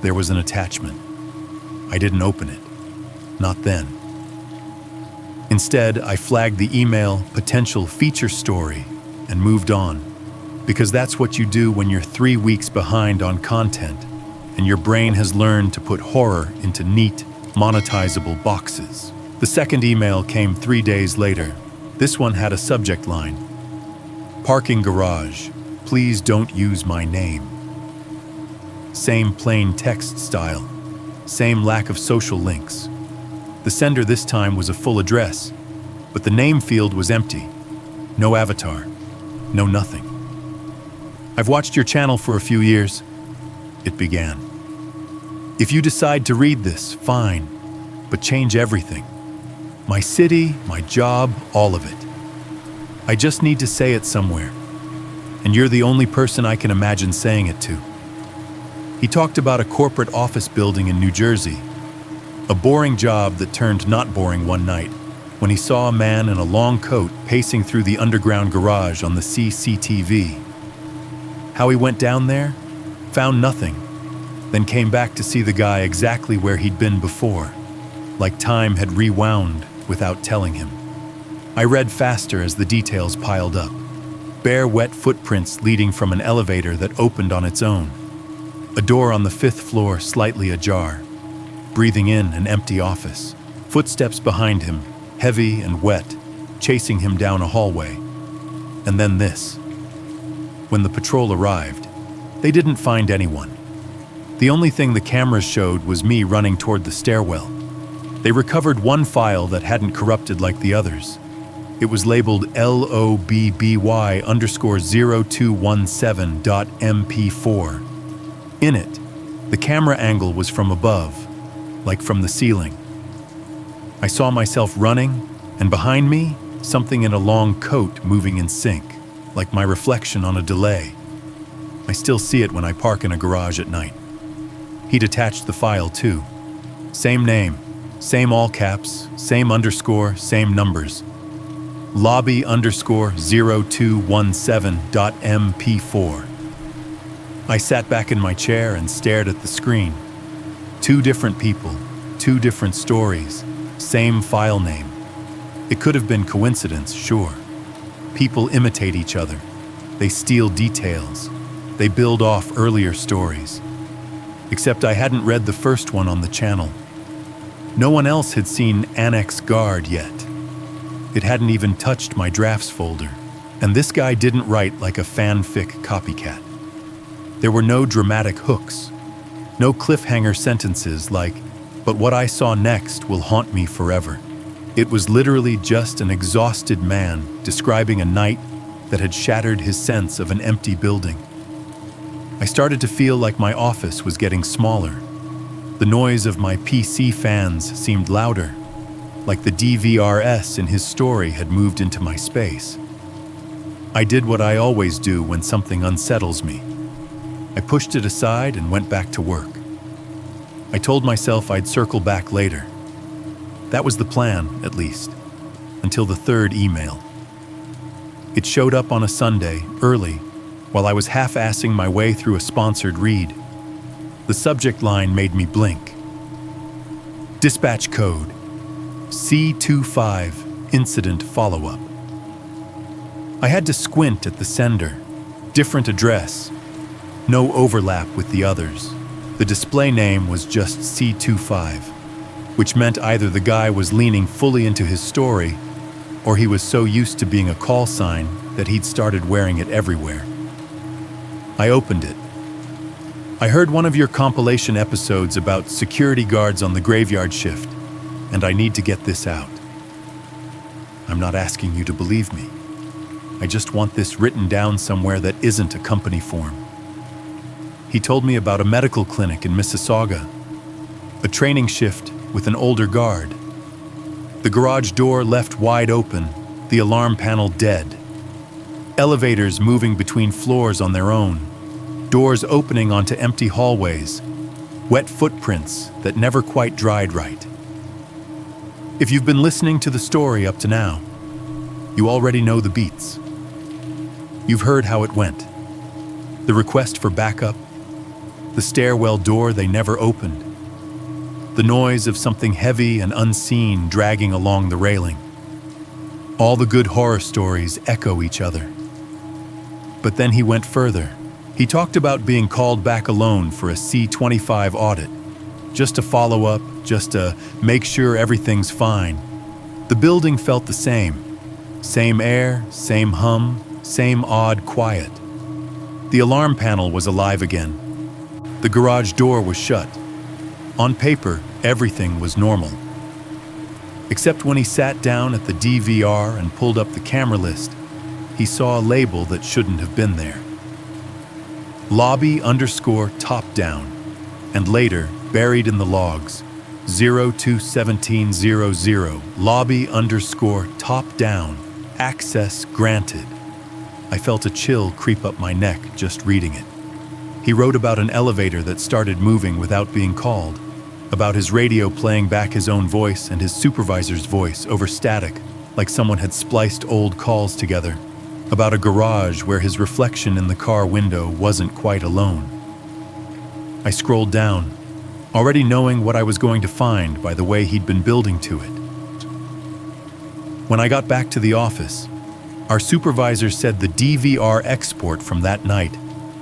There was an attachment. I didn't open it. Not then. Instead, I flagged the email potential feature story and moved on, because that's what you do when you're 3 weeks behind on content and your brain has learned to put horror into neat, monetizable boxes. The second email came 3 days later. This one had a subject line: parking garage, please don't use my name. Same plain text style, same lack of social links. The sender this time was a full address, but the name field was empty. No avatar, no nothing. I've watched your channel for a few years, it began. If you decide to read this, fine, but change everything. My city, my job, all of it. I just need to say it somewhere, and you're the only person I can imagine saying it to. He talked about a corporate office building in New Jersey, a boring job that turned not boring one night when he saw a man in a long coat pacing through the underground garage on the CCTV. How he went down there, found nothing, then came back to see the guy exactly where he'd been before, like time had rewound without telling him. I read faster as the details piled up. Bare, wet footprints leading from an elevator that opened on its own. A door on the 5th floor slightly ajar. Breathing in an empty office. Footsteps behind him, heavy and wet, chasing him down a hallway. And then this. When the patrol arrived, they didn't find anyone. The only thing the cameras showed was me running toward the stairwell. They recovered one file that hadn't corrupted like the others. It was labeled LOBBY_0217.mp4. In it, the camera angle was from above, like from the ceiling, I saw myself running, and behind me, something in a long coat moving in sync, like my reflection on a delay. I still see it when I park in a garage at night. He'd attached the file too. Same name, same all caps, same underscore, same numbers. Lobby underscore 0217.mp4. I sat back in my chair and stared at the screen. 2 different people, 2 different stories, same file name. It could have been coincidence, sure. People imitate each other. They steal details. They build off earlier stories. Except I hadn't read the first one on the channel. No one else had seen Annex Guard yet. It hadn't even touched my drafts folder. And this guy didn't write like a fanfic copycat. There were no dramatic hooks. No cliffhanger sentences like, "But what I saw next will haunt me forever." It was literally just an exhausted man describing a night that had shattered his sense of an empty building. I started to feel like my office was getting smaller. The noise of my PC fans seemed louder, like the DVRS in his story had moved into my space. I did what I always do when something unsettles me. I pushed it aside and went back to work. I told myself I'd circle back later. That was the plan, at least, until the 3rd email. It showed up on a Sunday, early, while I was half-assing my way through a sponsored read. The subject line made me blink. Dispatch code, C25, incident follow-up. I had to squint at the sender. Different address. No overlap with the others. The display name was just C25, which meant either the guy was leaning fully into his story, or he was so used to being a call sign that he'd started wearing it everywhere. I opened it. I heard one of your compilation episodes about security guards on the graveyard shift, and I need to get this out. I'm not asking you to believe me. I just want this written down somewhere that isn't a company form. He told me about a medical clinic in Mississauga, a training shift with an older guard. The garage door left wide open, the alarm panel dead. Elevators moving between floors on their own, doors opening onto empty hallways, wet footprints that never quite dried right. If you've been listening to the story up to now, you already know the beats. You've heard how it went. The request for backup, the stairwell door they never opened, the noise of something heavy and unseen dragging along the railing. All the good horror stories echo each other. But then he went further. He talked about being called back alone for a C25 audit, just to follow up, just to make sure everything's fine. The building felt the same. Same air, same hum, same odd quiet. The alarm panel was alive again. The garage door was shut. On paper, everything was normal. Except when he sat down at the DVR and pulled up the camera list, he saw a label that shouldn't have been there. Lobby _ top down, and later, buried in the logs, 021700, lobby _ top down, access granted. I felt a chill creep up my neck just reading it. He wrote about an elevator that started moving without being called, about his radio playing back his own voice and his supervisor's voice over static, like someone had spliced old calls together, about a garage where his reflection in the car window wasn't quite alone. I scrolled down, already knowing what I was going to find by the way he'd been building to it. When I got back to the office, our supervisor said the DVR export from that night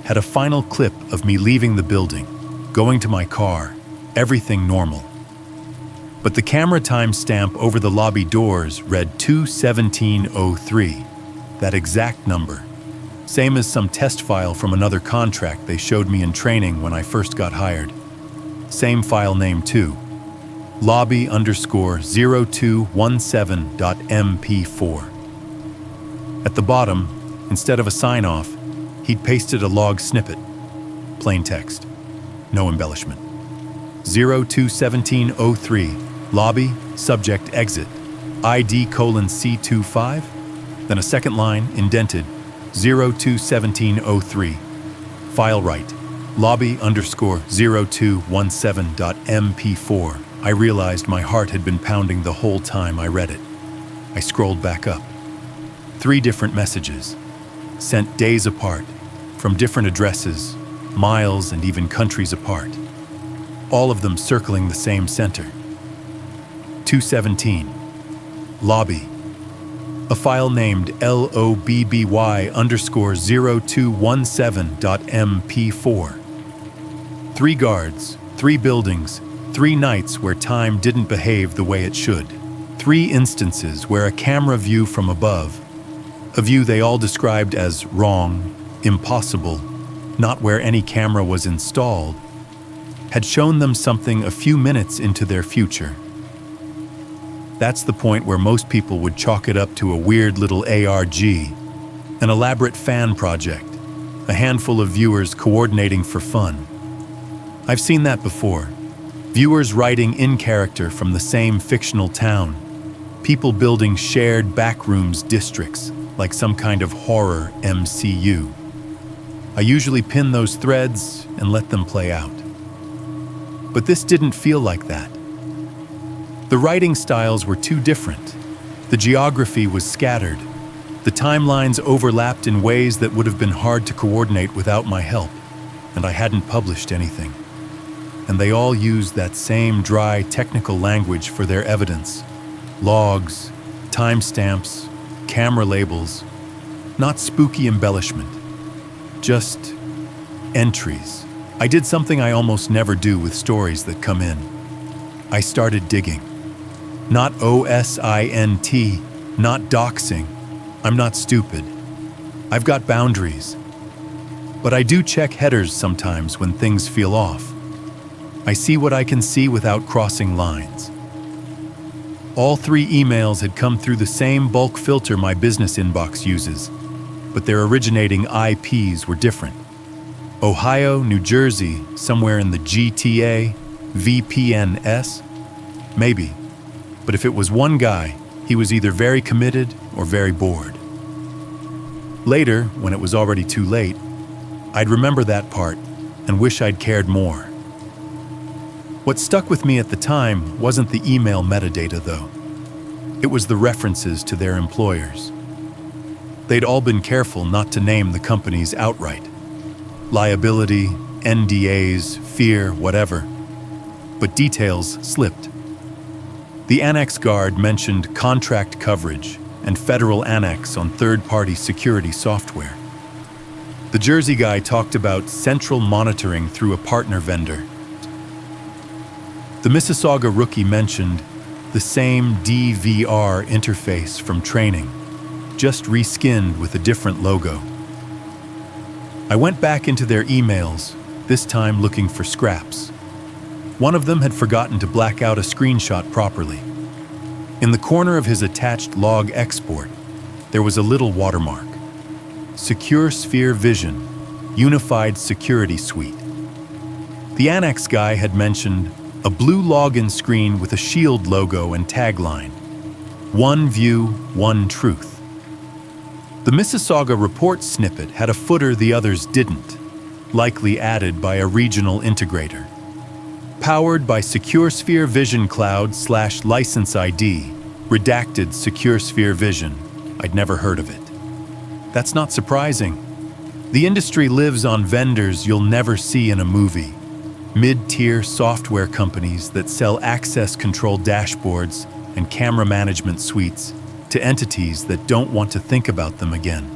had a final clip of me leaving the building, going to my car, everything normal. But the camera timestamp over the lobby doors read 21703, that exact number. Same as some test file from another contract they showed me in training when I first got hired. Same file name too. Lobby _ 0217.mp4. At the bottom, instead of a sign-off, he'd pasted a log snippet. Plain text. No embellishment. 021703, Lobby, subject, exit, ID:C25, then a second line, indented, 021703. File right, lobby_0217.mp4. I realized my heart had been pounding the whole time I read it. I scrolled back up. 3 different messages, sent days apart, from different addresses, miles and even countries apart. All of them circling the same center. 217. Lobby. A file named LOBBY_0217.mp4. 3 guards, 3 buildings, 3 nights where time didn't behave the way it should. 3 instances where a camera view from above, a view they all described as wrong, impossible, not where any camera was installed, had shown them something a few minutes into their future. That's the point where most people would chalk it up to a weird little ARG, an elaborate fan project, a handful of viewers coordinating for fun. I've seen that before. Viewers writing in character from the same fictional town, people building shared backrooms districts like some kind of horror MCU. I usually pin those threads and let them play out. But this didn't feel like that. The writing styles were too different. The geography was scattered. The timelines overlapped in ways that would have been hard to coordinate without my help, and I hadn't published anything. And they all used that same dry technical language for their evidence. Logs, timestamps, camera labels, not spooky embellishment, just entries. I did something I almost never do with stories that come in. I started digging. Not OSINT, not doxing. I'm not stupid. I've got boundaries. But I do check headers sometimes when things feel off. I see what I can see without crossing lines. All 3 emails had come through the same bulk filter my business inbox uses, but their originating IPs were different. Ohio, New Jersey, somewhere in the GTA, VPNS? Maybe. But if it was one guy, he was either very committed or very bored. Later, when it was already too late, I'd remember that part and wish I'd cared more. What stuck with me at the time wasn't the email metadata, though. It was the references to their employers. They'd all been careful not to name the companies outright. Liability, NDAs, fear, whatever. But details slipped. The Annex Guard mentioned contract coverage and federal annex on third-party security software. The Jersey guy talked about central monitoring through a partner vendor. The Mississauga rookie mentioned the same DVR interface from training, just reskinned with a different logo. I went back into their emails, this time looking for scraps. One of them had forgotten to black out a screenshot properly. In the corner of his attached log export, there was a little watermark. Secure Sphere Vision, Unified Security Suite. The Annex guy had mentioned a blue login screen with a shield logo and tagline, "One view, one truth." The Mississauga report snippet had a footer the others didn't, likely added by a regional integrator. Powered by Secure Sphere Vision Cloud / license ID, redacted Secure Sphere Vision. I'd never heard of it. That's not surprising. The industry lives on vendors you'll never see in a movie. Mid-tier software companies that sell access control dashboards and camera management suites to entities that don't want to think about them again.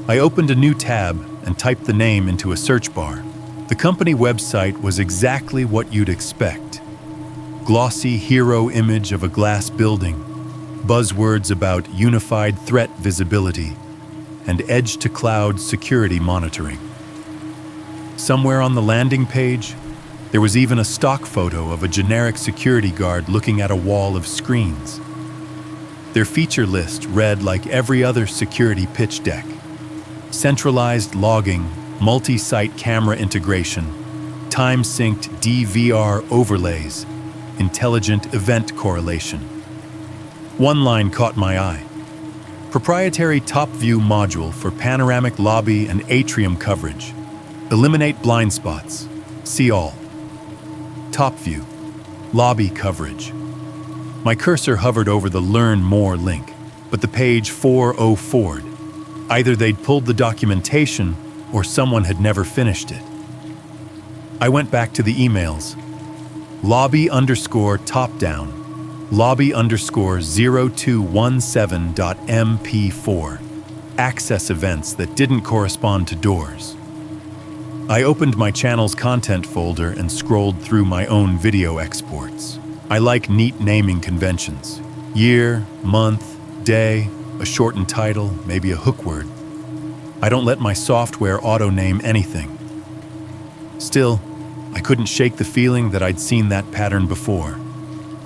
I opened a new tab and typed the name into a search bar. The company website was exactly what you'd expect. Glossy hero image of a glass building, buzzwords about unified threat visibility, and edge-to-cloud security monitoring. Somewhere on the landing page, there was even a stock photo of a generic security guard looking at a wall of screens. Their feature list read like every other security pitch deck. Centralized logging, multi-site camera integration, time-synced DVR overlays, intelligent event correlation. One line caught my eye. Proprietary top view module for panoramic lobby and atrium coverage. Eliminate blind spots. See all. Top view. Lobby coverage. My cursor hovered over the Learn More link, but the page 404'd. Either they'd pulled the documentation or someone had never finished it. I went back to the emails. Lobby_top down. Lobby_0217.mp4. Access events that didn't correspond to doors. I opened my channel's content folder and scrolled through my own video exports. I like neat naming conventions. Year, month, day, a shortened title, maybe a hook word. I don't let my software auto-name anything. Still, I couldn't shake the feeling that I'd seen that pattern before.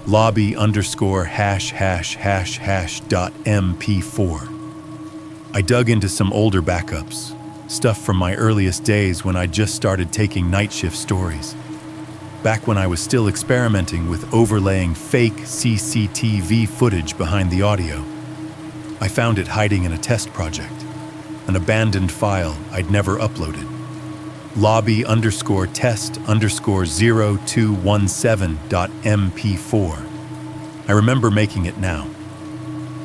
Lobby_###.mp4. I dug into some older backups, stuff from my earliest days when I just started taking night shift stories. Back when I was still experimenting with overlaying fake CCTV footage behind the audio. I found it hiding in a test project, an abandoned file I'd never uploaded. Lobby_test_0217.mp4. I remember making it now.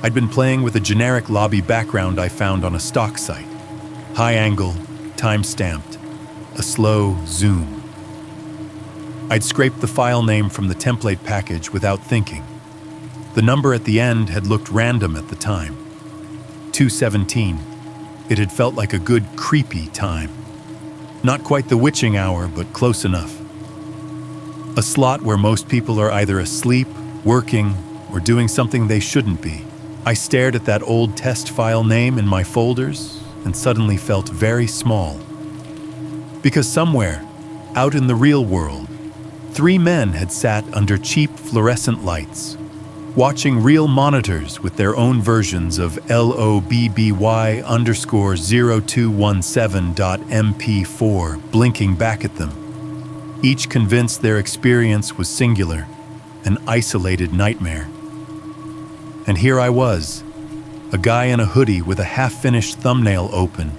I'd been playing with a generic lobby background I found on a stock site. High angle, time-stamped, a slow zoom. I'd scraped the file name from the template package without thinking. The number at the end had looked random at the time. 2:17. It had felt like a good creepy time. Not quite the witching hour, but close enough. A slot where most people are either asleep, working, or doing something they shouldn't be. I stared at that old test file name in my folders and suddenly felt very small. Because somewhere, out in the real world, 3 men had sat under cheap fluorescent lights, watching real monitors with their own versions of LOBBY_0217.mp4 blinking back at them, each convinced their experience was singular, an isolated nightmare. And here I was, a guy in a hoodie with a half-finished thumbnail open,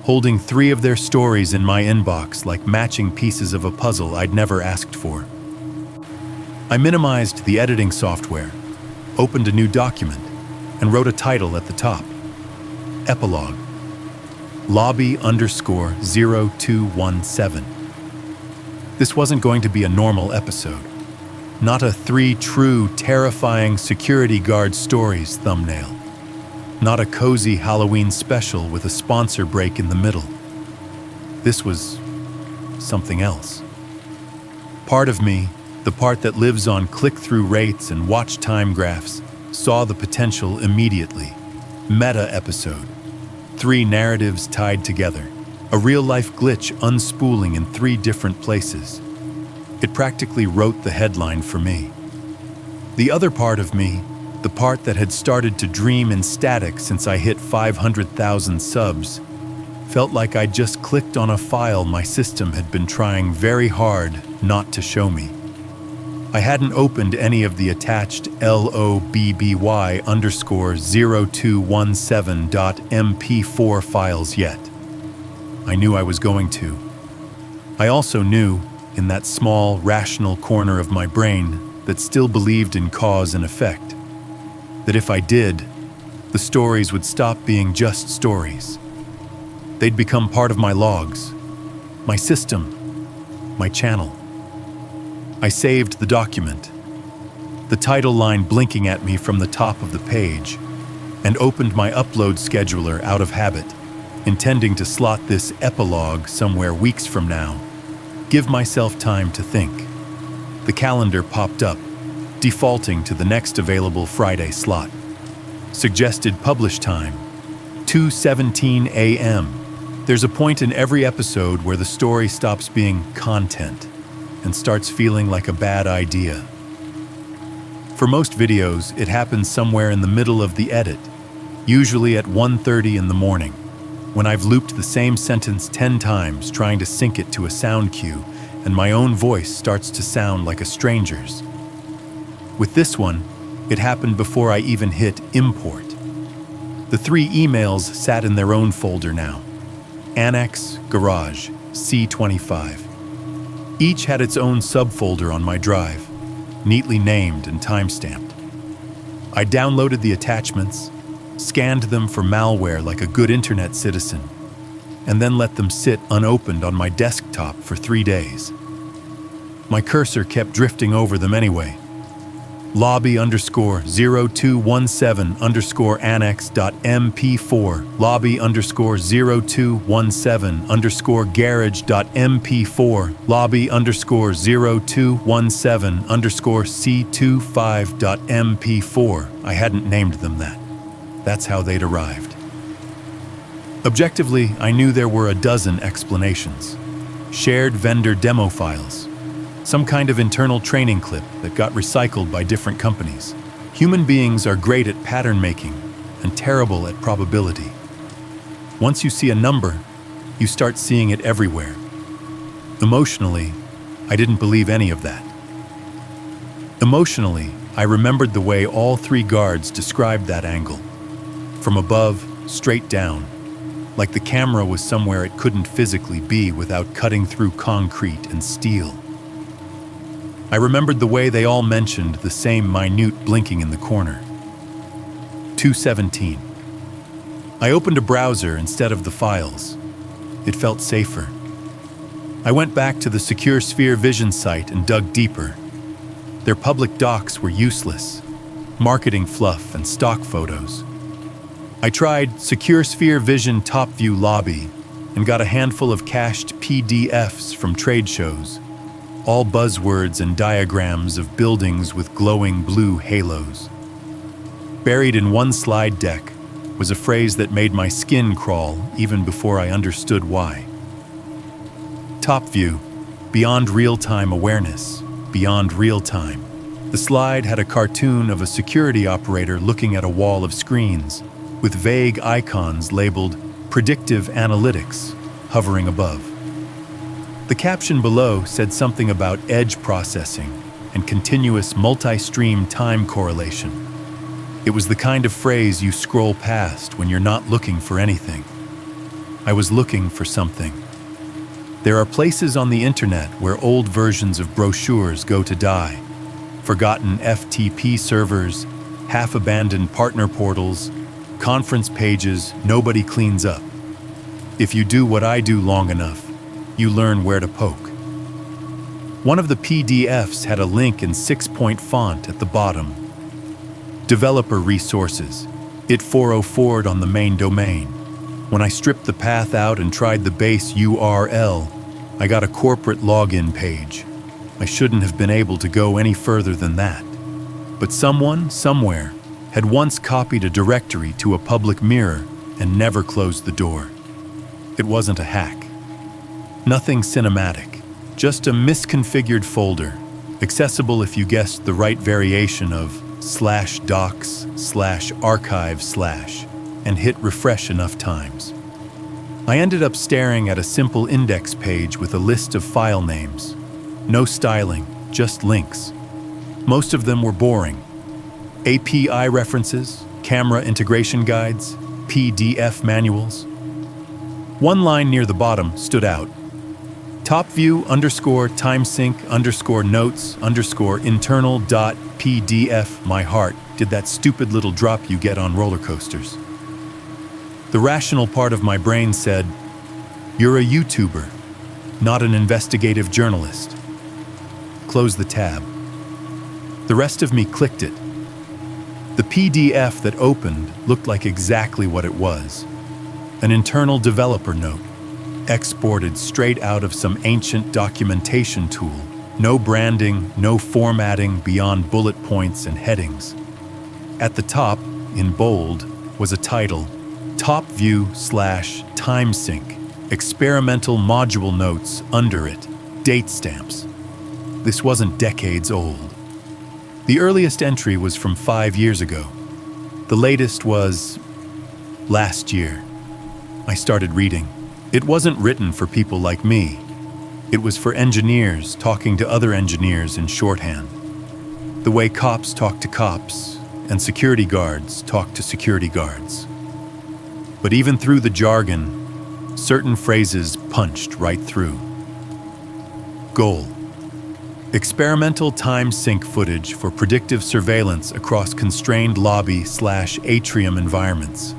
holding 3 of their stories in my inbox like matching pieces of a puzzle I'd never asked for. I minimized the editing software, opened a new document, and wrote a title at the top. Epilogue. Lobby_0217. This wasn't going to be a normal episode. Not a 3 true, terrifying security guard stories thumbnail. Not a cozy Halloween special with a sponsor break in the middle. This was something else. Part of me, the part that lives on click-through rates and watch time graphs, saw the potential immediately. Meta episode. 3 narratives tied together. A real-life glitch unspooling in 3 different places. It practically wrote the headline for me. The other part of me, the part that had started to dream in static since I hit 500,000 subs, felt like I'd just clicked on a file my system had been trying very hard not to show me. I hadn't opened any of the attached LOBBY_0217.mp4 files yet. I knew I was going to. I also knew, in that small, rational corner of my brain that still believed in cause and effect, that if I did, the stories would stop being just stories. They'd become part of my logs, my system, my channel. I saved the document, the title line blinking at me from the top of the page, and opened my upload scheduler out of habit, intending to slot this epilogue somewhere weeks from now. Give myself time to think. The calendar popped up, defaulting to the next available Friday slot. Suggested publish time, 2:17 a.m. There's a point in every episode where the story stops being content and starts feeling like a bad idea. For most videos, it happens somewhere in the middle of the edit, usually at 1:30 in the morning, when I've looped the same sentence 10 times trying to sync it to a sound cue, and my own voice starts to sound like a stranger's. With this one, it happened before I even hit import. The 3 emails sat in their own folder now. Annex, Garage, C25. Each had its own subfolder on my drive, neatly named and timestamped. I downloaded the attachments, scanned them for malware like a good internet citizen, and then let them sit unopened on my desktop for 3 days. My cursor kept drifting over them anyway. lobby_0217_annex.mp4, lobby_0217_garage.mp4, lobby_0217_c25.mp4. I hadn't named them that. That's how they'd arrived. Objectively, I knew there were a dozen explanations. Shared vendor demo files, some kind of internal training clip that got recycled by different companies. Human beings are great at pattern making and terrible at probability. Once you see a number, you start seeing it everywhere. Emotionally, I didn't believe any of that. Emotionally, I remembered the way all 3 guards described that angle. From above, straight down, like the camera was somewhere it couldn't physically be without cutting through concrete and steel. I remembered the way they all mentioned the same minute blinking in the corner. 217. I opened a browser instead of the files. It felt safer. I went back to the Secure Sphere Vision site and dug deeper. Their public docs were useless, marketing fluff and stock photos. I tried Secure Sphere Vision Top View Lobby and got a handful of cached PDFs from trade shows. All buzzwords and diagrams of buildings with glowing blue halos. Buried in one slide deck was a phrase that made my skin crawl even before I understood why. Top view, beyond real-time awareness, beyond real-time. The slide had a cartoon of a security operator looking at a wall of screens with vague icons labeled Predictive Analytics hovering above. The caption below said something about edge processing and continuous multi-stream time correlation. It was the kind of phrase you scroll past when you're not looking for anything. I was looking for something. There are places on the internet where old versions of brochures go to die. Forgotten FTP servers, half-abandoned partner portals, conference pages nobody cleans up. If you do what I do long enough, you learn where to poke. One of the PDFs had a link in 6-point font at the bottom. Developer resources. It 404'd on the main domain. When I stripped the path out and tried the base URL, I got a corporate login page. I shouldn't have been able to go any further than that. But someone, somewhere, had once copied a directory to a public mirror and never closed the door. It wasn't a hack. Nothing cinematic, just a misconfigured folder, accessible if you guessed the right variation of /docs/archive/ and hit refresh enough times. I ended up staring at a simple index page with a list of file names. No styling, just links. Most of them were boring. API references, camera integration guides, PDF manuals. One line near the bottom stood out. topview_timesync_notes_internal.pdf. My heart did that stupid little drop you get on roller coasters. The rational part of my brain said, "You're a YouTuber, not an investigative journalist." Close the tab. The rest of me clicked it. The PDF that opened looked like exactly what it was. An internal developer note, exported straight out of some ancient documentation tool. No branding, no formatting beyond bullet points and headings. At the top, in bold, was a title, Top View/TimeSync, experimental module notes under it, date stamps. This wasn't decades old. The earliest entry was from 5 years ago. The latest was last year. I started reading. It wasn't written for people like me. It was for engineers talking to other engineers in shorthand. The way cops talk to cops and security guards talk to security guards. But even through the jargon, certain phrases punched right through. Goal: experimental time sync footage for predictive surveillance across constrained lobby/atrium environments.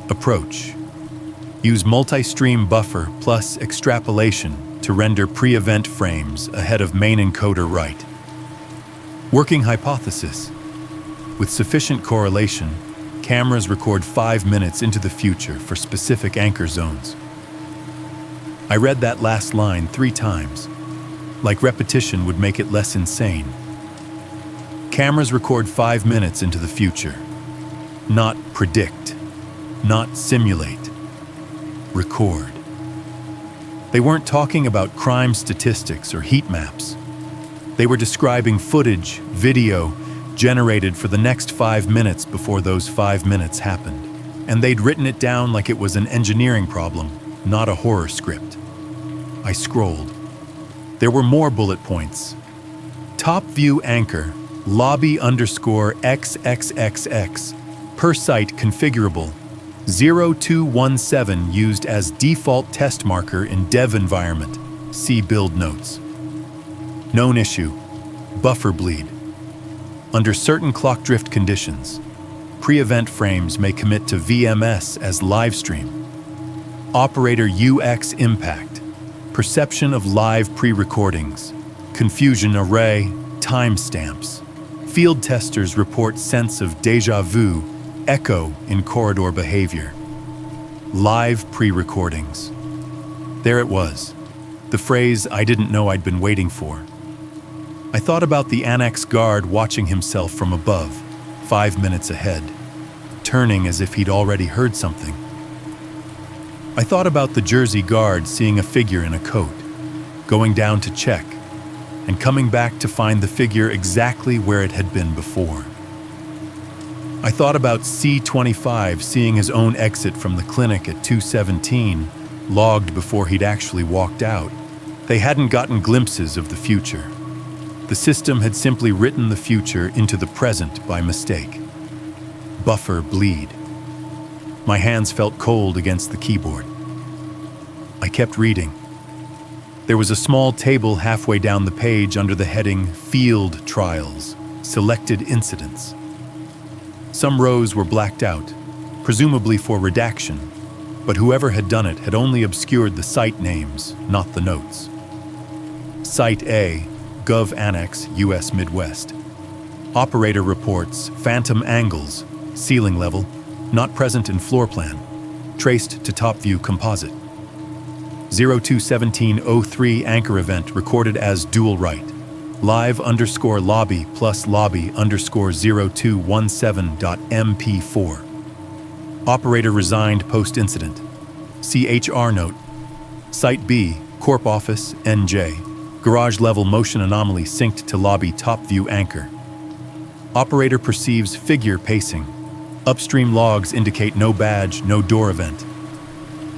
Approach: use multi-stream buffer plus extrapolation to render pre-event frames ahead of main encoder write. Working hypothesis: with sufficient correlation, cameras record 5 minutes into the future for specific anchor zones. I read that last line 3 times, like repetition would make it less insane. Cameras record 5 minutes into the future. Not predict, not simulate, record. They weren't talking about crime statistics or heat maps. They were describing footage, video, generated for the next 5 minutes before those 5 minutes happened. And they'd written it down like it was an engineering problem, not a horror script. I scrolled. There were more bullet points. Top view anchor, lobby_XXXX, per site configurable, 0217 used as default test marker in dev environment, see build notes. Known issue: buffer bleed. Under certain clock drift conditions, pre-event frames may commit to VMS as livestream. Operator UX impact: perception of live pre-recordings, confusion array, timestamps. Field testers report sense of déjà vu, echo in corridor behavior. Live pre-recordings. There it was, the phrase I didn't know I'd been waiting for. I thought about the annex guard watching himself from above, 5 minutes ahead, turning as if he'd already heard something. I thought about the Jersey guard seeing a figure in a coat, going down to check, and coming back to find the figure exactly where it had been before. I thought about C25 seeing his own exit from the clinic at 2:17, logged before he'd actually walked out. They hadn't gotten glimpses of the future. The system had simply written the future into the present by mistake. Buffer bleed. My hands felt cold against the keyboard. I kept reading. There was a small table halfway down the page under the heading Field Trials, Selected Incidents. Some rows were blacked out, presumably for redaction, but whoever had done it had only obscured the site names, not the notes. Site A, Gov Annex, U.S. Midwest. Operator reports phantom angles, ceiling level, not present in floor plan, traced to top view composite. 021703 anchor event recorded as dual write. Live_lobby plus lobby_0217.mp4. Operator resigned post-incident. CHR note. Site B, Corp Office, NJ. Garage level motion anomaly synced to lobby top view anchor. Operator perceives figure pacing. Upstream logs indicate no badge, no door event.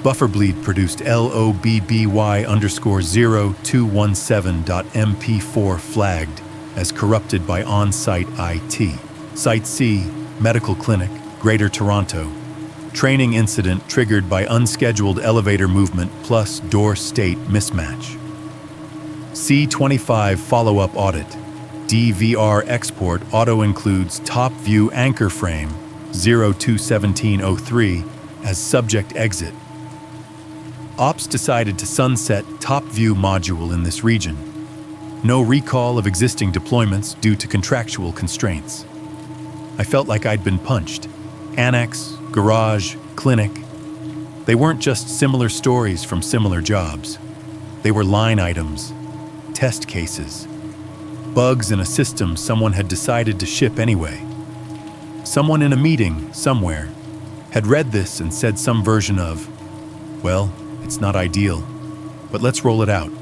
Buffer bleed produced LOBBY_0217.mp4 flagged as corrupted by on-site IT. Site C, Medical Clinic, Greater Toronto. Training incident triggered by unscheduled elevator movement plus door state mismatch. C25 follow-up audit. DVR export auto includes top view anchor frame 021703 as subject exit. Ops decided to sunset top view module in this region. No recall of existing deployments due to contractual constraints. I felt like I'd been punched. Annex, garage, clinic. They weren't just similar stories from similar jobs. They were line items, test cases, bugs in a system someone had decided to ship anyway. Someone in a meeting somewhere had read this and said some version of, well, it's not ideal, but let's roll it out.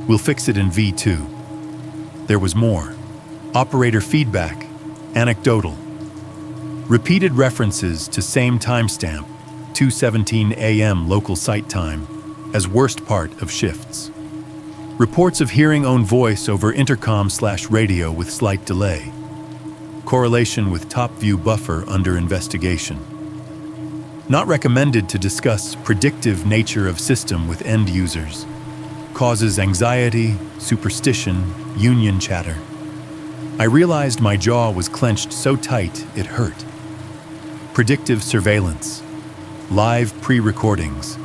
We'll fix it in V2. There was more. Operator feedback, anecdotal. Repeated references to same timestamp, 2:17 a.m. local site time, as worst part of shifts. Reports of hearing own voice over intercom/radio with slight delay. Correlation with top view buffer under investigation. Not recommended to discuss predictive nature of system with end users. Causes anxiety, superstition, union chatter. I realized my jaw was clenched so tight it hurt. Predictive surveillance. Live pre-recordings.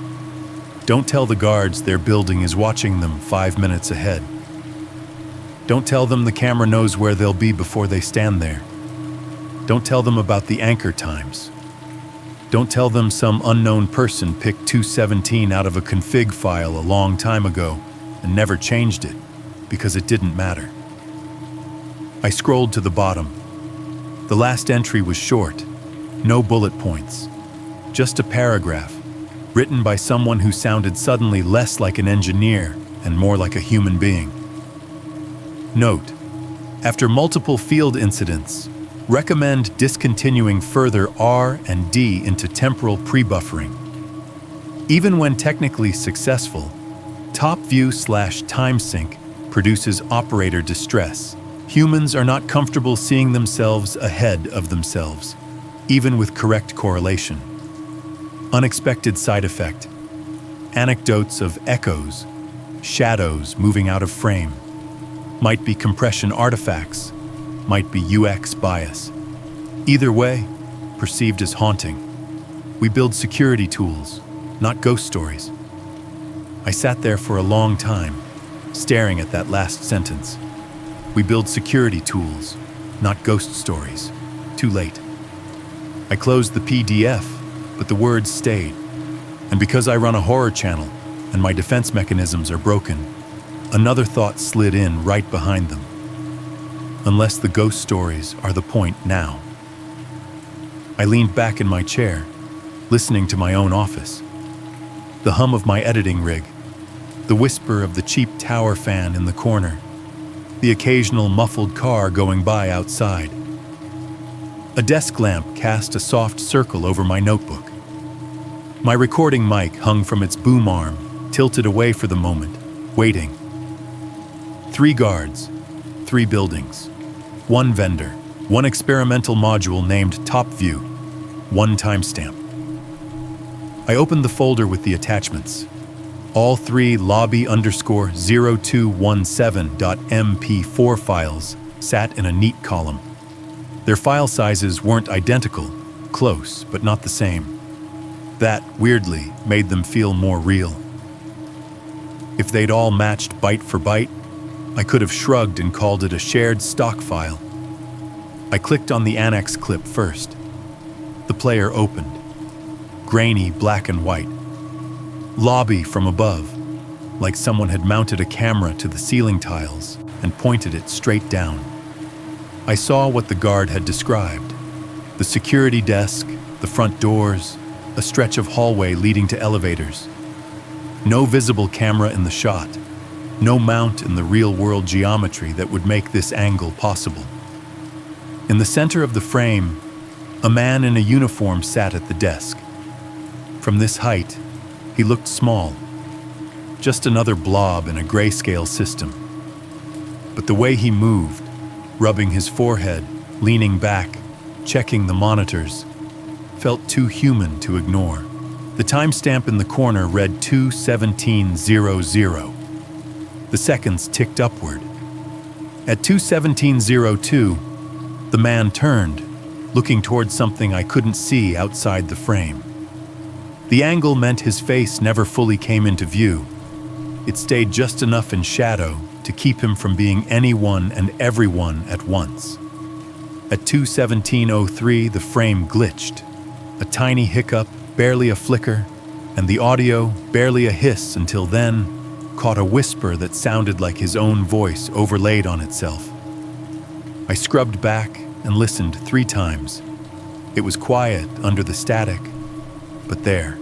Don't tell the guards their building is watching them 5 minutes ahead. Don't tell them the camera knows where they'll be before they stand there. Don't tell them about the anchor times. Don't tell them some unknown person picked 217 out of a config file a long time ago and never changed it because it didn't matter. I scrolled to the bottom. The last entry was short, no bullet points, just a paragraph written by someone who sounded suddenly less like an engineer and more like a human being. Note: after multiple field incidents, recommend discontinuing further R and D into temporal pre-buffering. Even when technically successful, top view/time sync produces operator distress. Humans are not comfortable seeing themselves ahead of themselves, even with correct correlation. Unexpected side effect. Anecdotes of echoes, shadows moving out of frame. Might be compression artifacts, might be UX bias. Either way, perceived as haunting. We build security tools, not ghost stories. I sat there for a long time, staring at that last sentence. We build security tools, not ghost stories. Too late. I closed the PDF, but the words stayed. And because I run a horror channel and my defense mechanisms are broken, another thought slid in right behind them. Unless the ghost stories are the point now. I leaned back in my chair, listening to my own office. The hum of my editing rig, the whisper of the cheap tower fan in the corner, the occasional muffled car going by outside. A desk lamp cast a soft circle over my notebook. My recording mic hung from its boom arm, tilted away for the moment, waiting. 3 guards, 3 buildings, 1 vendor, 1 experimental module named Top View, 1 timestamp. I opened the folder with the attachments. All 3 lobby_0217.mp4 files sat in a neat column. Their file sizes weren't identical, close, but not the same. That, weirdly, made them feel more real. If they'd all matched byte for byte, I could have shrugged and called it a shared stock file. I clicked on the annex clip first. The player opened. Grainy black and white. Lobby from above, like someone had mounted a camera to the ceiling tiles and pointed it straight down. I saw what the guard had described. The security desk, the front doors, a stretch of hallway leading to elevators. No visible camera in the shot. No mount in the real-world geometry that would make this angle possible. In the center of the frame, a man in a uniform sat at the desk. From this height, he looked small, just another blob in a grayscale system. But the way he moved, rubbing his forehead, leaning back, checking the monitors, felt too human to ignore. The timestamp in the corner read 2:17:00. The seconds ticked upward. At 2:17:02, the man turned, looking towards something I couldn't see outside the frame. The angle meant his face never fully came into view. It stayed just enough in shadow to keep him from being anyone and everyone at once. At 2:17:03, the frame glitched. A tiny hiccup, barely a flicker, and the audio, barely a hiss until then, caught a whisper that sounded like his own voice overlaid on itself. I scrubbed back and listened 3 times. It was quiet under the static, but there.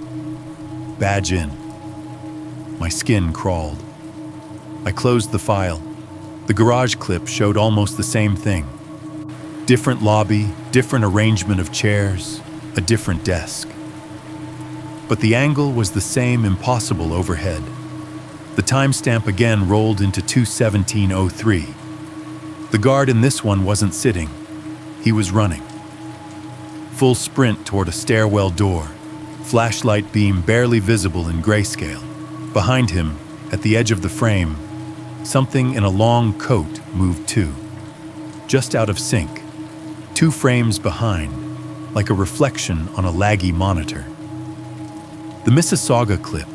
Badge in. My skin crawled. I closed the file. The garage clip showed almost the same thing. Different lobby, different arrangement of chairs, a different desk. But the angle was the same, impossible overhead. The timestamp again rolled into 2:17:03. The guard in this one wasn't sitting. He was running. Full sprint toward a stairwell door, flashlight beam barely visible in grayscale. Behind him, at the edge of the frame, something in a long coat moved too. Just out of sync, 2 frames behind, like a reflection on a laggy monitor. The Mississauga clip.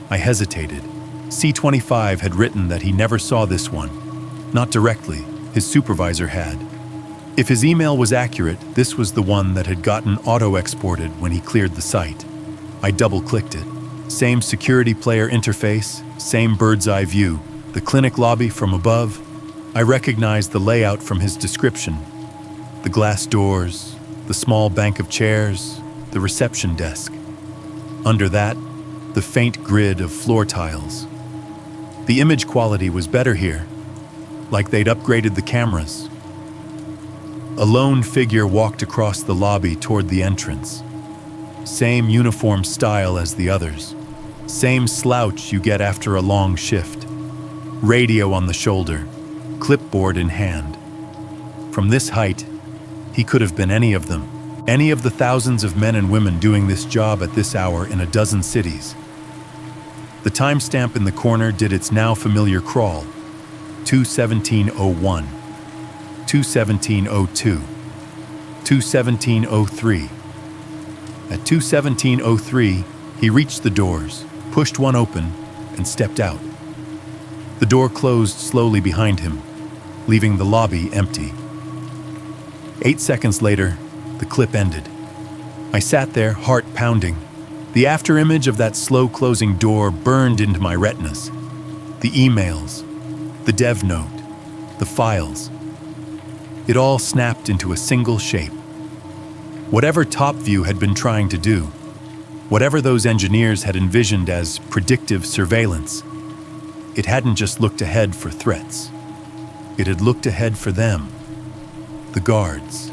I hesitated. C25 had written that he never saw this one. Not directly, his supervisor had. If his email was accurate, this was the one that had gotten auto-exported when he cleared the site. I double-clicked it. Same security player interface, same bird's-eye view. The clinic lobby from above. I recognized the layout from his description. The glass doors, the small bank of chairs, the reception desk. Under that, the faint grid of floor tiles. The image quality was better here, like they'd upgraded the cameras. A lone figure walked across the lobby toward the entrance. Same uniform style as the others. Same slouch you get after a long shift. Radio on the shoulder, clipboard in hand. From this height, he could have been any of them. Any of the thousands of men and women doing this job at this hour in a dozen cities. The timestamp in the corner did its now familiar crawl. 2:17:01, 2:17:02, 2:17:03. At 2:17:03, he reached the doors, pushed one open, and stepped out. The door closed slowly behind him, leaving the lobby empty. 8 seconds later, the clip ended. I sat there, heart pounding. The afterimage of that slow-closing door burned into my retinas. The emails, the dev note, the files. It all snapped into a single shape. Whatever TopView had been trying to do, whatever those engineers had envisioned as predictive surveillance, it hadn't just looked ahead for threats. It had looked ahead for them, the guards.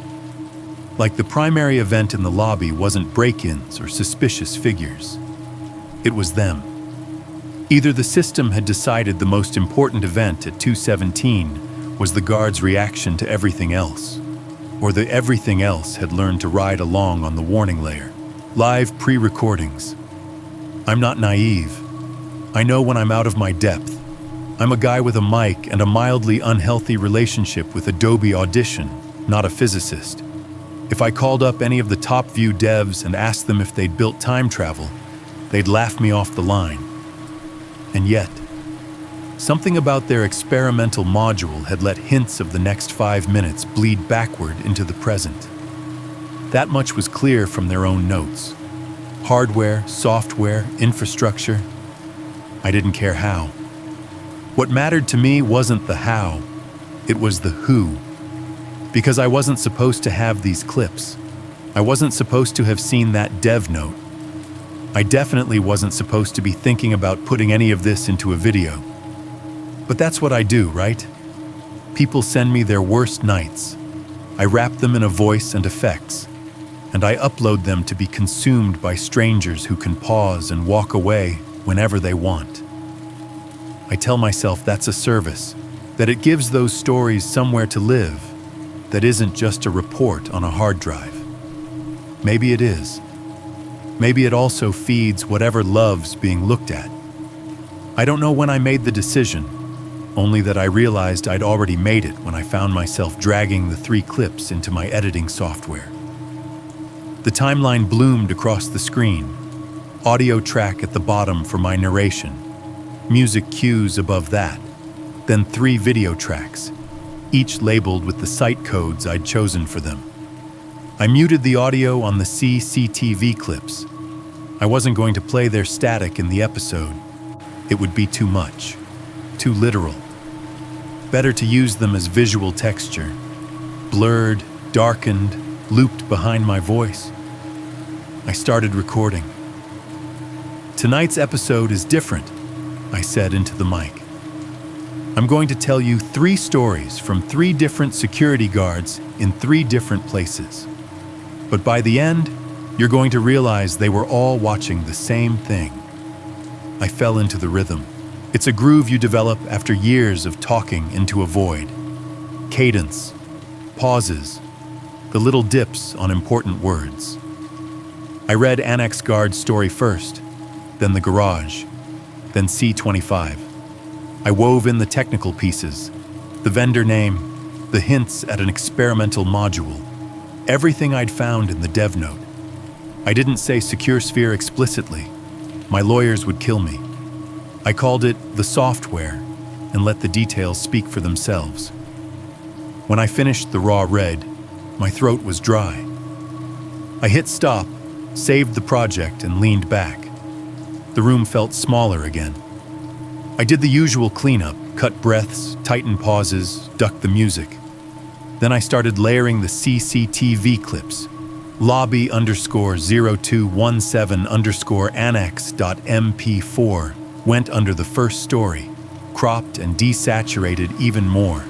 Like the primary event in the lobby wasn't break-ins or suspicious figures. It was them. Either the system had decided the most important event at 2:17 was the guards' reaction to everything else, or the everything else had learned to ride along on the warning layer. Live pre-recordings. I'm not naive. I know when I'm out of my depth. I'm a guy with a mic and a mildly unhealthy relationship with Adobe Audition, not a physicist. If I called up any of the TopView devs and asked them if they'd built time travel, they'd laugh me off the line. And yet, something about their experimental module had let hints of the next 5 minutes bleed backward into the present. That much was clear from their own notes. Hardware, software, infrastructure. I didn't care how. What mattered to me wasn't the how, it was the who. Because I wasn't supposed to have these clips. I wasn't supposed to have seen that dev note. I definitely wasn't supposed to be thinking about putting any of this into a video. But that's what I do, right? People send me their worst nights. I wrap them in a voice and effects, and I upload them to be consumed by strangers who can pause and walk away whenever they want. I tell myself that's a service, that it gives those stories somewhere to live, that isn't just a report on a hard drive. Maybe it is. Maybe it also feeds whatever loves being looked at. I don't know when I made the decision, only that I realized I'd already made it when I found myself dragging the 3 clips into my editing software. The timeline bloomed across the screen, audio track at the bottom for my narration, music cues above that, then 3 video tracks, each labeled with the site codes I'd chosen for them. I muted the audio on the CCTV clips. I wasn't going to play their static in the episode. It would be too much, too literal. Better to use them as visual texture, blurred, darkened, looped behind my voice. I started recording. Tonight's episode is different, I said into the mic. I'm going to tell you 3 stories from 3 different security guards in 3 different places. But by the end, you're going to realize they were all watching the same thing. I fell into the rhythm. It's a groove you develop after years of talking into a void. Cadence, pauses, the little dips on important words. I read Annex Guard's story first, then The Garage, then C25. I wove in the technical pieces, the vendor name, the hints at an experimental module, everything I'd found in the dev note. I didn't say Secure Sphere explicitly. My lawyers would kill me. I called it the software and let the details speak for themselves. When I finished the raw read, my throat was dry. I hit stop, saved the project, and leaned back. The room felt smaller again. I did the usual cleanup, cut breaths, tighten pauses, duck the music. Then I started layering the CCTV clips. Lobby_0217_annex.mp4 went under the first story, cropped and desaturated even more.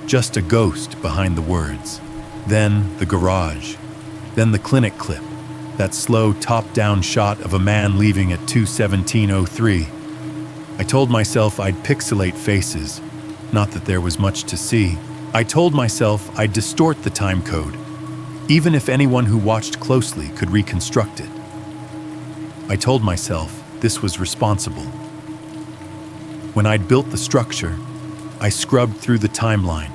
Just a ghost behind the words. Then the garage. Then the clinic clip, that slow top-down shot of a man leaving at 2:17:03. I told myself I'd pixelate faces, not that there was much to see. I told myself I'd distort the time code, even if anyone who watched closely could reconstruct it. I told myself this was responsible. When I'd built the structure, I scrubbed through the timeline,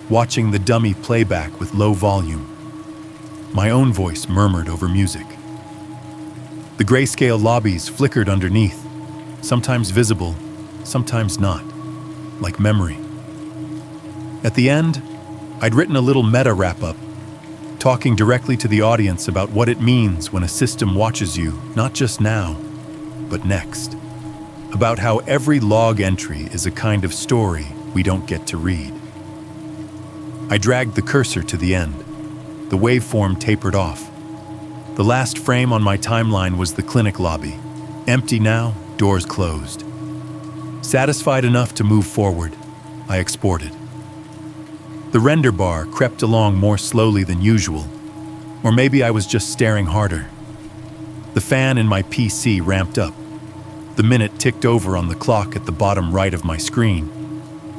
watching the dummy playback with low volume. My own voice murmured over music. The grayscale lobbies flickered underneath, sometimes visible, sometimes not, like memory. At the end, I'd written a little meta wrap-up, talking directly to the audience about what it means when a system watches you, not just now, but next. About how every log entry is a kind of story we don't get to read. I dragged the cursor to the end. The waveform tapered off. The last frame on my timeline was the clinic lobby. Empty now, doors closed. Satisfied enough to move forward, I exported. The render bar crept along more slowly than usual, or maybe I was just staring harder. The fan in my PC ramped up. The minute ticked over on the clock at the bottom right of my screen.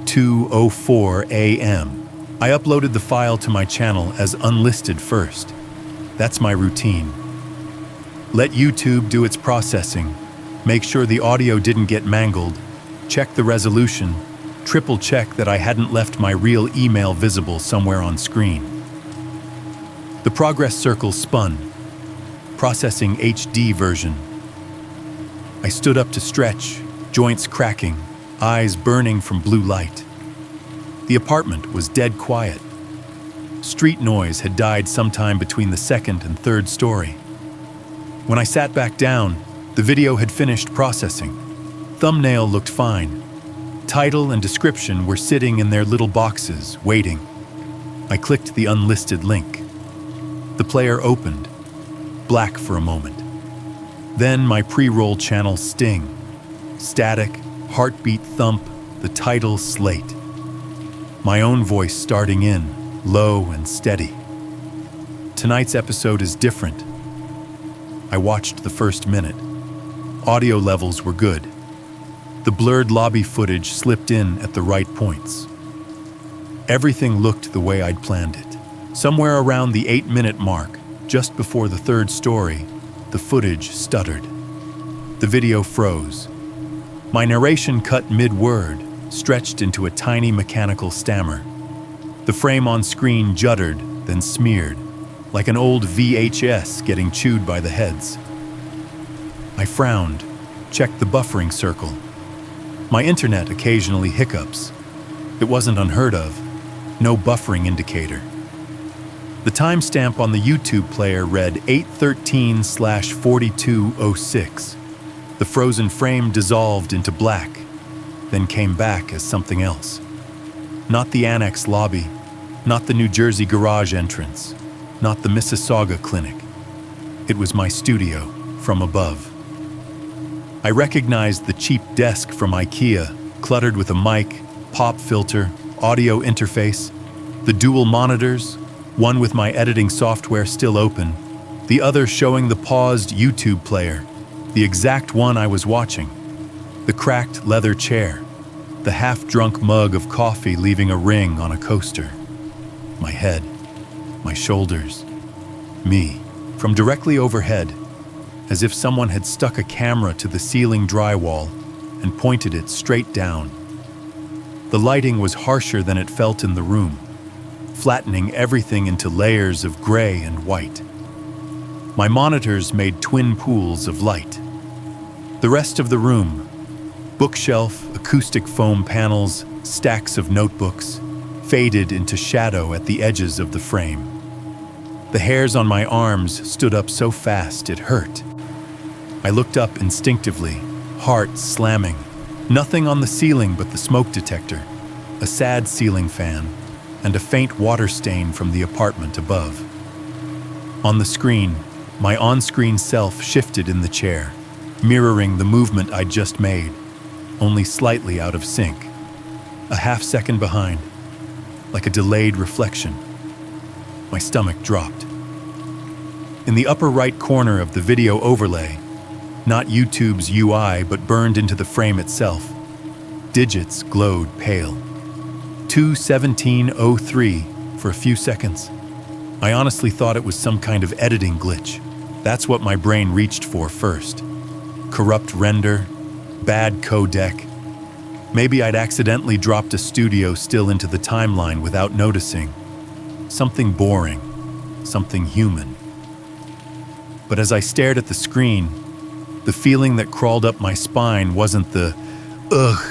2:04 a.m. I uploaded the file to my channel as unlisted first. That's my routine. Let YouTube do its processing. Make sure the audio didn't get mangled. Check the resolution. Triple check that I hadn't left my real email visible somewhere on screen. The progress circle spun. Processing HD version. I stood up to stretch, joints cracking, eyes burning from blue light. The apartment was dead quiet. Street noise had died sometime between the second and third story. When I sat back down, the video had finished processing. Thumbnail looked fine. Title and description were sitting in their little boxes, waiting. I clicked the unlisted link. The player opened, black for a moment. Then my pre-roll channel sting. Static, heartbeat thump, the title slate. My own voice starting in, low and steady. Tonight's episode is different. I watched the first minute. Audio levels were good. The blurred lobby footage slipped in at the right points. Everything looked the way I'd planned it. Somewhere around the 8-minute mark, just before the third story, the footage stuttered. The video froze. My narration cut mid-word, stretched into a tiny mechanical stammer. The frame on screen juddered, then smeared, like an old VHS getting chewed by the heads. I frowned, checked the buffering circle. My internet occasionally hiccups. It wasn't unheard of. No buffering indicator. The timestamp on the YouTube player read 8:13/42:06. The frozen frame dissolved into black, then came back as something else. Not the annex lobby, not the New Jersey garage entrance, not the Mississauga clinic. It was my studio, from above. I recognized the cheap desk from IKEA, cluttered with a mic, pop filter, audio interface, the dual monitors, one with my editing software still open, the other showing the paused YouTube player, the exact one I was watching. The cracked leather chair, the half-drunk mug of coffee leaving a ring on a coaster. My head, my shoulders, me, from directly overhead, as if someone had stuck a camera to the ceiling drywall and pointed it straight down. The lighting was harsher than it felt in the room, flattening everything into layers of gray and white. My monitors made twin pools of light. The rest of the room, bookshelf, acoustic foam panels, stacks of notebooks, faded into shadow at the edges of the frame. The hairs on my arms stood up so fast it hurt. I looked up instinctively, heart slamming. Nothing on the ceiling but the smoke detector, a sad ceiling fan, and a faint water stain from the apartment above. On the screen, my on-screen self shifted in the chair, mirroring the movement I'd just made, only slightly out of sync. A half second behind, like a delayed reflection. My stomach dropped. In the upper right corner of the video overlay, not YouTube's UI but burned into the frame itself, digits glowed pale. 2:17:03 for a few seconds. I honestly thought it was some kind of editing glitch. That's what my brain reached for first. Corrupt render, bad codec. Maybe I'd accidentally dropped a studio still into the timeline without noticing. Something boring, something human. But as I stared at the screen, the feeling that crawled up my spine wasn't the, ugh,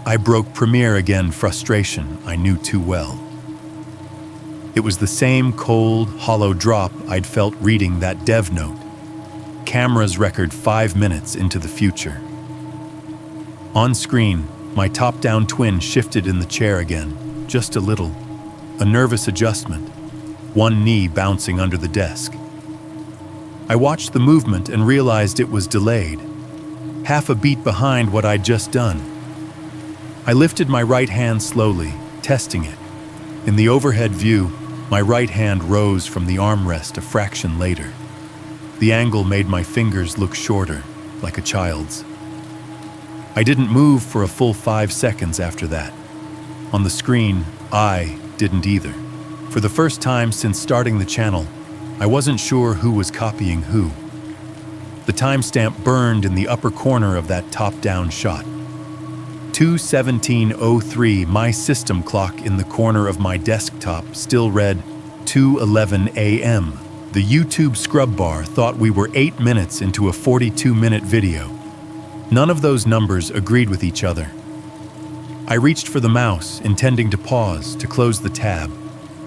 I broke Premiere again frustration I knew too well. It was the same cold, hollow drop I'd felt reading that dev note. Camera's record 5 minutes into the future. On screen, my top-down twin shifted in the chair again, just a little. A nervous adjustment, one knee bouncing under the desk. I watched the movement and realized it was delayed, half a beat behind what I'd just done. I lifted my right hand slowly, testing it. In the overhead view, my right hand rose from the armrest a fraction later. The angle made my fingers look shorter, like a child's. I didn't move for a full 5 seconds after that. On the screen, I didn't either. For the first time since starting the channel, I wasn't sure who was copying who. The timestamp burned in the upper corner of that top-down shot. 2:17:03, my system clock in the corner of my desktop still read 2:11 a.m. The YouTube scrub bar thought we were 8 minutes into a 42-minute video. None of those numbers agreed with each other. I reached for the mouse, intending to pause, to close the tab,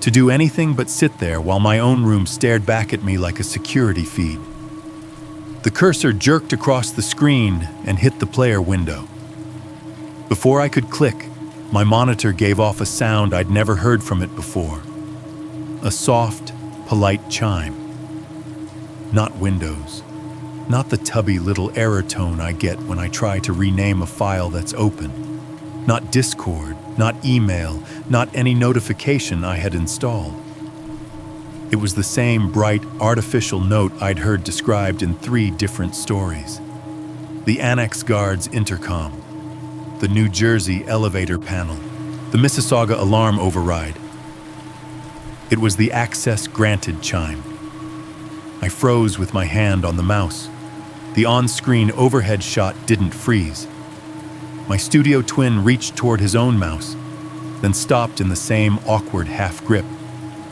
to do anything but sit there while my own room stared back at me like a security feed. The cursor jerked across the screen and hit the player window. Before I could click, my monitor gave off a sound I'd never heard from it before. A soft, polite chime. Not Windows. Not the tubby little error tone I get when I try to rename a file that's open. Not Discord, not email, not any notification I had installed. It was the same bright, artificial note I'd heard described in 3 different stories. The Annex Guard's intercom, the New Jersey elevator panel, the Mississauga alarm override. It was the access granted chime. I froze with my hand on the mouse. The on-screen overhead shot didn't freeze. My studio twin reached toward his own mouse, then stopped in the same awkward half grip,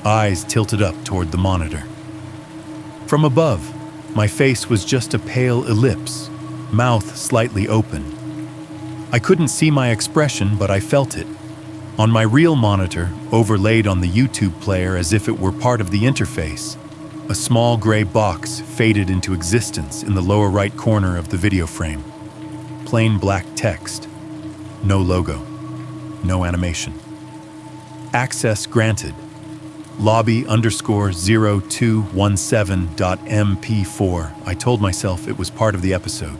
eyes tilted up toward the monitor. From above, my face was just a pale ellipse, mouth slightly open. I couldn't see my expression, but I felt it. On my real monitor, overlaid on the YouTube player as if it were part of the interface, a small gray box faded into existence in the lower right corner of the video frame. Plain black text. No logo. No animation. Access granted. Lobby_0217.mp4. I told myself it was part of the episode.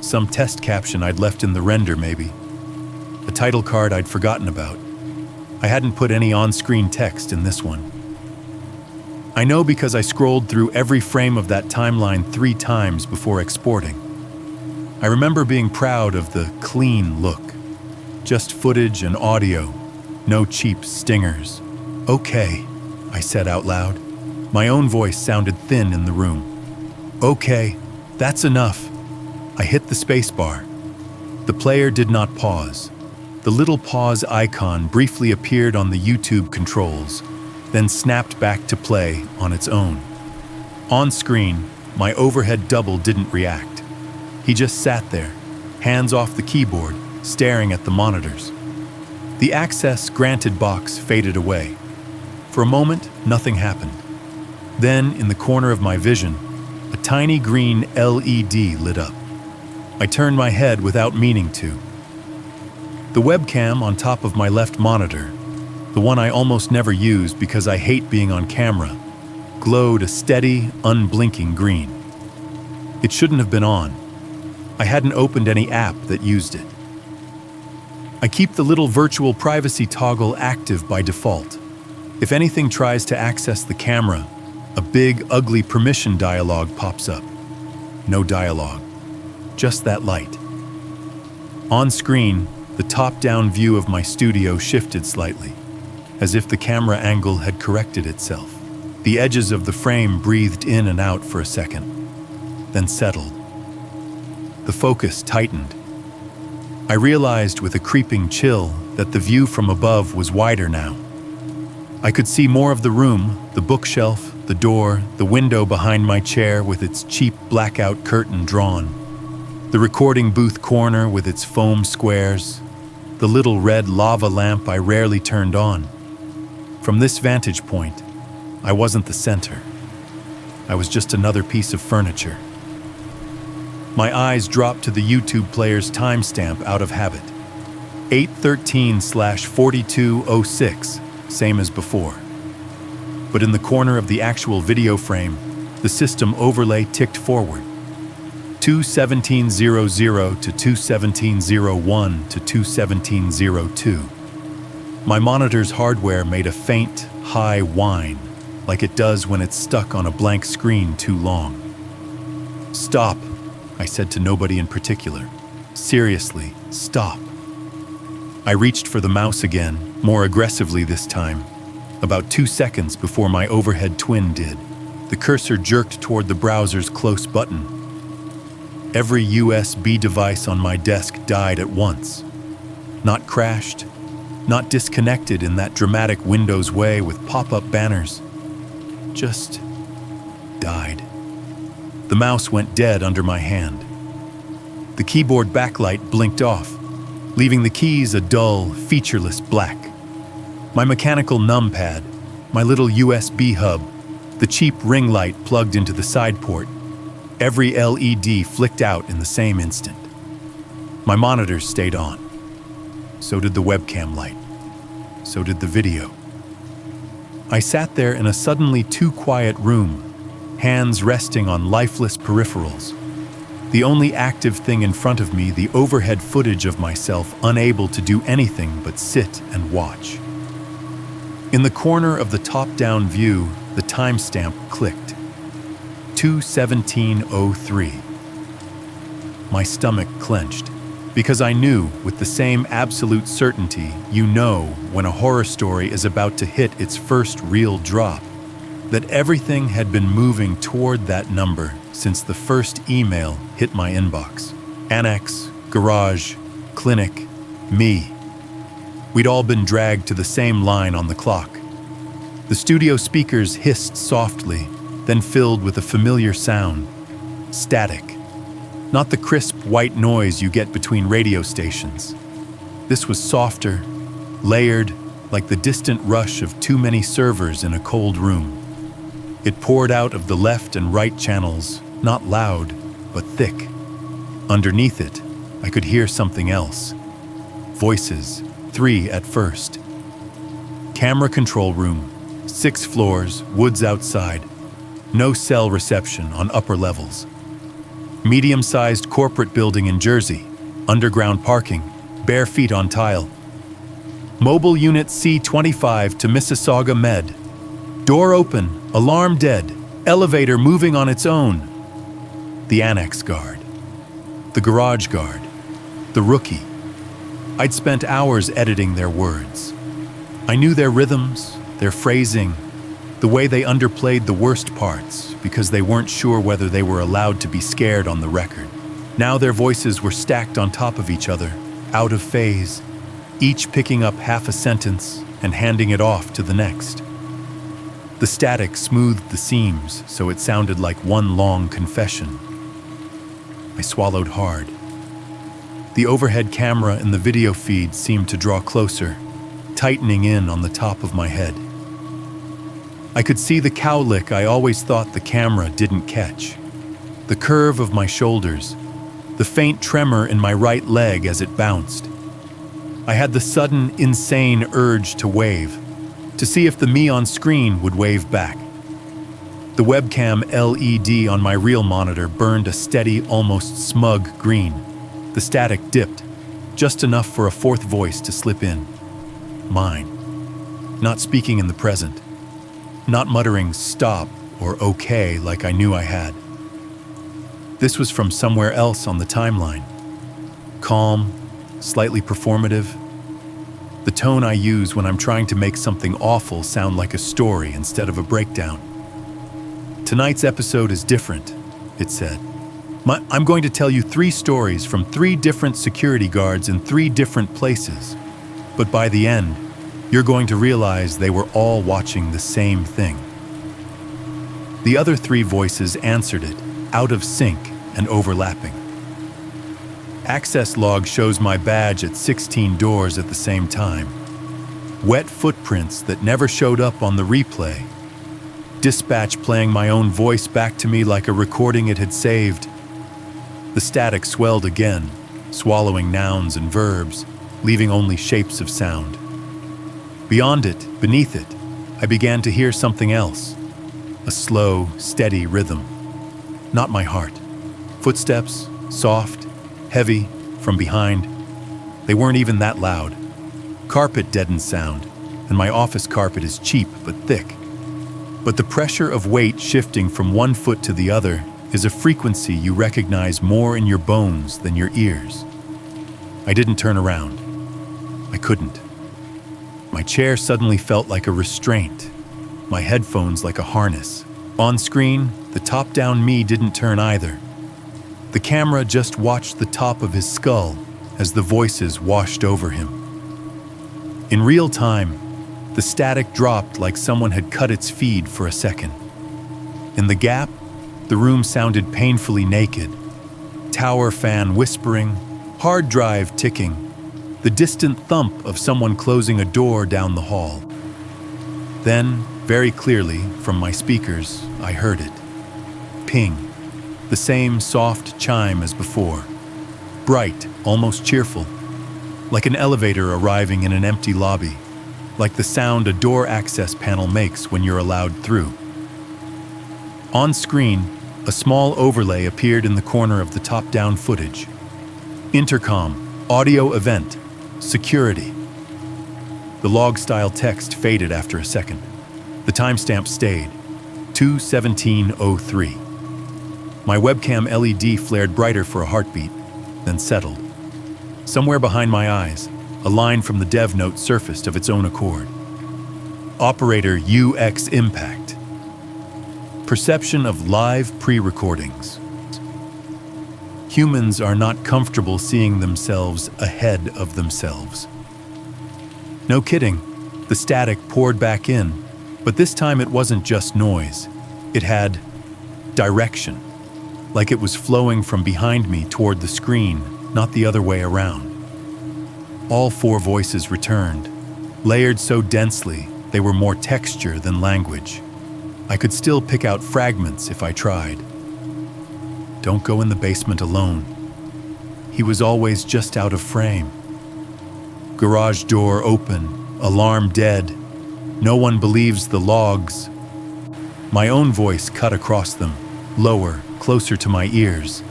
Some test caption I'd left in the render, maybe. A title card I'd forgotten about. I hadn't put any on-screen text in this one. I know because I scrolled through every frame of that timeline 3 times before exporting. I remember being proud of the clean look. Just footage and audio, no cheap stingers. "Okay," I said out loud. My own voice sounded thin in the room. "Okay, that's enough." I hit the spacebar. The player did not pause. The little pause icon briefly appeared on the YouTube controls, then snapped back to play on its own. On screen, my overhead double didn't react. He just sat there, hands off the keyboard, staring at the monitors. The access granted box faded away. For a moment, nothing happened. Then, in the corner of my vision, a tiny green LED lit up. I turned my head without meaning to. The webcam on top of my left monitor, the one I almost never use because I hate being on camera, glowed a steady, unblinking green. It shouldn't have been on. I hadn't opened any app that used it. I keep the little virtual privacy toggle active by default. If anything tries to access the camera, a big, ugly permission dialog pops up. No dialogue, just that light. On screen, the top-down view of my studio shifted slightly, as if the camera angle had corrected itself. The edges of the frame breathed in and out for a second, then settled. The focus tightened. I realized with a creeping chill that the view from above was wider now. I could see more of the room, the bookshelf, the door, the window behind my chair with its cheap blackout curtain drawn, the recording booth corner with its foam squares, the little red lava lamp I rarely turned on. From this vantage point, I wasn't the center. I was just another piece of furniture. My eyes dropped to the YouTube player's timestamp out of habit. 8:13/42:06, same as before. But in the corner of the actual video frame, the system overlay ticked forward. 2:17:00 to 2:17:01 to 2:17:02. My monitor's hardware made a faint, high whine, like it does when it's stuck on a blank screen too long. "Stop," I said to nobody in particular. "Seriously, stop." I reached for the mouse again, more aggressively this time, about 2 seconds before my overhead twin did. The cursor jerked toward the browser's close button. Every USB device on my desk died at once. Not crashed, not disconnected in that dramatic Windows way with pop-up banners. Just died. The mouse went dead under my hand. The keyboard backlight blinked off, leaving the keys a dull, featureless black. My mechanical numpad, my little USB hub, the cheap ring light plugged into the side port, every LED flicked out in the same instant. My monitors stayed on. So did the webcam light. So did the video. I sat there in a suddenly too quiet room, hands resting on lifeless peripherals. The only active thing in front of me, the overhead footage of myself unable to do anything but sit and watch. In the corner of the top-down view, the timestamp clicked. 2:17:03. My stomach clenched, because I knew, with the same absolute certainty you know when a horror story is about to hit its first real drop, that everything had been moving toward that number since the first email hit my inbox. Annex, garage, clinic, me. We'd all been dragged to the same line on the clock. The studio speakers hissed softly, then filled with a familiar sound. Static. Not the crisp white noise you get between radio stations. This was softer, layered, like the distant rush of too many servers in a cold room. It poured out of the left and right channels, not loud, but thick. Underneath it, I could hear something else. Voices, 3 at first. Camera control room, 6 floors, woods outside. No cell reception on upper levels. Medium-sized corporate building in Jersey, underground parking, bare feet on tile. Mobile Unit C25 to Mississauga Med. Door open, alarm dead, elevator moving on its own. The annex guard. The garage guard. The rookie. I'd spent hours editing their words. I knew their rhythms, their phrasing, the way they underplayed the worst parts because they weren't sure whether they were allowed to be scared on the record. Now their voices were stacked on top of each other, out of phase, each picking up half a sentence and handing it off to the next. The static smoothed the seams so it sounded like one long confession. I swallowed hard. The overhead camera in the video feed seemed to draw closer, tightening in on the top of my head. I could see the cowlick I always thought the camera didn't catch. The curve of my shoulders, the faint tremor in my right leg as it bounced. I had the sudden, insane urge to wave, to see if the me on screen would wave back. The webcam LED on my real monitor burned a steady, almost smug green. The static dipped, just enough for a fourth voice to slip in. Mine. Not speaking in the present. Not muttering stop or okay like I knew I had. This was from somewhere else on the timeline. Calm, slightly performative. The tone I use when I'm trying to make something awful sound like a story instead of a breakdown. Tonight's episode is different, it said. I'm going to tell you 3 stories from 3 different security guards in 3 different places. But by the end, you're going to realize they were all watching the same thing. The other 3 voices answered it, out of sync and overlapping. Access log shows my badge at 16 doors at the same time. Wet footprints that never showed up on the replay. Dispatch playing my own voice back to me like a recording it had saved. The static swelled again, swallowing nouns and verbs, leaving only shapes of sound. Beyond it, beneath it, I began to hear something else. A slow, steady rhythm. Not my heart. Footsteps, soft, heavy, from behind. They weren't even that loud. Carpet deadened sound, and my office carpet is cheap but thick. But the pressure of weight shifting from one foot to the other is a frequency you recognize more in your bones than your ears. I didn't turn around. I couldn't. My chair suddenly felt like a restraint, my headphones like a harness. On screen, the top-down me didn't turn either. The camera just watched the top of his skull as the voices washed over him. In real time, the static dropped like someone had cut its feed for a second. In the gap, the room sounded painfully naked. Tower fan whispering, hard drive ticking, the distant thump of someone closing a door down the hall. Then, very clearly, from my speakers, I heard it. Ping. The same soft chime as before. Bright, almost cheerful. Like an elevator arriving in an empty lobby. Like the sound a door access panel makes when you're allowed through. On screen, a small overlay appeared in the corner of the top-down footage. Intercom, audio event, security. The log-style text faded after a second. The timestamp stayed, 2:17:03. My webcam LED flared brighter for a heartbeat, then settled. Somewhere behind my eyes, a line from the dev note surfaced of its own accord. Operator UX impact. Perception of live pre-recordings. Humans are not comfortable seeing themselves ahead of themselves. No kidding, the static poured back in, but this time it wasn't just noise. It had direction, like it was flowing from behind me toward the screen, not the other way around. All 4 voices returned, layered so densely they were more texture than language. I could still pick out fragments if I tried. Don't go in the basement alone. He was always just out of frame. Garage door open, alarm dead. No one believes the logs. My own voice cut across them, lower, closer to my ears,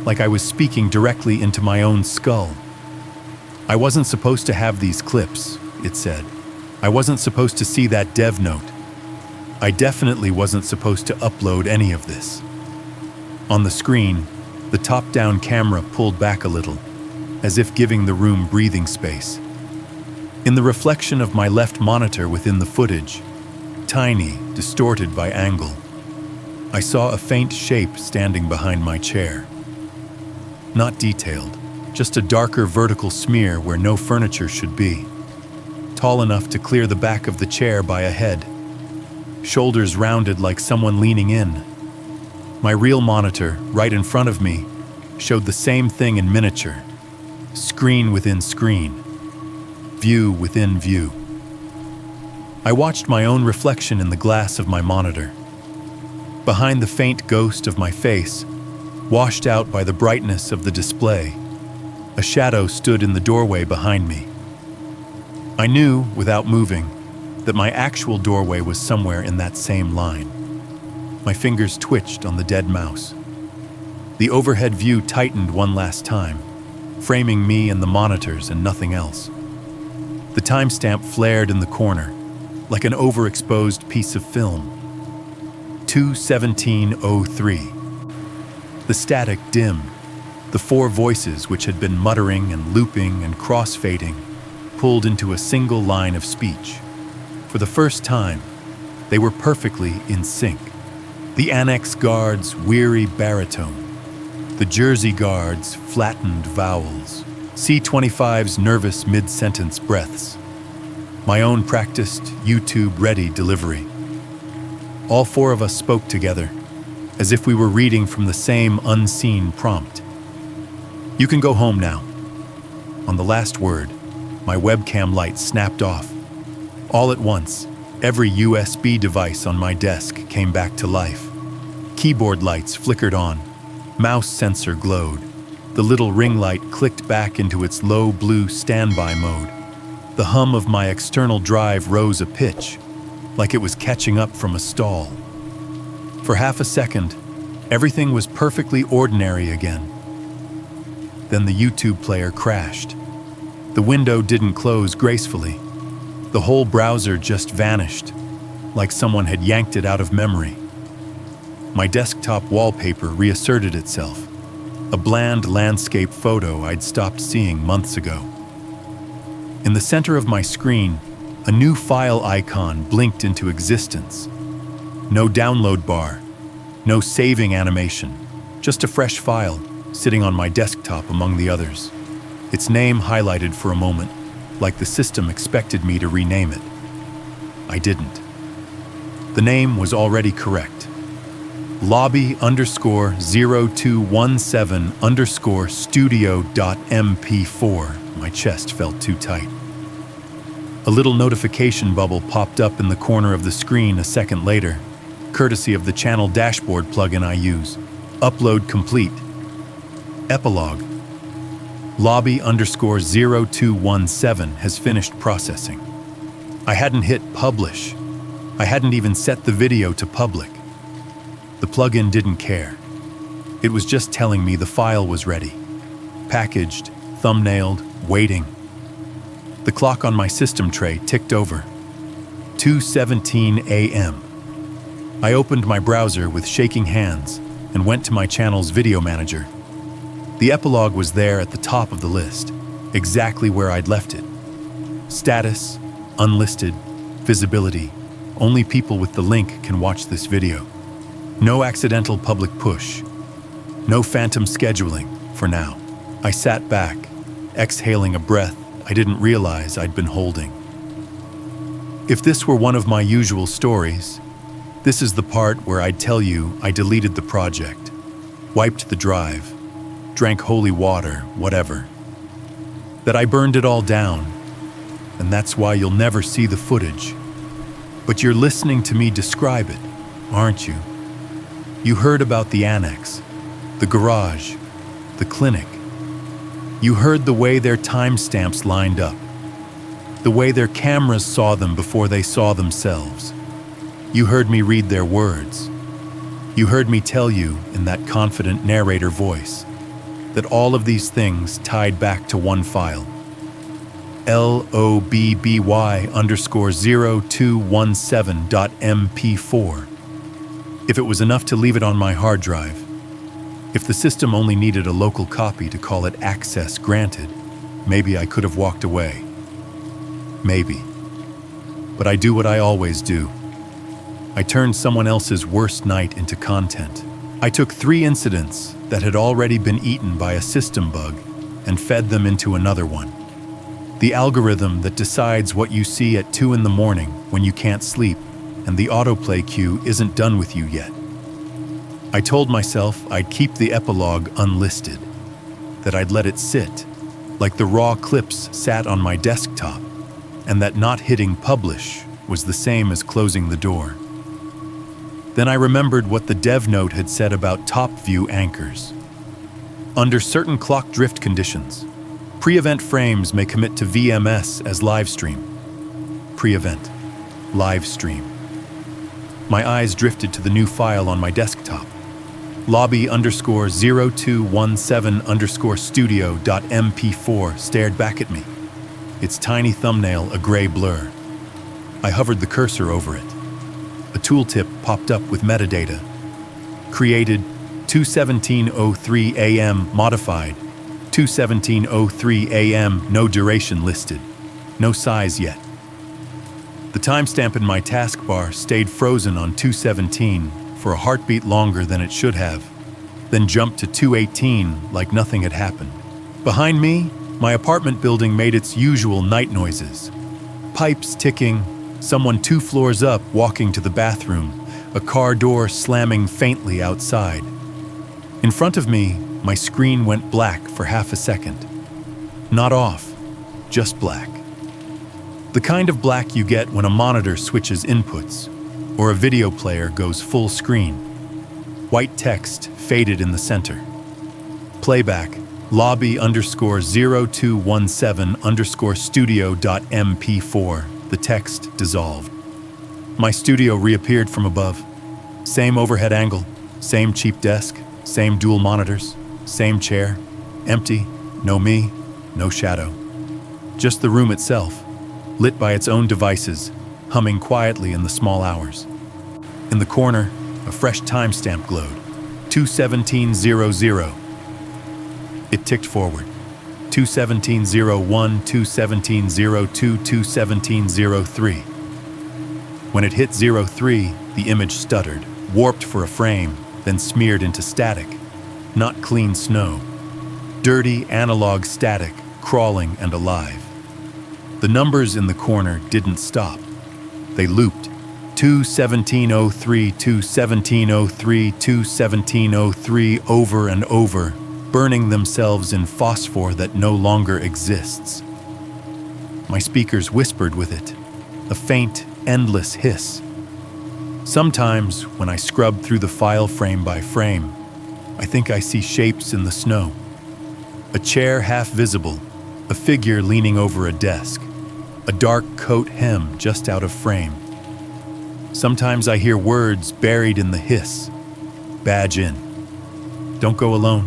like I was speaking directly into my own skull. I wasn't supposed to have these clips, it said. I wasn't supposed to see that dev note. I definitely wasn't supposed to upload any of this. On the screen, The top-down camera pulled back a little, as if giving the room breathing space. In the reflection of my left monitor within the footage, tiny, distorted by angle, I saw a faint shape standing behind my chair. Not detailed, just a darker vertical smear where no furniture should be. Tall enough to clear the back of the chair by a head. Shoulders rounded like someone leaning in. My real monitor, right in front of me, showed the same thing in miniature. Screen within screen. View within view. I watched my own reflection in the glass of my monitor. Behind the faint ghost of my face, washed out by the brightness of the display, a shadow stood in the doorway behind me. I knew, without moving, that my actual doorway was somewhere in that same line. My fingers twitched on the dead mouse. The overhead view tightened one last time, framing me and the monitors and nothing else. The timestamp flared in the corner, like an overexposed piece of film. 2:17:03. The static dimmed. The four voices which had been muttering and looping and cross-fading pulled into a single line of speech. For the first time, they were perfectly in sync. The annex guard's weary baritone. The Jersey guard's flattened vowels. C-25's nervous mid-sentence breaths. My own practiced, YouTube-ready delivery. All four of us spoke together, as if we were reading from the same unseen prompt. "You can go home now." On the last word, my webcam light snapped off. All at once, every USB device on my desk came back to life. Keyboard lights flickered on. Mouse sensor glowed. The little ring light clicked back into its low blue standby mode. The hum of my external drive rose a pitch, like it was catching up from a stall. For half a second, everything was perfectly ordinary again. Then the YouTube player crashed. The window didn't close gracefully. The whole browser just vanished, like someone had yanked it out of memory. My desktop wallpaper reasserted itself, a bland landscape photo I'd stopped seeing months ago. In the center of my screen, a new file icon blinked into existence. No download bar, no saving animation, just a fresh file sitting on my desktop among the others. Its name highlighted for a moment, like the system expected me to rename it. I didn't. The name was already correct. lobby_0217_studio.mp4. My chest felt too tight. A little notification bubble popped up in the corner of the screen a second later, courtesy of the channel dashboard plugin I use. Upload complete. Epilogue. Lobby_0217 has finished processing. I hadn't hit publish. I hadn't even set the video to public. The plugin didn't care. It was just telling me the file was ready. Packaged, thumbnailed, waiting. The clock on my system tray ticked over. 2:17 a.m. I opened my browser with shaking hands and went to my channel's video manager. The epilogue was there at the top of the list, exactly where I'd left it. Status, unlisted, visibility. Only people with the link can watch this video. No accidental public push. No phantom scheduling, for now. I sat back, exhaling a breath I didn't realize I'd been holding. If this were one of my usual stories, this is the part where I'd tell you I deleted the project, wiped the drive, drank holy water, whatever. That I burned it all down, and that's why you'll never see the footage. But you're listening to me describe it, aren't you? You heard about the annex, the garage, the clinic. You heard the way their timestamps lined up, the way their cameras saw them before they saw themselves. You heard me read their words. You heard me tell you, in that confident narrator voice, that all of these things tied back to one file. LOBBY_0217.mp4. If it was enough to leave it on my hard drive, If the system only needed a local copy to call it access granted, maybe I could have walked away. Maybe. But I do what I always do. I turned someone else's worst night into content. I took 3 incidents that had already been eaten by a system bug and fed them into another one. The algorithm that decides what you see at 2 in the morning when you can't sleep and the autoplay queue isn't done with you yet. I told myself I'd keep the epilogue unlisted, that I'd let it sit, like the raw clips sat on my desktop, and that not hitting publish was the same as closing the door. Then I remembered what the dev note had said about top view anchors. Under certain clock drift conditions, pre-event frames may commit to VMS as live stream. Pre-event, live stream. My eyes drifted to the new file on my desktop. lobby_0217_studio.mp4 stared back at me, its tiny thumbnail a gray blur. I hovered the cursor over it. A tooltip popped up with metadata. Created 2:17:03 a.m. modified 2:17:03 a.m. no duration listed. No size yet. The timestamp in my taskbar stayed frozen on 2:17 for a heartbeat longer than it should have, then jumped to 2:18 like nothing had happened. Behind me, my apartment building made its usual night noises. Pipes ticking, someone 2 floors up walking to the bathroom, a car door slamming faintly outside. In front of me, my screen went black for half a second. Not off, just black. The kind of black you get when a monitor switches inputs, or a video player goes full screen. White text faded in the center. Playback, lobby_0217_studio.mp4. The text dissolved. My studio reappeared from above. Same overhead angle, same cheap desk, same dual monitors, same chair. Empty, no me, no shadow. Just the room itself, lit by its own devices, humming quietly in the small hours. In the corner, a fresh timestamp glowed, 2:17:00. It ticked forward, 2:17:01, 2:17:02, 2:17:03. When it hit 03, the image stuttered, warped for a frame, then smeared into static, not clean snow. Dirty analog static, crawling and alive. The numbers in the corner didn't stop. They looped. 2:17:03, 2:17:03, 2:17:03 over and over, burning themselves in phosphor that no longer exists. My speakers whispered with it, a faint, endless hiss. Sometimes, when I scrub through the file frame by frame, I think I see shapes in the snow. A chair half visible, a figure leaning over a desk, a dark coat hem just out of frame. Sometimes I hear words buried in the hiss. Badge in. Don't go alone.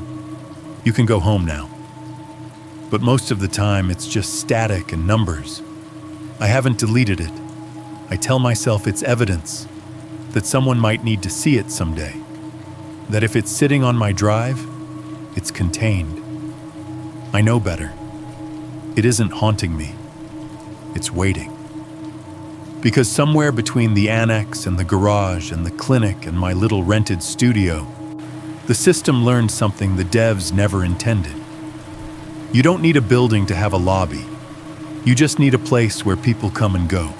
You can go home now. But most of the time, it's just static and numbers. I haven't deleted it. I tell myself it's evidence, that someone might need to see it someday. That if it's sitting on my drive, it's contained. I know better. It isn't haunting me. It's waiting. Because somewhere between the annex and the garage and the clinic and my little rented studio, the system learned something the devs never intended. You don't need a building to have a lobby. You just need a place where people come and go.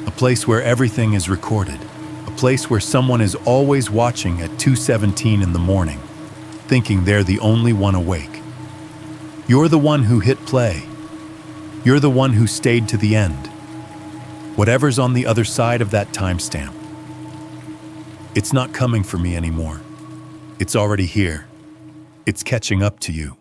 A place where everything is recorded. A place where someone is always watching at 2:17 in the morning, thinking they're the only one awake. You're the one who hit play. You're the one who stayed to the end. Whatever's on the other side of that timestamp, it's not coming for me anymore. It's already here. It's catching up to you.